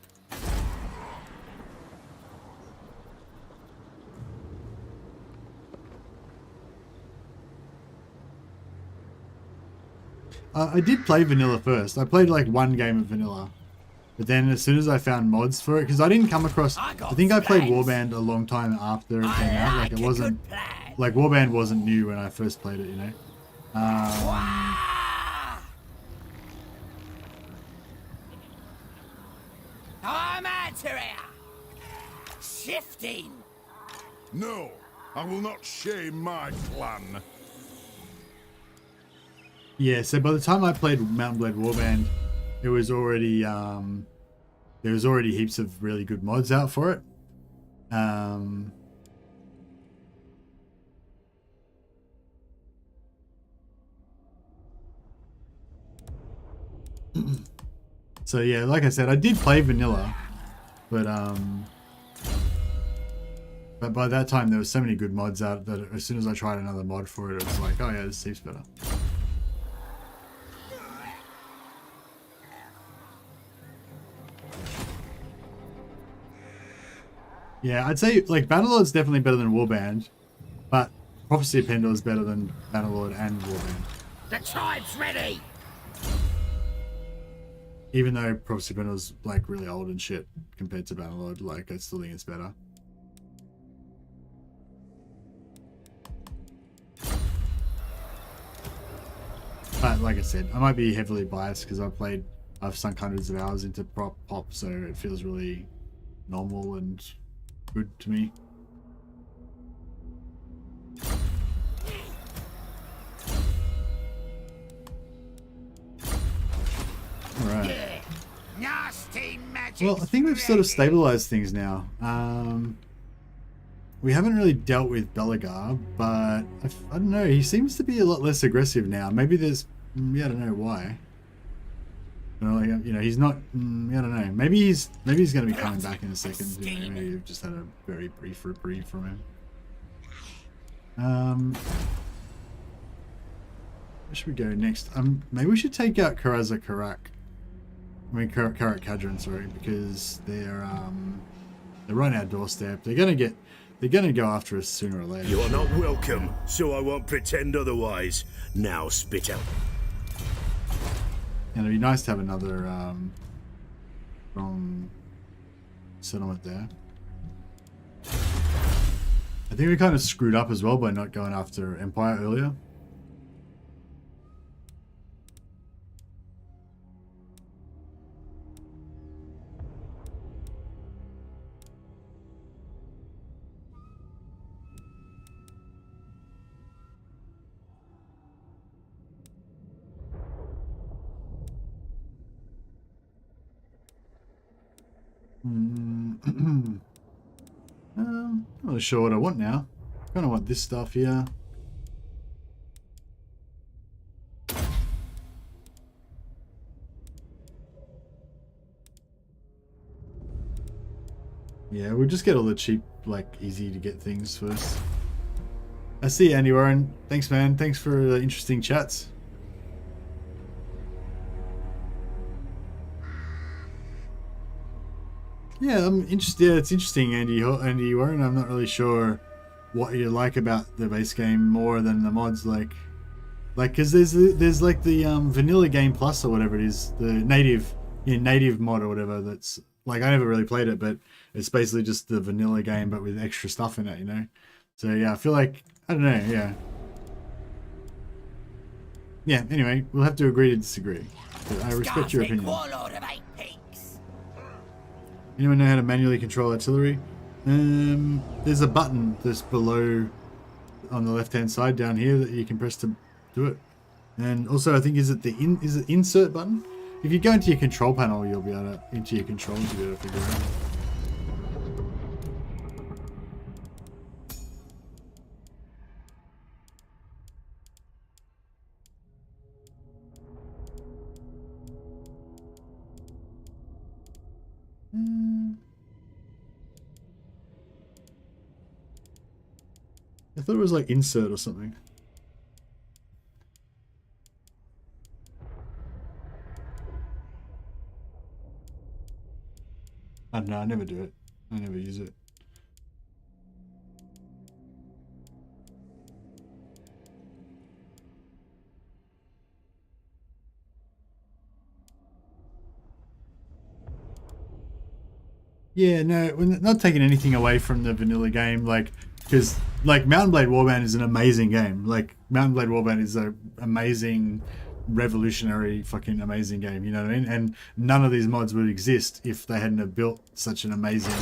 I did play vanilla first. I played like one game of vanilla. But then as soon as I found mods for it, because I didn't come across, I think I played Warband a long time after it came out. Like it wasn't, like Warband wasn't new when I first played it, you know. I'm out here. Shifting. No, I will not shame my clan. Yeah, so by the time I played Mountain Blade Warband, it was already there was already heaps of really good mods out for it. So yeah, like I said, I did play vanilla, but by that time there was so many good mods out that as soon as I tried another mod for it, it was like, oh yeah, this seems better. Yeah, I'd say like Bannerlord's definitely better than Warband, but Prophecy of Pendor is better than Bannerlord and Warband. The tribe's ready. Even though Prophecy of Pendor's like really old and shit compared to Bannerlord, like I still think it's better. But like I said, I might be heavily biased because I've sunk hundreds of hours into pop, so it feels really normal and good to me. Alright. Nasty magic. Well, I think we've sort of stabilized things now. We haven't really dealt with Belegar, but I don't know, he seems to be a lot less aggressive now. Maybe there's, yeah, I don't know why. You know, like, you know, he's not, I don't know. Maybe he's going to be coming back in a second. You know, maybe we've just had a very brief reprieve from him. Where should we go next? Maybe we should take out Karaza Karak. I mean, Karak Kadron, sorry, because they're right on our doorstep. They're gonna go after us sooner or later. You are not welcome, so I won't pretend otherwise. Now spit out. And it'd be nice to have another from settlement there. I think we kind of screwed up as well by not going after Empire earlier. Not really sure what I want now. Kind of want this stuff here. Yeah, we'll just get all the cheap, like, easy to get things first. I see you, Andy Warren. Thanks, man. Thanks for the interesting chats. Yeah, I'm interested. Yeah, it's interesting, Andy Warren. I'm not really sure what you like about the base game more than the mods, like, because there's like the vanilla game plus or whatever it is, the native mod or whatever. That's like, I never really played it, but it's basically just the vanilla game but with extra stuff in it, you know. So yeah, I feel like, I don't know. Yeah. Anyway, we'll have to agree to disagree. But I respect your opinion. Anyone know how to manually control artillery? There's a button just below on the left-hand side down here that you can press to do it. And also, I think, is it insert button? If you go into your control panel, you'll be able to, into your controls, you'll be able to figure it out. I thought it was like insert or something. I don't know, I never do it. I never use it. Yeah, no, we're not taking anything away from the vanilla game, like, because, like, Mount & Blade Warband is an amazing game. Like, Mount & Blade Warband is an amazing, revolutionary, fucking amazing game, you know what I mean? And none of these mods would exist if they hadn't have built such an amazing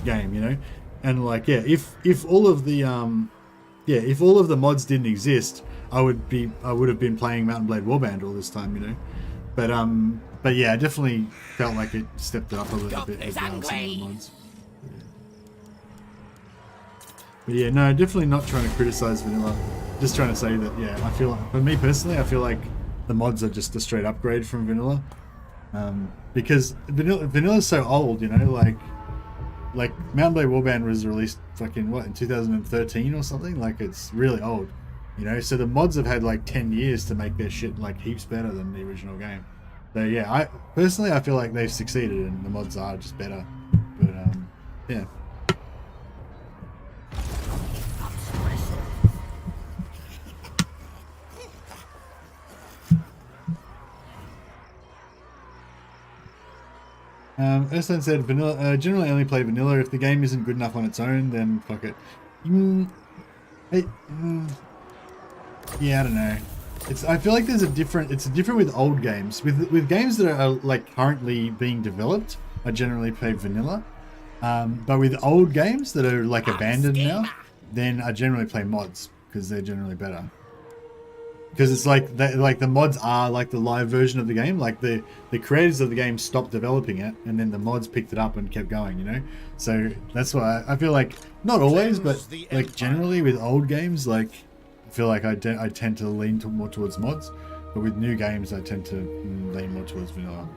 game, you know? And, like, yeah, if all of the, if all of the mods didn't exist, I would have been playing Mount & Blade Warband all this time, you know? But yeah, I definitely felt like it stepped it up a little bit with some of the mods. But yeah, no, definitely not trying to criticize vanilla. Just trying to say that, yeah, I feel, for me personally, I feel like the mods are just a straight upgrade from vanilla. Because vanilla's so old, you know, like Mount & Blade Warband was released fucking, what, in 2013 or something? Like, it's really old, you know? So the mods have had like 10 years to make their shit like heaps better than the original game. So yeah, I feel like they've succeeded and the mods are just better. But yeah. Ersan said, vanilla, generally only play vanilla. If the game isn't good enough on its own, then fuck it. Yeah, I don't know. I feel like it's different with old games. With games that are like currently being developed, I generally play vanilla. But with old games that are like abandoned now, then I generally play mods because they're generally better. Because it's like the mods are like the live version of the game. Like the creators of the game stopped developing it, and then the mods picked it up and kept going. You know, so that's why I feel like, not always, but like generally with old games, like I feel like I tend to lean more towards mods, but with new games I tend to lean more towards vanilla.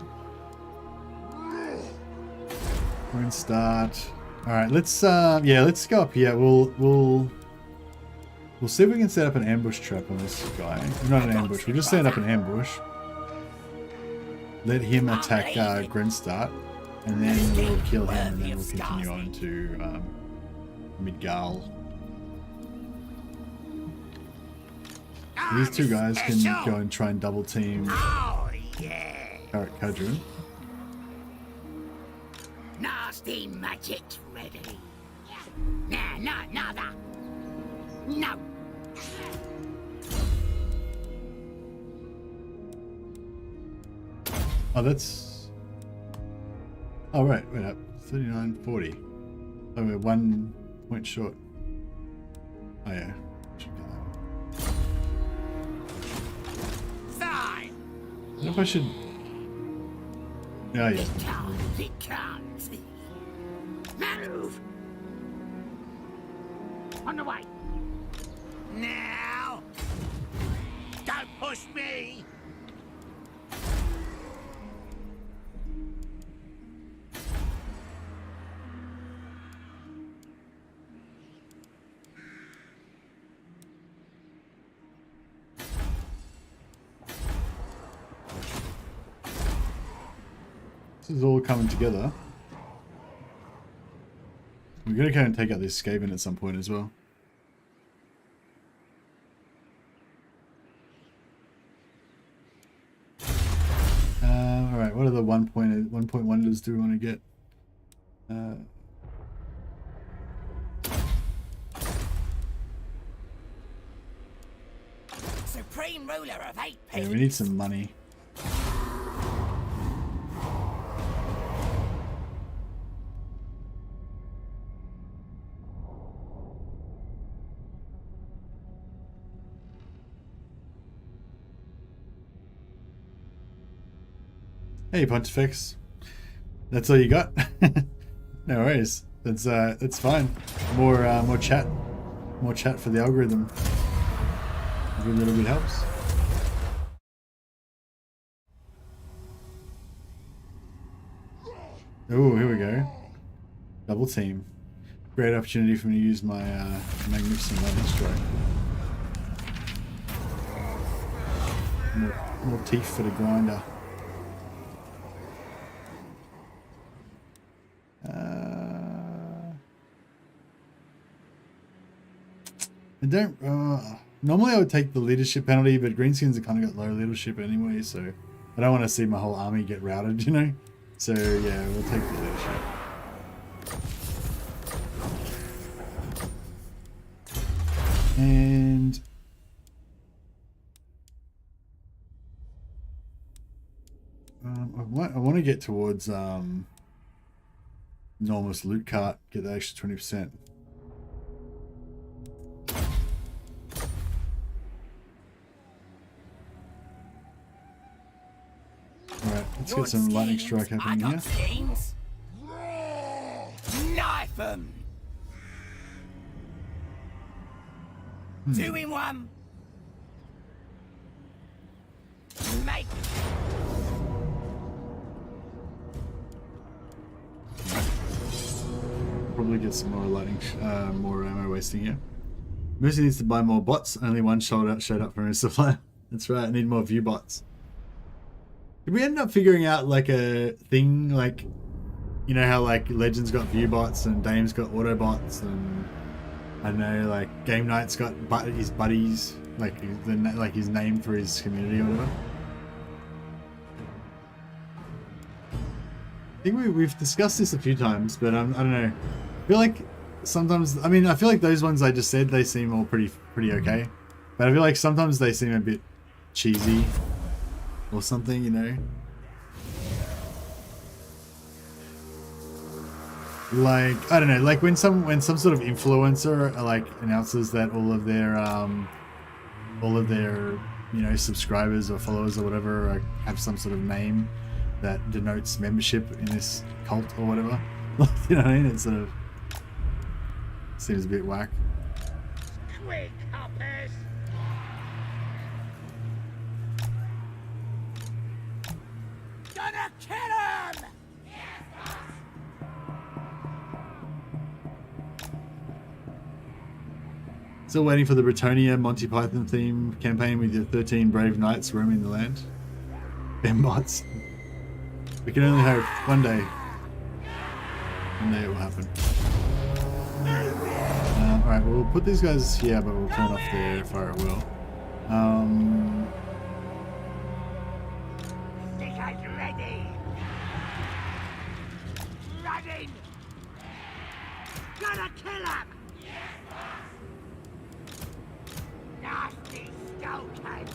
We're in start. All right, let's go up here. We'll see if we can set up an ambush trap on this guy. Not an ambush, we'll just set up an ambush. Let him attack Grenstart, and then we'll kill him, and then we'll continue on to Midgard. These two guys can go and try and double team Karak Kadrin. Nasty magic's ready. Nada. No. Oh, that's... Oh, right. Wait up. 39.40. Oh, we're 1 point short. Oh, yeah. Should do that. Fine. I wonder if I should... Oh, yeah. He can't. Move. On the way. Now. Don't push me. This is all coming together. We're gonna go and take out this Skaven at some point as well. Alright, what are the 1.1 wonders do we want to get? Supreme ruler of 8 Yeah, we need some money. Hey Pontifex, that's all you got? No worries. That's fine. More chat for the algorithm. Every little bit helps. Oh, here we go. Double team. Great opportunity for me to use my magnificent lightning strike. More teeth for the grinder. I don't. Normally I would take the leadership penalty, but greenskins have kind of got low leadership anyway, so I don't want to see my whole army get routed, you know? So yeah, we'll take the leadership. And I want to get towards enormous loot cart, get that extra 20%. Alright, let's get some lightning strike happening here. Schemes. Knife 'em. 2 in 1. Make. Probably get some more lightning, more ammo wasting here. Mercy needs to buy more bots. Only one showed up from his supply. That's right. I need more view bots. Did we end up figuring out like a thing, like, you know how like Legends got view bots and Dame's got auto bots, and I don't know, like Game Night's got his buddies, like his name for his community or whatever. I think we've discussed this a few times, but I don't know. I feel like sometimes, I mean, I feel like those ones I just said, they seem all pretty okay, but I feel like sometimes they seem a bit cheesy or something, you know. Like, I don't know, like when some sort of influencer like announces that all of their you know, subscribers or followers or whatever have some sort of name that denotes membership in this cult or whatever. You know what I mean? It sort of seems a bit whack. Quick, hoppers. Gonna kill him. Still waiting for the Bretonia Monty Python theme campaign with your 13 brave knights roaming the land. Fembots. We can only hope one day. One day it will happen. Alright, we'll put these guys here, but we'll turn off their fire at will. Stickers ready. Running. Gonna kill him. Nasty stokers.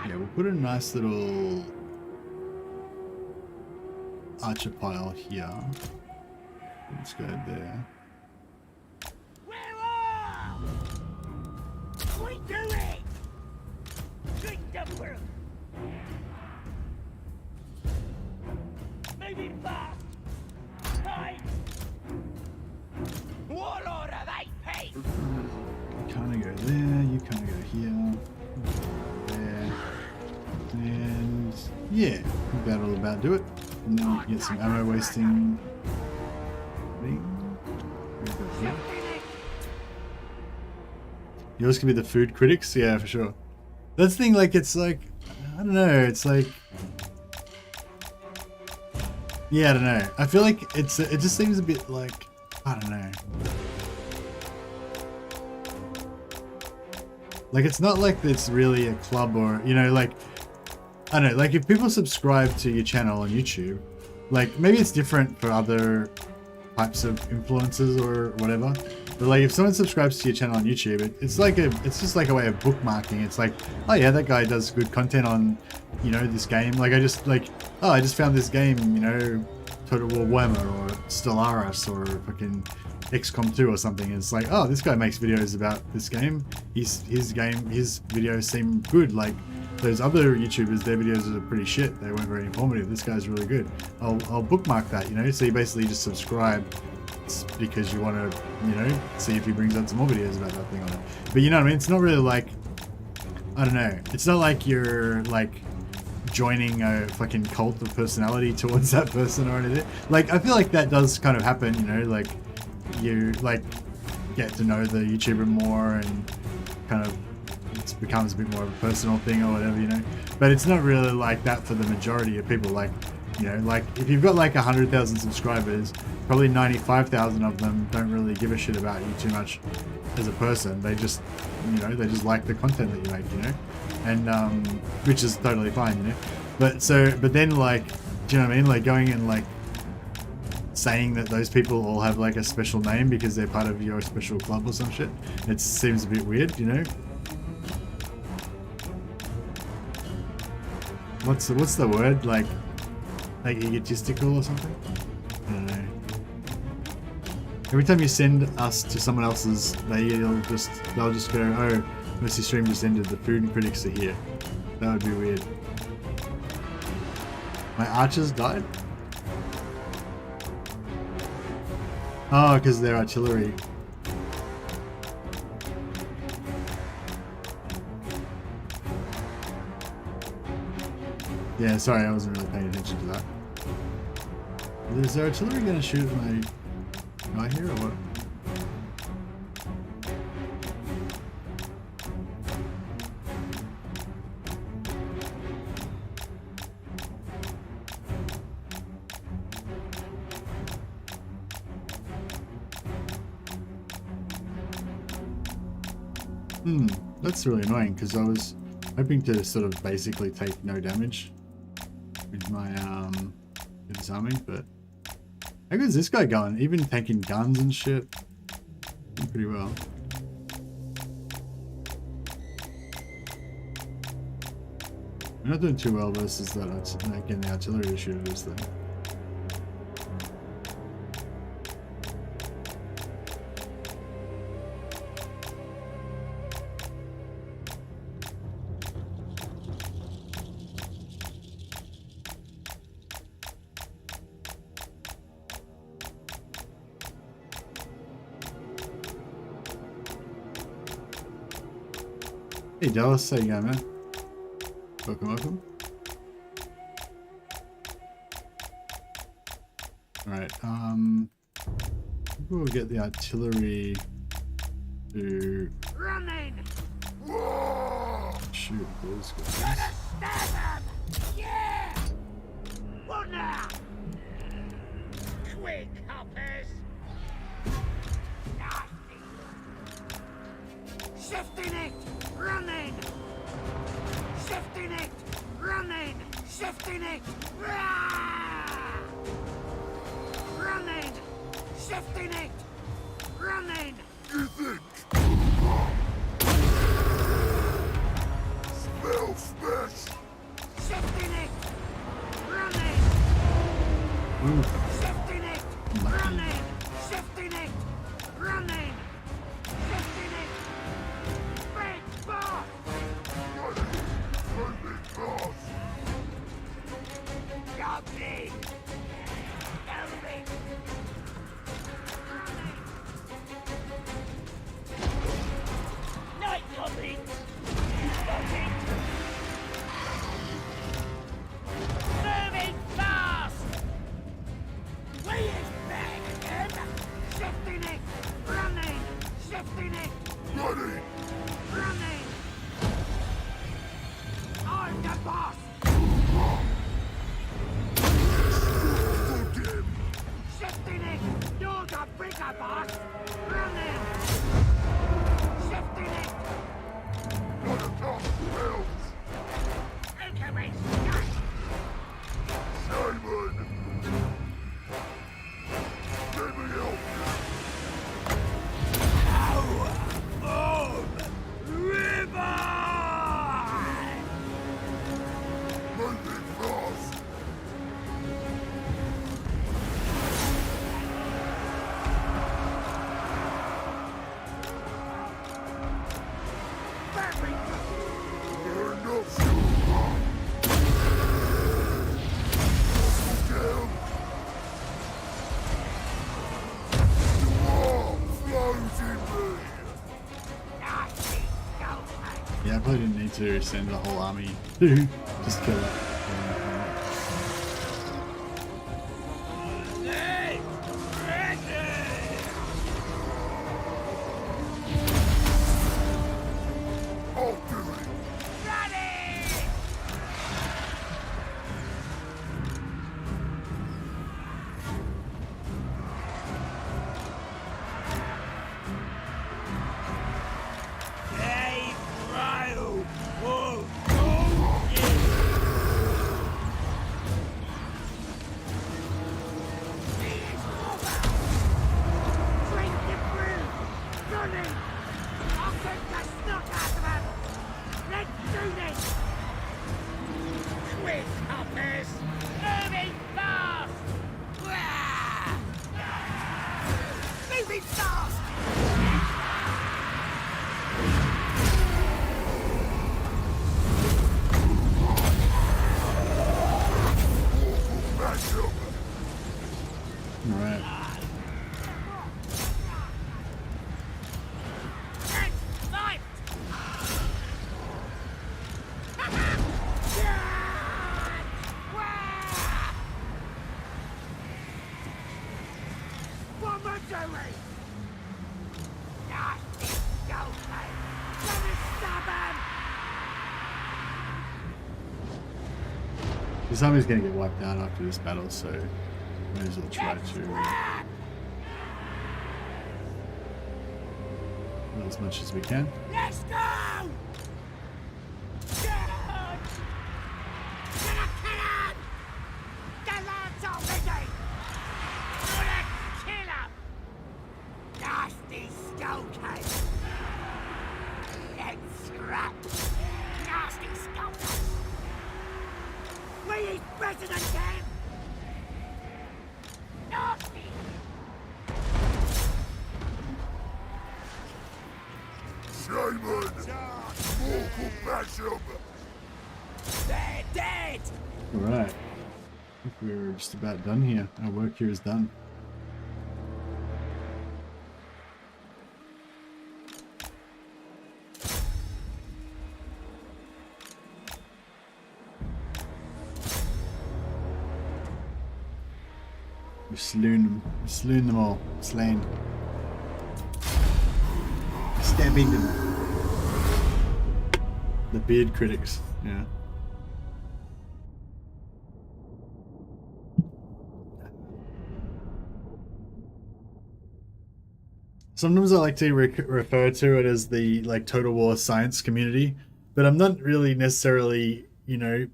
Yeah, we'll put a nice little archer pile here. Let's go there. Where are we? Do it. Good number. Maybe fast. Time. Warlord, they pay. You can't go there, you can't go here. There. And yeah, I think that'll about do it. And then we can get some ammo wasting. Yours could be the food critics? Yeah, for sure. That's the thing, like, it's like, I don't know, it's like, yeah, I don't know. I feel like it just seems a bit like, I don't know. Like, it's not like it's really a club or, you know, like, I don't know, like if people subscribe to your channel on YouTube, like maybe it's different for other types of influencers or whatever, but like if someone subscribes to your channel on YouTube, it's just like a way of bookmarking. It's like, oh yeah, that guy does good content on, you know, this game. Like I just found this game, you know, Total War Warhammer or Stellaris or fucking XCOM 2 or something. It's like, oh, this guy makes videos about this game. His videos seem good. Like those other YouTubers, their videos are pretty shit. They weren't very informative. This guy's really good. I'll bookmark that, you know. So you basically just subscribe because you want to, you know, see if he brings out some more videos about that thing on it. But you know what I mean? It's not really like, I don't know. It's not like you're like joining a fucking cult of personality towards that person or anything. Like I feel like that does kind of happen, you know, like you like get to know the YouTuber more and kind of it becomes a bit more of a personal thing or whatever, you know. But it's not really like that for the majority of people. Like, you know, like if you've got like 100,000 subscribers, probably 95,000 of them don't really give a shit about you too much as a person. They just, you know, they just like the content that you make, you know, and which is totally fine, you know. But then like, do you know what I mean? Like going and like saying that those people all have like a special name because they're part of your special club or some shit. It seems a bit weird, you know? What's the word? Like egotistical or something? I don't know. Every time you send us to someone else's, they'll just go, oh, Mercy Stream just ended, the food critics are here. That would be weird. My archers died? Oh, because they're artillery. Yeah, sorry, I wasn't really paying attention to that. Is there artillery gonna shoot at my guy here or what? That's really annoying because I was hoping to sort of basically take no damage with my disarming, but how good is this guy going? Even tanking guns and shit, doing pretty well. We're not doing too well versus that. Getting the artillery to shoot at us though. Hey Dallas, how you going, man? Welcome. Alright, we'll get the artillery to shoot those guys. Yeah! What now? Quick, hoppers! Shifting it! Running! Shifting it! Running! Shifting it! Rah! Running! Shifting it! Running! You think? Smell smash! Shifting it! Running! Shifting it! Running! Shifting it! Running! Shifting it! Big boss! Moving fast! Got me! Moving! Night coming! Moving fast! We is back again! Shifting it! Running! Shifting it! Ready! Running! I'm the boss! Again! Shifting it! You're the bigger boss! Running! Shifting it! Not enough bells! Incoming! Simon! Let me help you! Moving fast! You're not sure! Down! The war flows in me! Yeah, I probably didn't need to send the whole army to just kill it. I'll do it! basham! Alright. Let's fight! What am I doing? Nasty goatherd! Let me stab him! This army's gonna get wiped out after this battle, so may as well try to do as much as we can. Let's go! Good! Gonna kill him! The lad's already! Gonna kill him! Nasty skullcase! Let's scrap! Nasty skullcase! We is better than them! Nasty! Shaman! Mortal basham! They're dead! Alright. I think we're just about done here. Our work here is done. We've slain them. We've slain them all. Slain. Stabbing them. The beard critics. Yeah. Sometimes I like to refer to it as the like Total War science community, but I'm not really necessarily, you know,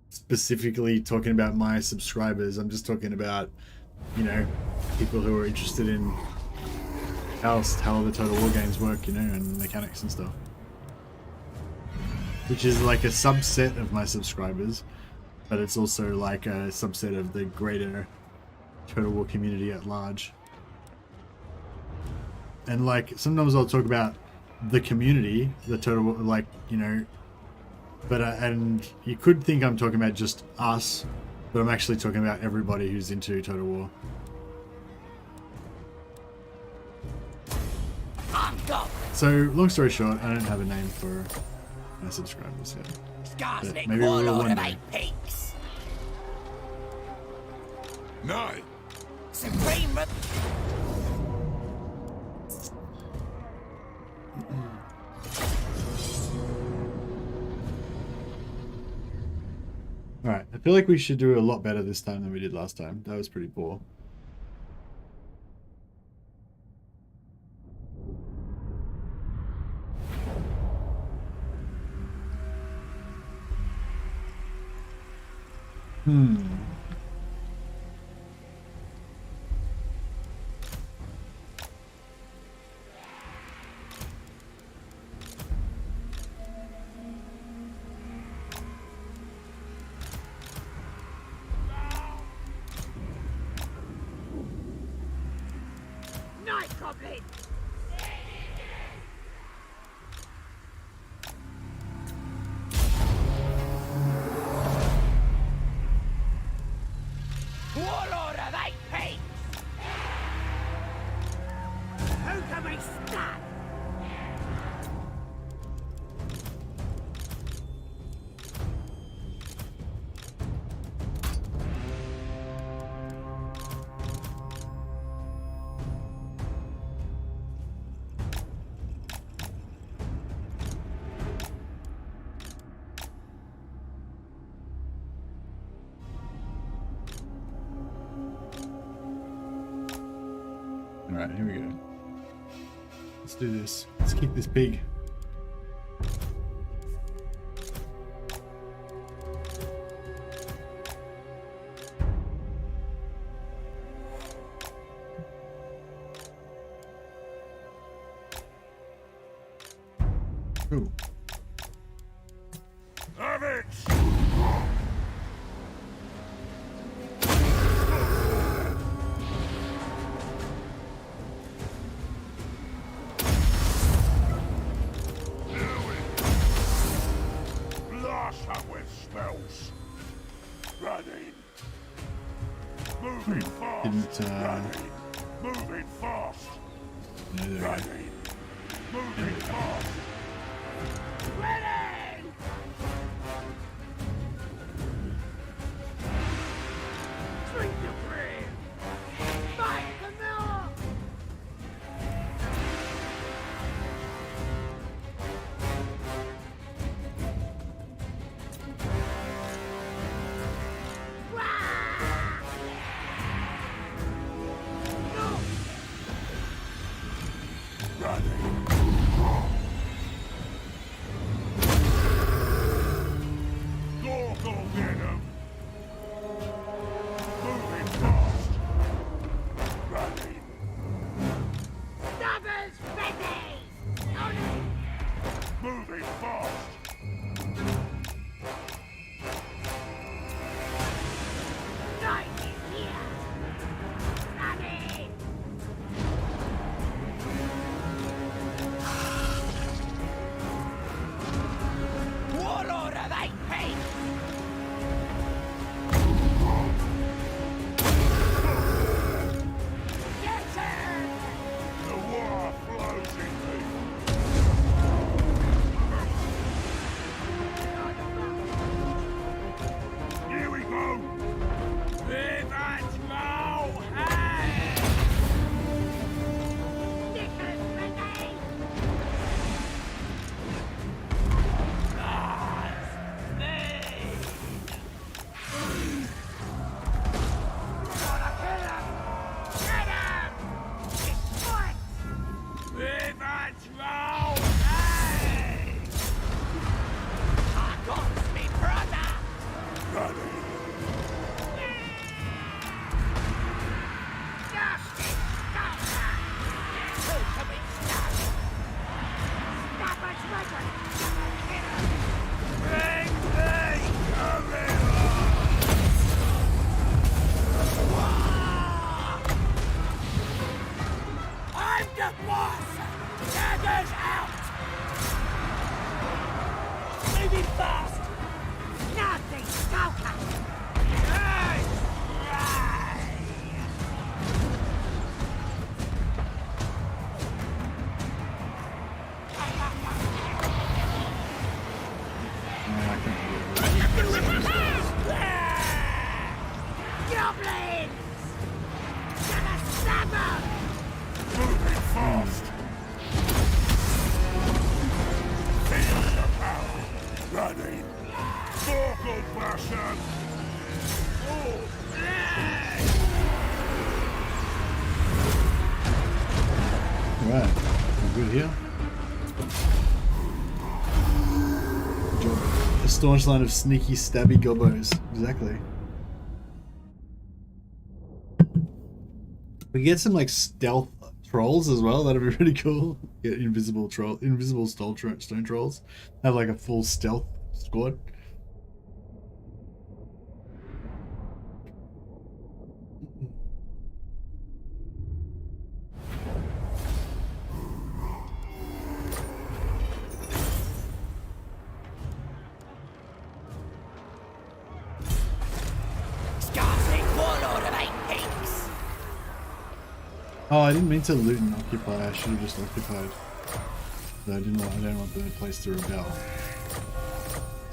specifically talking about my subscribers. I'm just talking about, you know, people who are interested in how the Total War games work, you know, and mechanics and stuff. Which is like a subset of my subscribers, but it's also like a subset of the greater Total War community at large. And like sometimes I'll talk about the community, the Total War, like, you know, but and you could think I'm talking about just us, but I'm actually talking about everybody who's into Total War. So long story short, I don't have a name for my subscribers yet. Skarsnik, maybe we will warlord one of day. 8 peaks! Nay! Supreme Alright, I feel like we should do a lot better this time than we did last time. That was pretty poor. night goblin! Warlord of 8 peaks! Who can we stab? Alright, here we go. Let's do this. Let's kick this pig. Ooh. Have it! Blast her with spells! Running! Moving fast. Didn't, Ready. Moving fast. no, there we go. Ready. Moving fast. Ready! Drink the bread! Fight the mill! Gorgle venom. Moving fast. Ready. Stabbers ready! Moving fast. Night is here! Ready! Warlord of 8 feet! Get in! The war flows in me. Here we go. Vivat Mohan! Stickers ready! Gotta kill him! Get him! Destroy it! Vivat Mohan! I got me brother! Ready. I'm the boss! Daggers out! Moving fast! Nothing, stalker! Hey! Yeah, I can't do it. Goblins! Gonna stab 'em! Moving fast. Feel the power. Ready. Gorgle passion. Right, we're good here. Good job. A staunch line of sneaky, stabby gobbos. Exactly. We get some like stealth trolls as well. That'd be really cool. Get invisible stone trolls. Have like a full stealth squad. Skarsnik, warlord of 8 peaks! Oh, I didn't mean to loot and occupy. I should have just occupied. But I don't want the place to rebel.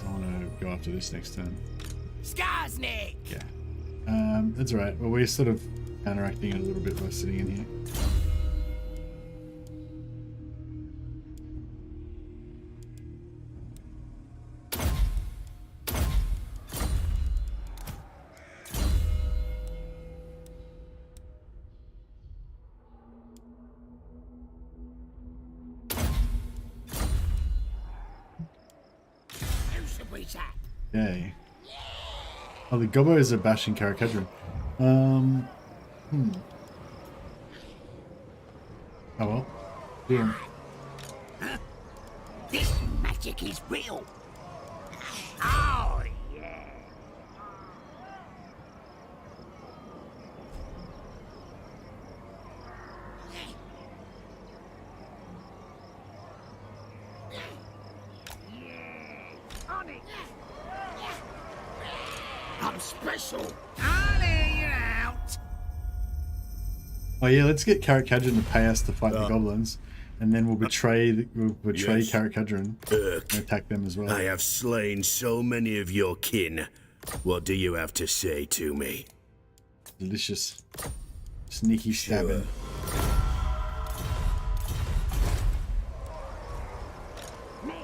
I want to go after this next turn. Skarsnik! Yeah. That's alright. Well, we're sort of counteracting it a little bit by sitting in here. Who should we tap? Yay. Oh, the Gobbos are bashing Caracadron. Oh well. Yeah. This magic is real! Oh, yeah! On it! I'm special! I'll air you out! Oh yeah, let's get Carrot Cadron to pay us to fight the goblins, and then we'll betray Yes. Carrot Cadron and attack them as well. I have slain so many of your kin. What do you have to say to me? Delicious, sneaky stabbing. Me!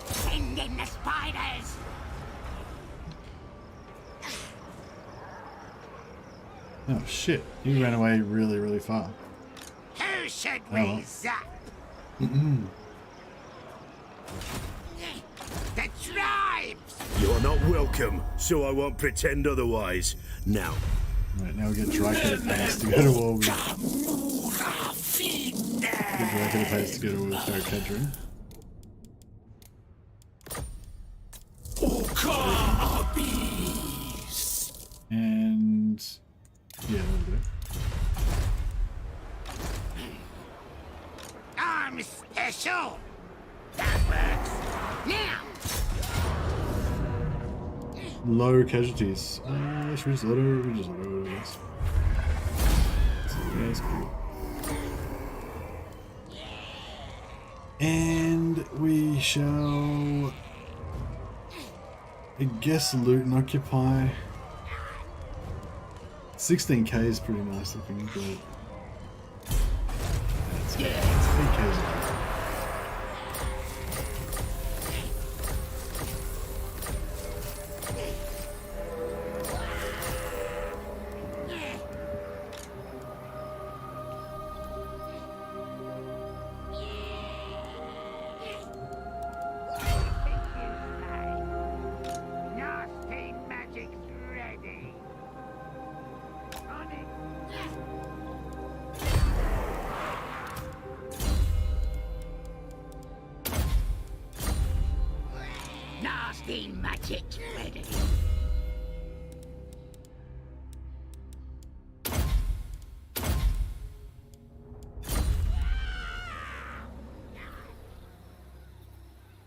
Send in the spiders! Oh shit! You ran away really, really far. Who should we zap? The tribes! You're not welcome, so I won't pretend otherwise. Now, Right, now we get Dracula pays to go to war with. Get Dracula pays to go to war with Carrot Cadron. And yeah, that'll do. I'm special! That works! Now! Low casualties. Should we just auto? We just auto this. Yeah, that's cool. And we shall, I guess, loot and occupy. 16k is pretty nice looking, but that's 3k. Nasty magic's ready! On it! Nasty magic's ready!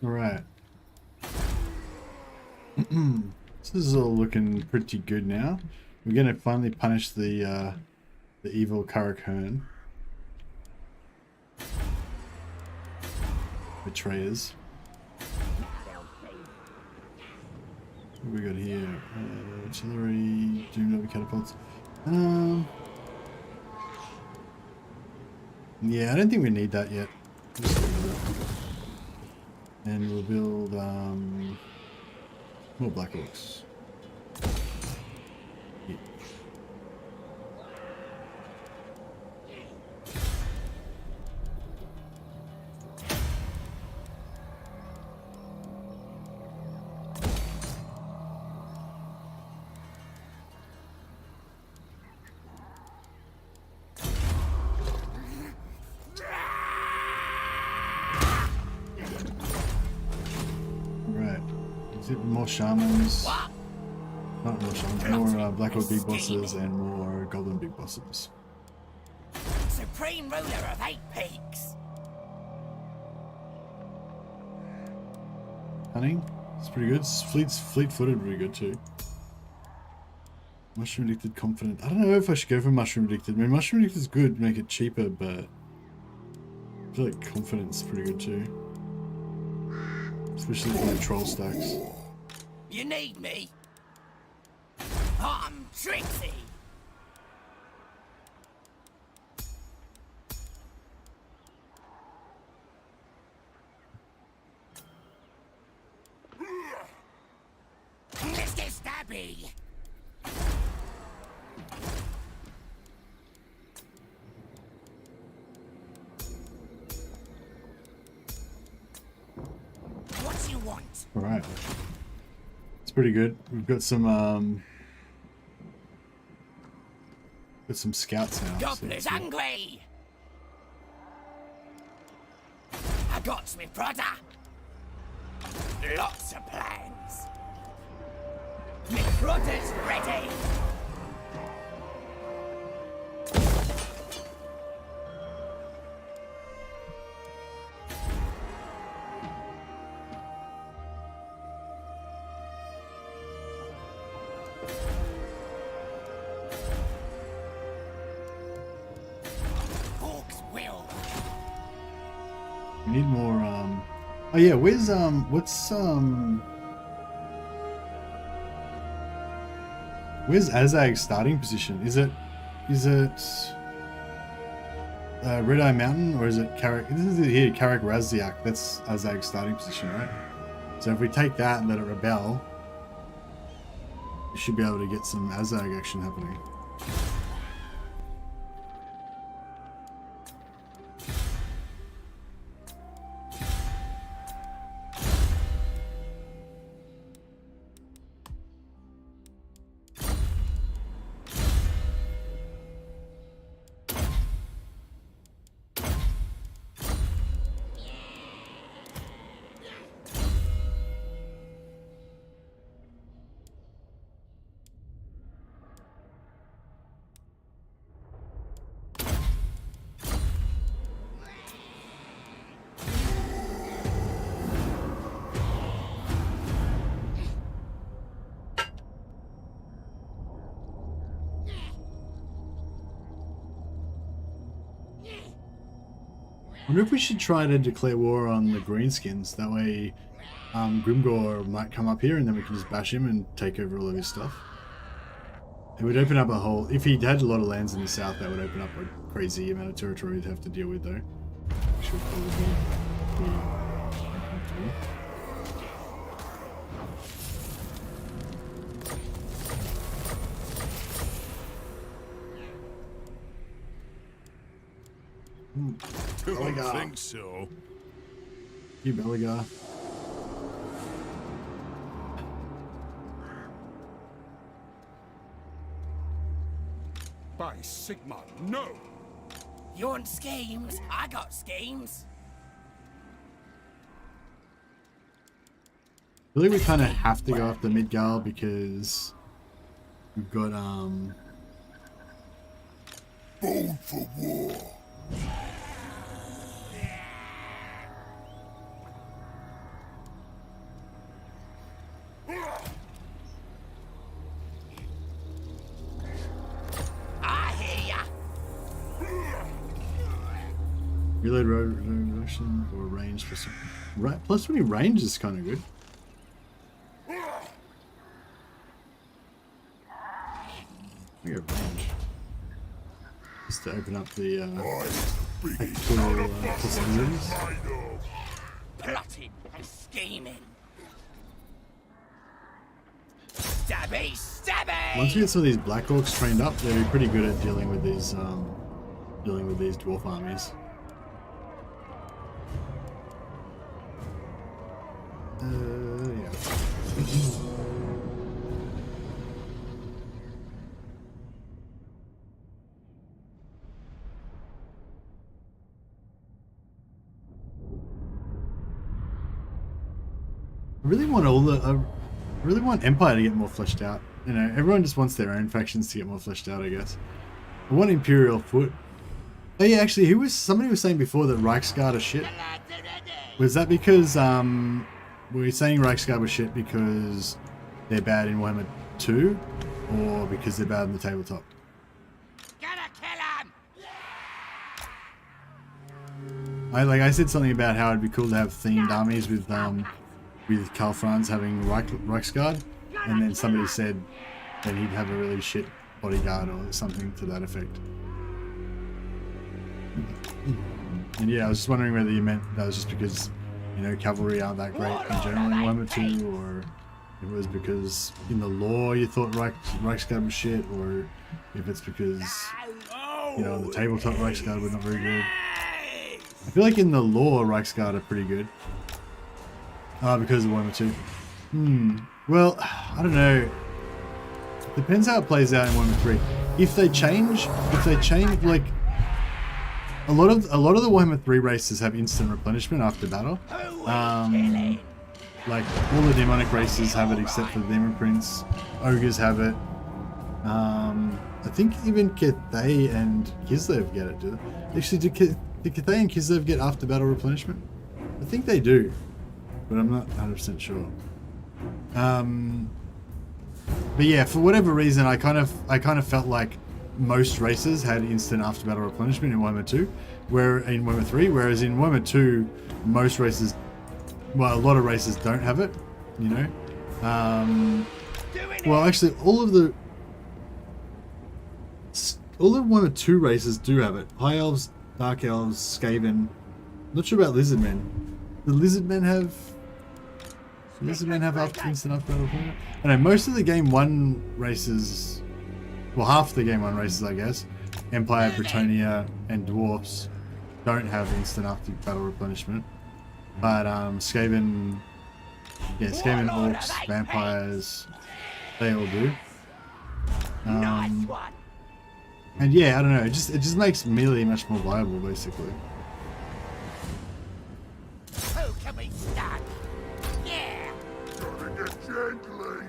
Alright. So this is all looking pretty good now. We're gonna finally punish the evil Karakern. Betrayers. What we got here? Artillery, doomed over catapults. Yeah, I don't think we need that yet. Just leave it. And we'll build more Black Orcs. Yeah. Right. Is it more shamans? Not more shamans, more Black Orc big bosses and more Goblin big bosses. Supreme ruler of 8 peaks! Cunning? It's pretty good. Fleet-footed pretty good too. Mushroom addicted confident. I don't know if I should go for mushroom addicted. I mean, mushroom addicted is good, make it cheaper, but I feel like confidence is pretty good too. Especially for the troll stacks. You need me? I'm Trixie! Mr. Stabby! What do you want? Alright. It's pretty good. We've got some scouts now. Gobbler's hungry! I got me brother! Lots of plans! Me brother's ready! need more, oh yeah, where's, where's Azag's starting position? Is it Red Eye Mountain, or is it Karak? This is it here, Karak Raziak. That's Azag's starting position, right? So if we take that and let it rebel, we should be able to get some Azag action happening. I wonder if we should try to declare war on the greenskins. That way, Grimgor might come up here and then we can just bash him and take over all of his stuff. It would open up a whole... If he had a lot of lands in the south, that would open up a crazy amount of territory we'd have to deal with, though. Which would probably be uncomfortable. Don't think so. You Belegar. By Sigma, no! You want schemes? I got schemes. I think we kind of have to go after Midgard because we've got Born for war. reload reduction or range for some. Right, plus 20 range is kind of good. We got range. Just to open up the actual possibilities. Plotting and scheming. Stabby, stabby! Once we get some of these Black Orcs trained up, they'll be pretty good at dealing with these dwarf armies. Yeah. I really want Empire to get more fleshed out. You know, everyone just wants their own factions to get more fleshed out, I guess. I want Imperial Foot. Oh yeah, actually, somebody was saying before that Reichsguard are shit. Was that because were you saying Reichsguard was shit because they're bad in Warhammer 2, or because they're bad in the tabletop? Gonna kill him! I said something about how it'd be cool to have themed armies with Karl Franz having Reichsguard, and then somebody said that he'd have a really shit bodyguard or something to that effect. And yeah, I was just wondering whether you meant that was just because, you know, cavalry aren't that great in general in Warhammer 2, or if it was because in the lore you thought Reichsguard was shit, or if it's because, you know, the tabletop Reichsguard were not very good. I feel like in the lore Reichsguard are pretty good. Because of Warhammer 2. Well, I don't know. Depends how it plays out in Warhammer 3. If they change, like a lot of the Warhammer 3 races have instant replenishment after battle. Like all the demonic races have it except for the Demon Prince. Ogres have it. I think even Cathay and Kislev get it, do they? Actually, do Cathay and Kislev get after battle replenishment? I think they do, but I'm not 100% sure. But yeah, for whatever reason, I kind of felt like most races had instant after battle replenishment in Warhammer 2, where in Warhammer 3, whereas in Warhammer 2, most races, well, a lot of races don't have it, you know. Well, actually, all of Warhammer 2 races do have it. High Elves, Dark Elves, Skaven. Not sure about Lizardmen. The Lizardmen have instant after battle replenishment? I know most of the Game 1 races. Well, half the Game 1 races, I guess, Empire, Britannia, and Dwarfs don't have instant after battle replenishment. But Skaven, Skaven, Orcs, Vampires, they all do. And yeah, I don't know, it just makes melee much more viable, basically. Who can we stand? Yeah. Doing it gently.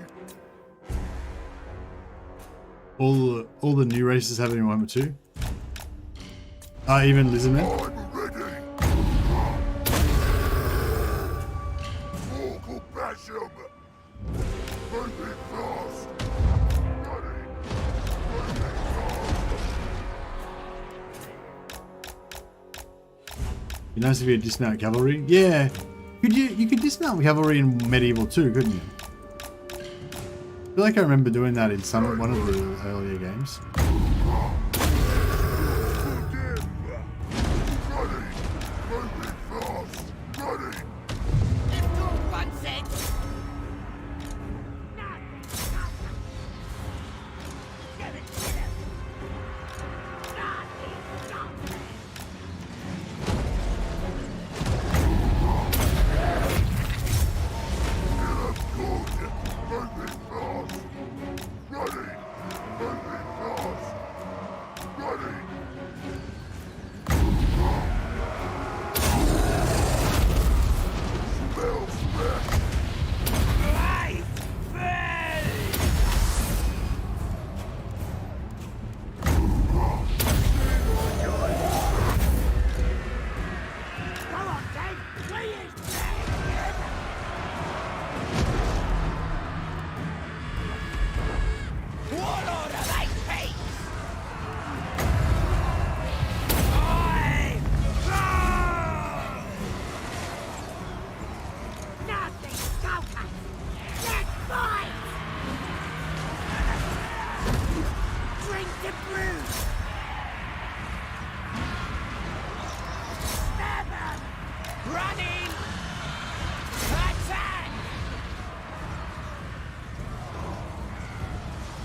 All the new races have it in Warhammer 2. Even Lizardmen. I'm ready. Mortal Basham. Moving fast. Ready. Moving fast. Be nice if you had dismount cavalry. Yeah, you could dismount cavalry in Medieval 2, couldn't you? I feel like I remember doing that in one of the earlier games.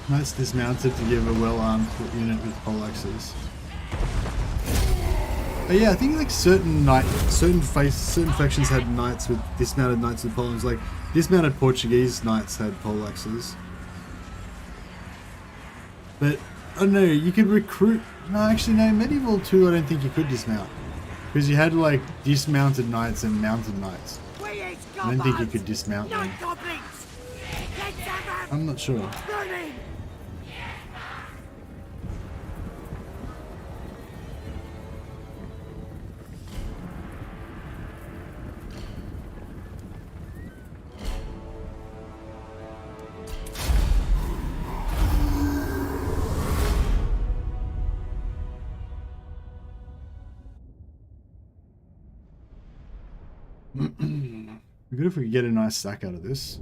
Knights dismounted to give a well-armed foot unit with poleaxes. But yeah, I think like certain factions had knights with dismounted knights with poleaxes. Like dismounted Portuguese knights had poleaxes. But I don't know. You could recruit. No, actually, no. Medieval 2, I don't think you could dismount because you had like dismounted knights and mounted knights. I don't think you could dismount them. I'm not sure. Be good if we could get a nice stack out of this.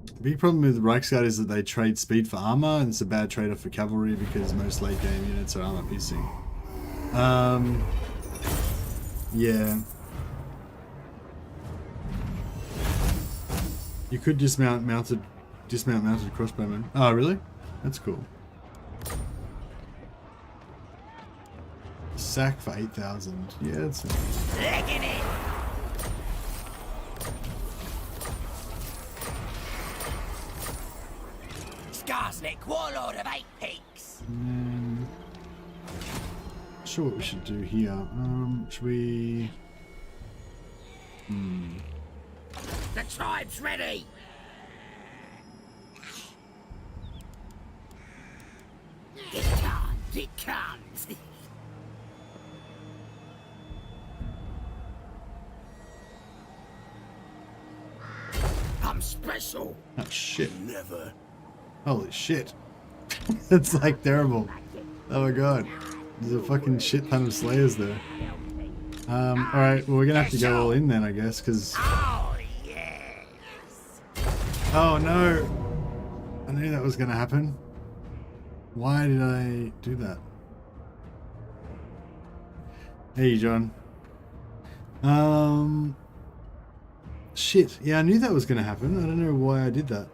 The big problem with Reichsguard is that they trade speed for armor, and it's a bad trade-off for cavalry because most late game units are armor piercing. Yeah. You could dismount mounted crossbowmen. Oh, really? That's cool. Sack for 8,000. Yeah, that's nice. Skarsnik, warlord of 8 peaks. Not sure what we should do here. Should we? The tribe's ready. It can't. special. Oh shit. Never. Holy shit. That's like terrible. Oh my god. There's a fucking shit ton of slayers there. Alright, well we're gonna have to go all in then I guess, because... Oh, yes. Oh no! I knew that was gonna happen. Why did I do that? Hey John. Shit. Yeah, I knew that was gonna happen. I don't know why I did that.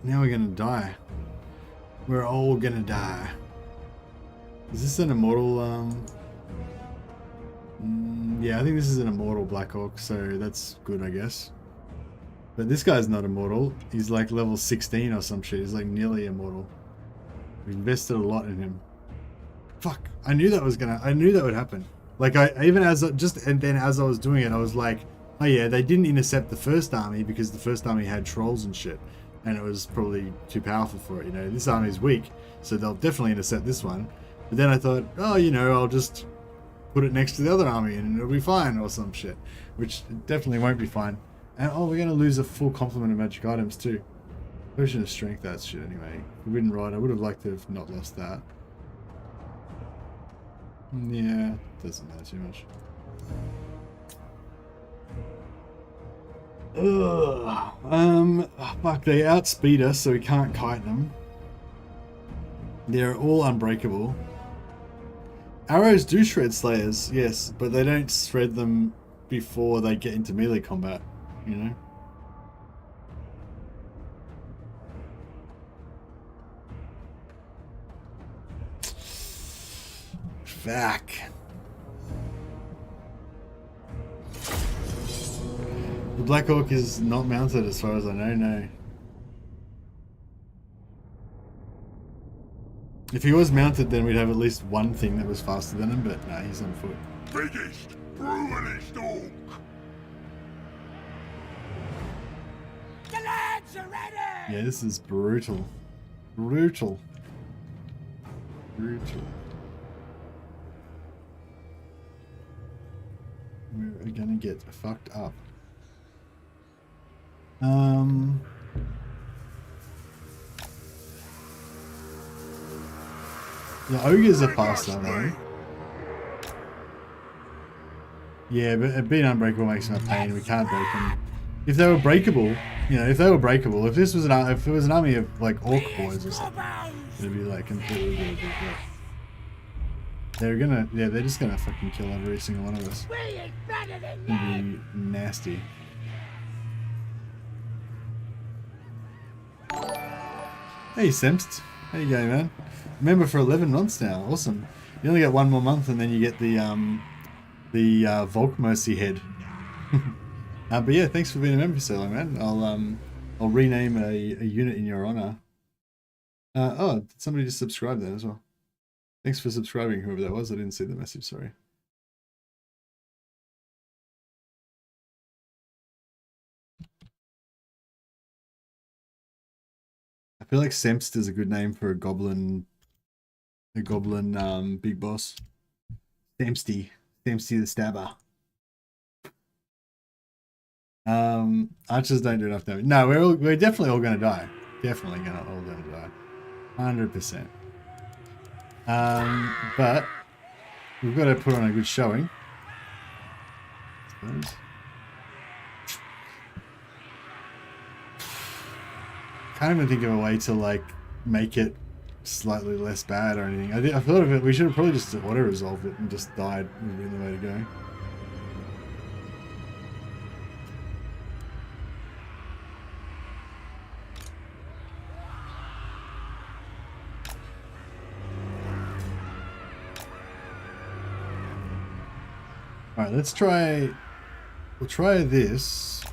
Now we're gonna die. We're all gonna die. Is this an immortal, yeah, I think this is an immortal Black Orc, so that's good, I guess. But this guy's not immortal. He's like level 16 or some shit. He's like nearly immortal. We invested a lot in him. Fuck. I knew that would happen. Like, even as I was doing it, I was like, oh yeah, they didn't intercept the first army because the first army had trolls and shit. And it was probably too powerful for it, you know. This army's weak, so they'll definitely intercept this one. But then I thought, oh, you know, I'll just put it next to the other army and it'll be fine or some shit. Which definitely won't be fine. And oh, we're going to lose a full complement of magic items too. Potion of strength, that shit anyway. Forbidden Rod, I would have liked to have not lost that. Yeah, doesn't matter too much. Ugh. Fuck, they outspeed us, so we can't kite them. They're all unbreakable. Arrows do shred slayers, yes, but they don't shred them before they get into melee combat, you know? Fuck. The Black Orc is not mounted as far as I know, no. If he was mounted, then we'd have at least one thing that was faster than him, but no, he's on foot. Biggest, brutalest orc. The lads are ready! Yeah, this is brutal. Brutal. Brutal. We're gonna get fucked up. The ogres are faster though. Yeah, but being unbreakable makes them a pain. We can't break them. If they were breakable, you know, if they were breakable, if this was if it was an army of like orc boys or something, it'd be like completely doable. They're gonna, yeah, they're just gonna fucking kill every single one of us. It'd be nasty. Hey Semst, how you going, man? Member for 11 months now. Awesome. You only get one more month, and then you get the Volk Mercy head. But yeah, thanks for being a member so long, man. I'll rename a unit in your honor. Oh, did somebody just subscribe there as well? Thanks for subscribing, whoever that was. I didn't see the message. Sorry. I feel like Semst is a good name for a goblin big boss. Semsty the Stabber. Archers don't do enough damage. No, we're definitely all gonna die. Definitely all gonna die. 100%. But we've got to put on a good showing. I suppose. Can't even think of a way to like make it slightly less bad or anything. I thought of it. We should have probably just auto resolved it and just died. Would have been the way to go. Alright, let's try. We'll try this.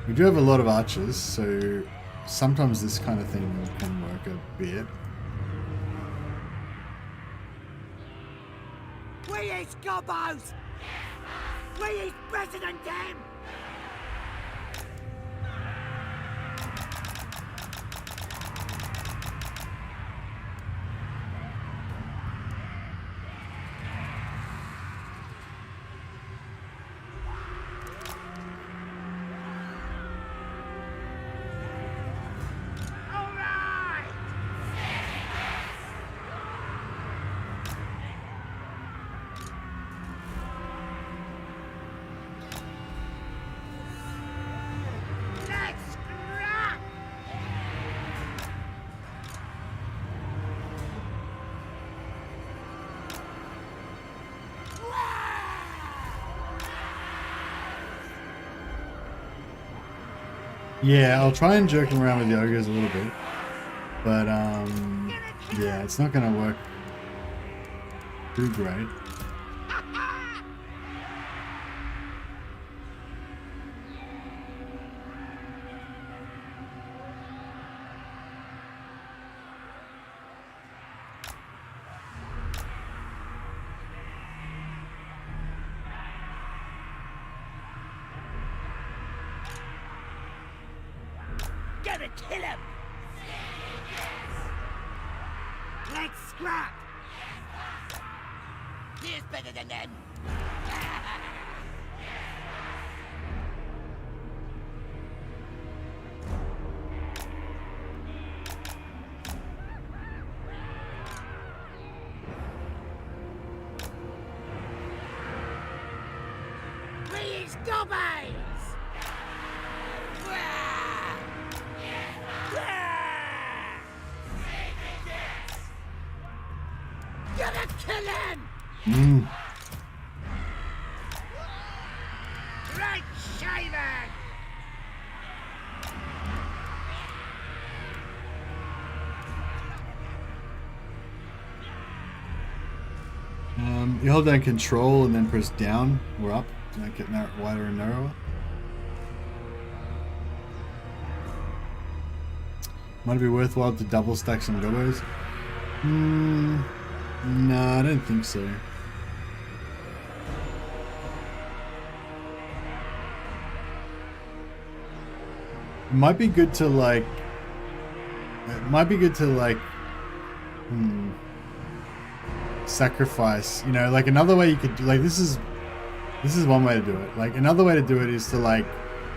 We do have a lot of archers, so sometimes this kind of thing can work a bit. We is Gobbos! We is President them! Yeah, I'll try and joke around with the ogres a little bit. But, yeah, it's not going to work too great. Gotta kill him! Let's scrap! Here's better than them! Please, Gobbos! Gotta kill him! Right shaven! You hold down control and then press down or up to make it wider and narrower. Might it be worthwhile to double stack some Gobbos? No, I don't think so. It might be good to like. Sacrifice. You know, like another way you could do. Like this is one way to do it. Like another way to do it is to like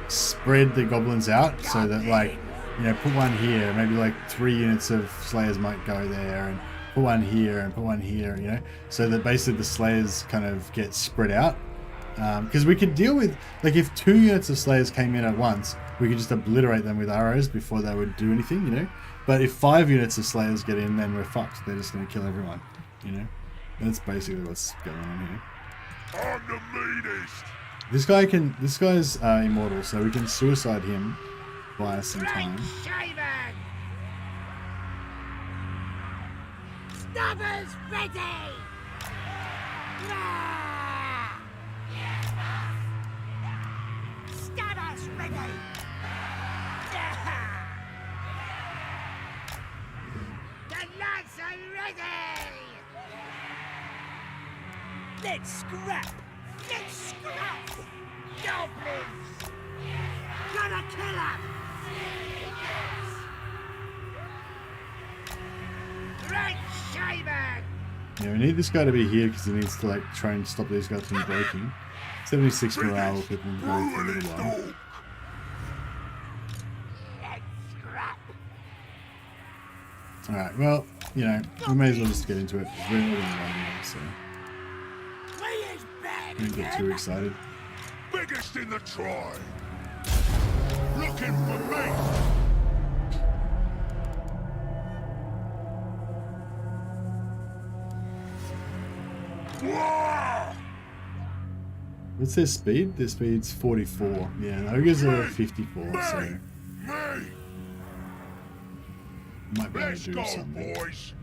spread the goblins out so that like, you know, put one here. Maybe like 3 units of slayers might go there, and put one here and put one here. You know, so that basically the slayers kind of get spread out. Because we could deal with, like, if 2 units of slayers came in at once, we could just obliterate them with arrows before they would do anything, you know. But if 5 units of slayers get in, then we're fucked. They're just going to kill everyone, you know. That's basically what's going on here. I'm the meanest. This guy's immortal, so we can suicide him, buy us some time. Shaven! Stubbers ready! Stubbers ready! The lads are ready! Let's scrap! Let's scrap! Goblins! Gotta kill 'em! Right shaven! Yeah, we need this guy to be here because he needs to like try and stop these guys from breaking. 76 morale with them going for a little while. Let's scrap! Alright, well, you know, we may as well just get into it because we're not going to run anyway, so Please, bad don't get too excited. Biggest in the tribe. Looking for me. Whoa! What's their speed? Their speed's 44. Yeah, the ogres are 54, so Me! might be able Let's to do go, something. boys.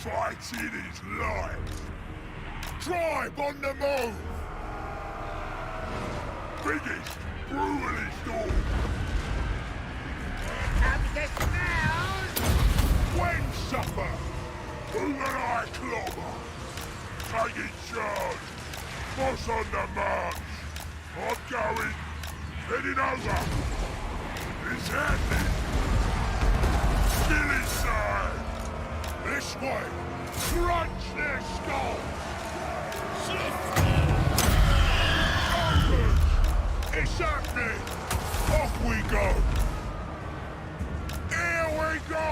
Fighting is life. Tribe on the move. Biggest, brutalist all. Comes the smells! When supper. Who will I clobber? Taking charge. Boss on the march. I'm going. Heading over. It's happening. Still inside. This way! Crunch their skull! Open! It's happening! Off we go! Here we go!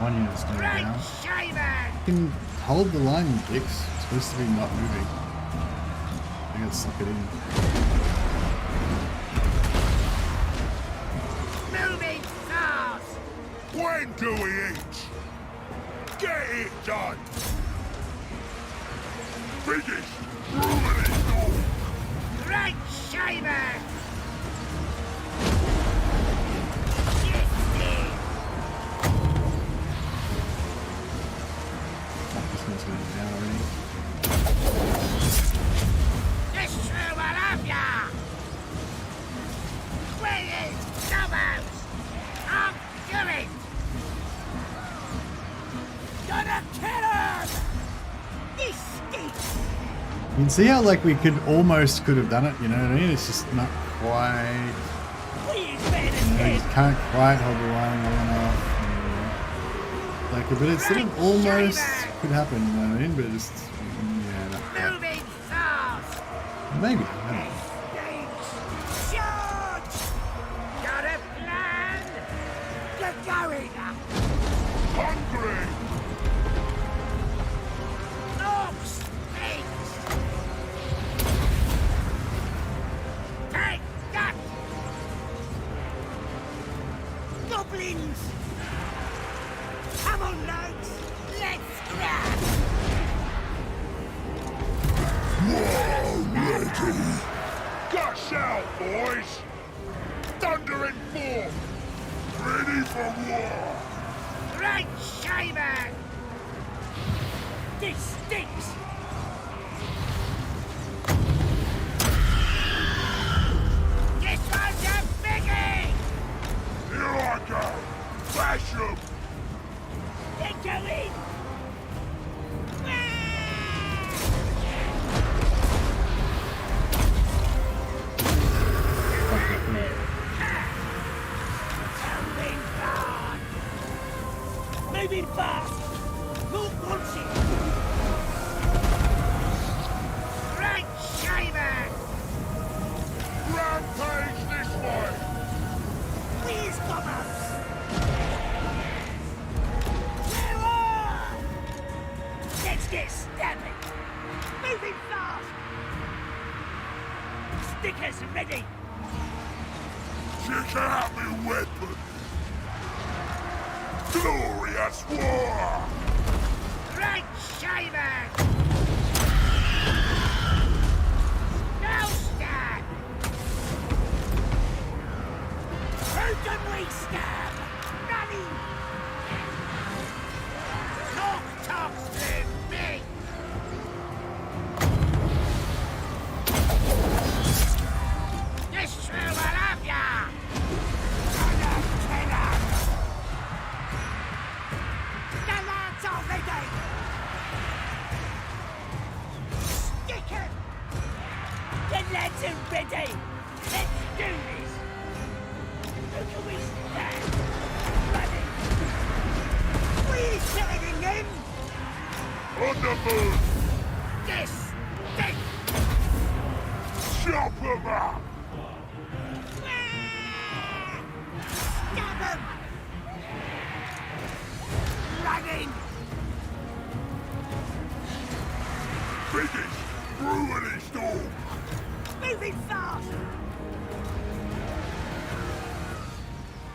One unit's going Right down. shaven! We can hold the line, dicks. It's supposed to be not moving. I gotta suck it in. Moving fast! When do we eat? Get it done! Biggest ruining all! Great shaver! Fuck, this one's going down already. This true will have ya! Where is Gobbos? I'll do it! Gonna kill him! This stinks! You can see how like we could have done it, you know what I mean? It's just not quite. Please, man, You know, you can't quite hold the line long enough. Like, but it sort of almost could happen, you know what I mean? But it just, yeah, not quite. moving fast! Maybe. I don't know. Charge! Got a plan? Get going! Hungry! Orcs! Pigs! Take that! Goblins! Come on, lads! Let's grab! Ready! Gush out, boys! Thunder and form! Ready for war! Right shaver! This stinks! This one's a biggie! Here I go! Bash 'em! Get going! Moving fast! Move once it! Right shaver! Rampage this way! Please, Gobbos! Where are? Let's get stabbing! Moving fast! Stickers ready! Check out me weapon! Glorious war! Right shaver! Now stand! Who can we stab? Running! Talk's too big! This true will have ya! The lads are ready! Stick it! The lads are ready! Let's do this! Who can we stand? Running! We're killing them! On the move! This! Chop 'em up! Stab 'em! Running! Biggest ruining storm! Moving fast!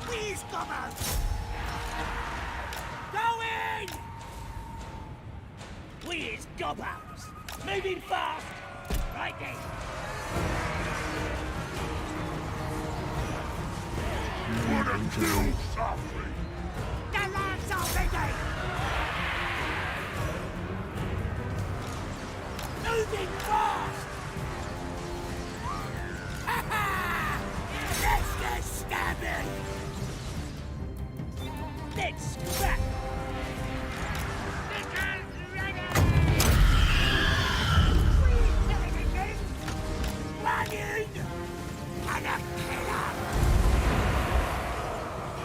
Where's Gobbos? Go in! Where's Gobbos? Moving fast! Right then! Wanna kill something? The lads are ready! Moving fast! Ha ha! Let's get stabbing! Let's scrap! Stickers ready! We're killing again! Running! And a killer!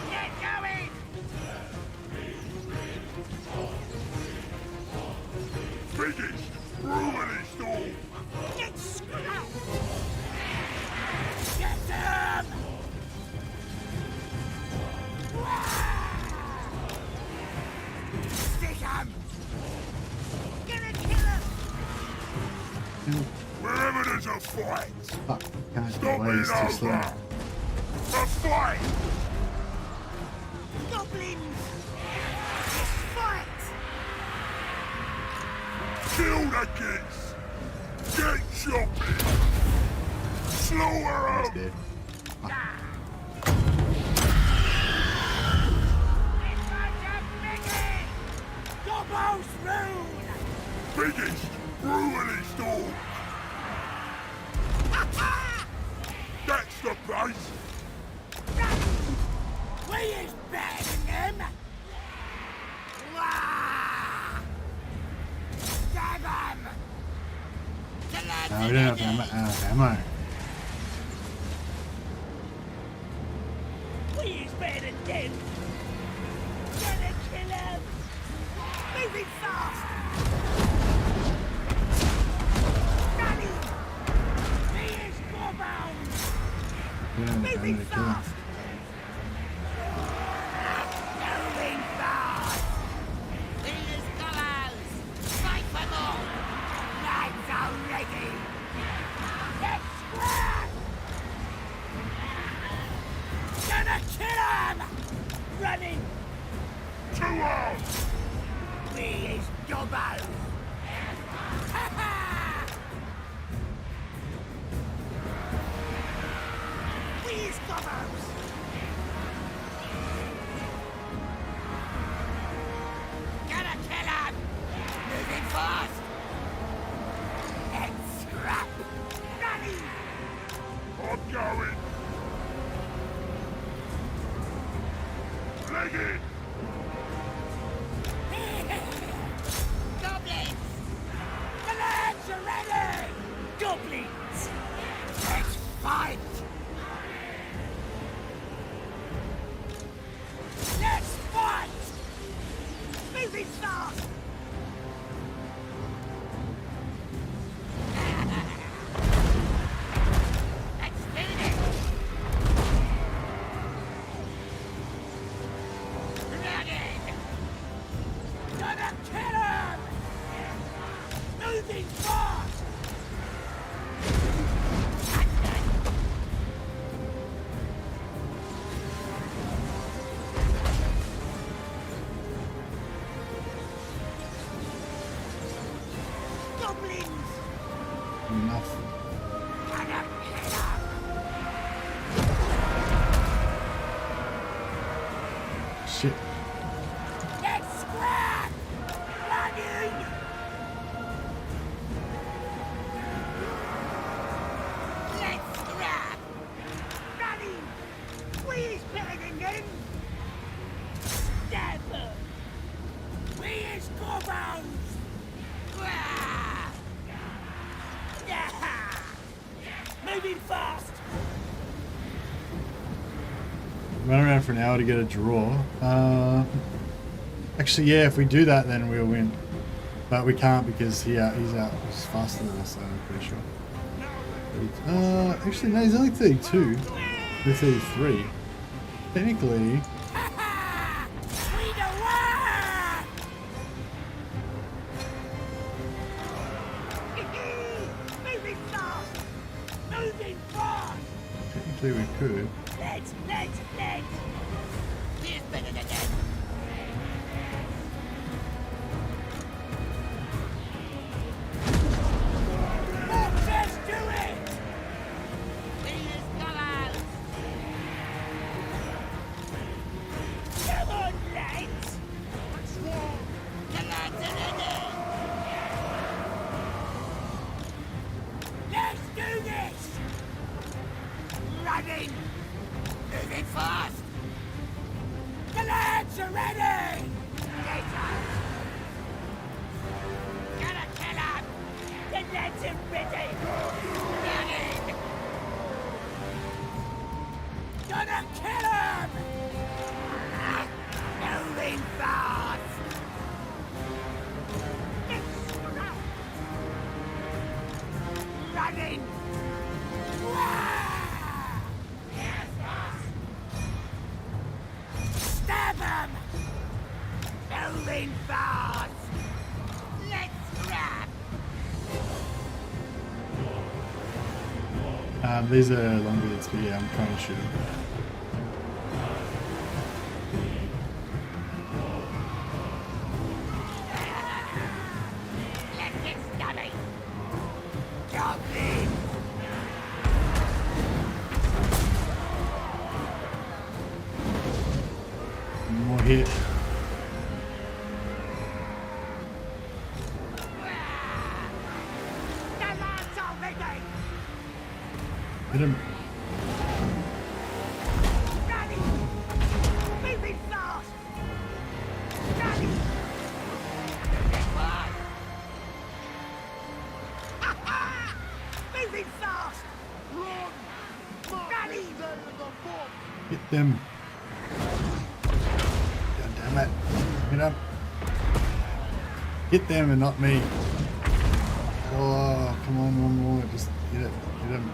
Get going! Biggest ruining storm! Get scrapped! Get them! Stick 'em! a fight! Fuck, can't Stop get away, he's it too slow. over! A fight! Goblins! Fight! Kill the geese! Get chopping! Slaughter He's 'em! dead. Gobbos rule! Biggest, brutalist orc! That's the place! We is better than them! Wah! Stab 'em! No, we don't have ammo. We is better than them! Gonna kill 'em! Moving fast! Running! He is Gobbos! We don't have ammo to Moving kill him. fast! Moving fast! He is Gobbos! Fight for more! Knives are ready! Let's scrap! Gonna kill him! Running! Too hard! We is Gobbos! Ha ha! We is Gobbos! Gonna kill him! Moving fast! Let's scrap! Running! I'm going! Leg it! Goblins! The lads are ready! Goblins! Let's fight! Let's fight! Moving fast! Let's do this! Running! Gonna kill him! Moving fast! Goblins! Enough. Gonna kill him! Shit. Let's scrap! Running! Let's scrap! Running! We is better than them! Stab them! We is Gobbos! Wah! Yeah! Moving fast! Run around for an hour to get a draw. Actually, yeah, if we do that, then we'll win. But we can't because he's out. He's faster than us, I'm pretty sure. Actually, no, he's only 32. We're 33. Technically, We the one! Moving fast! Moving fast! technically we could. Let's! Here's better than that! Let's do it! Here's Gobbos! Come on, lads! The lads are ready! Let's do this! Running! Moving fast! The lads are ready! Get up! Gonna kill him! The lads are ready! Running! Gonna kill him! Moving fast! Running! Wah! Stab him! Moving fast! Let's grab! These are longer leads, but yeah, I'm trying to shoot them. Let's get stubby. Goblin! One more hit. The lad's already! Hit him. Rally! Moving fast! Rally! Moving fast! Run! Rally! Hit them. God damn it. Hit them. Hit them and not me. Oh, come on, one more. Just hit it. Hit him.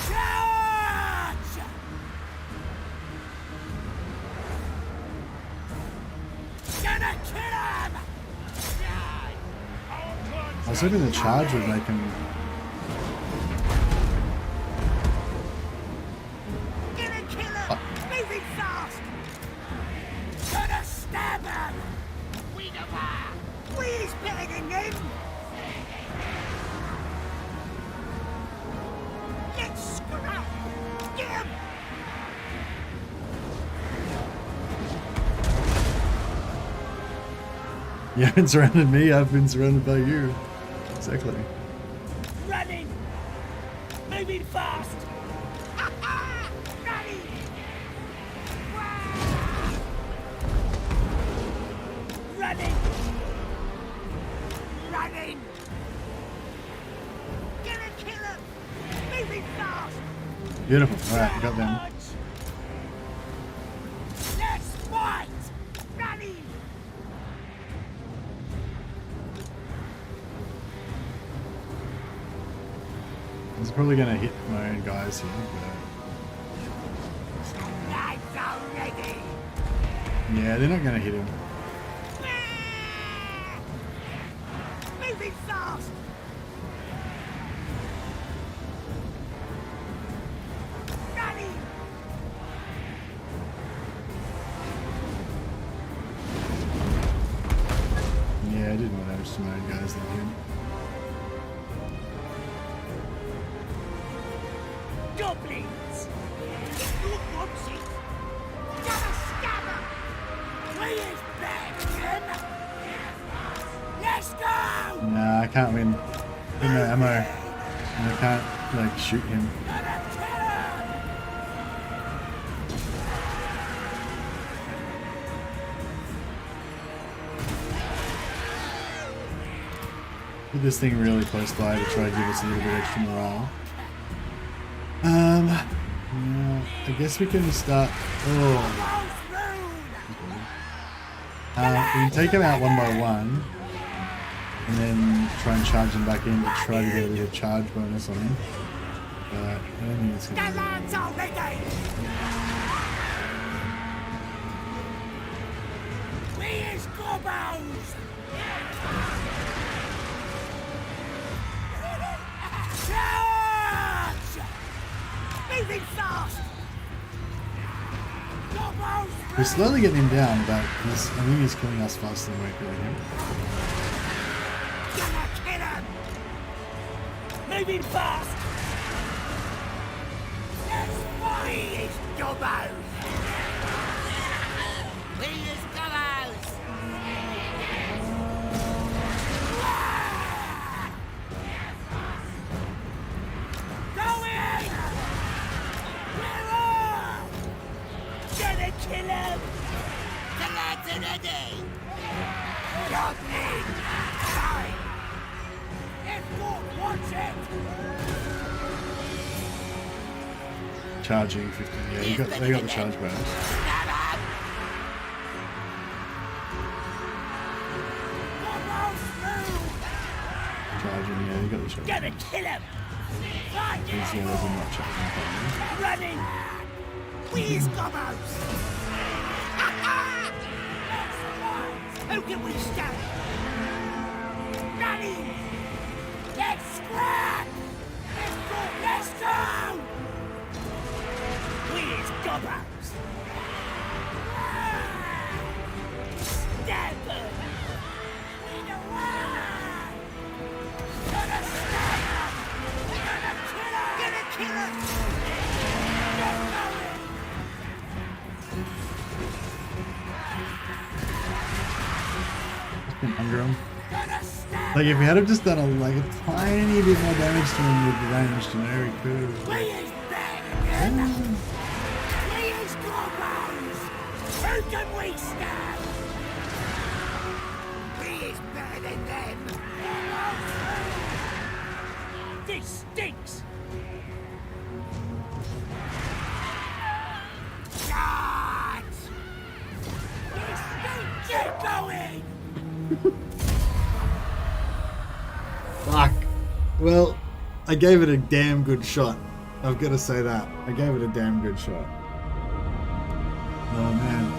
Charge! Gonna kill him! I was hoping the charge would make him. Gonna kill him! Moving fast! Gonna stab him! We's better than them! Let's scrap! Get him! You haven't surrounded me, I've been surrounded by you. Exactly. Running! Moving fast! Running! Running! Running! Gonna kill him! Moving fast! Beautiful. Alright, got them. Let's fight! Running! I was probably gonna hit my own guys here, Lads already! but yeah, they're not gonna hit him. Moving fast! Running! Yeah, I did more damage to my own guys than him. Goblins! If you want it, gonna stab him! We is back, Jim! Let's go! Nah, I can't win. I have no ammo. And I can't, like, shoot him. Gonna kill him! Put this thing really close by to try to give us a little bit extra morale. Yeah, I guess we can start. Oh. We can take him out one by one, and then try and charge him back in to try to get a little charge bonus on him. But I don't think it's The gonna. lad's already! We is Gobbos! Charge! Moving fast! Gobbos! We're slowly getting him down, but I think he's killing us faster than we're killing him. Gonna kill him! Moving fast! Let's fight! We is Gobbos! We is Gobbos! Go in! We're on! Gonna kill him! The lad's ready! Goblin! Sorry! If Lord wants it! Charging 50. Yeah, they got the charge bonus. Stab him! Gobbos move! Charging, yeah, they got the charge. Gonna kill him! Fight! These guys are not charging properly. Running! Where's Gobbos? Who can we stand? Running! Let's scrap! Let's go! Where's Gobbos? Stab her! In the way! Gonna stab her! Gonna kill her! Gonna kill her! Get going! Under him. Gonna stab Like if we had have just done a tiny bit more damage to him with the ranged, you know, we could have. Where's Belegar? Where's Gobbos? Who can we stab? He is better than them. This stinks. God! This stinks. Get going. Fuck. Well, I gave it a damn good shot. I've got to say that. I gave it a damn good shot. Oh man.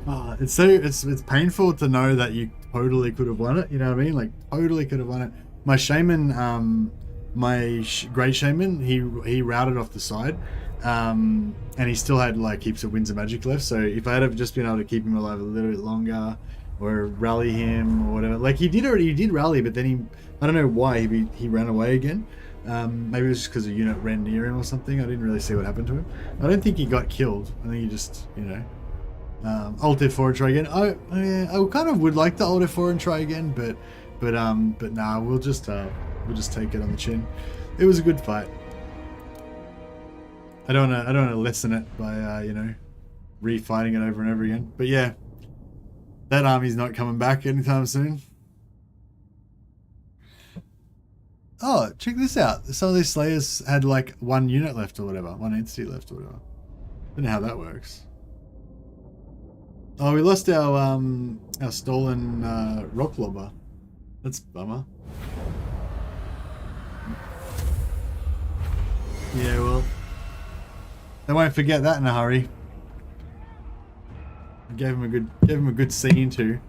Oh, it's painful to know that you totally could have won it. You know what I mean? Like totally could have won it. My shaman, great shaman, he routed off the side, and he still had like heaps of winds of magic left. So if I had have just been able to keep him alive a little bit longer, or rally him or whatever, like he did rally, but then I don't know why he ran away again. Maybe it was just because a unit ran near him or something. I didn't really see what happened to him. I don't think he got killed. I think he just, you know, alt F4 and try again. I kind of would like to alt F4 and try again, but nah, we'll just take it on the chin. It was a good fight. I don't want to lessen it by you know, refighting it over and over again. But yeah, that army's not coming back anytime soon. Oh, check this out. Some of these slayers had like one unit left or whatever, one entity left or whatever. Don't know how that works. Oh, we lost our stolen rock lobber. That's a bummer. Yeah, well, they won't forget that in a hurry. Gave him a good scene too.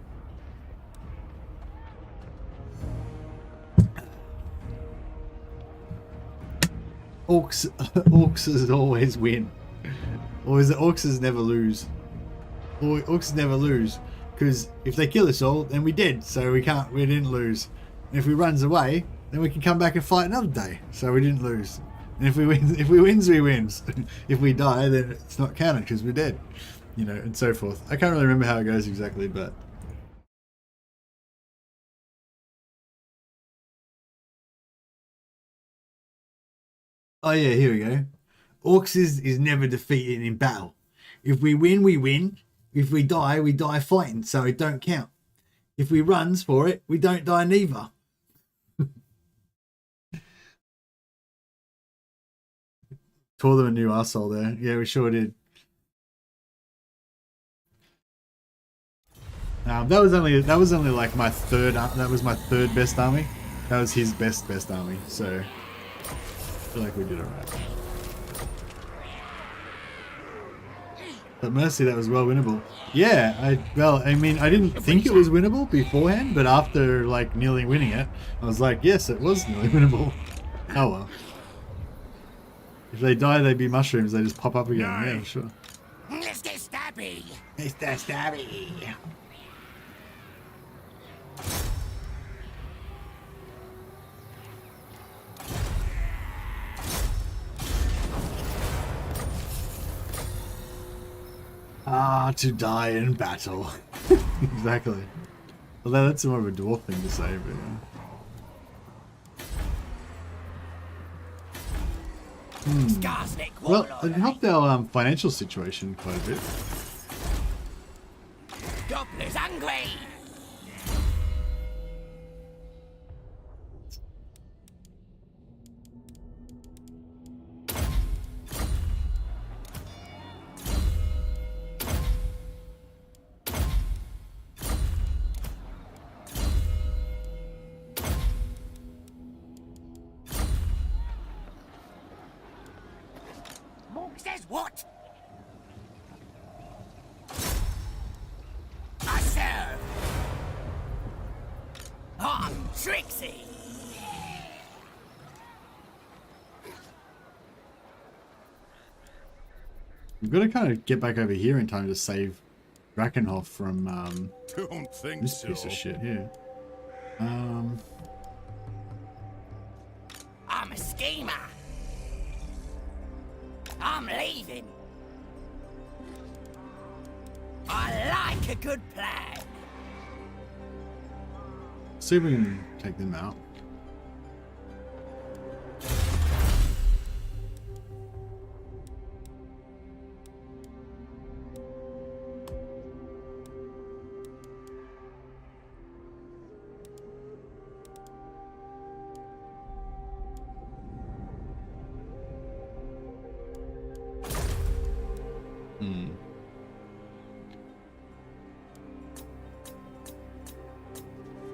Orcs always win. Orcs never lose. Orcs never lose, because if they kill us all, then we dead. So we didn't lose. And if we runs away, then we can come back and fight another day. So we didn't lose. And if we wins, we wins. If we die, then it's not counted because we're dead. You know, and so forth. I can't really remember how it goes exactly, but oh yeah, here we go. Orcs is never defeated in battle. If we win, we win. If we die fighting, so it don't count. If we runs for it, we don't die neither. Tore them a new arsehole there. Yeah, we sure did. That was only like my third. That was my third best army. That was his best army. So I feel like we did alright. But Mercy, that was well winnable. Yeah, I mean, I didn't think it was winnable beforehand, but after like nearly winning it, I was like, yes, it was nearly winnable. Oh well. If they die, they'd be mushrooms. They just pop up again. No. Yeah, sure. Mr. Stabby. Mr. Stabby. To die in battle. Exactly. Although that's more of a dwarf thing to say, but yeah. Skarsnik, Well, it helped our financial situation quite a bit. Gobbler's hungry. Says what? I serve. Trixie! We've got to kind of get back over here in time to save Drakenhof from Don't think this so. piece of shit here. I'm a schemer. I'm leaving. I like a good plan. See if we can take them out.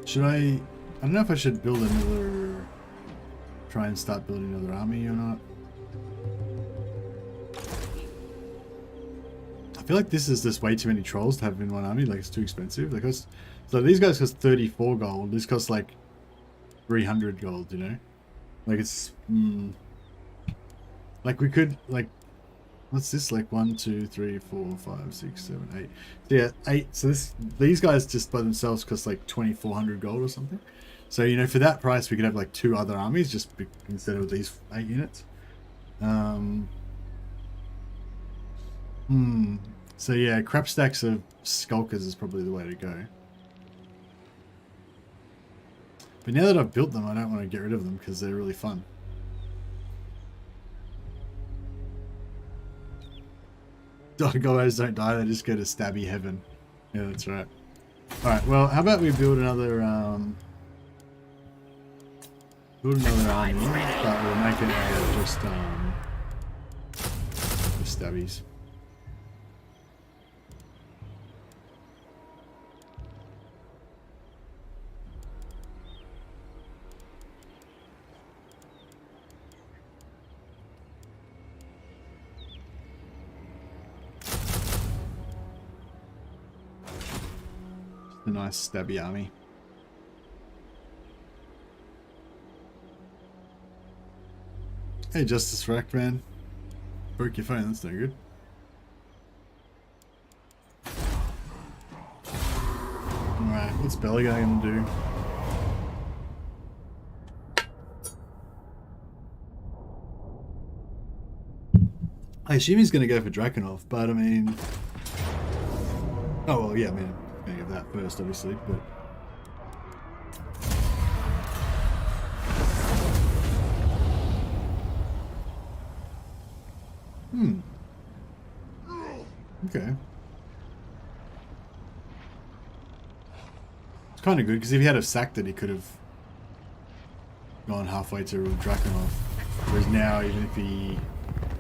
Should I don't know if I should build another, try and start building another army or not. I feel like this is just way too many trolls to have in one army, like it's too expensive. Like, so these guys cost 34 gold, this costs like 300 gold, you know? Like it's, like we could, like, what's this, like 1, 2, 3, 4, 5, 6, 7, 8. So yeah, 8. So these guys just by themselves cost like 2,400 gold or something. So, you know, for that price, we could have like 2 other armies just instead of these 8 units. So yeah, crap stacks of skulkers is probably the way to go. But now that I've built them, I don't want to get rid of them because they're really fun. Gobbos don't die, they just go to stabby heaven. Yeah, that's right. Alright, well, how about we build another army, but we'll make it out of just stabbies. A nice stabby army. Hey, Justice Rack, man. Broke your phone, that's no good. Alright, what's Belegar gonna do? I assume he's gonna go for Drakenhof, but I mean... Oh, well, yeah, I mean... Gonna get that first, obviously, but okay. It's kind of good because if he had have sacked it, he could have gone halfway to Drakenhof. Whereas now, even if he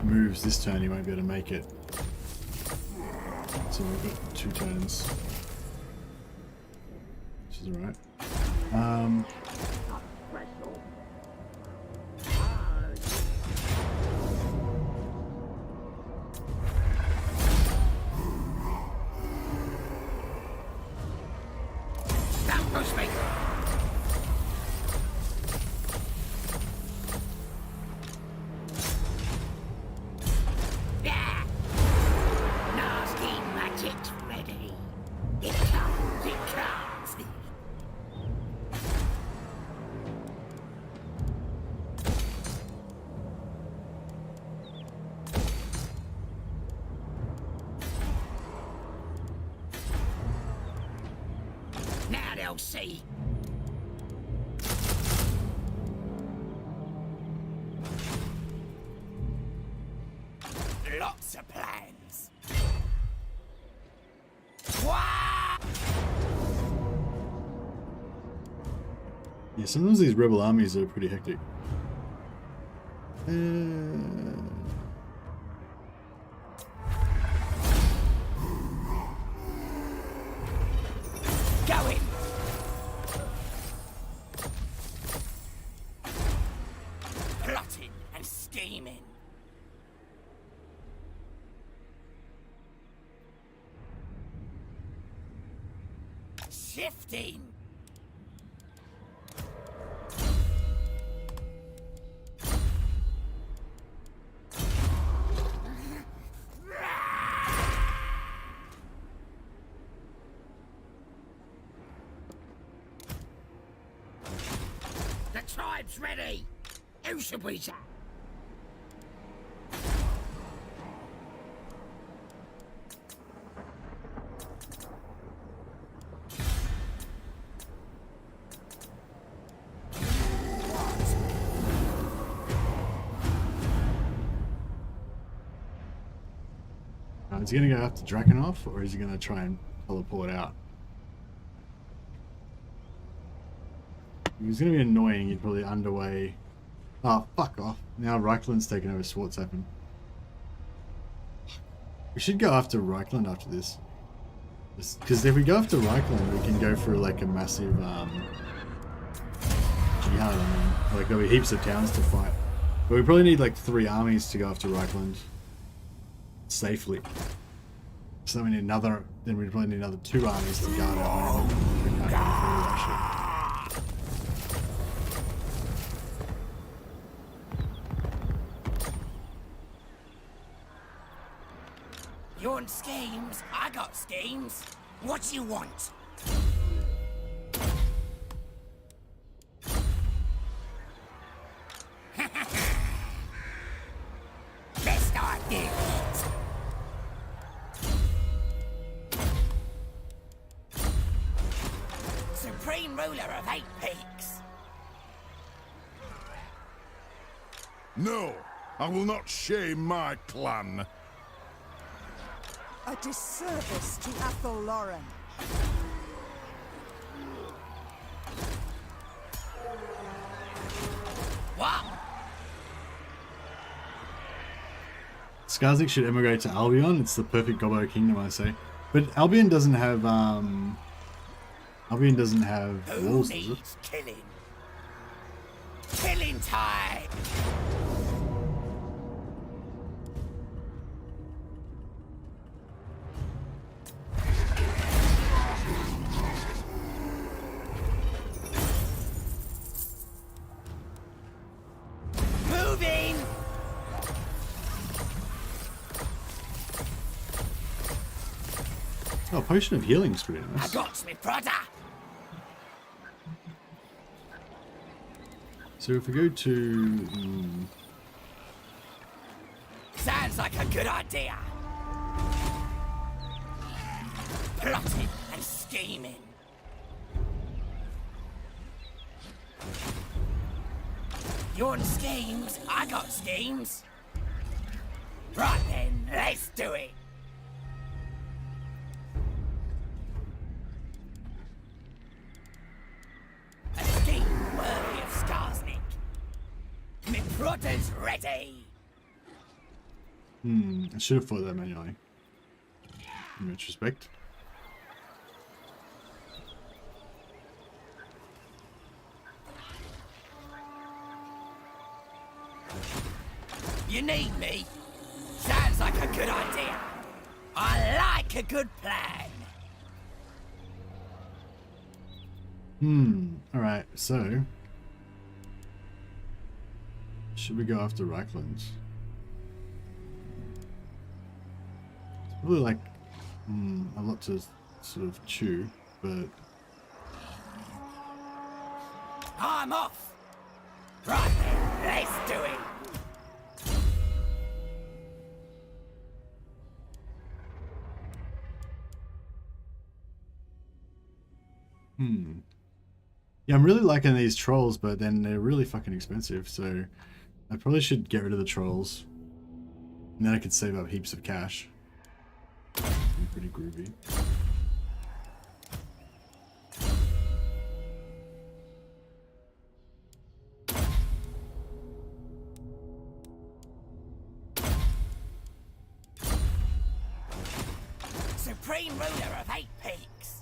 moves this turn, he won't be able to make it. So we've got 2 turns. Which is alright. That was me. Yeah. Nasty magic's ready. It comes, it comes. Now they'll see. Lots of plans. What? Yeah, sometimes these rebel armies are pretty hectic. Going. Plotting and scheming. Shifting. Bagpipes ready! Who should we say? Is he going to go after Drakenhof, or is he going to try and teleport out? If he's going to be annoying, he'd probably underway. Oh, fuck off. Now Reichland's taken over Schwarzhappen. We should go after Reichland after this. Because if we go after Reichland, we can go through like a massive jihad, I mean. Like there'll be heaps of towns to fight. But we probably need like 3 armies to go after Reichland. Safely. So we need another, then we probably need another 2 armies to guard our home. We can't go through that shit. You want schemes? I got schemes. What you want? Best idea. Supreme ruler of 8 peaks. No, I will not shame my clan. A disservice to Athel Lauren. What? Skarsnik should emigrate to Albion. It's the perfect Gobbo kingdom, I say. But Albion doesn't have walls, does Who it? needs killing? Killing time! Moving! Oh, Potion of Healing's pretty I nice. got me brother! So if we go to... Sounds like a good idea. Plotting and scheming. You want schemes? I got schemes. Right then, let's do it. A scheme worthy of Skarsnik. Me prodder's ready. I should have thought that manually. In retrospect. You need me? Sounds like a good idea. I like a good plan. Alright, so... should we go after Reichland? It's probably like... a lot to sort of chew, but... I'm off. Right then, let's do it. Yeah, I'm really liking these trolls, but then they're really fucking expensive, so I probably should get rid of the trolls. And then I could save up heaps of cash. Be pretty groovy. Supreme ruler of 8 peaks.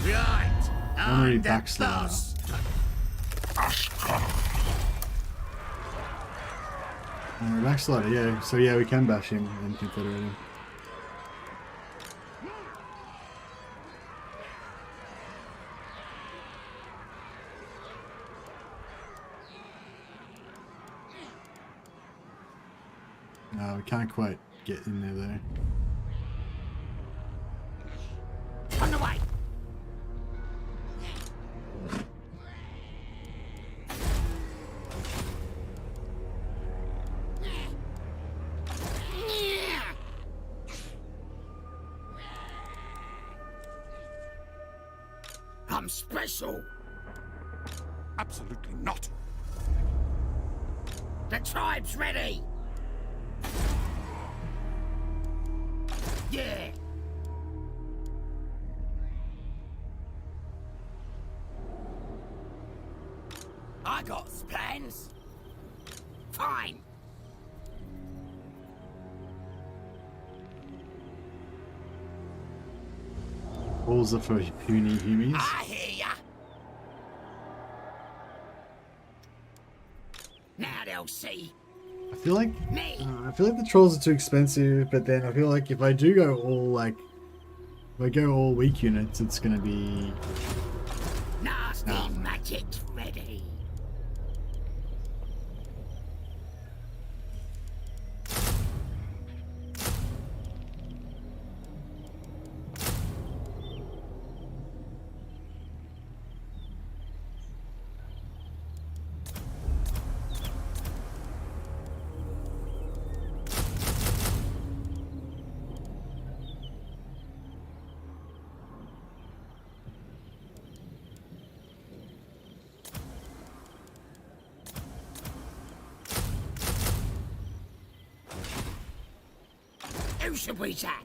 Right. Honorary I'm the backslider. boss. Backslider, yeah. So yeah, we can bash him and confederate him. We can't quite get in there though. On the way. I'm special. Absolutely not. The tribe's ready. Yeah. I got plans. Fine. Balls are for puny Humies. I hear ya. Now they'll see. I feel like Me. the trolls are too expensive, but then I feel like if I do go all like, if I go all weak units, it's gonna be Nasty magic's ready. Who should we tap?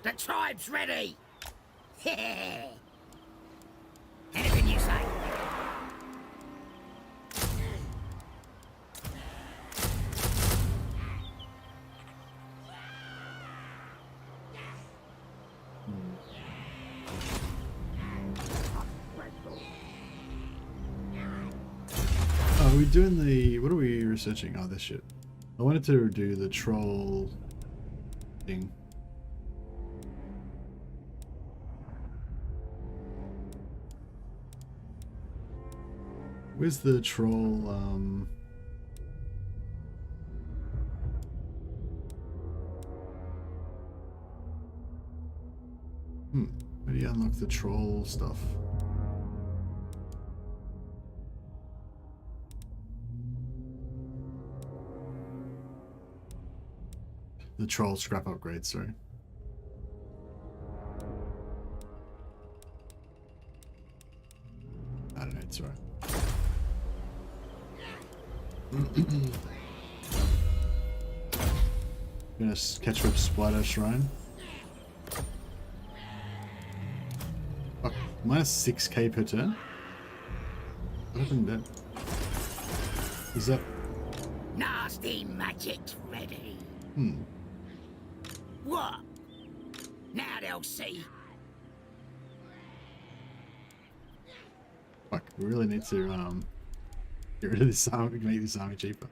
The tribe's ready. Anything you say. Oh, are we doing the... What are we researching? Oh, this shit. I wanted to do the troll thing. Where's the troll, Where do you unlock the troll stuff? The troll scrap upgrade, sorry. I don't know, it's alright. Gonna catch up Spider Shrine. Fuck, minus 6k per turn? What happened to that? Is that... Nasty magic's ready. What? Now they'll see. Fuck, we really need to, get rid of this army, we can make this army cheaper.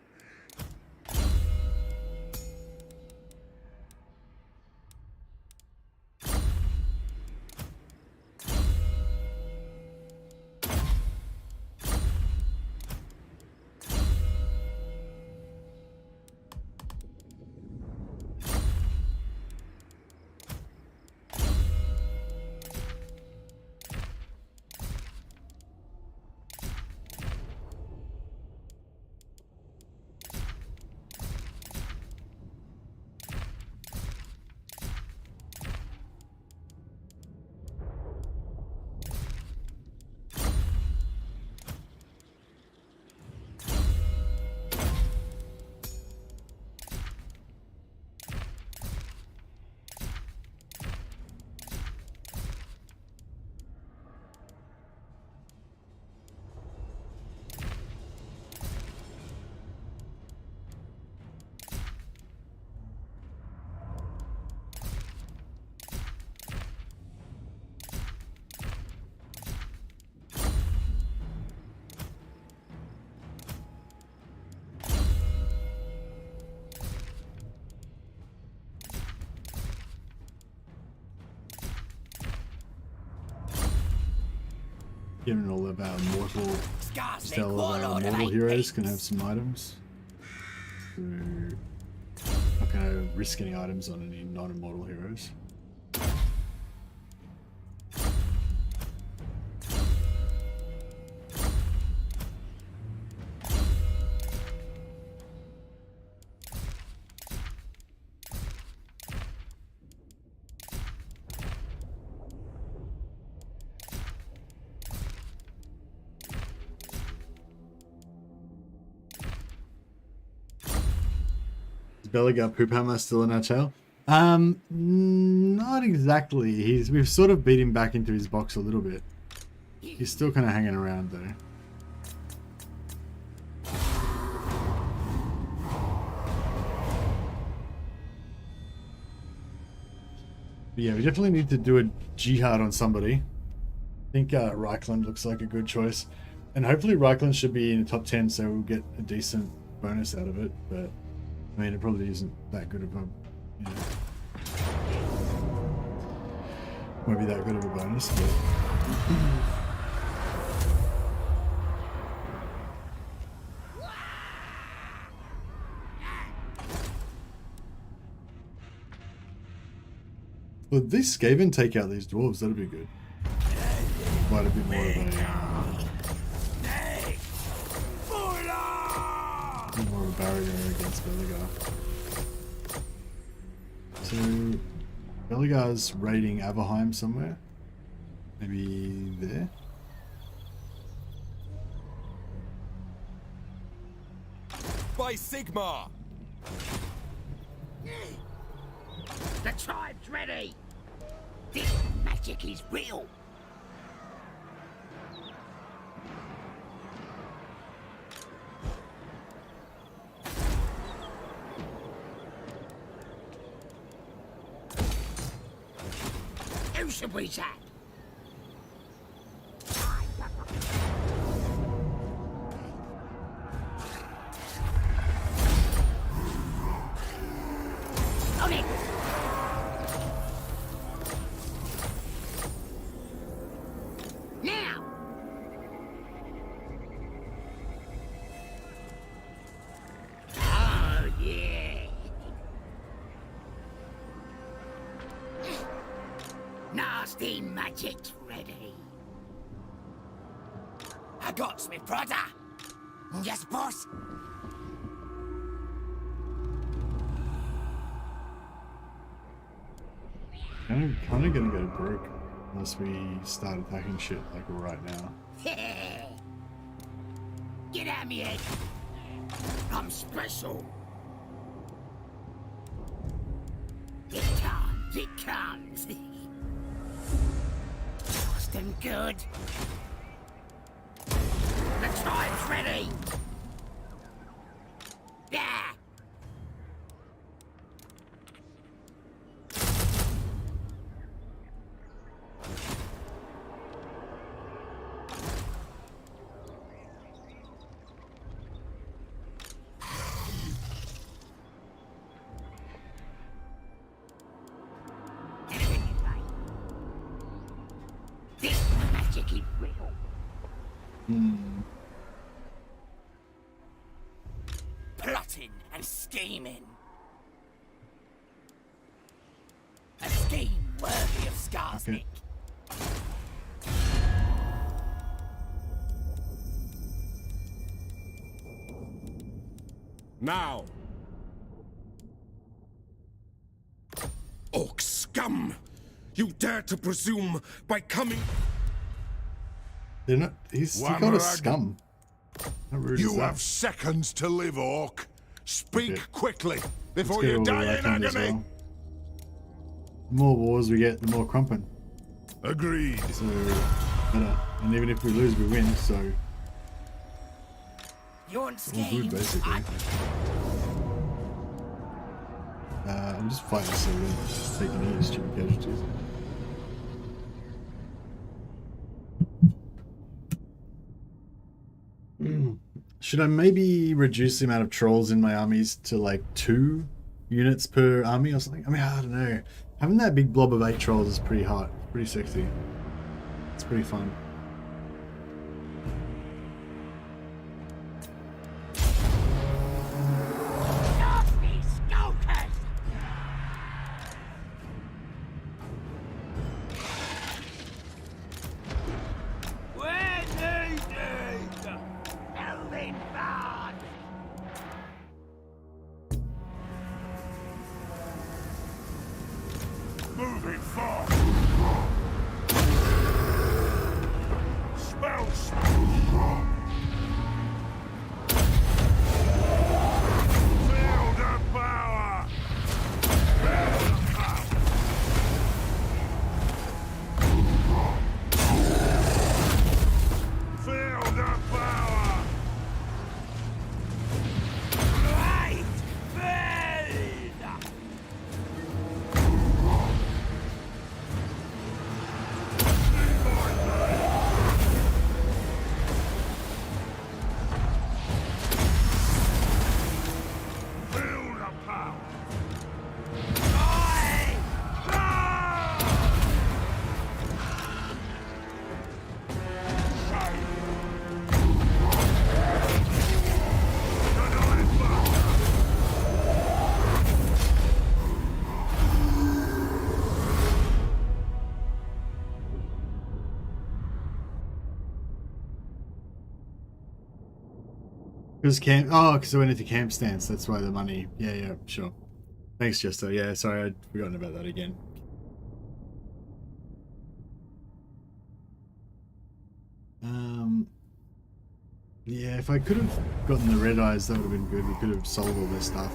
Given all of our mortal Skarsnik style of our Warlord mortal of heroes eight can have some items. So, not going to risk any items on any non-immortal heroes. Belegar poop hammer still in our tail? Not exactly. We've sort of beat him back into his box a little bit. He's still kind of hanging around though. But yeah, we definitely need to do a jihad on somebody. I think Reichland looks like a good choice. And hopefully Reichland should be in the top 10 so we'll get a decent bonus out of it. But I mean, it probably isn't that good of a, you know, won't be that good of a bonus, but... Well, this Skaven take out these dwarves, that'd be good. Quite a bit more of a barrier against Belegar. So Belegar's raiding Averheim somewhere. Maybe there. By Sigmar! The tribe's ready! This magic is real! Who should we chat? On it! Now! Oh, yeah! Nasty magic's ready. I got me brother. Yes, boss. Kind of gonna go broke unless we start attacking shit like right now. Get out of me head. I'm special. It comes, it comes. Fast and good. The tribe's ready. Yeah. This magic is real. Plotting and scheming. A scheme worthy of Skarsnik. Now! Orc scum! You dare to presume by coming... They're not. He got a Warhammer. scum. How rude is You that? have seconds to live, Orc. Speak Okay. quickly Let's before get you all the die in Reichland as agony. well. The more wars we get, the more Krumpin. Agreed. So better. And even if we lose, we win. So You want it's all good, scheme? basically. I'm just fighting so we don't take any stupid casualties. Should I maybe reduce the amount of trolls in my armies to like 2 units per army or something? I mean, I don't know. Having that big blob of 8 trolls is pretty hot, pretty sexy. It's pretty fun. bit far. Spell Feel the power! Feel the power! Feel the power! Right! Build! Feel the power! Because camp. Oh, because I went into camp stance. That's why the money. Yeah, yeah, sure. Thanks, Jester. Yeah, sorry, I'd forgotten about that again. Yeah, if I could have gotten the red eyes, that would have been good. We could have solved all this stuff.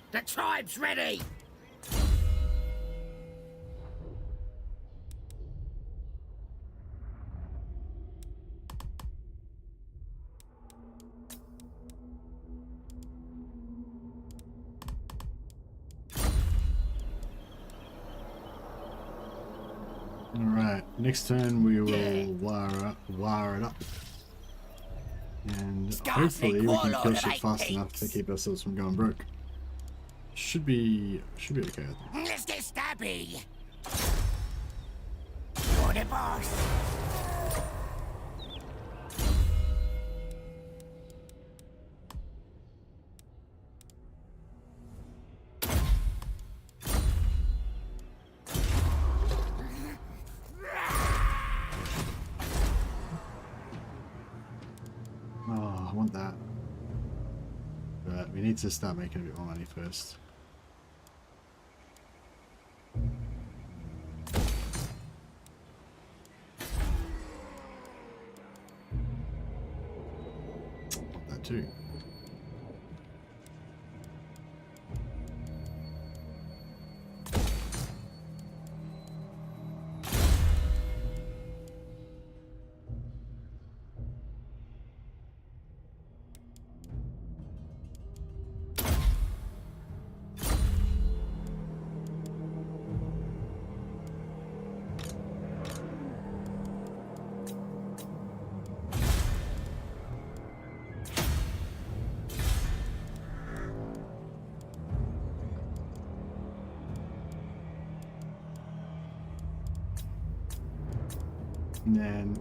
The tribe's ready! Alright, next turn we will wire it up. And hopefully we can kill shit fast enough to keep ourselves from going broke. Should be okay, I think. Let's get stabby! You're the boss! Oh, I want that. But we need to start making a bit more money first. Want that too. And then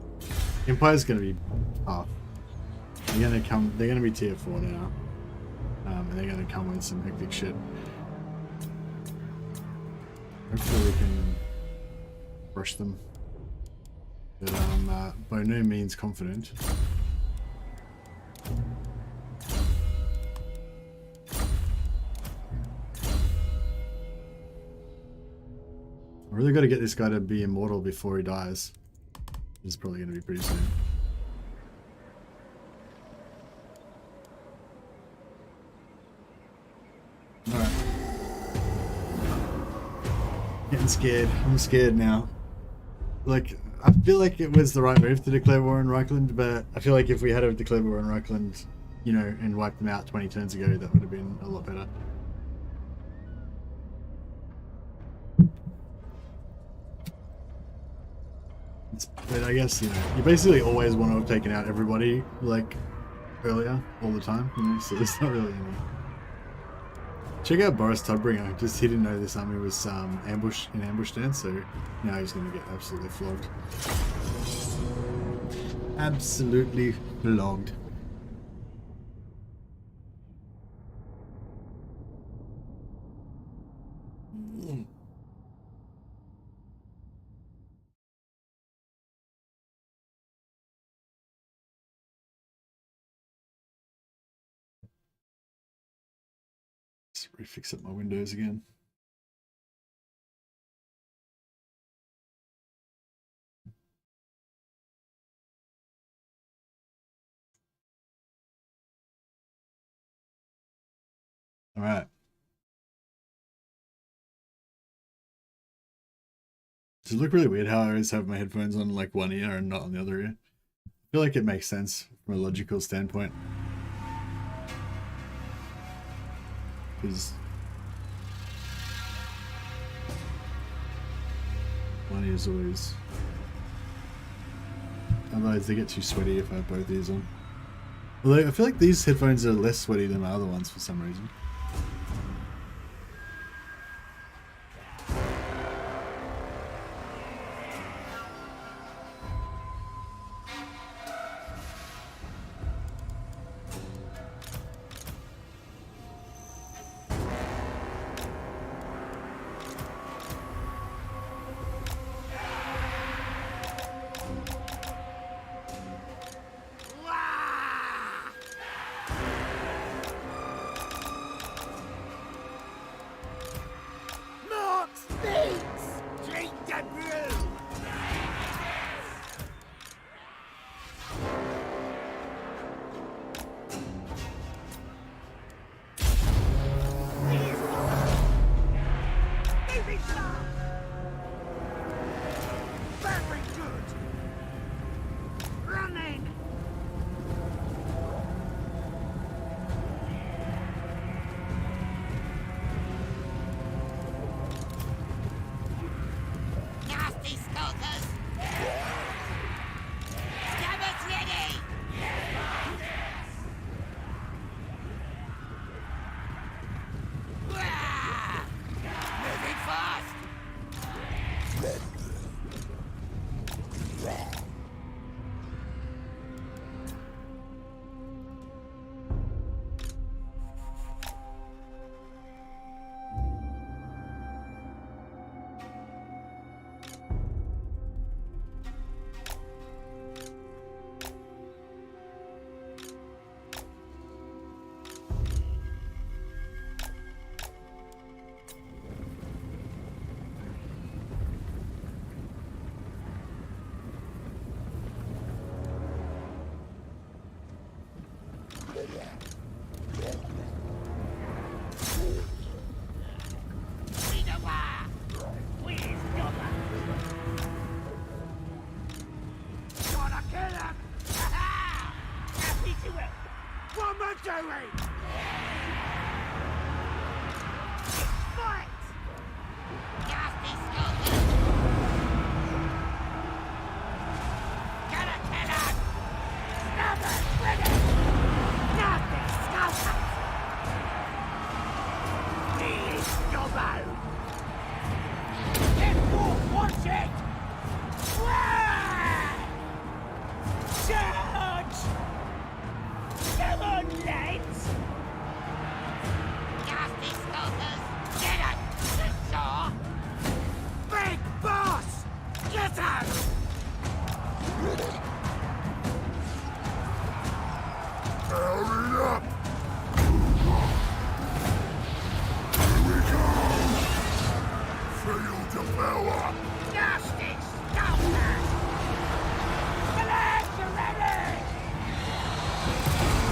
Empire's gonna be half. They're gonna be tier 4 now. And they're gonna come with some hectic shit. Hopefully we can brush them. But I'm by no means confident. I really got to get this guy to be immortal before he dies. This is probably going to be pretty soon. Alright. Getting scared. I'm scared now. Like, I feel like it was the right move to declare war on Reichland, but I feel like if we had have declared war on Reichland, you know, and wiped them out 20 turns ago, that would have been a lot better. But I guess, you know, you basically always want to have taken out everybody, like, earlier, all the time, you know, so there's not really any. Check out Boris Tudbringer, just he didn't know this army was ambush stance, so now he's going to get absolutely flogged. Absolutely flogged. Refix up my windows again. All right. Does it look really weird how I always have my headphones on like one ear and not on the other ear? I feel like it makes sense from a logical standpoint. Because one ear is always... Otherwise they get too sweaty if I have both ears on. Although I feel like these headphones are less sweaty than my other ones for some reason.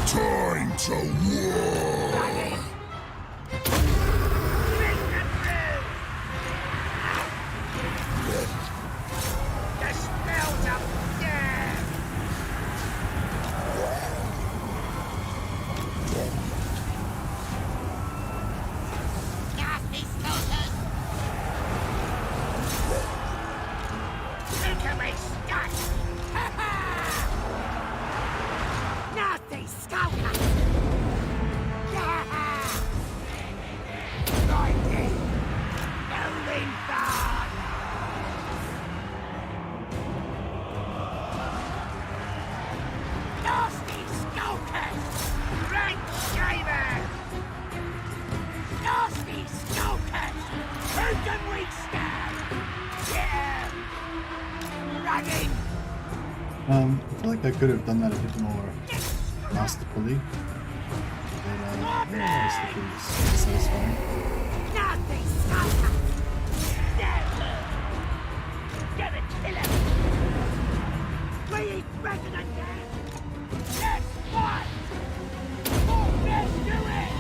Time to war! they could have done that a bit more masterfully. But yeah, it's pretty satisfying. Nothing, Skulker! Never! Gonna kill him! We eat president again! Let's fight! Oh, let's do it!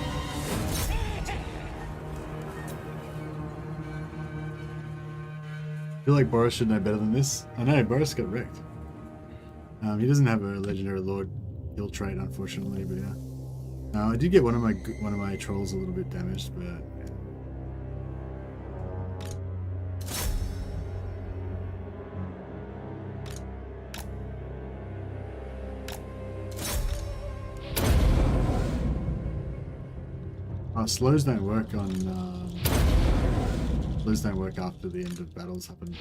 I feel like Boris should know better than this. I know, Boris got wrecked. He doesn't have a legendary lord kill trait, unfortunately, but yeah. I did get one of my trolls a little bit damaged, but yeah. Slows don't work on. Slows don't work after the end of battles happen.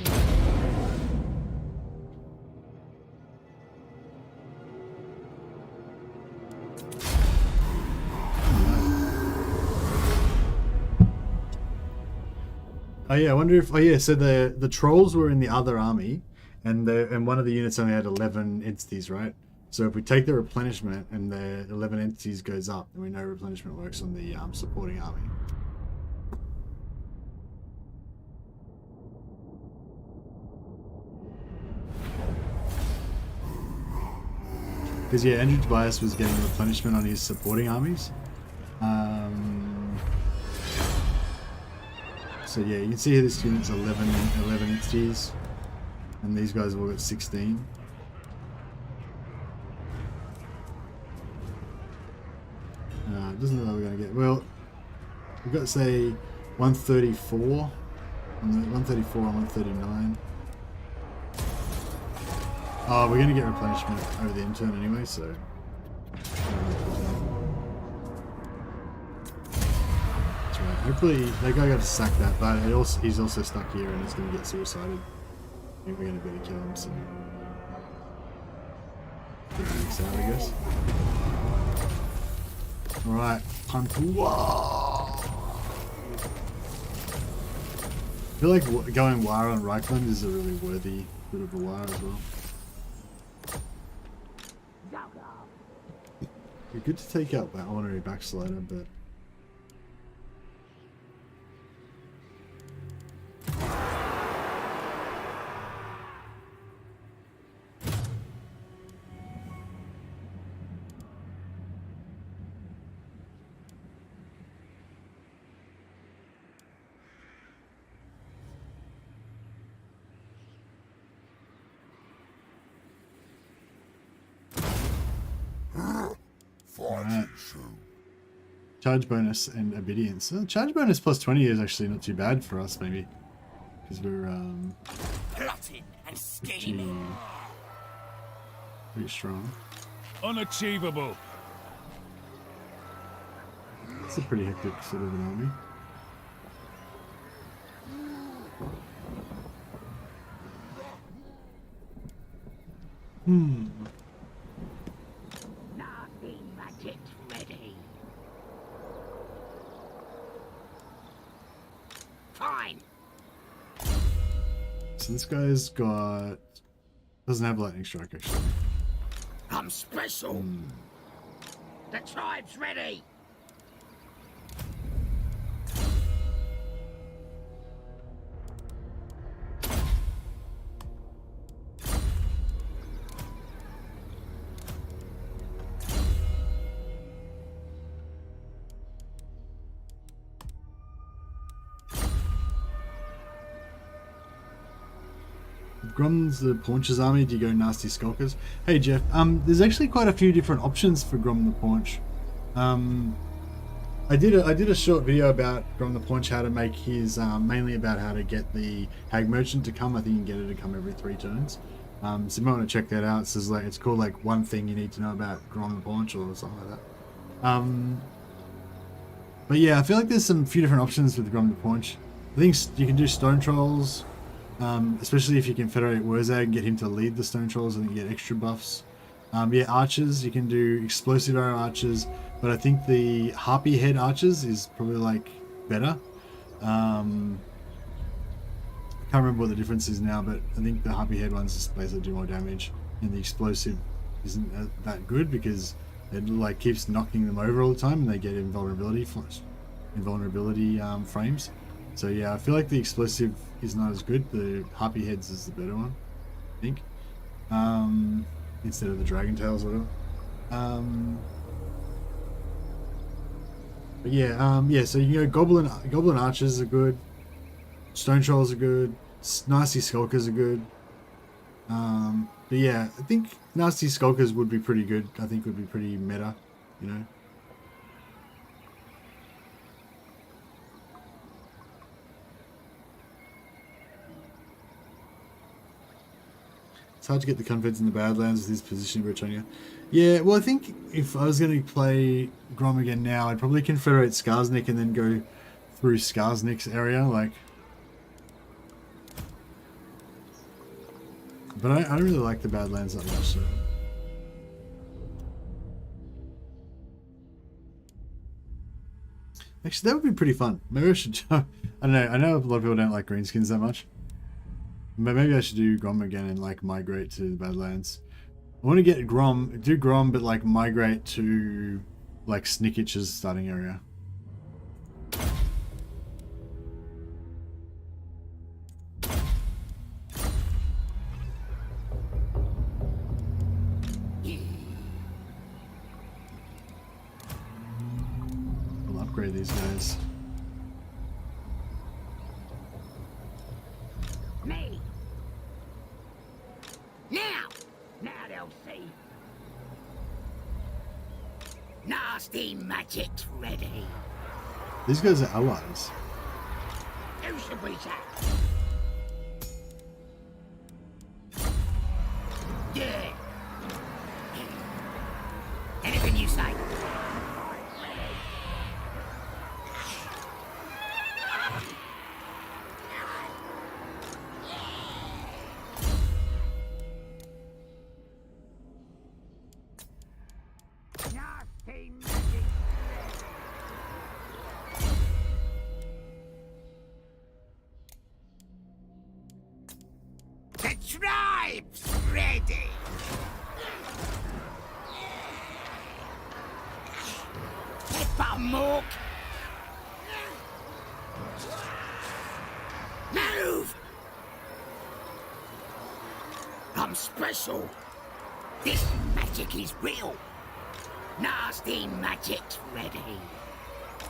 Oh yeah, I wonder if. Oh yeah, so the trolls were in the other army, and one of the units only had 11 entities, right? So if we take the replenishment and the 11 entities goes up, then we know replenishment works on the supporting army. Because yeah, Andrew Tobias was getting replenishment on his supporting armies. So yeah, you can see here this unit's 11 entities, and these guys have all got 16. It doesn't look like we're going to get... Well, we've got, say, 134. And 134 and 139. Oh, we're going to get replenishment over the end turn anyway, so... That's right. Hopefully, that guy got to sack that, but he's also stuck here and he's going to get suicided. I think we're going to better kill him, so... Get the mix out, I guess. Alright, punt. Whoa! I feel like going wire on Reichland is a really worthy bit of a wire as well. It'd be good to take out that honorary backslider, but... Alright. Charge bonus and obedience. Charge bonus plus 20 is actually not too bad for us, maybe. Because we're Plotting and scheming. pretty strong. Unachievable. It's a pretty hectic sort of an army. Nothing but it's ready. Fine. So this guy's got... doesn't have lightning strike actually. I'm special. The tribe's ready. Grom's the Paunch's army, do you go nasty skulkers? Hey Jeff, there's actually quite a few different options for Grom the Paunch. I did a short video about Grom the Paunch, how to make his, mainly about how to get the Hag Merchant to come. I think you can get it to come every 3 turns. So you might want to check that out. It says like, it's called like one thing you need to know about Grom the Paunch or something like that. But yeah, I feel like there's some few different options with Grom the Paunch. I think you can do Stone Trolls. Especially if you can Federate Wurzag and get him to lead the Stone Trolls, and you get extra buffs. Yeah, Archers, you can do Explosive Arrow Archers, but I think the Harpy Head Archers is probably like better. I can't remember what the difference is now, but I think the Harpy Head ones just basically do more damage, and the Explosive isn't that good because it like keeps knocking them over all the time and they get invulnerability frames. So yeah, I feel like the explosive is not as good. The Harpy Heads is the better one, I think. Instead of the Dragon Tails or whatever. But yeah, yeah, so you know, Goblin Archers are good. Stone Trolls are good. Nasty Skulkers are good. But yeah, I think Nasty Skulkers would be pretty good. I think would be pretty meta, you know. It's hard to get the Confeds in the Badlands with his position in Britannia. Yeah, well, I think if I was going to play Grom again now, I'd probably Confederate Skarsnik and then go through Skarsnik's area, like. But I don't really like the Badlands that much, so. Actually, that would be pretty fun. Maybe I should. I don't know. I know a lot of people don't like greenskins that much. But maybe I should do Grom again and like migrate to the Badlands. I want to get do Grom, but like migrate to like Snickitch's starting area. I'll upgrade these guys. Me. Now they'll see. Nasty magic's ready. These guys are allies. Who should we chat? Yeah. Anything you say. The tribe's ready. Hippomook. Move. I'm special. This magic is real. Nasty magic's ready.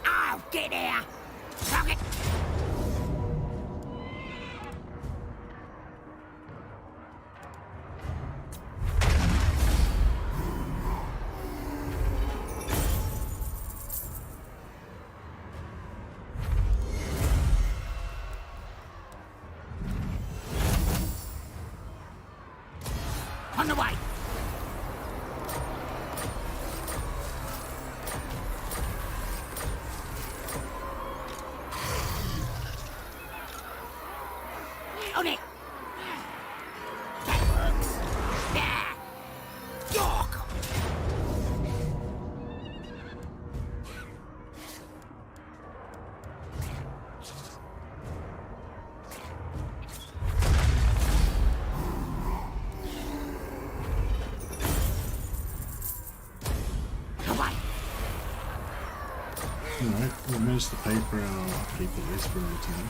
I'll get here. Target. On the way. On it. That works. Yeah. Dog. Alright, we managed to pay for our upkeep at least for a time.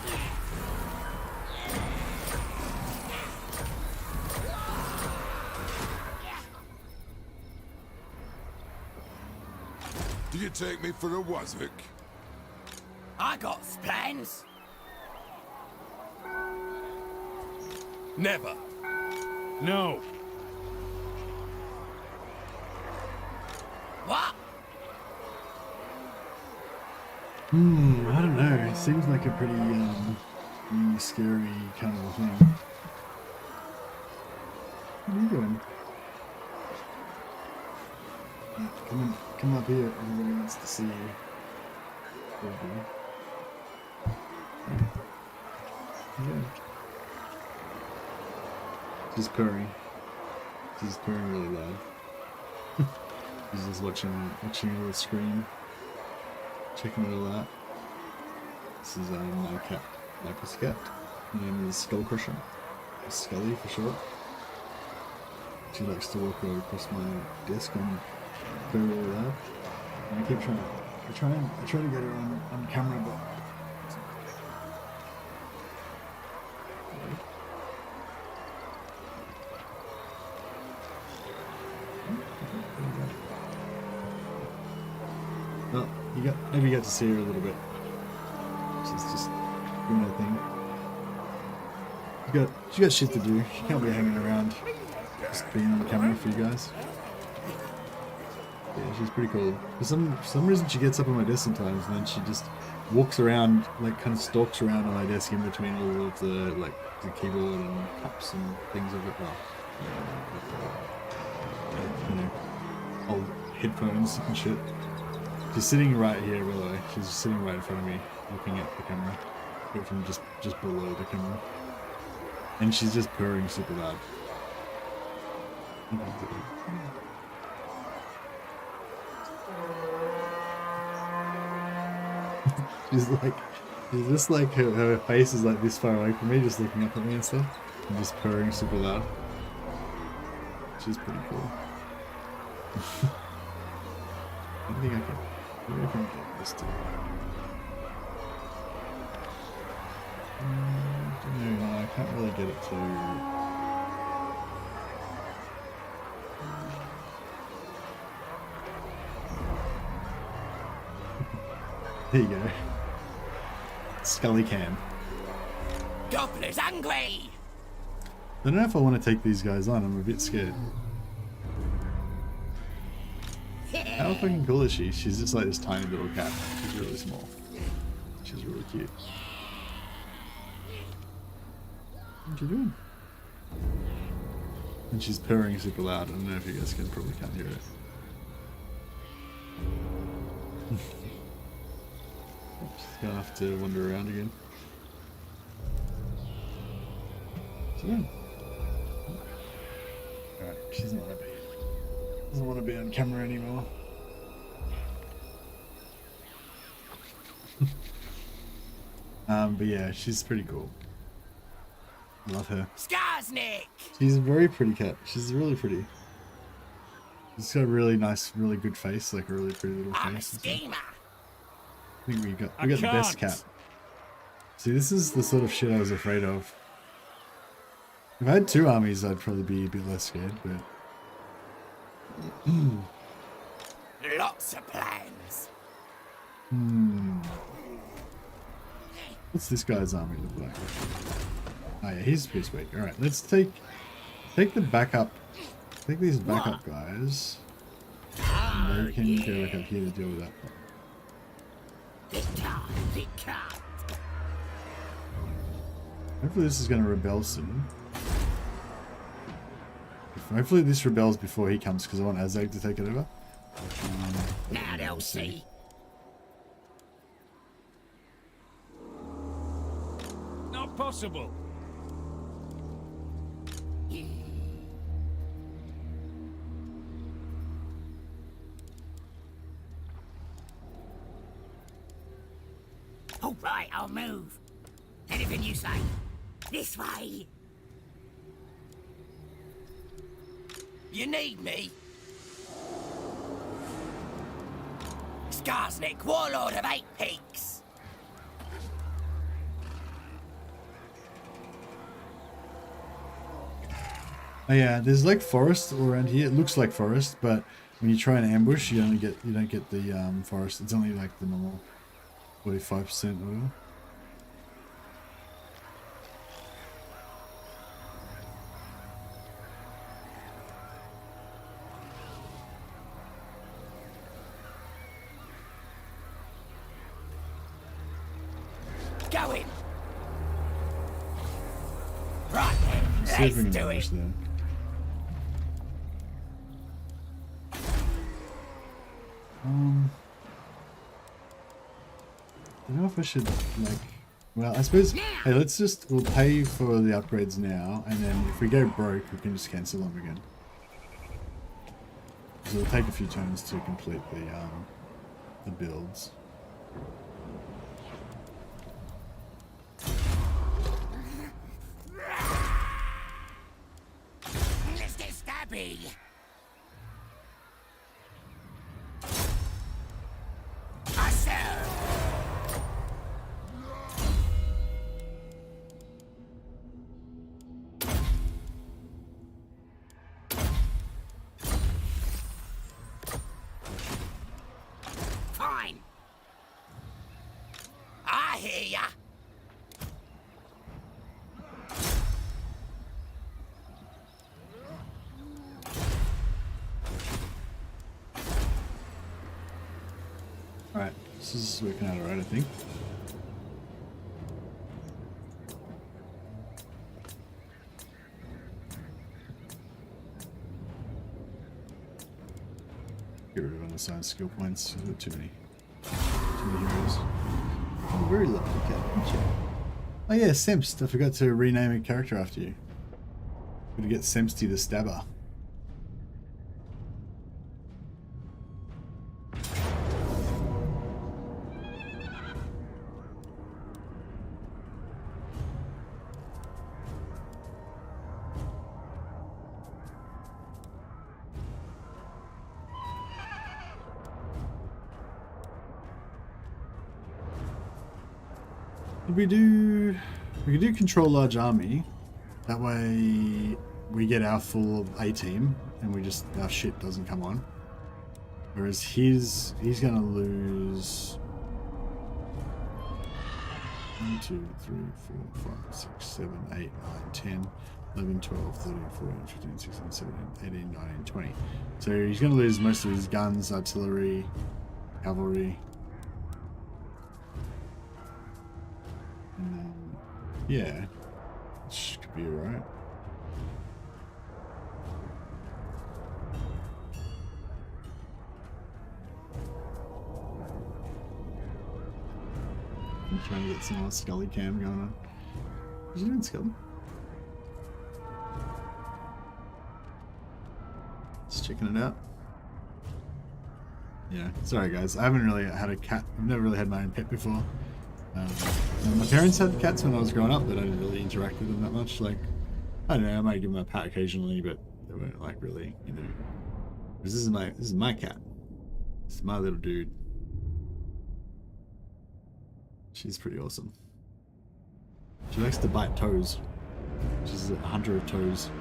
Do you take me for a wazzock? I got plans. Never. No. What? I don't know. It seems like a pretty scary kind of thing. What are you doing? Come up here. Everybody wants to see you. Yeah. She's purring. She's purring really loud. She's just watching a little screen. Checking it all out. This is my cat, my pussycat. Her name is Skull Crusher. Scully for short. She likes to walk over across my desk and go really loud. And I keep trying. I try to get her on camera, but. Oh, maybe you got to see her a little bit. She's just doing her thing. She got shit to do. She can't be hanging around just being on the camera for you guys. Yeah, she's pretty cool. For some reason she gets up on my desk sometimes and then she just walks around, like kind of stalks around on my desk in between all of the the keyboard and cups and things of it. You know, old headphones and shit. She's sitting right here, by the way. She's just sitting right in front of me, looking at the camera, but from just below the camera. And she's just purring super loud. she's just like her face is like this far away from me, just looking up at me and stuff, and just purring super loud. She's pretty cool. I think I can. Maybe I can get this to. No, I can't really get it to. There you go. Scully cam. Gobbler's angry! I don't know if I want to take these guys on. I'm a bit scared. How fucking cool is she? She's just like this tiny little cat. She's really small. She's really cute. What you doing? And she's purring super loud. I don't know if you guys probably can't hear it. She's gonna have to wander around again. So, alright, she doesn't want to be on camera anymore. But yeah, she's pretty cool. I love her. Skarsnik! She's a very pretty cat. She's really pretty. She's got a really nice, really good face, like a really pretty little I'm a face. schemer! I think we got the best cat. See, this is the sort of shit I was afraid of. If I had 2 armies, I'd probably be a bit less scared, but... Lots of plans. What's this guy's army look like? Oh yeah, he's pretty sweet. Alright, let's take the backup. Take these backup guys. And they can go back up here to deal with that. Hopefully this is going to rebel soon. Hopefully this rebels before he comes, because I want Azag to take it over. Now they'll see. Not possible. All right, I'll move. Anything you say. This way. You need me? Skarsnik, warlord of 8 Peaks. Oh yeah, there's like forest all around here. It looks like forest, but when you try and ambush, you don't get the forest. It's only like the normal 45% oil. Going. Right then, let's do it. There. I don't know if I should, like, well, I suppose, hey, we'll pay for the upgrades now, and then if we go broke, we can just cancel them again. So it'll take a few turns to complete the builds. Mr. Stabby! hear ya. Alright, this is working out alright, I think. Get rid of unassigned skill points. There's too many heroes. Oh, very lovely cat, aren't you? Oh yeah, Semst. I forgot to rename a character after you. Gotta get Semsty the Stabber. We could do control large army. That way we get our full A team and we just, our shit doesn't come on. Whereas he's gonna lose 1, 2, 3, 4, 5, 6, 7, 8, 9, 10, 11, 12, 13, 14, 15, 16, 17, 18, 19, 20. So he's gonna lose most of his guns, artillery, cavalry. And then, yeah, which could be alright. I'm trying to get some more Scully cam going on. What are you doing, Scully? Just checking it out. Yeah, sorry guys, I haven't really had a cat. I've never really had my own pet before. My parents had cats when I was growing up, but I didn't really interact with them that much. Like, I don't know, I might give them a pat occasionally, but they weren't like really, you know. This is my cat. This is my little dude. She's pretty awesome. She likes to bite toes. She's a hunter of toes.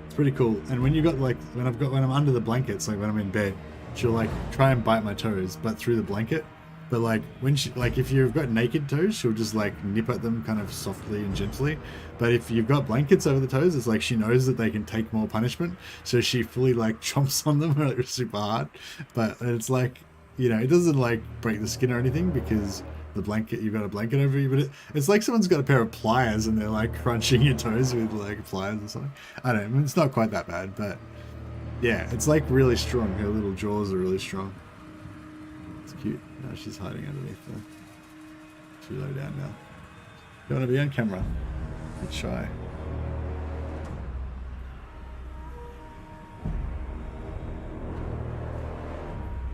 It's pretty cool. And when you got like when I'm under the blankets, like when I'm in bed, she'll like try and bite my toes, but through the blanket. But like when she, like if you've got naked toes, she'll just like nip at them kind of softly and gently. But if you've got blankets over the toes, it's like she knows that they can take more punishment, so she fully like chomps on them like super hard. But it's like, you know, it doesn't like break the skin or anything because the blanket, you've got a blanket over you. But it's like someone's got a pair of pliers and they're like crunching your toes with like pliers or something. I don't know, it's not quite that bad, but yeah, it's like really strong. Her little jaws are really strong. It's cute. No, she's hiding underneath there. Too low down now. You want to be on camera? Get shy.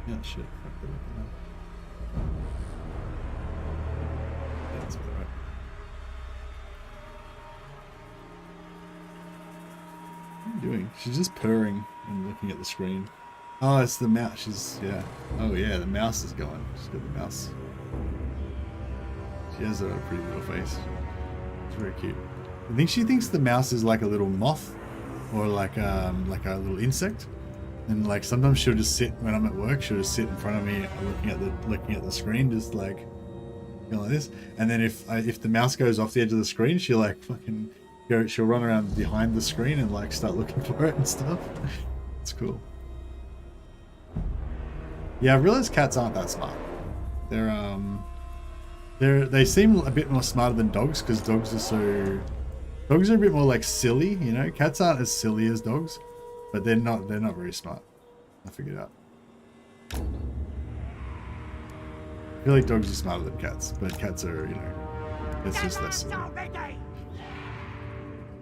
Yeah, shit. Fuck that up. Yeah, that's alright. What are you doing? She's just purring and looking at the screen. Oh, it's the mouse. She's, yeah. Oh, yeah, the mouse is going. She's got the mouse. She has a pretty little face. It's very cute. I think she thinks the mouse is like a little moth or like a little insect. And like sometimes she'll just sit when I'm at work. She'll just sit in front of me, looking at the screen, just like like this. And then if the mouse goes off the edge of the screen, she'll like fucking go. She'll run around behind the screen and like start looking for it and stuff. It's cool. Yeah, I've realized cats aren't that smart. They seem a bit more smarter than dogs because dogs are a bit more like silly, you know. Cats aren't as silly as dogs, but they're not very smart. I figured out. I feel like dogs are smarter than cats, but cats are, you know, it's just less silly.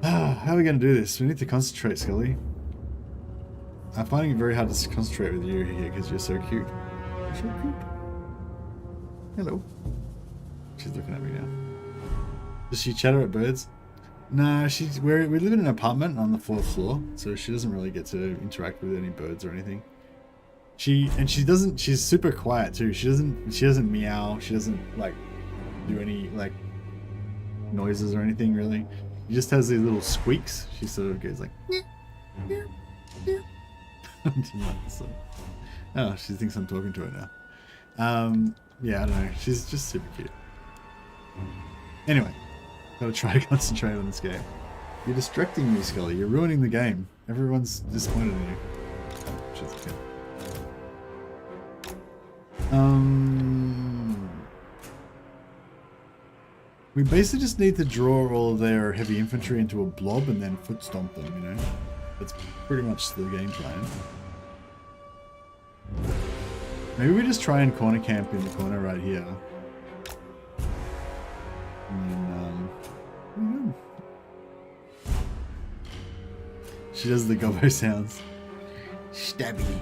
How are we gonna do this? We need to concentrate, Scully. I'm finding it very hard to concentrate with you here because you're so cute. You're so cute. Hello. She's looking at me now. Does she chatter at birds? No, we live in an apartment on the 4th floor, so she doesn't really get to interact with any birds or anything. She's super quiet too. She doesn't meow. She doesn't like do any like noises or anything really. She just has these little squeaks. She sort of goes like oh, she thinks I'm talking to her now. Yeah, I don't know. She's just super cute. Anyway, gotta try to concentrate on this game. You're distracting me, Scully. You're ruining the game. Everyone's disappointed in you. Which is good. We basically just need to draw all of their heavy infantry into a blob and then foot stomp them, you know? That's pretty much the game plan. Maybe we just try and corner camp in the corner right here. And then, she does the gobbo sounds. Stabby.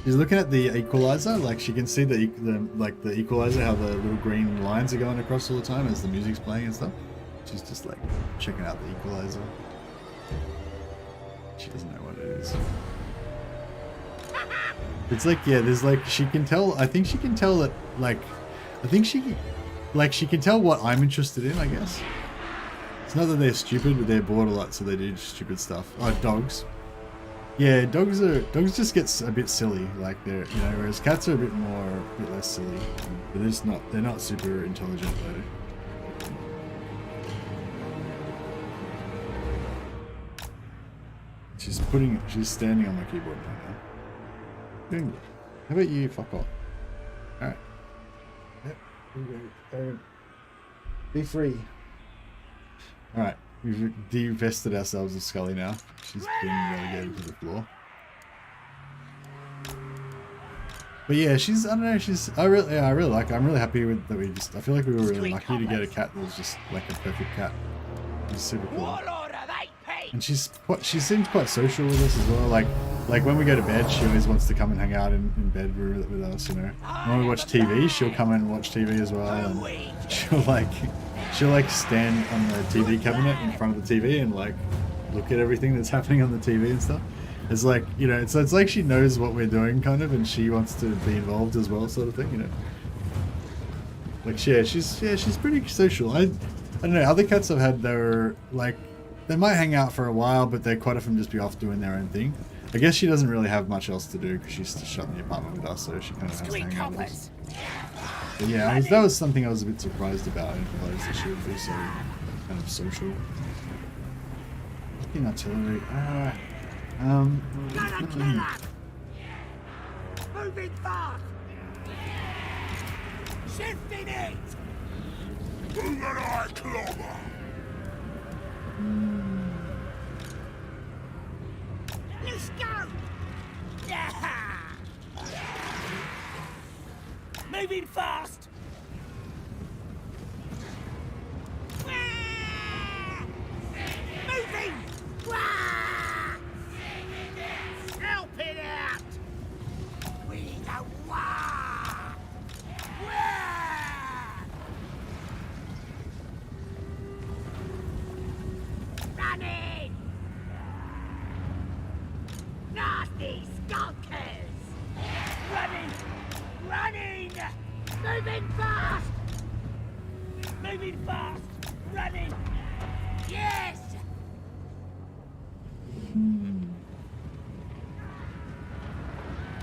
She's looking at the equalizer, like she can see the equalizer, how the little green lines are going across all the time as the music's playing and stuff. She's just like checking out the equalizer. She doesn't know what it is. It's like, yeah, there's like, she can tell, I think she can tell that, like, I think she can tell what I'm interested in, I guess. It's not that they're stupid, but they're bored a lot, so they do stupid stuff. Oh, dogs. Yeah, dogs just get a bit silly, like they're, you know, whereas cats are a bit less silly. But they're not super intelligent though. She's standing on my keyboard right now. Doing good. How about you fuck off? Alright. Yep, go. Be free. Alright, we've divested ourselves of Scully now. She's been relegated to the floor. But yeah, I don't know, I'm really happy with that I feel like we were really lucky to get a cat that was just like a perfect cat. She's super cool. And she seems quite social with us as well. Like when we go to bed, she always wants to come and hang out in bed with us, you know. When we watch TV, she'll come and watch TV as well, and she'll stand on the TV cabinet in front of the TV and like look at everything that's happening on the TV and stuff. It's like, you know, it's like she knows what we're doing kind of, and she wants to be involved as well, sort of thing, you know. Like, yeah, she's pretty social. I don't know, other cats I've had, they're like, they might hang out for a while, but they quite often just be off doing their own thing. I guess she doesn't really have much else to do because she's shut in the apartment with us, so she kind of has to hang out with us. But yeah, that was something I was a bit surprised about. I didn't realize that she would be so kind of social. Fucking artillery. Alright. Moving fast! Shifting it! Culinary clobber! Let's go! Yeah! Moving fast! Moving! Help it out! We don't want! Running! Nasty skulkers! Running! Running! Moving fast! Moving fast! Running! Yes!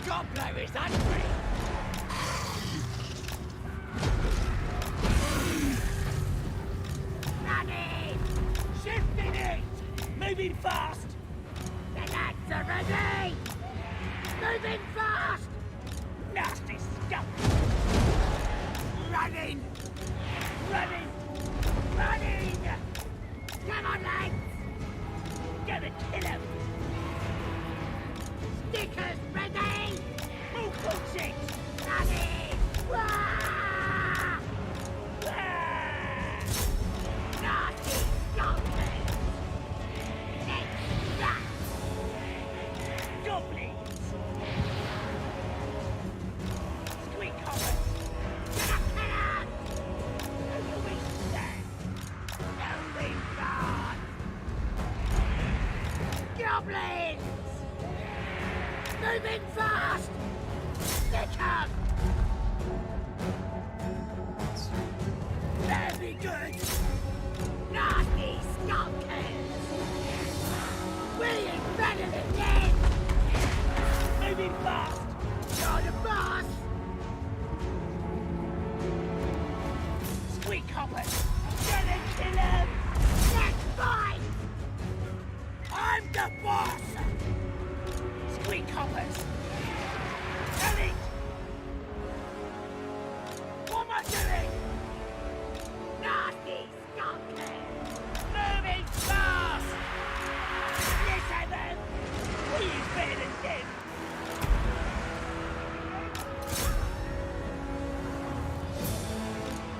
Gobbler is hungry! Running! Shifting it! Moving fast! The lads are ready! Moving fast! Nasty stuff! Running! Running! Running! Come on, lads! Gonna kill him! Stickers ready! Move bullshit! Running! Wah! Wah! Nasty skulkers! Next that! Goblins! Squeak hoppers! Gonna kill him! Who we stand? Moving guard! Goblins! Moving fast! Stick up! Very good! Nasty skulkers! We ain't better than them! Moving fast! You're the boss! Squeak hop! coppers! Gonna kill him! That's fine! I'm the boss! Squeak coppers! Ellie! What am I doing? Nasty skunky! Moving fast! Yes, Evan! He's better than them!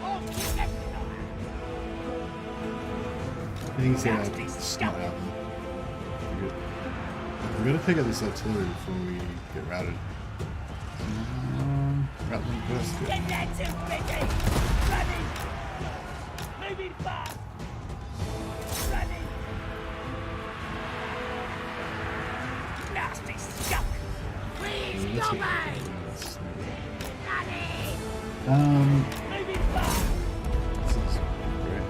Off to the I think it's not out. We're gonna pick up this artillery before we get routed. Route them first. Get that to Mickey! Running! Moving fast! Running! Nasty skunk! Please go away! Running! Moving fast! This is great.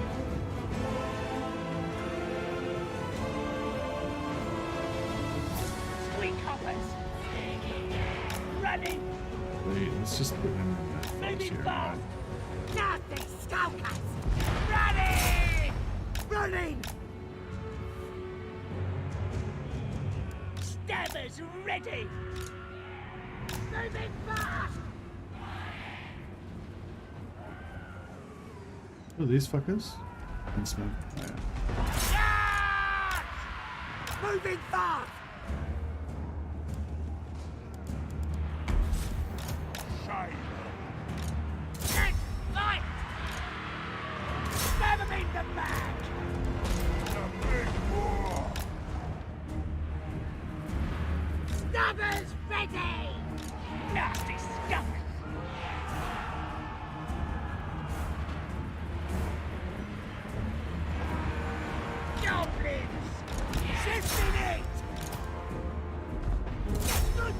Squeak hoppers! Running! Wait, let's just put him in that box Moving here. fast! Nasty skulkers! Running! Running! Stabbers ready! Moving fast! Oh, these fuckers? Smoke. Oh, yeah. Yes! Moving fast! Let's fight! Stab him in the back! The big war! Stabbers ready! Nasty skunk! Goblins! Shifting it! Good!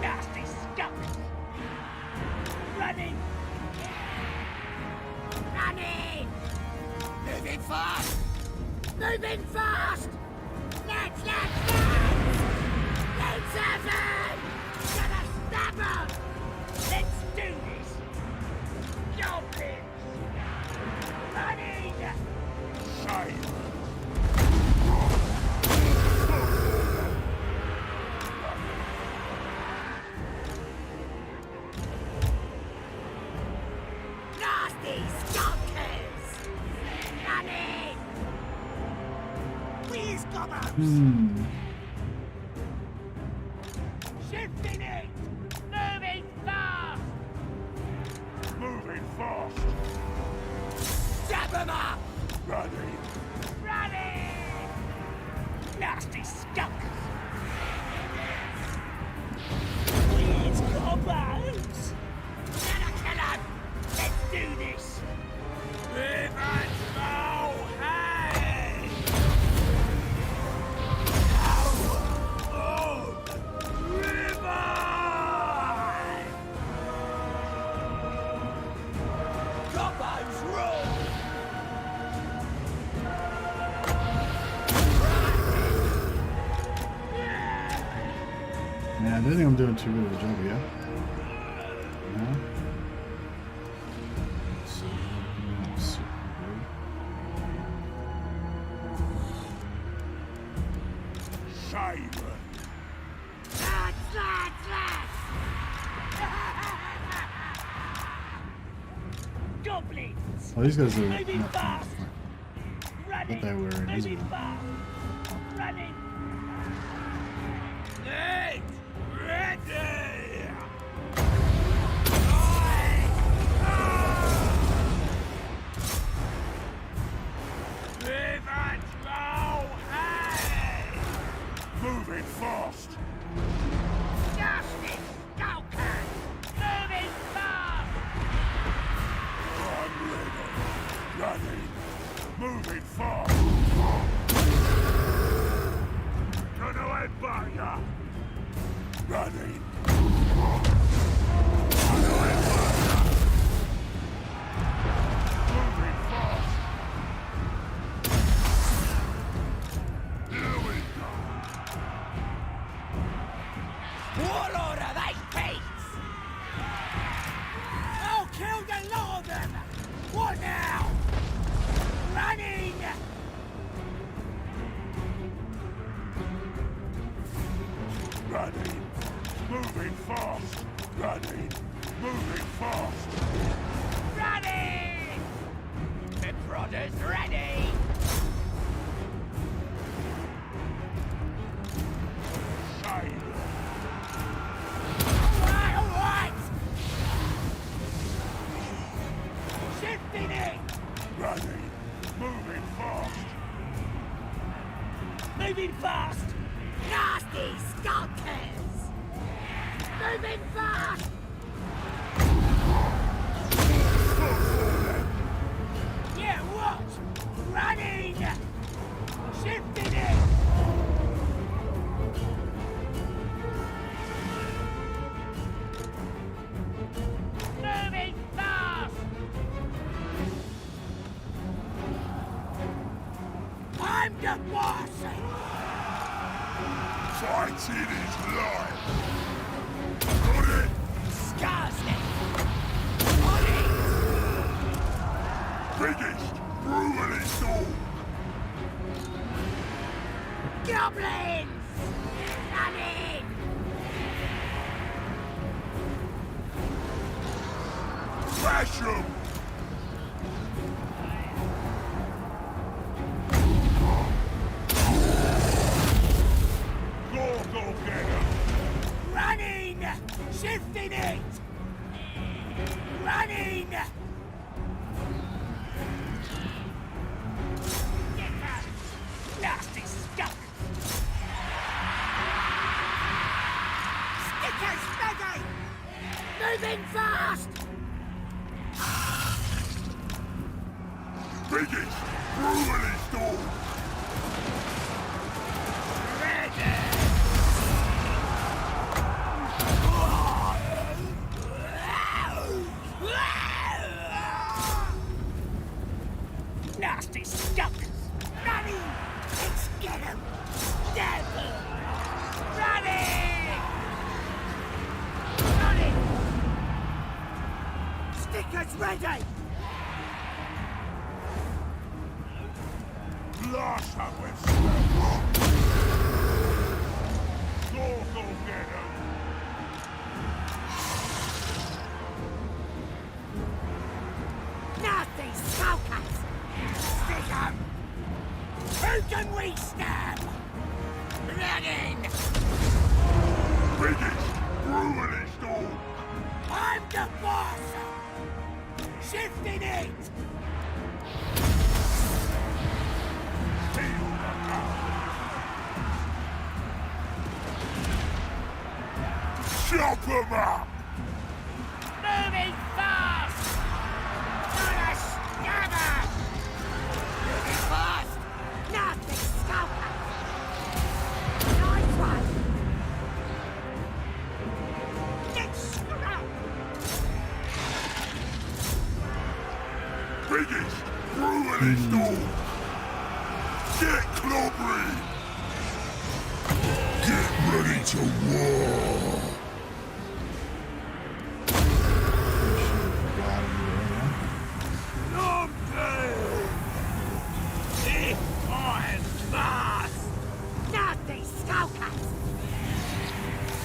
Nasty skunk! Running! Running! Moving fast! Moving fast! Let's! Let's have him! Gonna stab him! Let's do this! Goblins! Running! Shame! Nasty skunkers! Running! Please, Gobbos! Shifting it! Moving fast! Moving fast! Stab him up! Running! Running! Nasty skunkers! Please, Gobbos! Gotta kill him! Let's do this! Live and go! Hey! Oh! Revive! Gobbos rule! Yeah, I don't think I'm doing too good of a job here. No? So, not super good. Shame! Goblins! Oh, these guys are Moving not fast! I Running! thought they were Moving invisible. fast! Running! Eight! Ready! Live and go! Hey! Moving fast! Nasty skulker! Moving fast! I'm ready! Running! Moving fast! Gonna headbutt ya! Running! Gonna headbutt ya! Moving fast! Here we go! Warlord, are they Ready. Moving fast. Ready. Moving fast. Ready! The brothers ready! Shade. Alright! Shifting it! Ready. Moving fast. Moving fast! Nasty skulkers! Moving fast! Yeah, what? Running! Shifting it! Moving fast! I'm the boss! Fighting is life. Got it. Skarsnik! On it! Biggest, brutalist all. Goblins! Running! Smash 'em. Go get 'em. Running! Shifting it! Running! Get out! Nasty stuff! Stickers ready! Moving fast! Biggest, brutalist all. Nasty stuffers! Running! Let's get 'em! Devil! Running! Running! Stickers ready! Blast up with smash. Go get 'em. Nasty skulkers! Stick 'em! Who can we stab? Running! Biggest, brutalist all. I'm the boss! Shifting it! Feel the power. Chop 'em up. Moving fast! Gonna stab 'em! Moving fast! Nasty skulker! Nice one! Get screwed! Biggest, brutalist all. Get clobbery. Get ready to war. Nasty skulkers!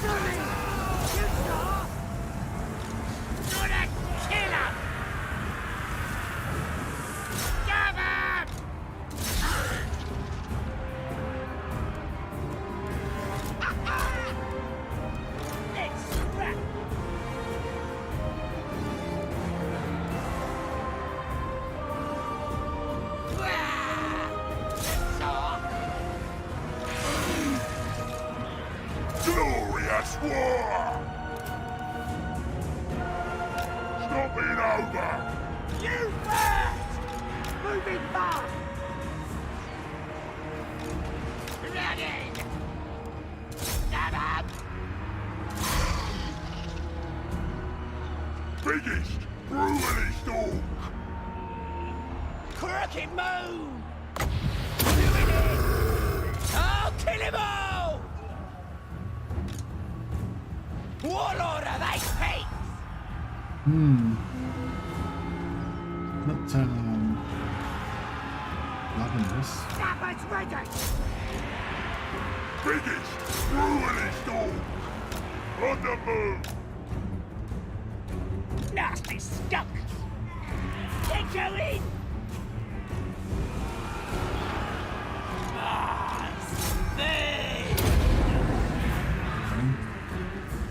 Sorry! You saw? Gonna kill 'em! Stab 'em! Let's scrap! Glorious war! Stopping over! You first! Moving fast! Running! Stab 'em! Biggest, brutalist all. Crooked moon! Doing it! I'll kill him all! Warlord of Eight Peaks! Not loving this. Snappers ready! biggest, cruelest all. On the move. Nasty stuck. Get going.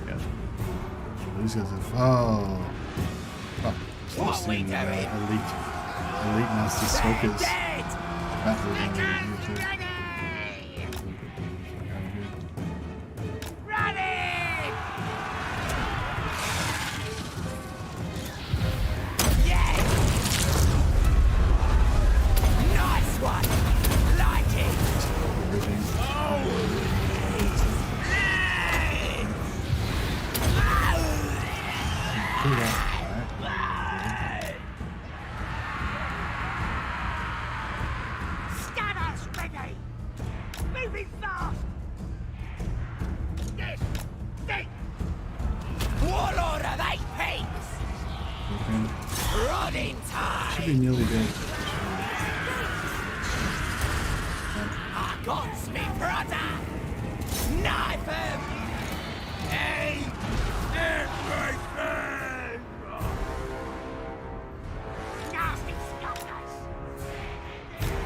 Yeah. These guys have. Oh. Fuck. What we Elite doing? nasty stalkers. Dead. Battle Ready. Ready. Yes. Nice one. Like it. Scanners ready. Moving fast. This. Warlord of 8 pigs. Running time. Should be nearly dead. I got me brother. Knife him. Hey. Nasty scoundrels.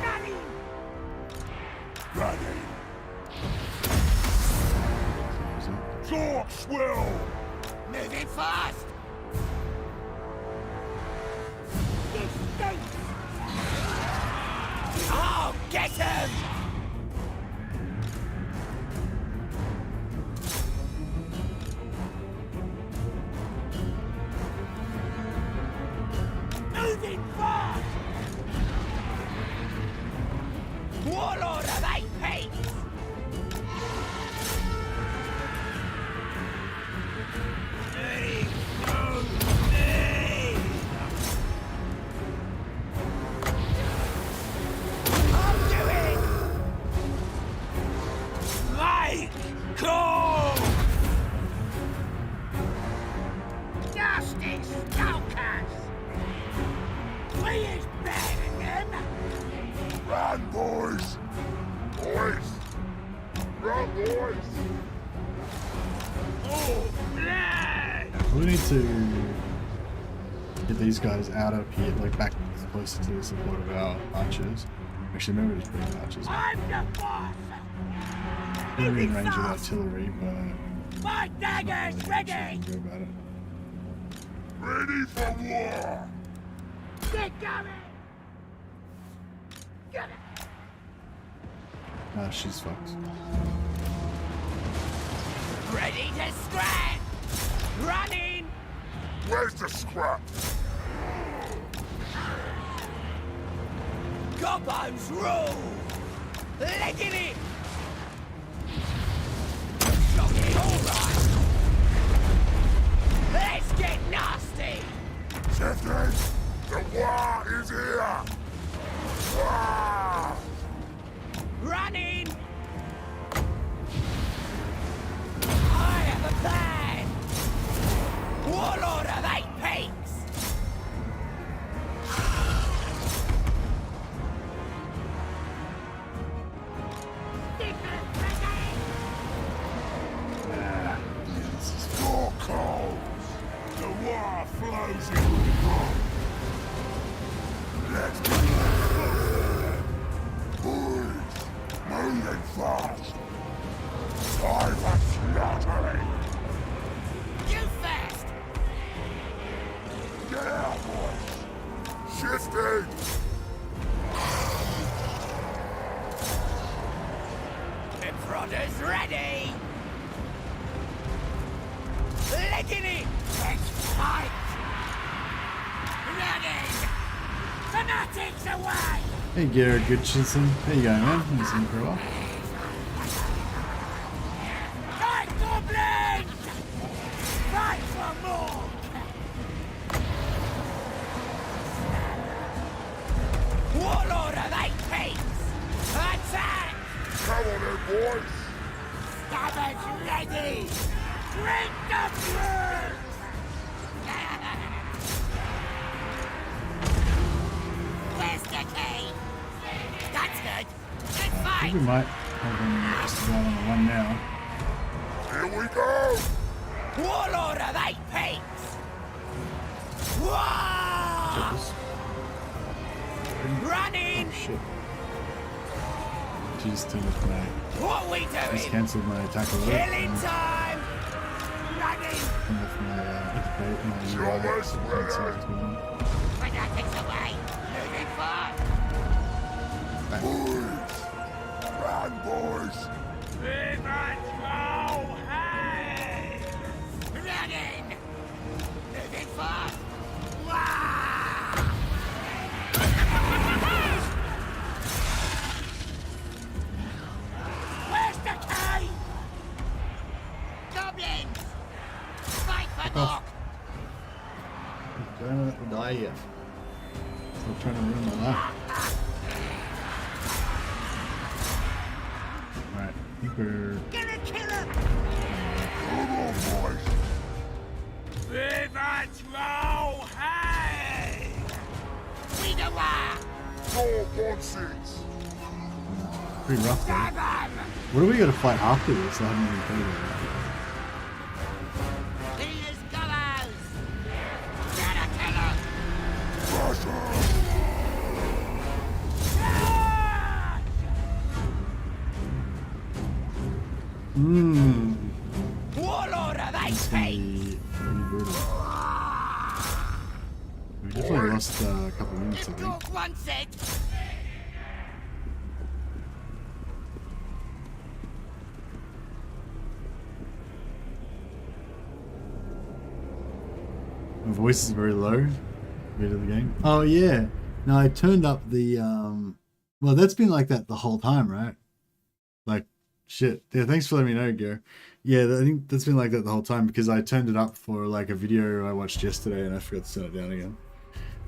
Running. Ready. Talk swill. Moving fast. This stinks. Oh, get him. Moving fast. Warlord of 8 pigs. I'm doing. Like cool. Nasty stalkers. We is better than them. Run, boys. Boys. Run, boys. Oh, blood. We need to get these guys out of here, like back closer to the support of our archers. Actually, maybe we just bring archers. I'm the boss. They're in Moving range of fast. artillery, but My daggers ready. go about it. Ready for war. Get going. Get it. Nah, she's fucked. Ready to scrap. Running. Where's the scrap? Gobbos rule. Legging it. Shocking, all right. Let's get nasty. Shifting. The war is here. War. Running. I have a plan. Warlord of 8 pigs. Your calls. The war flows in the road. Let's get boys, moving fast. Time for slaughtering. You first. Get out, boys. Shifting. The brother's ready. Legging it. Let's fight. Running. Fanatics away. Hey, Garrett Goodchinson. How you going, man? Haven't seen you for a while. Fight, goblins! Fight for more! Warlord of 8 pigs! Attack! Come on in, boys. Scabbards ready! Drink the blood! Where's the key? That's good. Good I fight! think we might Just about on the one now. Here we go! Warlord of 8 pigs! Whoa! Running! Oh shit. She just turned off my... What we Just doing? cancelled my attack alert. Killing time! Running! Turned off my interface, my UI. almost So I can't see what's going on. Fanatics away! Moving fast! Boys! Run, boys! Running! Moving fast! Where's the cave? Goblins! Fight for off. more! Don't let me die here. Stop trying to ruin my life. Alright, I think we're... Gonna kill him! Come on, boys! We the war! Go, bonsies! pretty rough though. What do we gotta fight after this? I haven't even thought about He is Gobbos! Gotta kill him! Warlord of 8 it. pigs! Pretty brutal. We definitely lost a couple minutes, I If think. Dog wants it! My voice is very low. Bit of the game. Oh yeah. No, I turned up the well, that's been like that the whole time, right? Like shit. Yeah, thanks for letting me know, Gare. Yeah, I think that's been like that the whole time because I turned it up for like a video I watched yesterday and I forgot to turn it down again.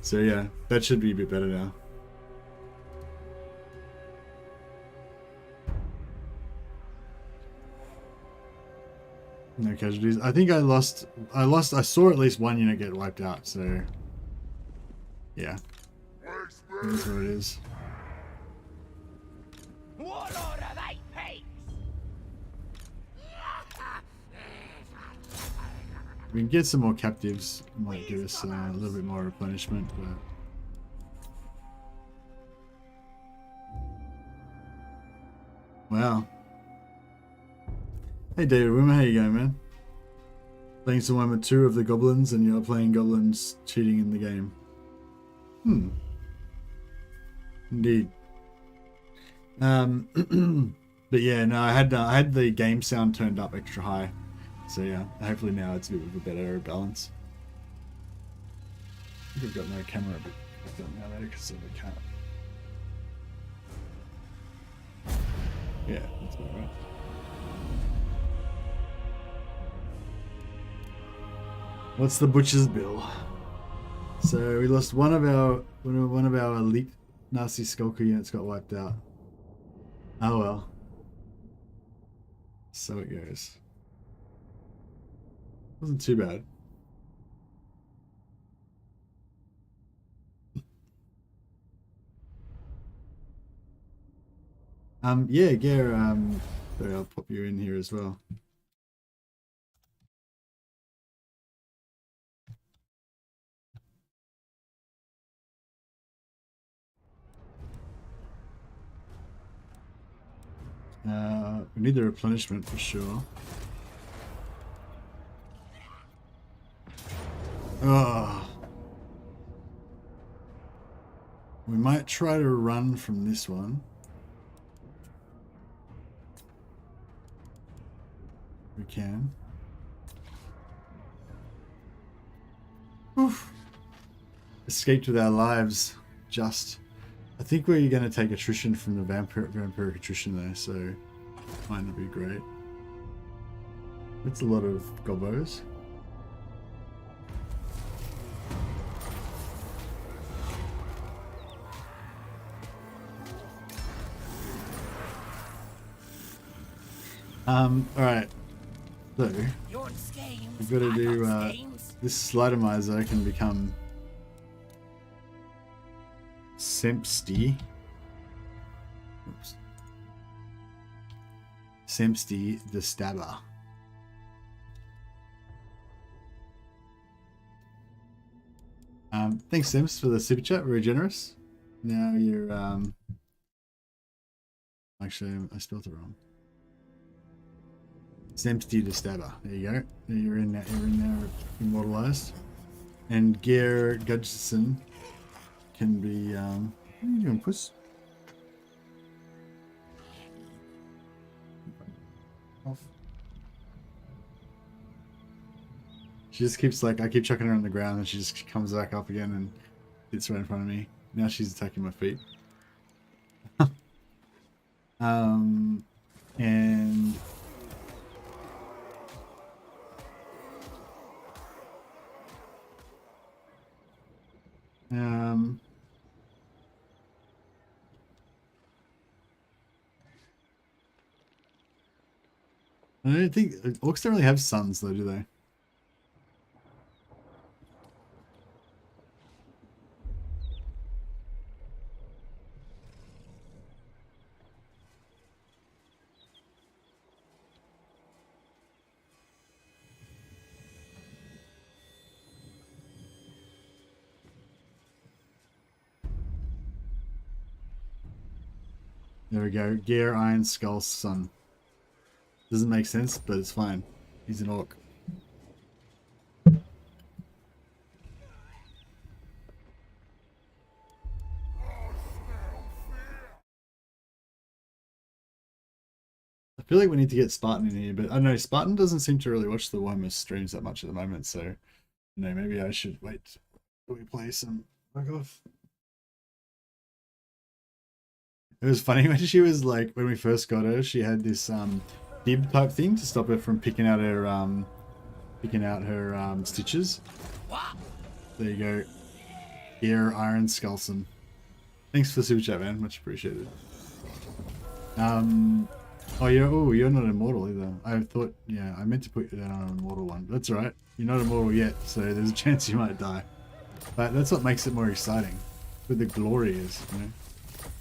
So yeah, that should be a bit better now. No casualties. I think I saw at least one unit get wiped out, so yeah. That's what it is. Warlord of 8 pigs! We can get some more captives. It might give us a little bit more replenishment, but wow. Hey David Wimmer, how you going, man? Playing some 1 with 2 of the goblins, and you're playing goblins cheating in the game. Indeed. But yeah, no, I had the game sound turned up extra high, so yeah. Hopefully now it's a bit of a better balance. I think I've got no camera, but I've got now there because of the cat. Yeah, that's about right. What's the butcher's bill? So we lost one of our elite nasty skulker units got wiped out. Oh well. So it goes. Wasn't too bad. Yeah, Gare, sorry, I'll pop you in here as well. We need the replenishment for sure. Oh. We might try to run from this one. We can. Oof. Escaped with our lives, just. I think we're going to take attrition from the vampiric attrition though, so might not be great. That's a lot of gobbos. Alright. So, we've got to do, this Slidermizer can become Sempsty. Oops. Semsty the Stabber. Thanks, Sims, for the super chat. Very generous. Now you're actually I spelled it wrong. Semsty the Stabber. There you go. You're in there. You're in there, immortalized. And Gear Gudgeson can be. What are you doing, puss? Off. She just keeps like, I keep chucking her on the ground and she just comes back up again and sits right in front of me. Now she's attacking my feet. And I don't think orcs don't really have sons though, do they? There we go. Gear Iron Skull's son. Doesn't make sense, but it's fine. He's an orc. I feel like we need to get Spartan in here, but I don't know, Spartan doesn't seem to really watch the Warhammer streams that much at the moment, so you know, maybe I should wait till we play some fuck off. It was funny when she was like, when we first got her, she had this bib type thing to stop her from picking out her stitches. There you go. Gear Iron Skullson. Thanks for the super chat, man. Much appreciated. Oh, you're not immortal either. I thought, yeah, I meant to put you down on an immortal one. But that's alright. You're not immortal yet, so there's a chance you might die. But that's what makes it more exciting. Where the glory is, you know.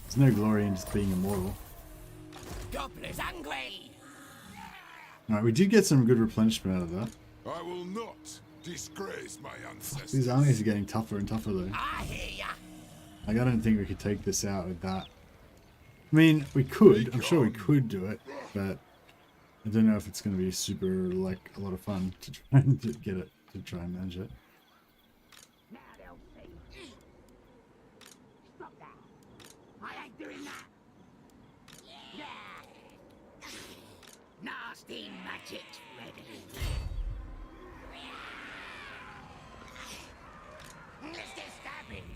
There's no glory in just being immortal. Gobbler's hungry. Alright, we did get some good replenishment out of that. I will not disgrace my ancestors. These armies are getting tougher and tougher though. I hear ya. Like, I don't think we could take this out with that. I mean, we could. I'm sure we could do it, but I don't know if it's going to be super, like, a lot of fun to try and get it, to try and manage it. Now they'll see. Stop that. I ain't doing that. Yeah. Nasty magic's ready. Let's get stabbing.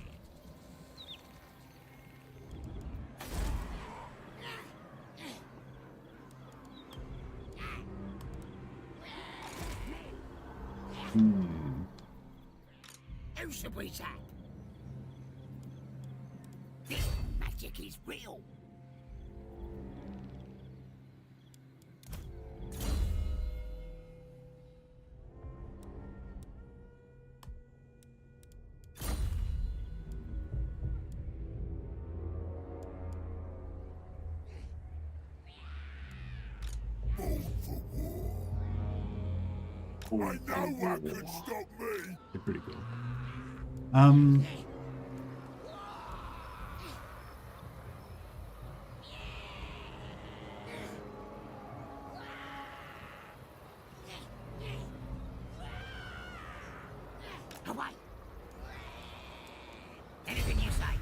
Who should we tap? This magic is real. I know what could stop me. They're pretty cool. Away. Anything you say.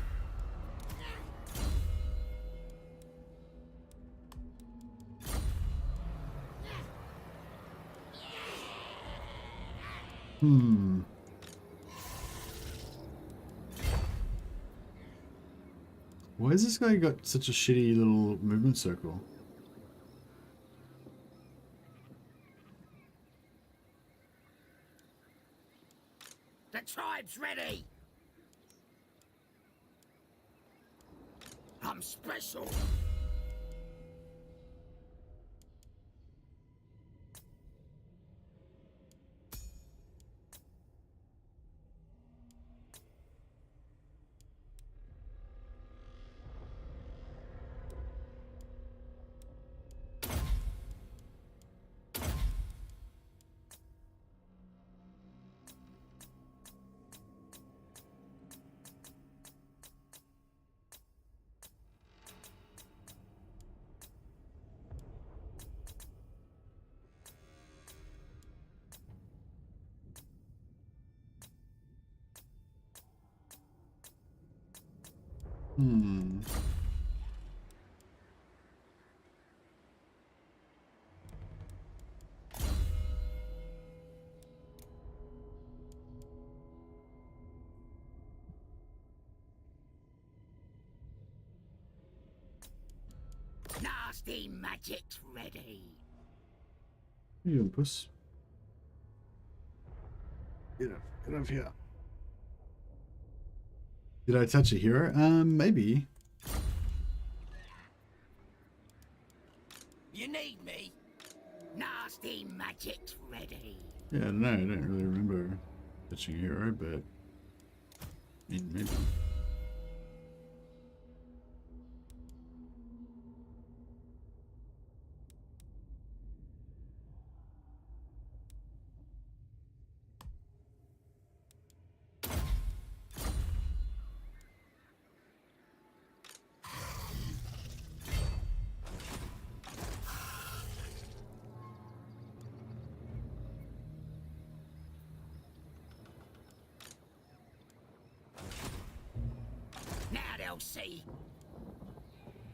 Why has this guy got such a shitty little movement circle? The tribe's ready. I'm special. Hmm. Nasty magic's ready. You puss. Get up here. Did I touch a hero? Maybe. You need me? Nasty magic's ready. Yeah, I don't know. I don't really remember touching a hero, but I mean, maybe. Now they'll see.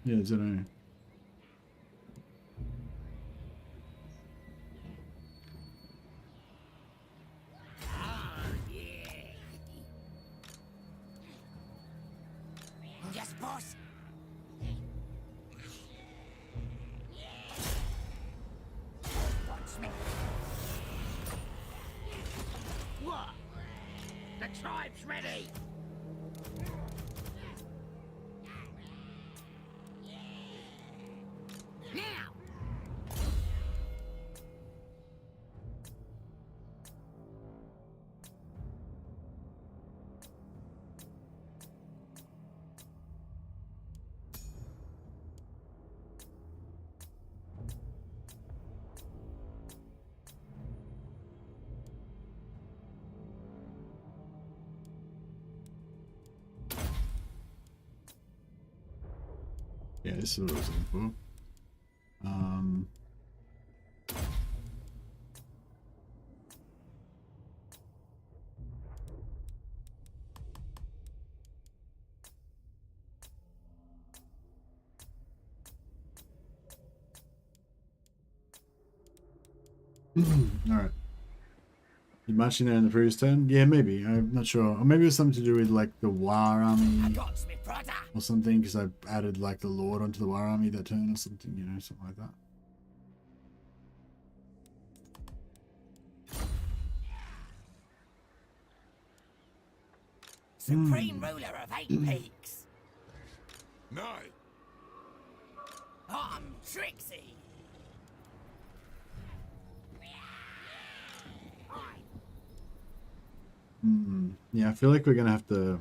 Yeah, I don't know. Yes, boss. Watch me. What? The tribe's ready. Now. Yeah, this is what I was looking for. All right. You marching there in the previous turn? Yeah, maybe. I'm not sure. Or maybe it was something to do with like the War Army Got me, brother. or something, because I added like the Lord onto the War Army that turn or something, you know, something like that. Supreme ruler of 8 peaks. Nay, I'm Trixie. Yeah, I feel like we're gonna have to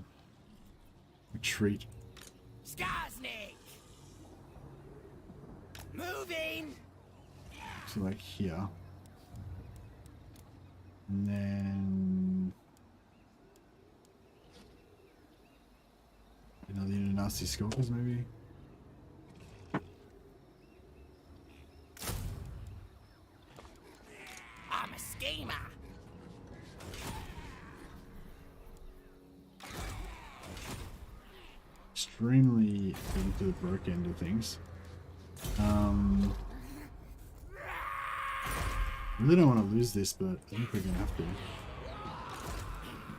retreat. Skarsnik. Moving. So like here. And then another unit of nasty skulkers maybe. I'm a schemer. Extremely into the broke end of things. Really don't want to lose this, but I think we're gonna have to.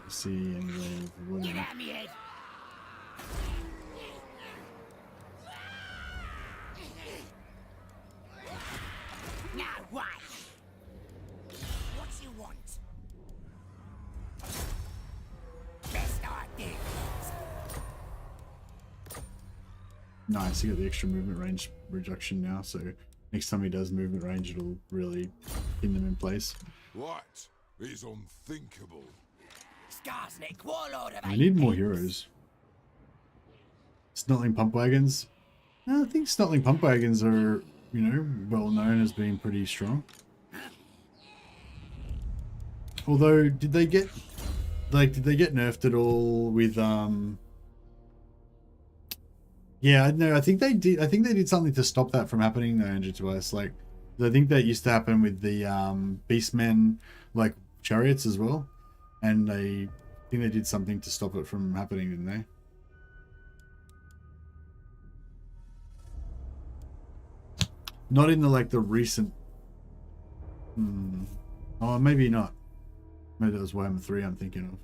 Let's see, anyway. Get out of me head. Now what? What you want? Best ideas. Nice, you got the extra movement range reduction now, so next time he does movement range, it'll really pin them in place. that is unthinkable. Skarsnik, warlord of I 8 need more peaks. heroes. Snotling pump wagons. I think Snotling pump wagons are, you know, well known as being pretty strong. Although, did they get nerfed at all with Yeah, no, I think they did. I think they did something to stop that from happening though, Andrew, to us. Like, I think that used to happen with the Beastmen, like chariots as well, and I think they did something to stop it from happening, didn't they? Not in the like the recent. Oh, maybe not. Maybe that was Warhammer 3 I'm thinking of.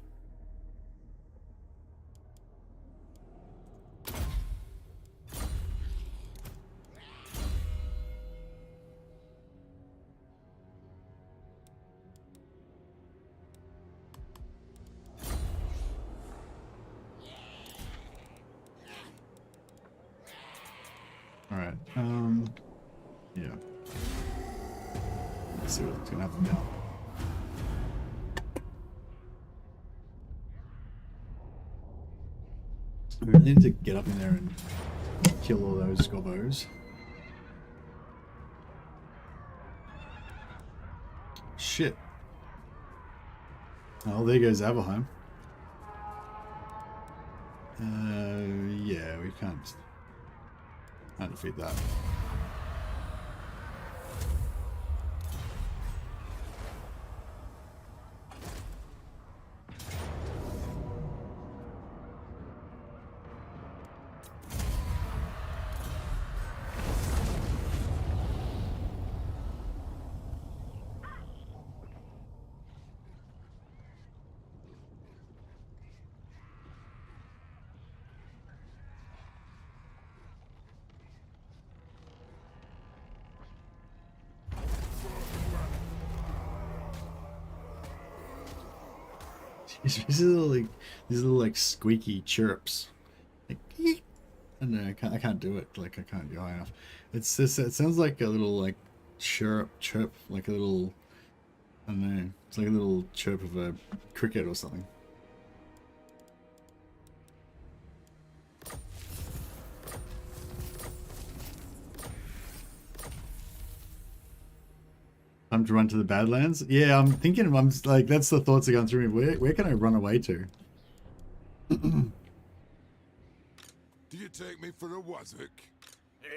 Alright, yeah. Let's see what's gonna happen now. We really need to get up in there and kill all those Gobbos. Shit. Oh, there goes Aberheim. Yeah, we can't defeat that. These little like squeaky chirps. Like, I don't know, I can't do it. Like I can't go high enough. It's just, it sounds like a little like chirp, like a little, I don't know. It's like a little chirp of a cricket or something. Time to run to the Badlands? Yeah, I'm thinking, I'm just, like, that's the thoughts that are going through me. Where can I run away to? Do you take me for a wazzock?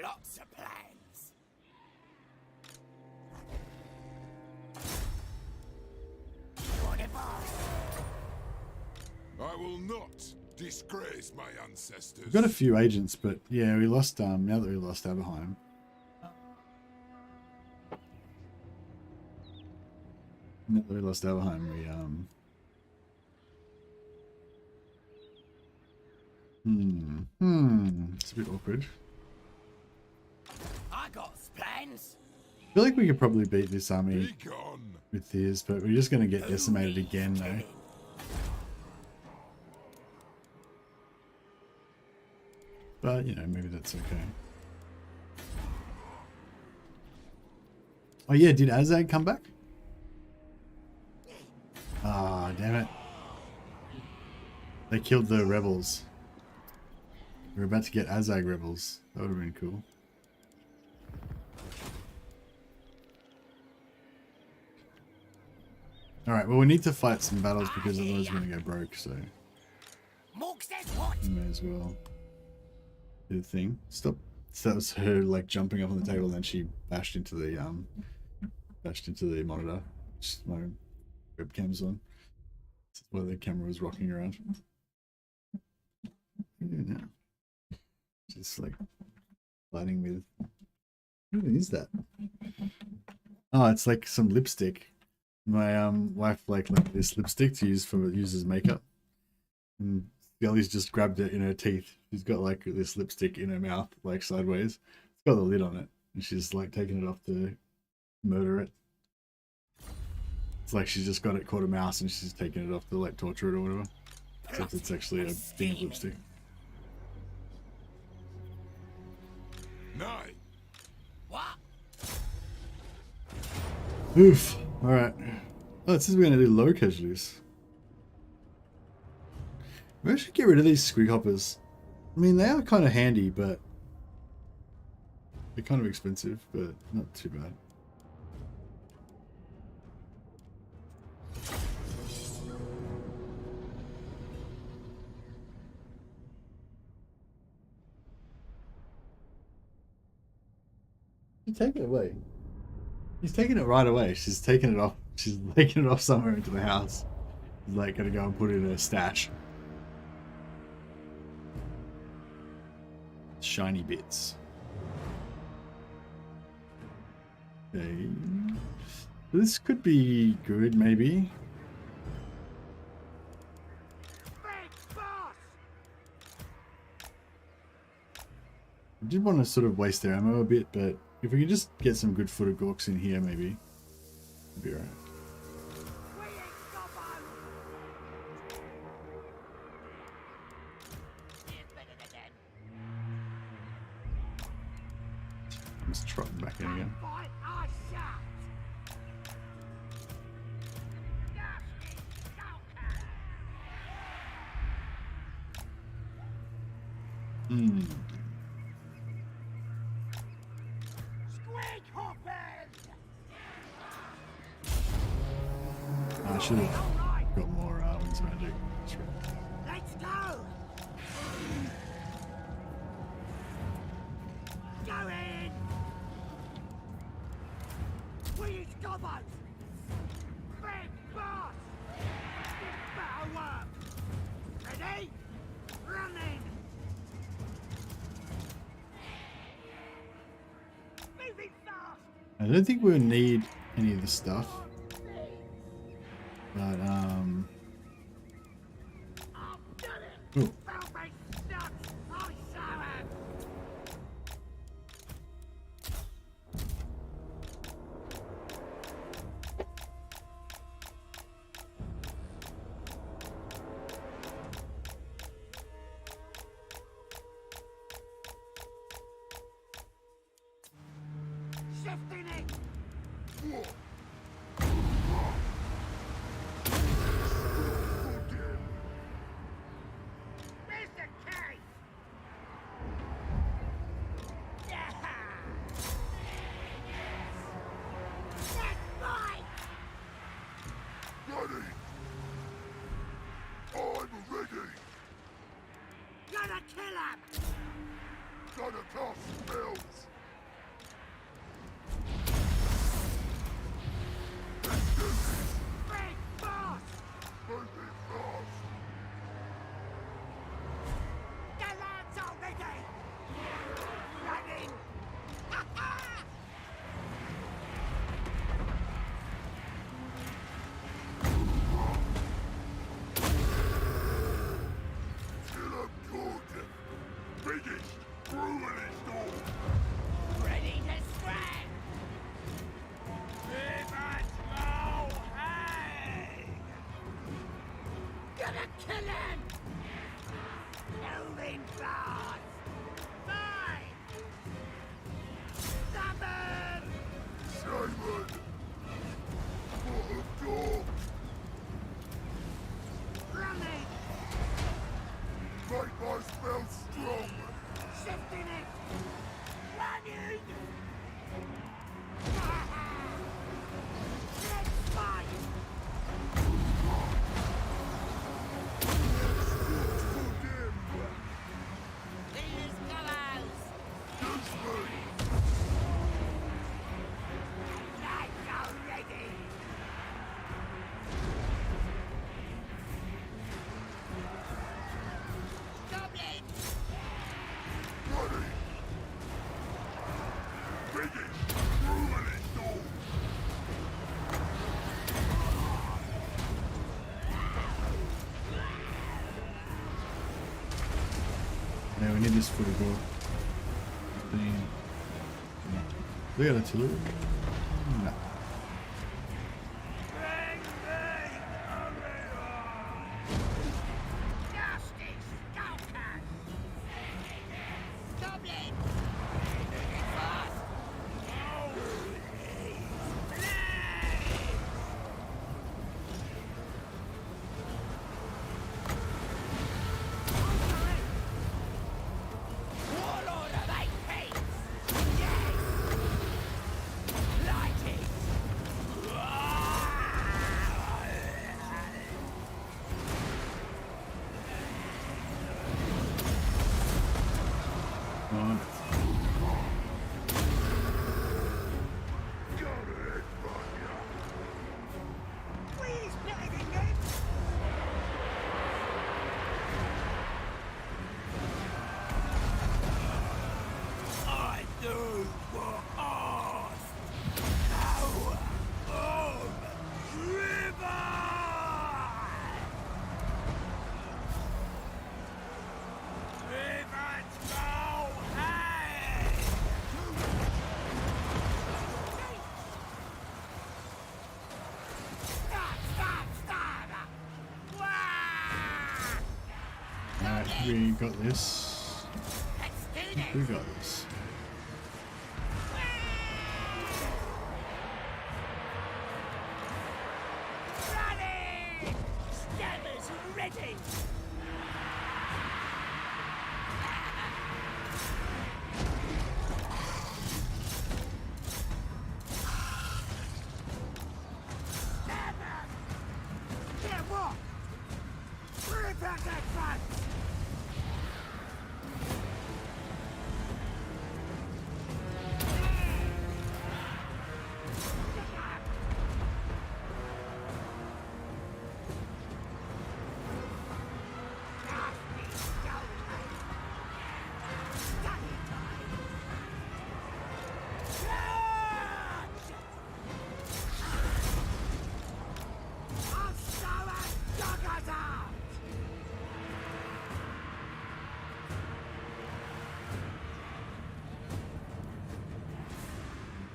Lots of plans. I will not disgrace my ancestors. We've got a few agents, but yeah, we lost, now that we lost Aberheim. Now that we lost Aberheim, we, it's a bit awkward. I got plans. I feel like we could probably beat this army Be gone. with theirs, but we're just going to get decimated again, though. But, you know, maybe that's okay. Oh yeah, did Azag come back? Ah, damn it. They killed the rebels. We're about to get Azag rebels. That would have been cool. Alright, well we need to fight some battles because otherwise we're going to go broke, so... Morg says what? We may as well do the thing. Stop. So that was her like jumping up on the table and then she bashed into the monitor. Just my webcam's on. That's why the camera was rocking around. Yeah. Just like lighting with, what is that? Oh, it's like some lipstick. My wife like this lipstick to use as makeup. And Scully's just grabbed it in her teeth. She's got like this lipstick in her mouth, like sideways. It's got the lid on it, and she's like taking it off to murder it. It's like she's just got it caught a mouse and she's taking it off to like torture it or whatever. Except it's actually a thing of lipstick. No. What? Oof. Alright. Oh, it says we're going to do low casualties. We should get rid of these squig hoppers. I mean, they are kind of handy, but they're kind of expensive, but not too bad. You take it away. He's taking it right away. She's taking it off. She's taking it off somewhere into the house. He's like gonna go and put it in a stash. Shiny bits. Okay. This could be good, maybe. I did want to sort of waste their ammo a bit, but if we could just get some good footed Gorks in here, maybe it'd be alright. I'm just trotting back in again. I should have got more Arden's magic. That's right. Let's go! Go in! We Gobbos! Big boss! Better work! Ready? Running! Moving fast! I don't think we'll need any of the stuff. But, I've done it! ooh. Filthy snuts! I'll show him! Shifting it! Where's the case? Yeah! That's mine! Ready! I'm ready! Gonna kill him! Gonna cast spells! Big boss! Moving fast! The lad's already! Running! Ha-ha! Kill 'em good! Biggest, cruelest all! Ready to scrap! Give us low hang! Gonna kill him! Moving fast! Fine! Stop him! Shaman! What a dog! Running! Make my spell strong! Shifting it! Running! Let's fight! Here's Gobbos! Use me! Lights are ready! Goblins! Ready! Biggest, cruelest all! Yeah, we need this for the goal. We got artillery? No. Nasty skulkers! Goblins! Fast! Warlord of 8 Peaks! Yes! We got this. We got this. Ready! Stabbers ready! Get what? Rip out that front!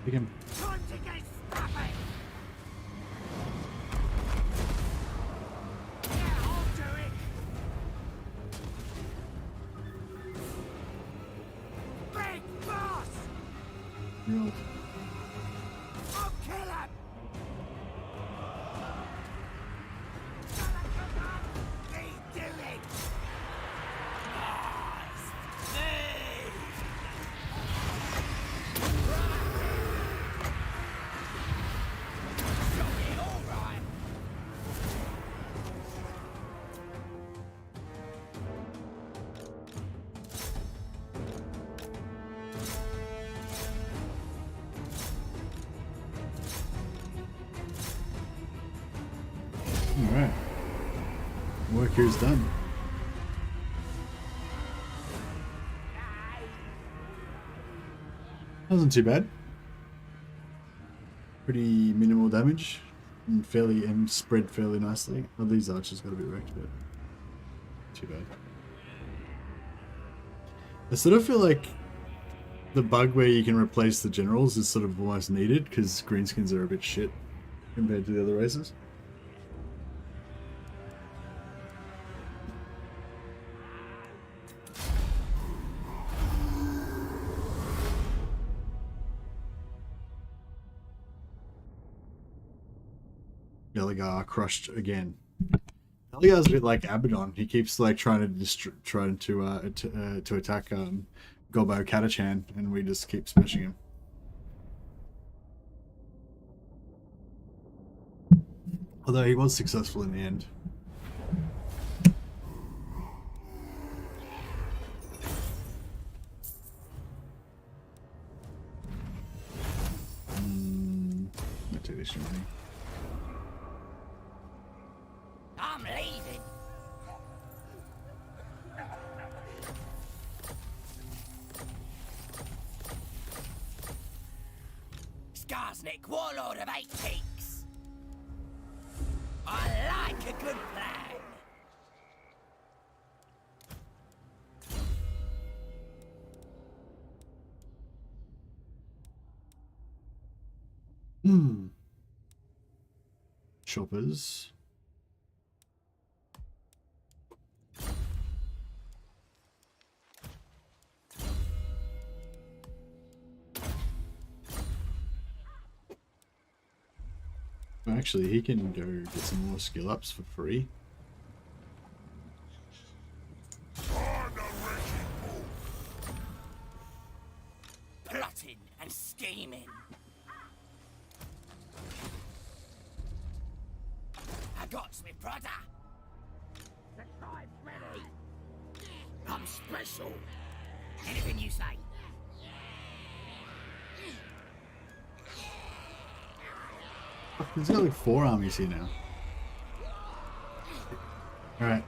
Pick him. Time to get snappy! Yeah, I'll do it! Big boss! Real. I'll kill him! Gonna come on! Redo it! Nice! Move! Shot it all right! Alright. Work here's done. Wasn't too bad. Pretty minimal damage and fairly spread fairly nicely. Well, these archers got a bit wrecked, but too bad. I sort of feel like the bug where you can replace the generals is sort of almost needed because greenskins are a bit shit compared to the other races. Belegar crushed again. Belegar's a bit like Abaddon. He keeps like trying to attack Gobbo Katachan, and we just keep smashing him. Although he was successful in the end. I'll take this money. I'm leaving! Skarsnik, warlord of 8 peaks! I like a good plan! Choppers. Actually, he can go get some more skill ups for free. Plotting and scheming. I got me brother. The time's ready. I'm special. Anything you say. There's got like 4 armies here now. Alright.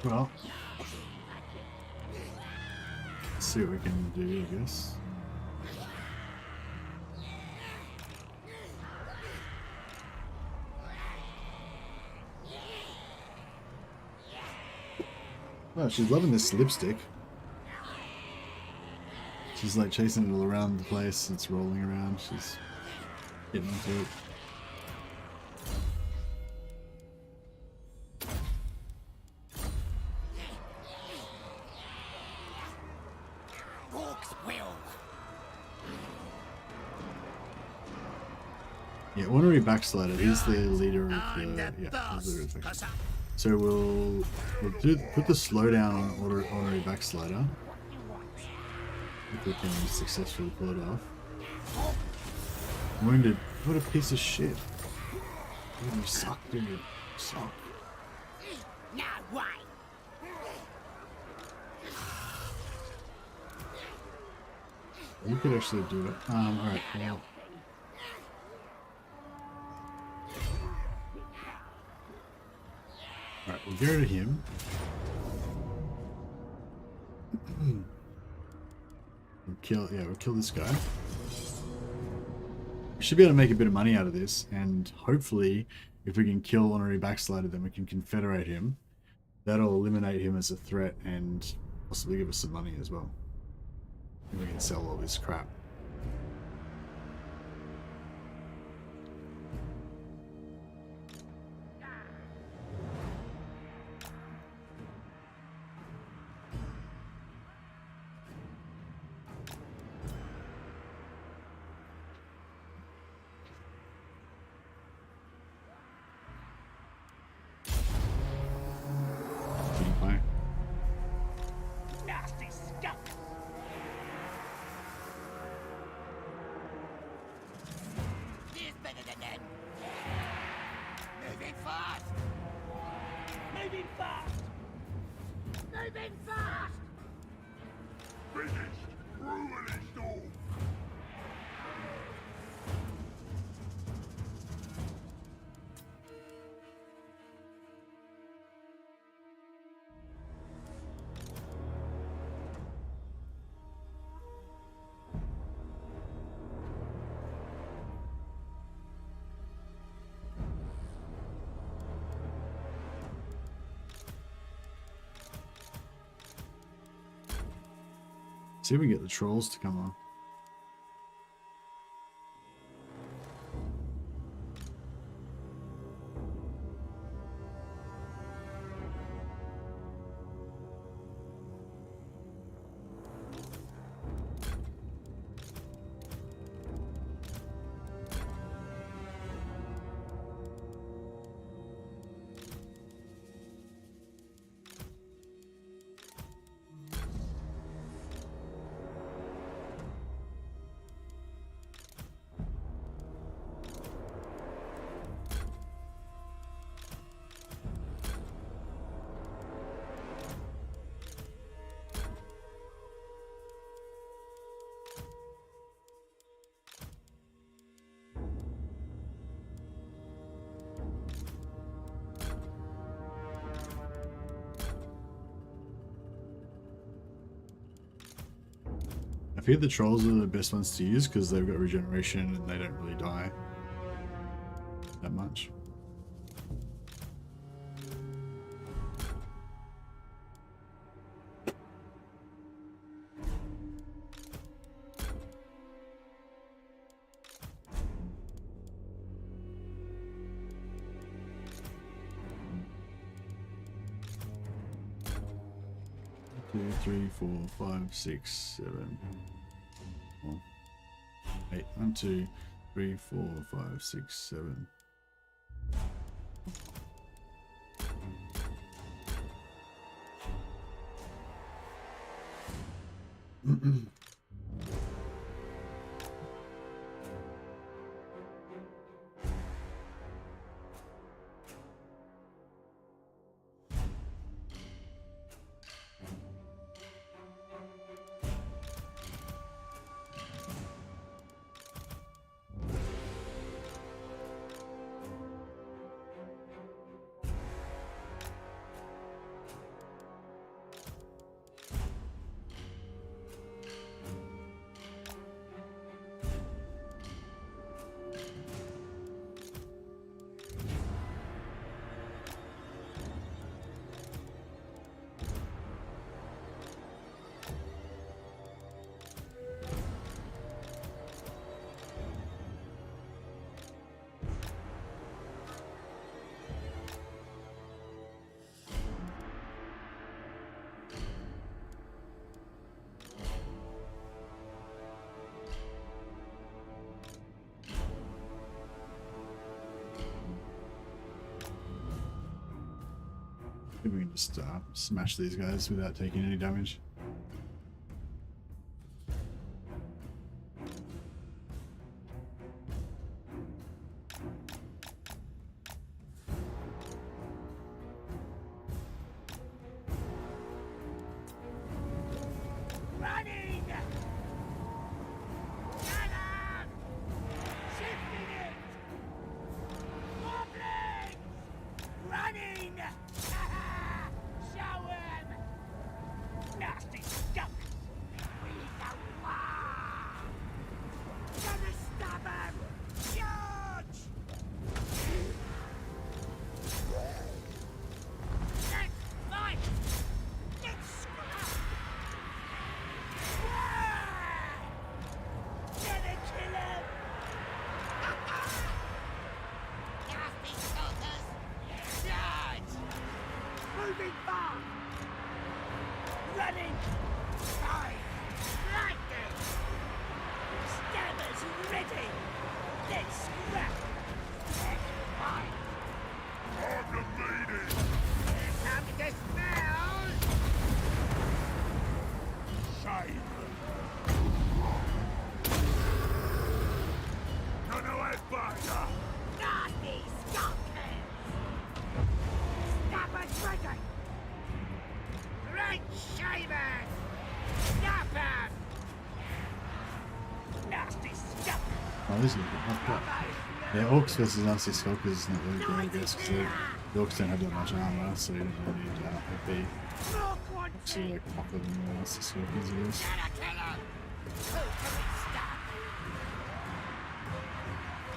Well. Let's see what we can do, I guess. Wow, she's loving this lipstick. She's like chasing it all around the place. It's rolling around. She's getting into it. Yeah, Ornery Backslider. He's the leader of the... Yeah, he's the leader of the faction. So we'll put the slowdown on Ornery Backslider. If we can successfully pull it off. Wounded. What a piece of shit. Dude, you suck, dude. You suck. Now why? You could actually do it. Alright, well. Alright, we'll get rid of him. We'll kill this guy. We should be able to make a bit of money out of this, and hopefully, if we can kill Honorary Backslider, then we can confederate him. That'll eliminate him as a threat and possibly give us some money as well. And we can sell all this crap. Nasty stuff. He's better than that. Moving fast. Moving fast. Moving fast. Finished! Ruined all! See if we can get the trolls to come on. I feel the trolls are the best ones to use because they've got regeneration and they don't really die that much. Two, three, 4, 5, 6, 7, 8. 1, 2, 3, 4, 5, 6, 7. Maybe we can just smash these guys without taking any damage. Running! Cannon! Shifting it! Goblins! Running! Show 'em! Nasty stuff! We don't want! Gonna stab 'em! Charge! Let's fight! Let's scrap! Gonna kill him! Nasty soldiers! Charge! Moving fast! Running! Fine! Lightning! Stabbers ready! Let's scrap! Let's fight! Here comes the smells! Shame. Gonna have fire. Nasty stalkers! Stabbers ready! Great shavers! Snap 'em! Nasty stuff! Oh, this is fucked up. Yeah, orcs versus nasty skulkers is not really good, I guess, because the orcs don't have that much armor, so you don't really need OP. More So like tougher than the nasty skulkers, I guess. Gotta kill him! Who can we stop?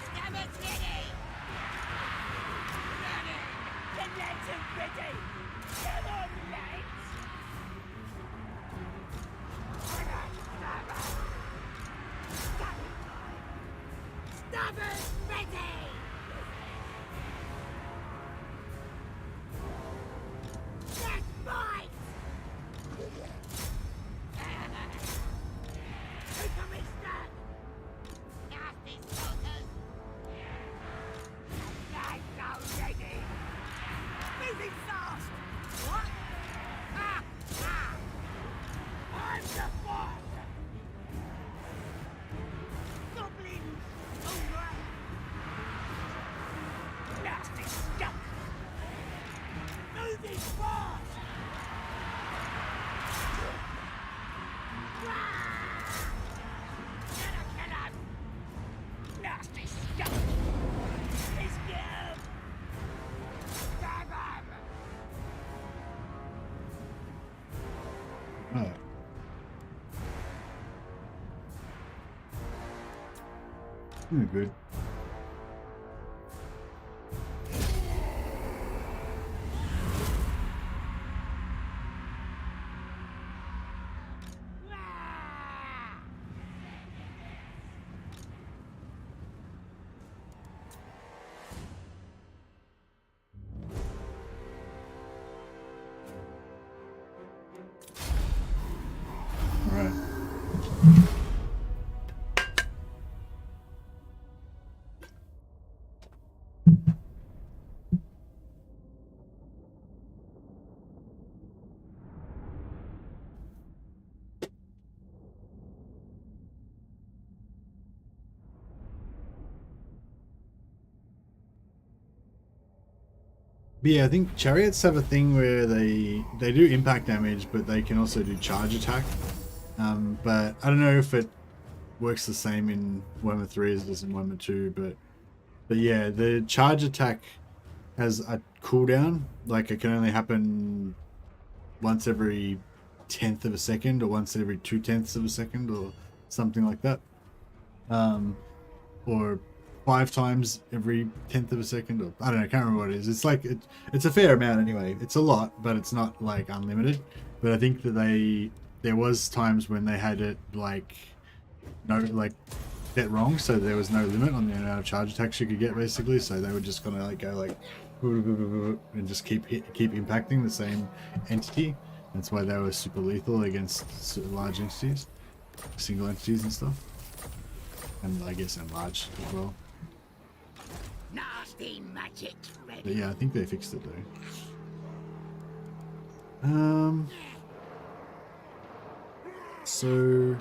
Stabbers ready! Ready! The lads are ready! Come on, lads! Stabbers ready! Let's fight! Who can we stand? Nasty soldiers! Lads are ready! Moving fast! What? Ha! Ha! I'm the boss! Goblins! Over! Nasty stuff! Moving fast! Gotta kill him! Nasty stuff! Let's go! Stab him! Oh. Good. Alright. But yeah, I think chariots have a thing where they do impact damage, but they can also do charge attack. But I don't know if it works the same in Warhammer 3 as it does in Warhammer 2. But yeah, the charge attack has a cooldown. Like it can only happen once every 1/10 of a second, or once every 2/10 of a second, or something like that. Or 5 times every 1/10 of a second, or I don't know, I can't remember what it is. It's like it's a fair amount anyway. It's a lot, but it's not like unlimited. But I think that there was times when they had it like get wrong, so there was no limit on the amount of charge attacks you could get basically. So they were just gonna like go like and just keep impacting the same entity. That's why they were super lethal against large entities, single entities and stuff, and I guess enlarged as well. Nasty magic ready. But yeah, I think they fixed it though. So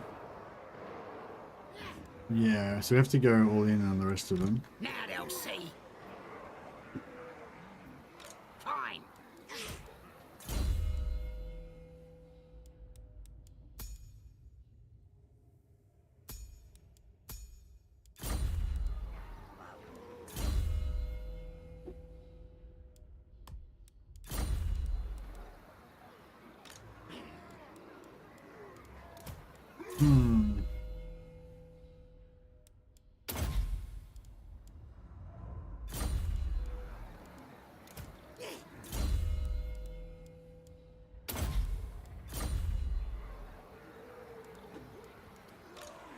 yeah, so we have to go all in on the rest of them. Now they'll see. Fine.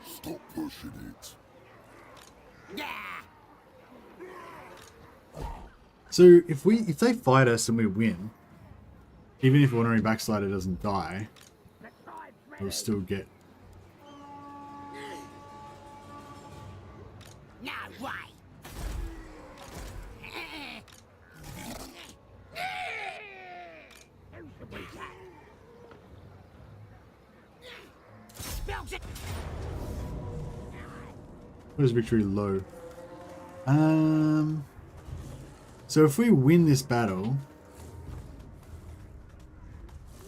Stop pushing it. Yeah. So if they fight us and we win, even if Ordinary Backslider doesn't die, we'll still get. No way. Spells it. What is victory low? So if we win this battle,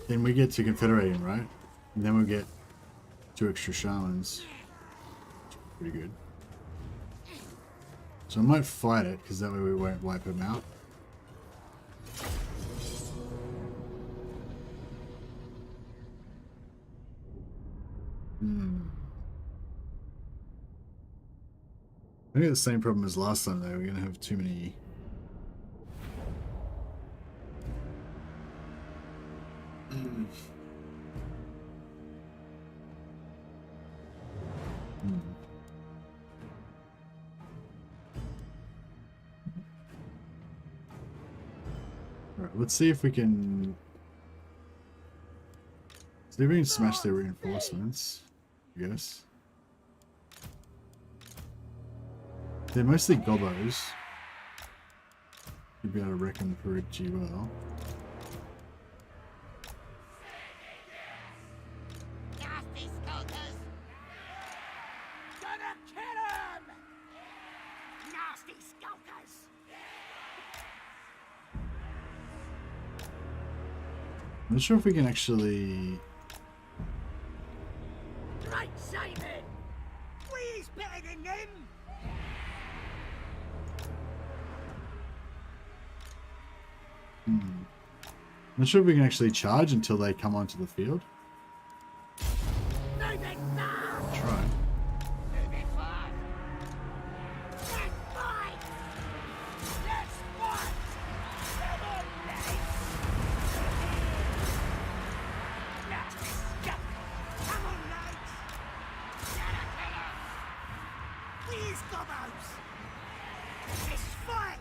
then we get to confederate him, right? And then we'll get 2 extra shamans. Pretty good. So I might fight it, because that way we won't wipe him out. I think the same problem as last time though, we're going to have too many... Alright, let's see if we can... See if we can smash their reinforcements, I guess. They're mostly Gobbos. You'd be able to reckon pretty well. Nasty skulkers. Gonna kill 'em. Nasty skulkers. I'm not sure if we can actually... Great saving. We's better than them. I'm not sure if we can actually charge until they come onto the field. Moving fast. Try. Moving fast. Let's fight. Let's fight. Come on, lads. Nasty scum. Come on, lads. Gotta kill 'em. We's Gobbos. Let's fight.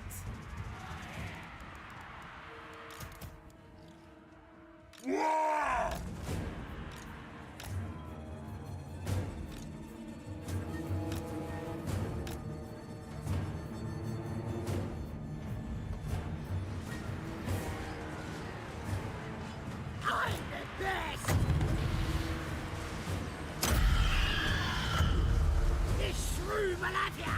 I'm the best. This shrew will have ya.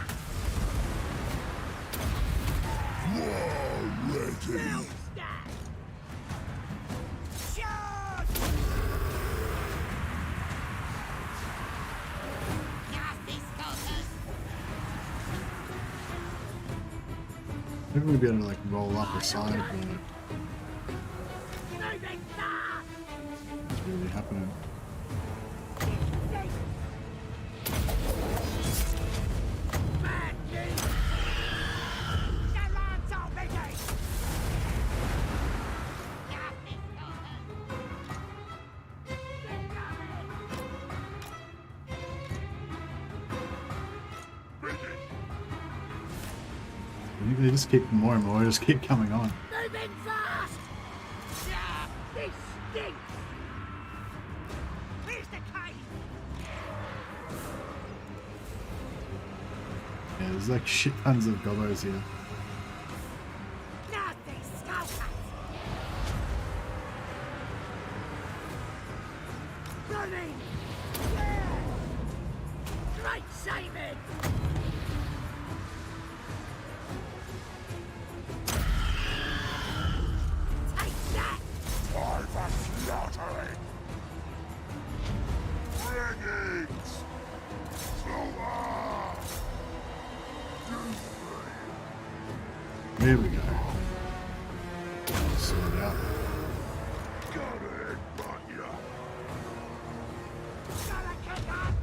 Ready. Now stab. Charge. Nasty skulkers. Maybe we'll be able to like roll up a side, but Moving fast. it's really happening. Bad news. Shalan's already. Nasty skulkers. Get I think they just keep more and more, just keep coming on. moving fast. Yeah, this stinks. Where's the cave? Yeah, there's like shit tons of Gobbos here. Nasty skulkers. Running! Yeah! Great saving! Take that! Time for slaughtering! Bringings! Slower! There we go. Sort it out. Got it, but ya! Gotta kick up!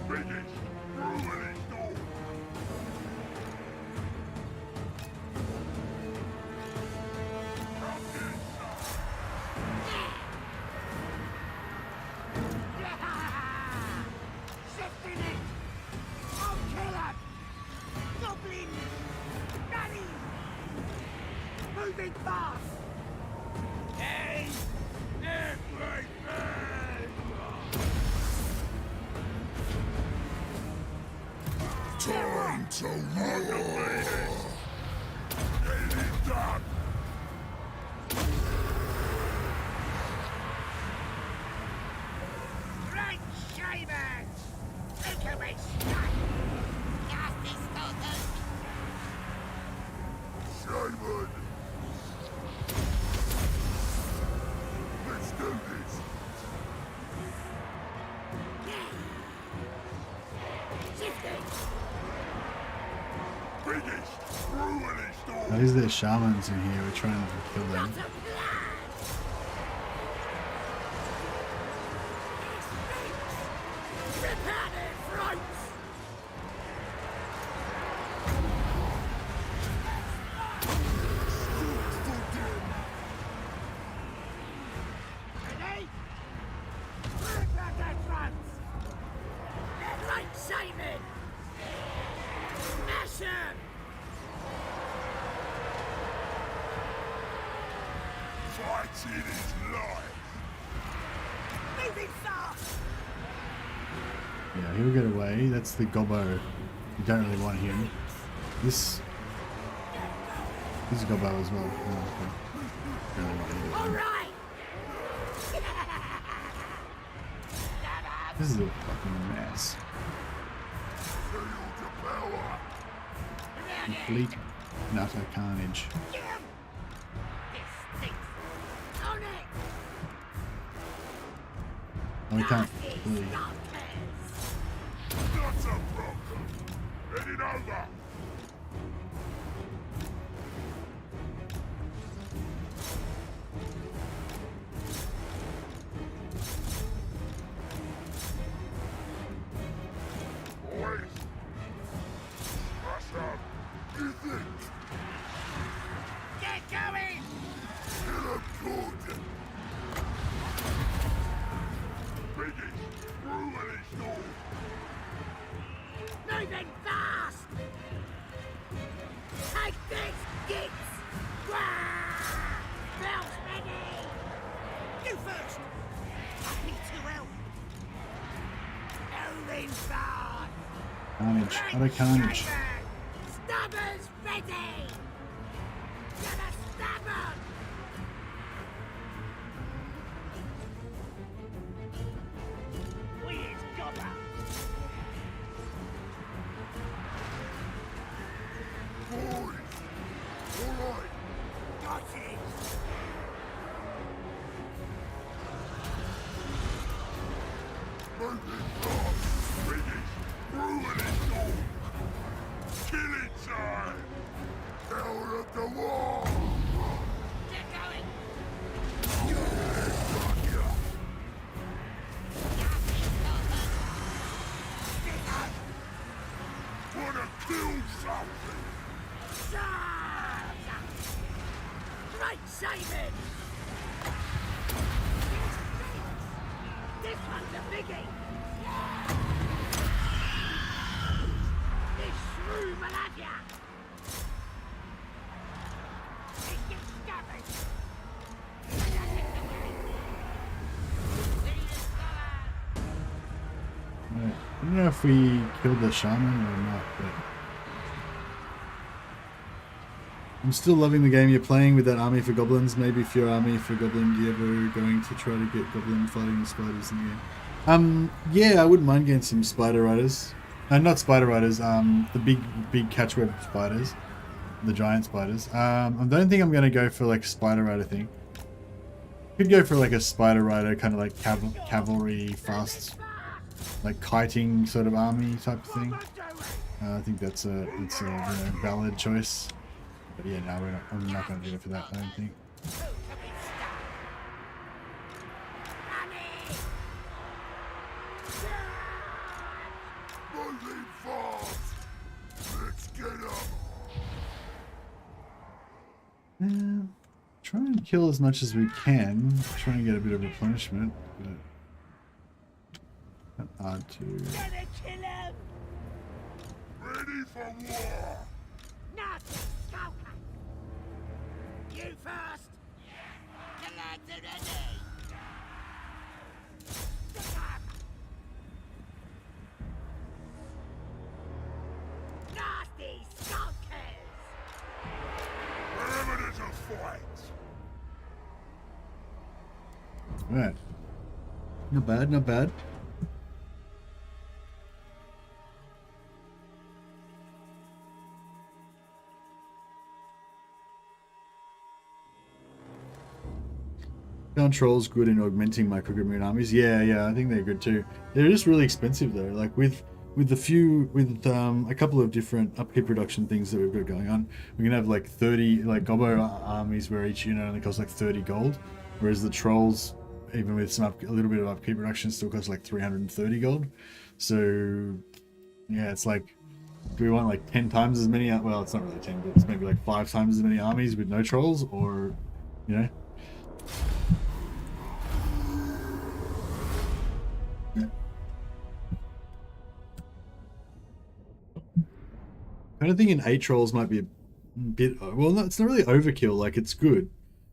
Biggest ruin is door! Shifting it! I'll kill him! Goblin! Nanny! Moving fast! Hey! Time to war! Get it done! Great shavers! Look at me stuck! Nasty stalkers! Shaman! Let's do this! Shifting! Biggest ruin is door! Now, these are the shamans in here. We're trying to kill them. Not a plan! Rip out their throats! Ready? Rip out their throats! They're like saving! Smash them! Fighting is life! Moving fast! Yeah, he'll get away. That's the Gobbo. You don't really want him. This is Gobbo as well. Oh, okay. Don't really want either of All them. right! This is a fucking mess. Shield to power! Complete and utter carnage. Get him! This stinks! On it! And we can't Nasty really. stalkers! Not a problem! Heading over! Boys! Rush up! You think? Get going! Kill him good! Biggest ruin is door! Moving fast! Take this, gits! Wah! Bells ready! You first! Happy to help! Moving fast! Carnage. Utter carnage. Shaver! Stabbers ready! Gonna stab 'em! Where's Gobbos? Boys! Alright! Got it! Moving fast! Biggest ruin is door! Killing time! Power of the wall! Get going! Got ya! Wanna kill something? Great saving! This one's a biggie! This shrew will have ya! It gets stubborn! Right. I don't know if we killed the shaman or not, but I'm still loving the game you're playing with that army for goblins. Maybe if your army for goblin, do you ever going to try to get goblin fighting the spiders in the game? Yeah, I wouldn't mind getting some spider riders. Not spider riders, the big catchweb spiders. The giant spiders. I don't think I'm going to go for like spider rider thing. Could go for like a spider rider, kind of like cavalry, fast, like kiting sort of army type of thing. I think that's a valid choice. But yeah, no, I'm not going to do it for that, I don't think. Moving fast! Let's get up! Try and kill as much as we can. Try and get a bit of replenishment, but hard to. Gonna kill him! Ready for war! Not skulker! You first! The lads are ready! Stick up! Nasty skulkers! Ready to fight! Right. Not bad, not bad. Found trolls good in augmenting microgrimmon armies. Yeah, I think they're good too. They're just really expensive though. Like with a couple of different upkeep reduction things that we've got going on, we can have like 30 like Gobbo armies where each unit only costs like 30 gold, whereas the trolls, even with a little bit of upkeep reduction, still costs like 330 gold. So yeah, it's like, do we want like 10 times as many? Well, it's not really 10, but it's maybe like 5 times as many armies with no trolls, or you know. Yeah. I don't think 8 trolls might be a bit, well, no, it's not really overkill. Like, it's good.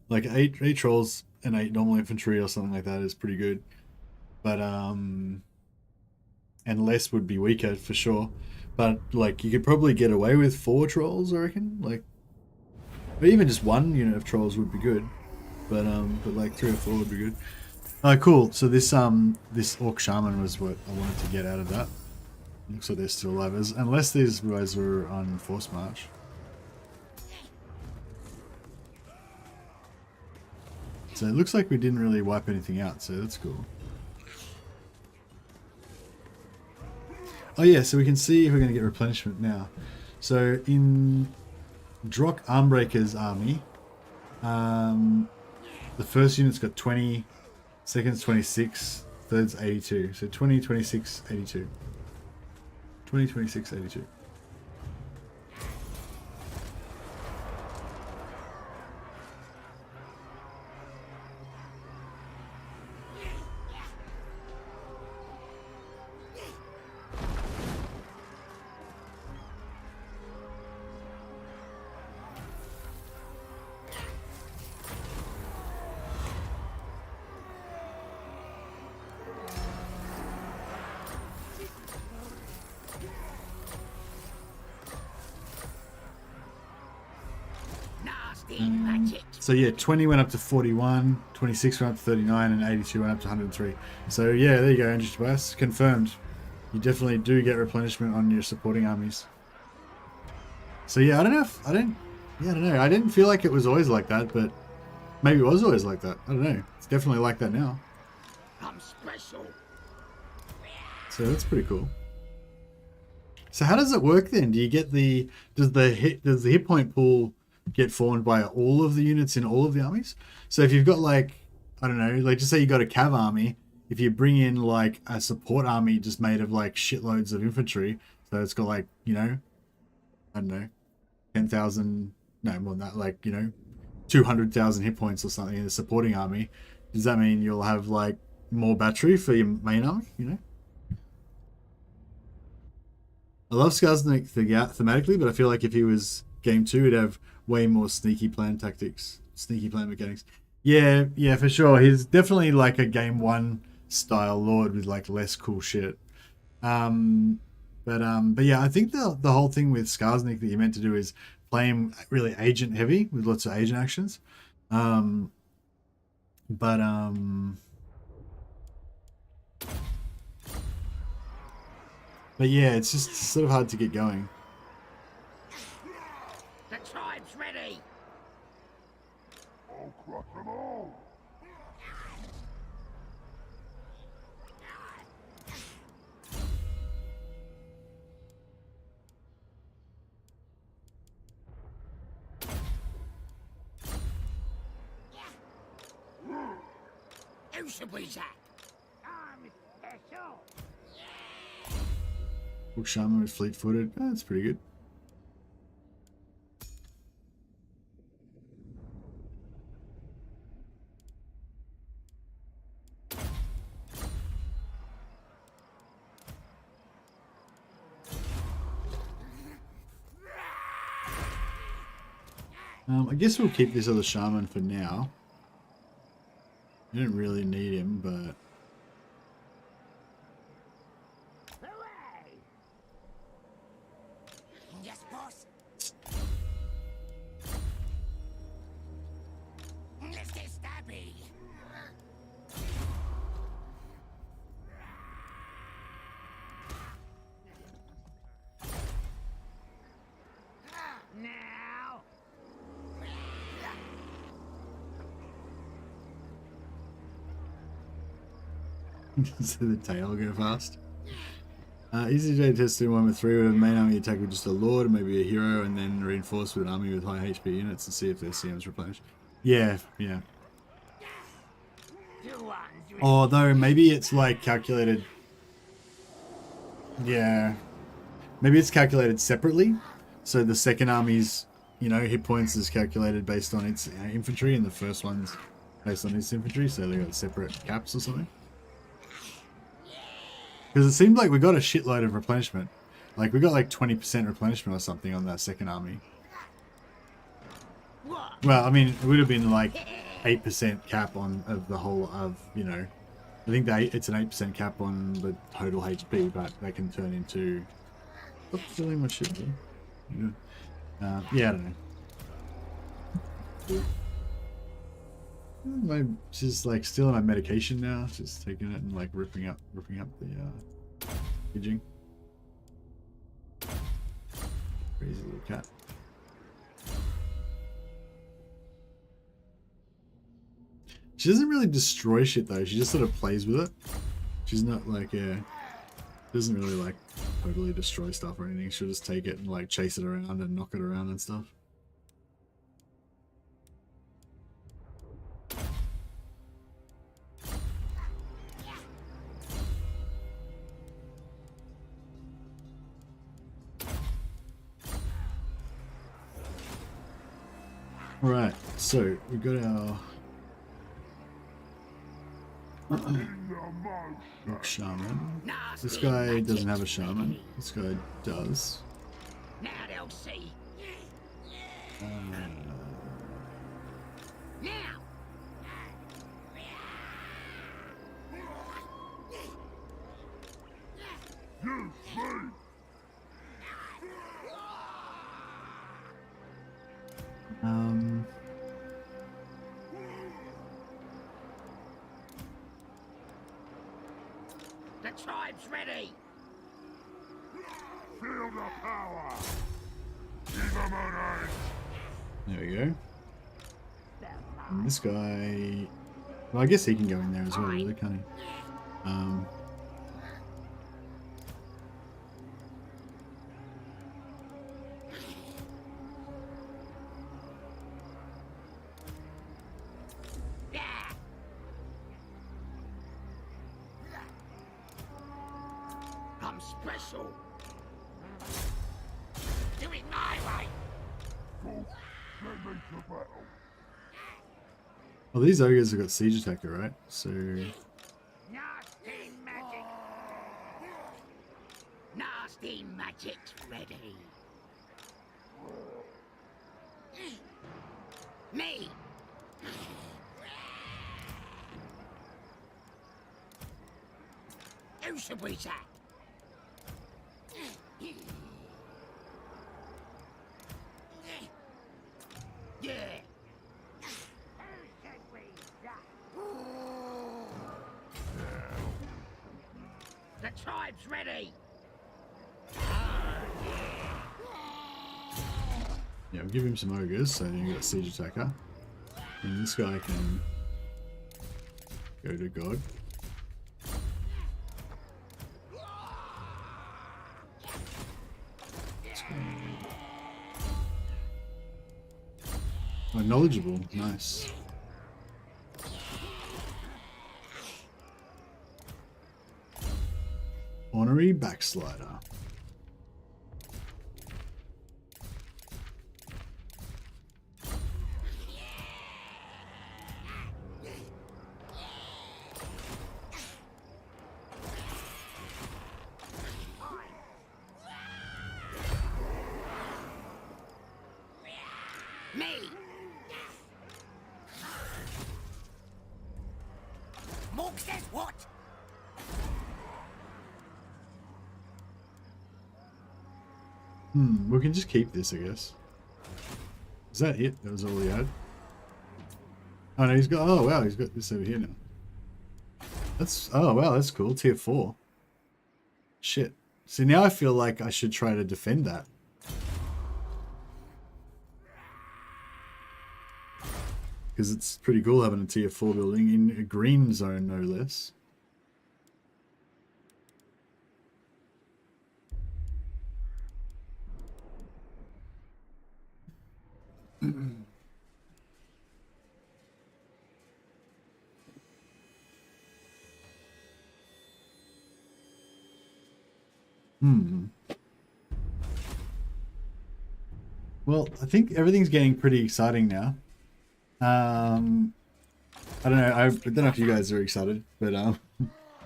Like 8 trolls and 8 normal infantry or something like that is pretty good. But and less would be weaker for sure. But like, you could probably get away with 4 trolls, I reckon. Like, but even just 1 unit of trolls would be good. But like 3 or 4 would be good. Cool. So this Orc Shaman was what I wanted to get out of that. Looks like they're still alive, unless these guys were on force march. So it looks like we didn't really wipe anything out, so that's cool. Oh yeah, so we can see if we're going to get replenishment now. So in Drock Armbreaker's army, the first unit's got 20, second's 26, third's 82. So 20, 26, 82. 20, 26, 82. So yeah, 20 went up to 41, 26 went up to 39, and 82 went up to 103. So yeah, there you go, Andrew Tobias. Confirmed. You definitely do get replenishment on your supporting armies. So yeah, I don't know. I didn't feel like it was always like that, but maybe it was always like that. I don't know. It's definitely like that now. I'm special. So that's pretty cool. So how does it work then? Do you get does the hit point pool get formed by all of the units in all of the armies? So if you've got like, I don't know, like just say you got a cav army, if you bring in like a support army just made of like shitloads of infantry, so it's got like, you know, I don't know, 10,000, no more than that, like, you know, 200,000 hit points or something in the supporting army, does that mean you'll have like more battery for your main army, you know? I love Skarsnik thematically, but I feel like if he was game 2, he'd have way more sneaky plan tactics, sneaky plan mechanics. Yeah, for sure. He's definitely like a game 1 style lord with like less cool shit. But yeah, I think the whole thing with Skarsnik that you meant to do is play him really agent heavy with lots of agent actions. But yeah, it's just sort of hard to get going. The tribe's ready. I'll crush them all. Who should we attack? I'm special. Book Shaman with fleet-footed. Oh, that's pretty good. I guess we'll keep this other shaman for now. You don't really need him, but Yes, boss. Let's get stabby. Now. so the tail go fast. Easy to test in 1 with 3 with a main army attack with just a lord and maybe a hero, and then reinforce with an army with high HP units and see if their CM's replenished. Yeah. Although maybe it's like calculated. Yeah. Maybe it's calculated separately. So the second army's, hit points is calculated based on its infantry, and the first one's based on its infantry, so they got separate caps or something. Because it seemed like we got a shitload of replenishment. Like, we got like 20% replenishment or something on that second army. Well, I mean, it would have been like 8% cap of the whole of, I think it's an 8% cap on the total HP, but they can turn into... Stop filling my shit, bro. Yeah, I don't know. She's like stealing my medication now. Just taking it and like ripping up the packaging. Crazy little cat. She doesn't really destroy shit though. She just sort of plays with it. She's not like doesn't really like totally destroy stuff or anything. She'll just take it and like chase it around and knock it around and stuff. Right, so we got our shaman. This guy doesn't have a shaman. This guy does. Now they'll see. Now. The tribe's ready. Feel the power. Give them an edge. There we go. And this guy... Well, I guess he can go in there as well, really, can't he? I'm special. Do it my way. Well, these ogres have got siege attacker, right? So... Nasty magic. Nasty magic's ready. Me. Who should we attack? Troops ready. Yeah, we'll give him some ogres, so then you got siege attacker. And this guy can go to God. Oh, knowledgeable, nice. Honorary backslider. Me. Morg says what? We can just keep this, I guess. Is that it? That was all he had? Oh no, he's got, oh wow, he's got this over here now. That's, oh wow, that's cool, tier 4. Shit. See, now I feel like I should try to defend that. Because it's pretty cool having a tier 4 building in a green zone, no less. Well, I think everything's getting pretty exciting now. I don't know. I don't know if you guys are excited, but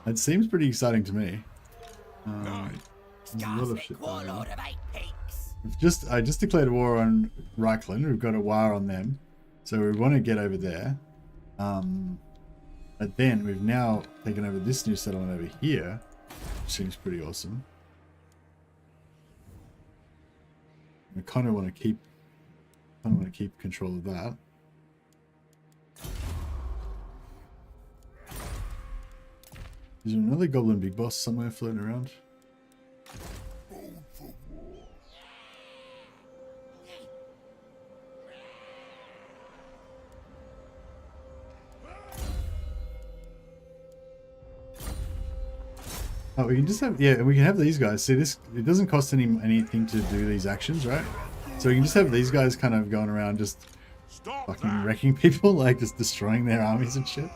it seems pretty exciting to me. There's a lot of shit going on. I just declared a war on Reichland. We've got a war on them, so we want to get over there. But then we've now taken over this new settlement over here, which seems pretty awesome. I kind of want to keep control of that. Is there another goblin big boss somewhere floating around? Oh, we can just have, yeah, we can have these guys. See, this, it doesn't cost anything to do these actions, right? So we can just have these guys kind of going around just fucking wrecking people, like just destroying their armies and shit.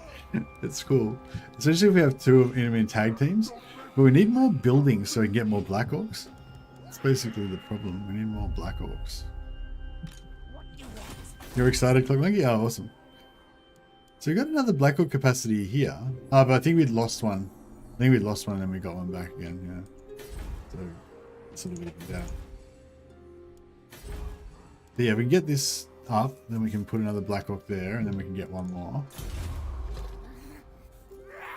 It's cool. Especially if we have two of enemy tag teams. But we need more buildings so we can get more Black Orcs. That's basically the problem. We need more Black Orcs. You're excited, Clock Monkey? Oh, awesome. So we got another Black Orc capacity here. Oh, but I think we'd lost one. I think we lost one and we got one back again, yeah. So it's sort of evened out. But yeah, we can get this up, then we can put another Black Orc there, and then we can get one more.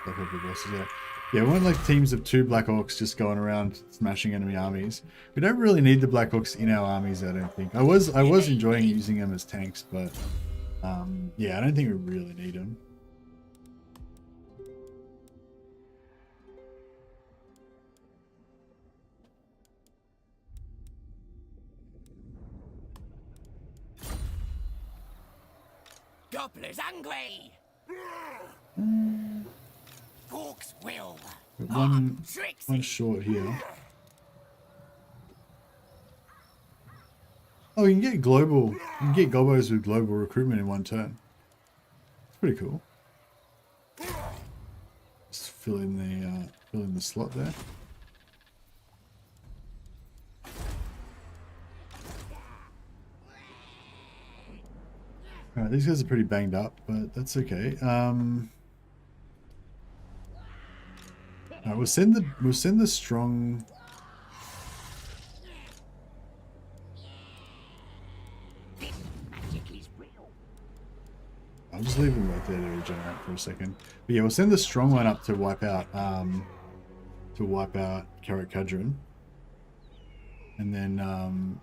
Black Orc bosses, yeah. Yeah, we want like teams of 2 Black Orcs just going around smashing enemy armies. We don't really need the Black Orcs in our armies, I don't think. I was enjoying using them as tanks, but yeah, I don't think we really need them. Gobbler's angry. Forks will. One short here. Oh, you can get global. You can get Gobbos with global recruitment in one turn. It's pretty cool. Just fill in the slot there. Alright, these guys are pretty banged up, but that's okay. Alright, we'll send the strong. I'll just leave them right there to regenerate for a second. But yeah, we'll send the strong one up to wipe out Carrot Cadron. And then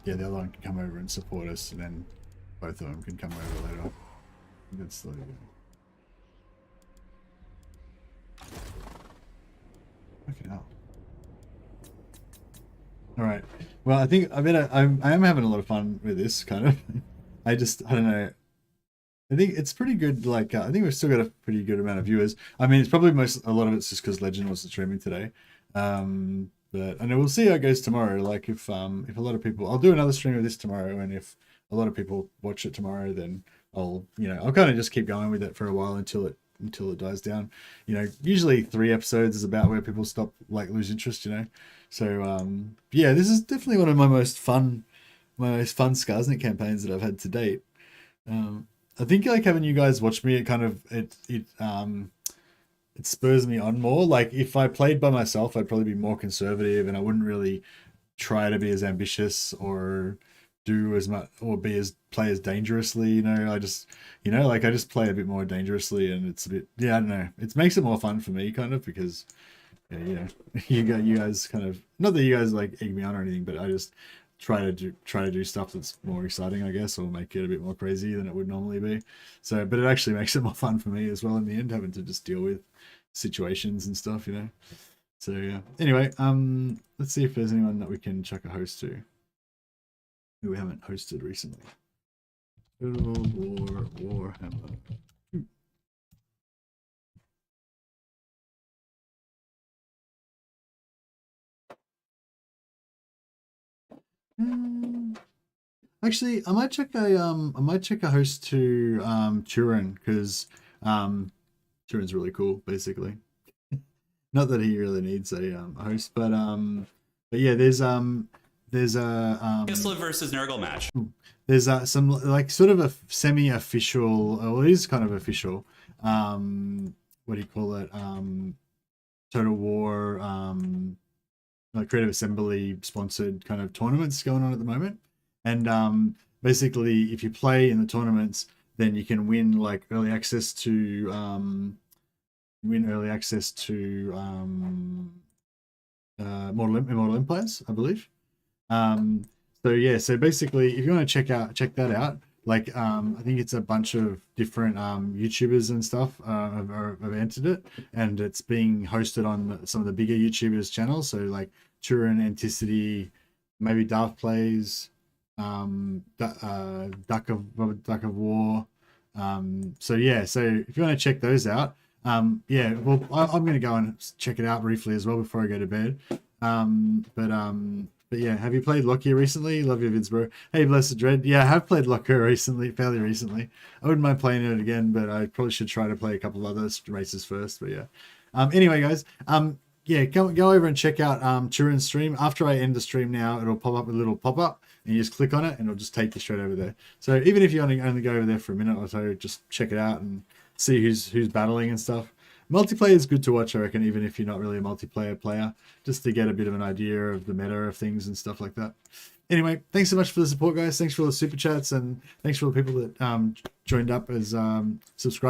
yeah, the other one can come over and support us, and then both of them can come over later. That's the okay now. All right. Well, I think I am having a lot of fun with this kind of. I don't know. I think it's pretty good. Like, I think we've still got a pretty good amount of viewers. I mean, it's probably a lot of it's just because Legend wasn't streaming today. But I know we'll see how it goes tomorrow. Like, if a lot of people, I'll do another stream of this tomorrow, and if a lot of people watch it tomorrow, then I'll kind of just keep going with it for a while until it dies down. Usually 3 episodes is about where people stop, like, lose interest. So yeah, this is definitely one of my most fun Skarsnik campaigns that I've had to date. I think, like, having you guys watch me, it spurs me on more. Like, if I played by myself, I'd probably be more conservative, and I wouldn't really try to be as ambitious or do as much or play as dangerously. I just play a bit more dangerously, and it's a bit, I don't know. It makes it more fun for me, kind of, because you guys kind of, not that you guys like egg me on or anything, but I just try to do stuff that's more exciting, I guess, or make it a bit more crazy than it would normally be. So, but it actually makes it more fun for me as well in the end, having to just deal with situations and stuff, So yeah. Anyway, let's see if there's anyone that we can chuck a host to who we haven't hosted recently. Warhammer. Actually, I might check a host to Turin, because Turin's really cool, basically. Not that he really needs a host, but yeah, there's a Isla versus Nurgle match. There's some, like, sort of a semi-official, well, it is kind of official. What do you call it? Total War, like Creative Assembly sponsored kind of tournaments going on at the moment. And basically, if you play in the tournaments, then you can win, like, early access to Immortal Empires, I believe. So yeah, so basically, if you want to check that out, like, I think it's a bunch of different YouTubers and stuff have entered it, and it's being hosted on some of the bigger YouTubers' channels. So, like, Turin, Anticity, maybe Darth Plays, Duck of War. So yeah, so if you want to check those out, yeah, well, I'm going to go and check it out briefly as well before I go to bed. But yeah, have you played Lockyer recently? Love your vids, bro. Hey, Blessed Dread. Yeah, I have played Lockyer fairly recently. I wouldn't mind playing it again, but I probably should try to play a couple of other races first. But yeah. Anyway, guys. Yeah, go over and check out Turin's stream. After I end the stream now, it'll pop up with a little pop-up, and you just click on it, and it'll just take you straight over there. So even if you only go over there for a minute or so, just check it out and see who's battling and stuff. Multiplayer is good to watch, I reckon, even if you're not really a multiplayer player, just to get a bit of an idea of the meta of things and stuff like that. Anyway, thanks so much for the support, guys. Thanks for all the super chats, and thanks for all the people that joined up as subscribers.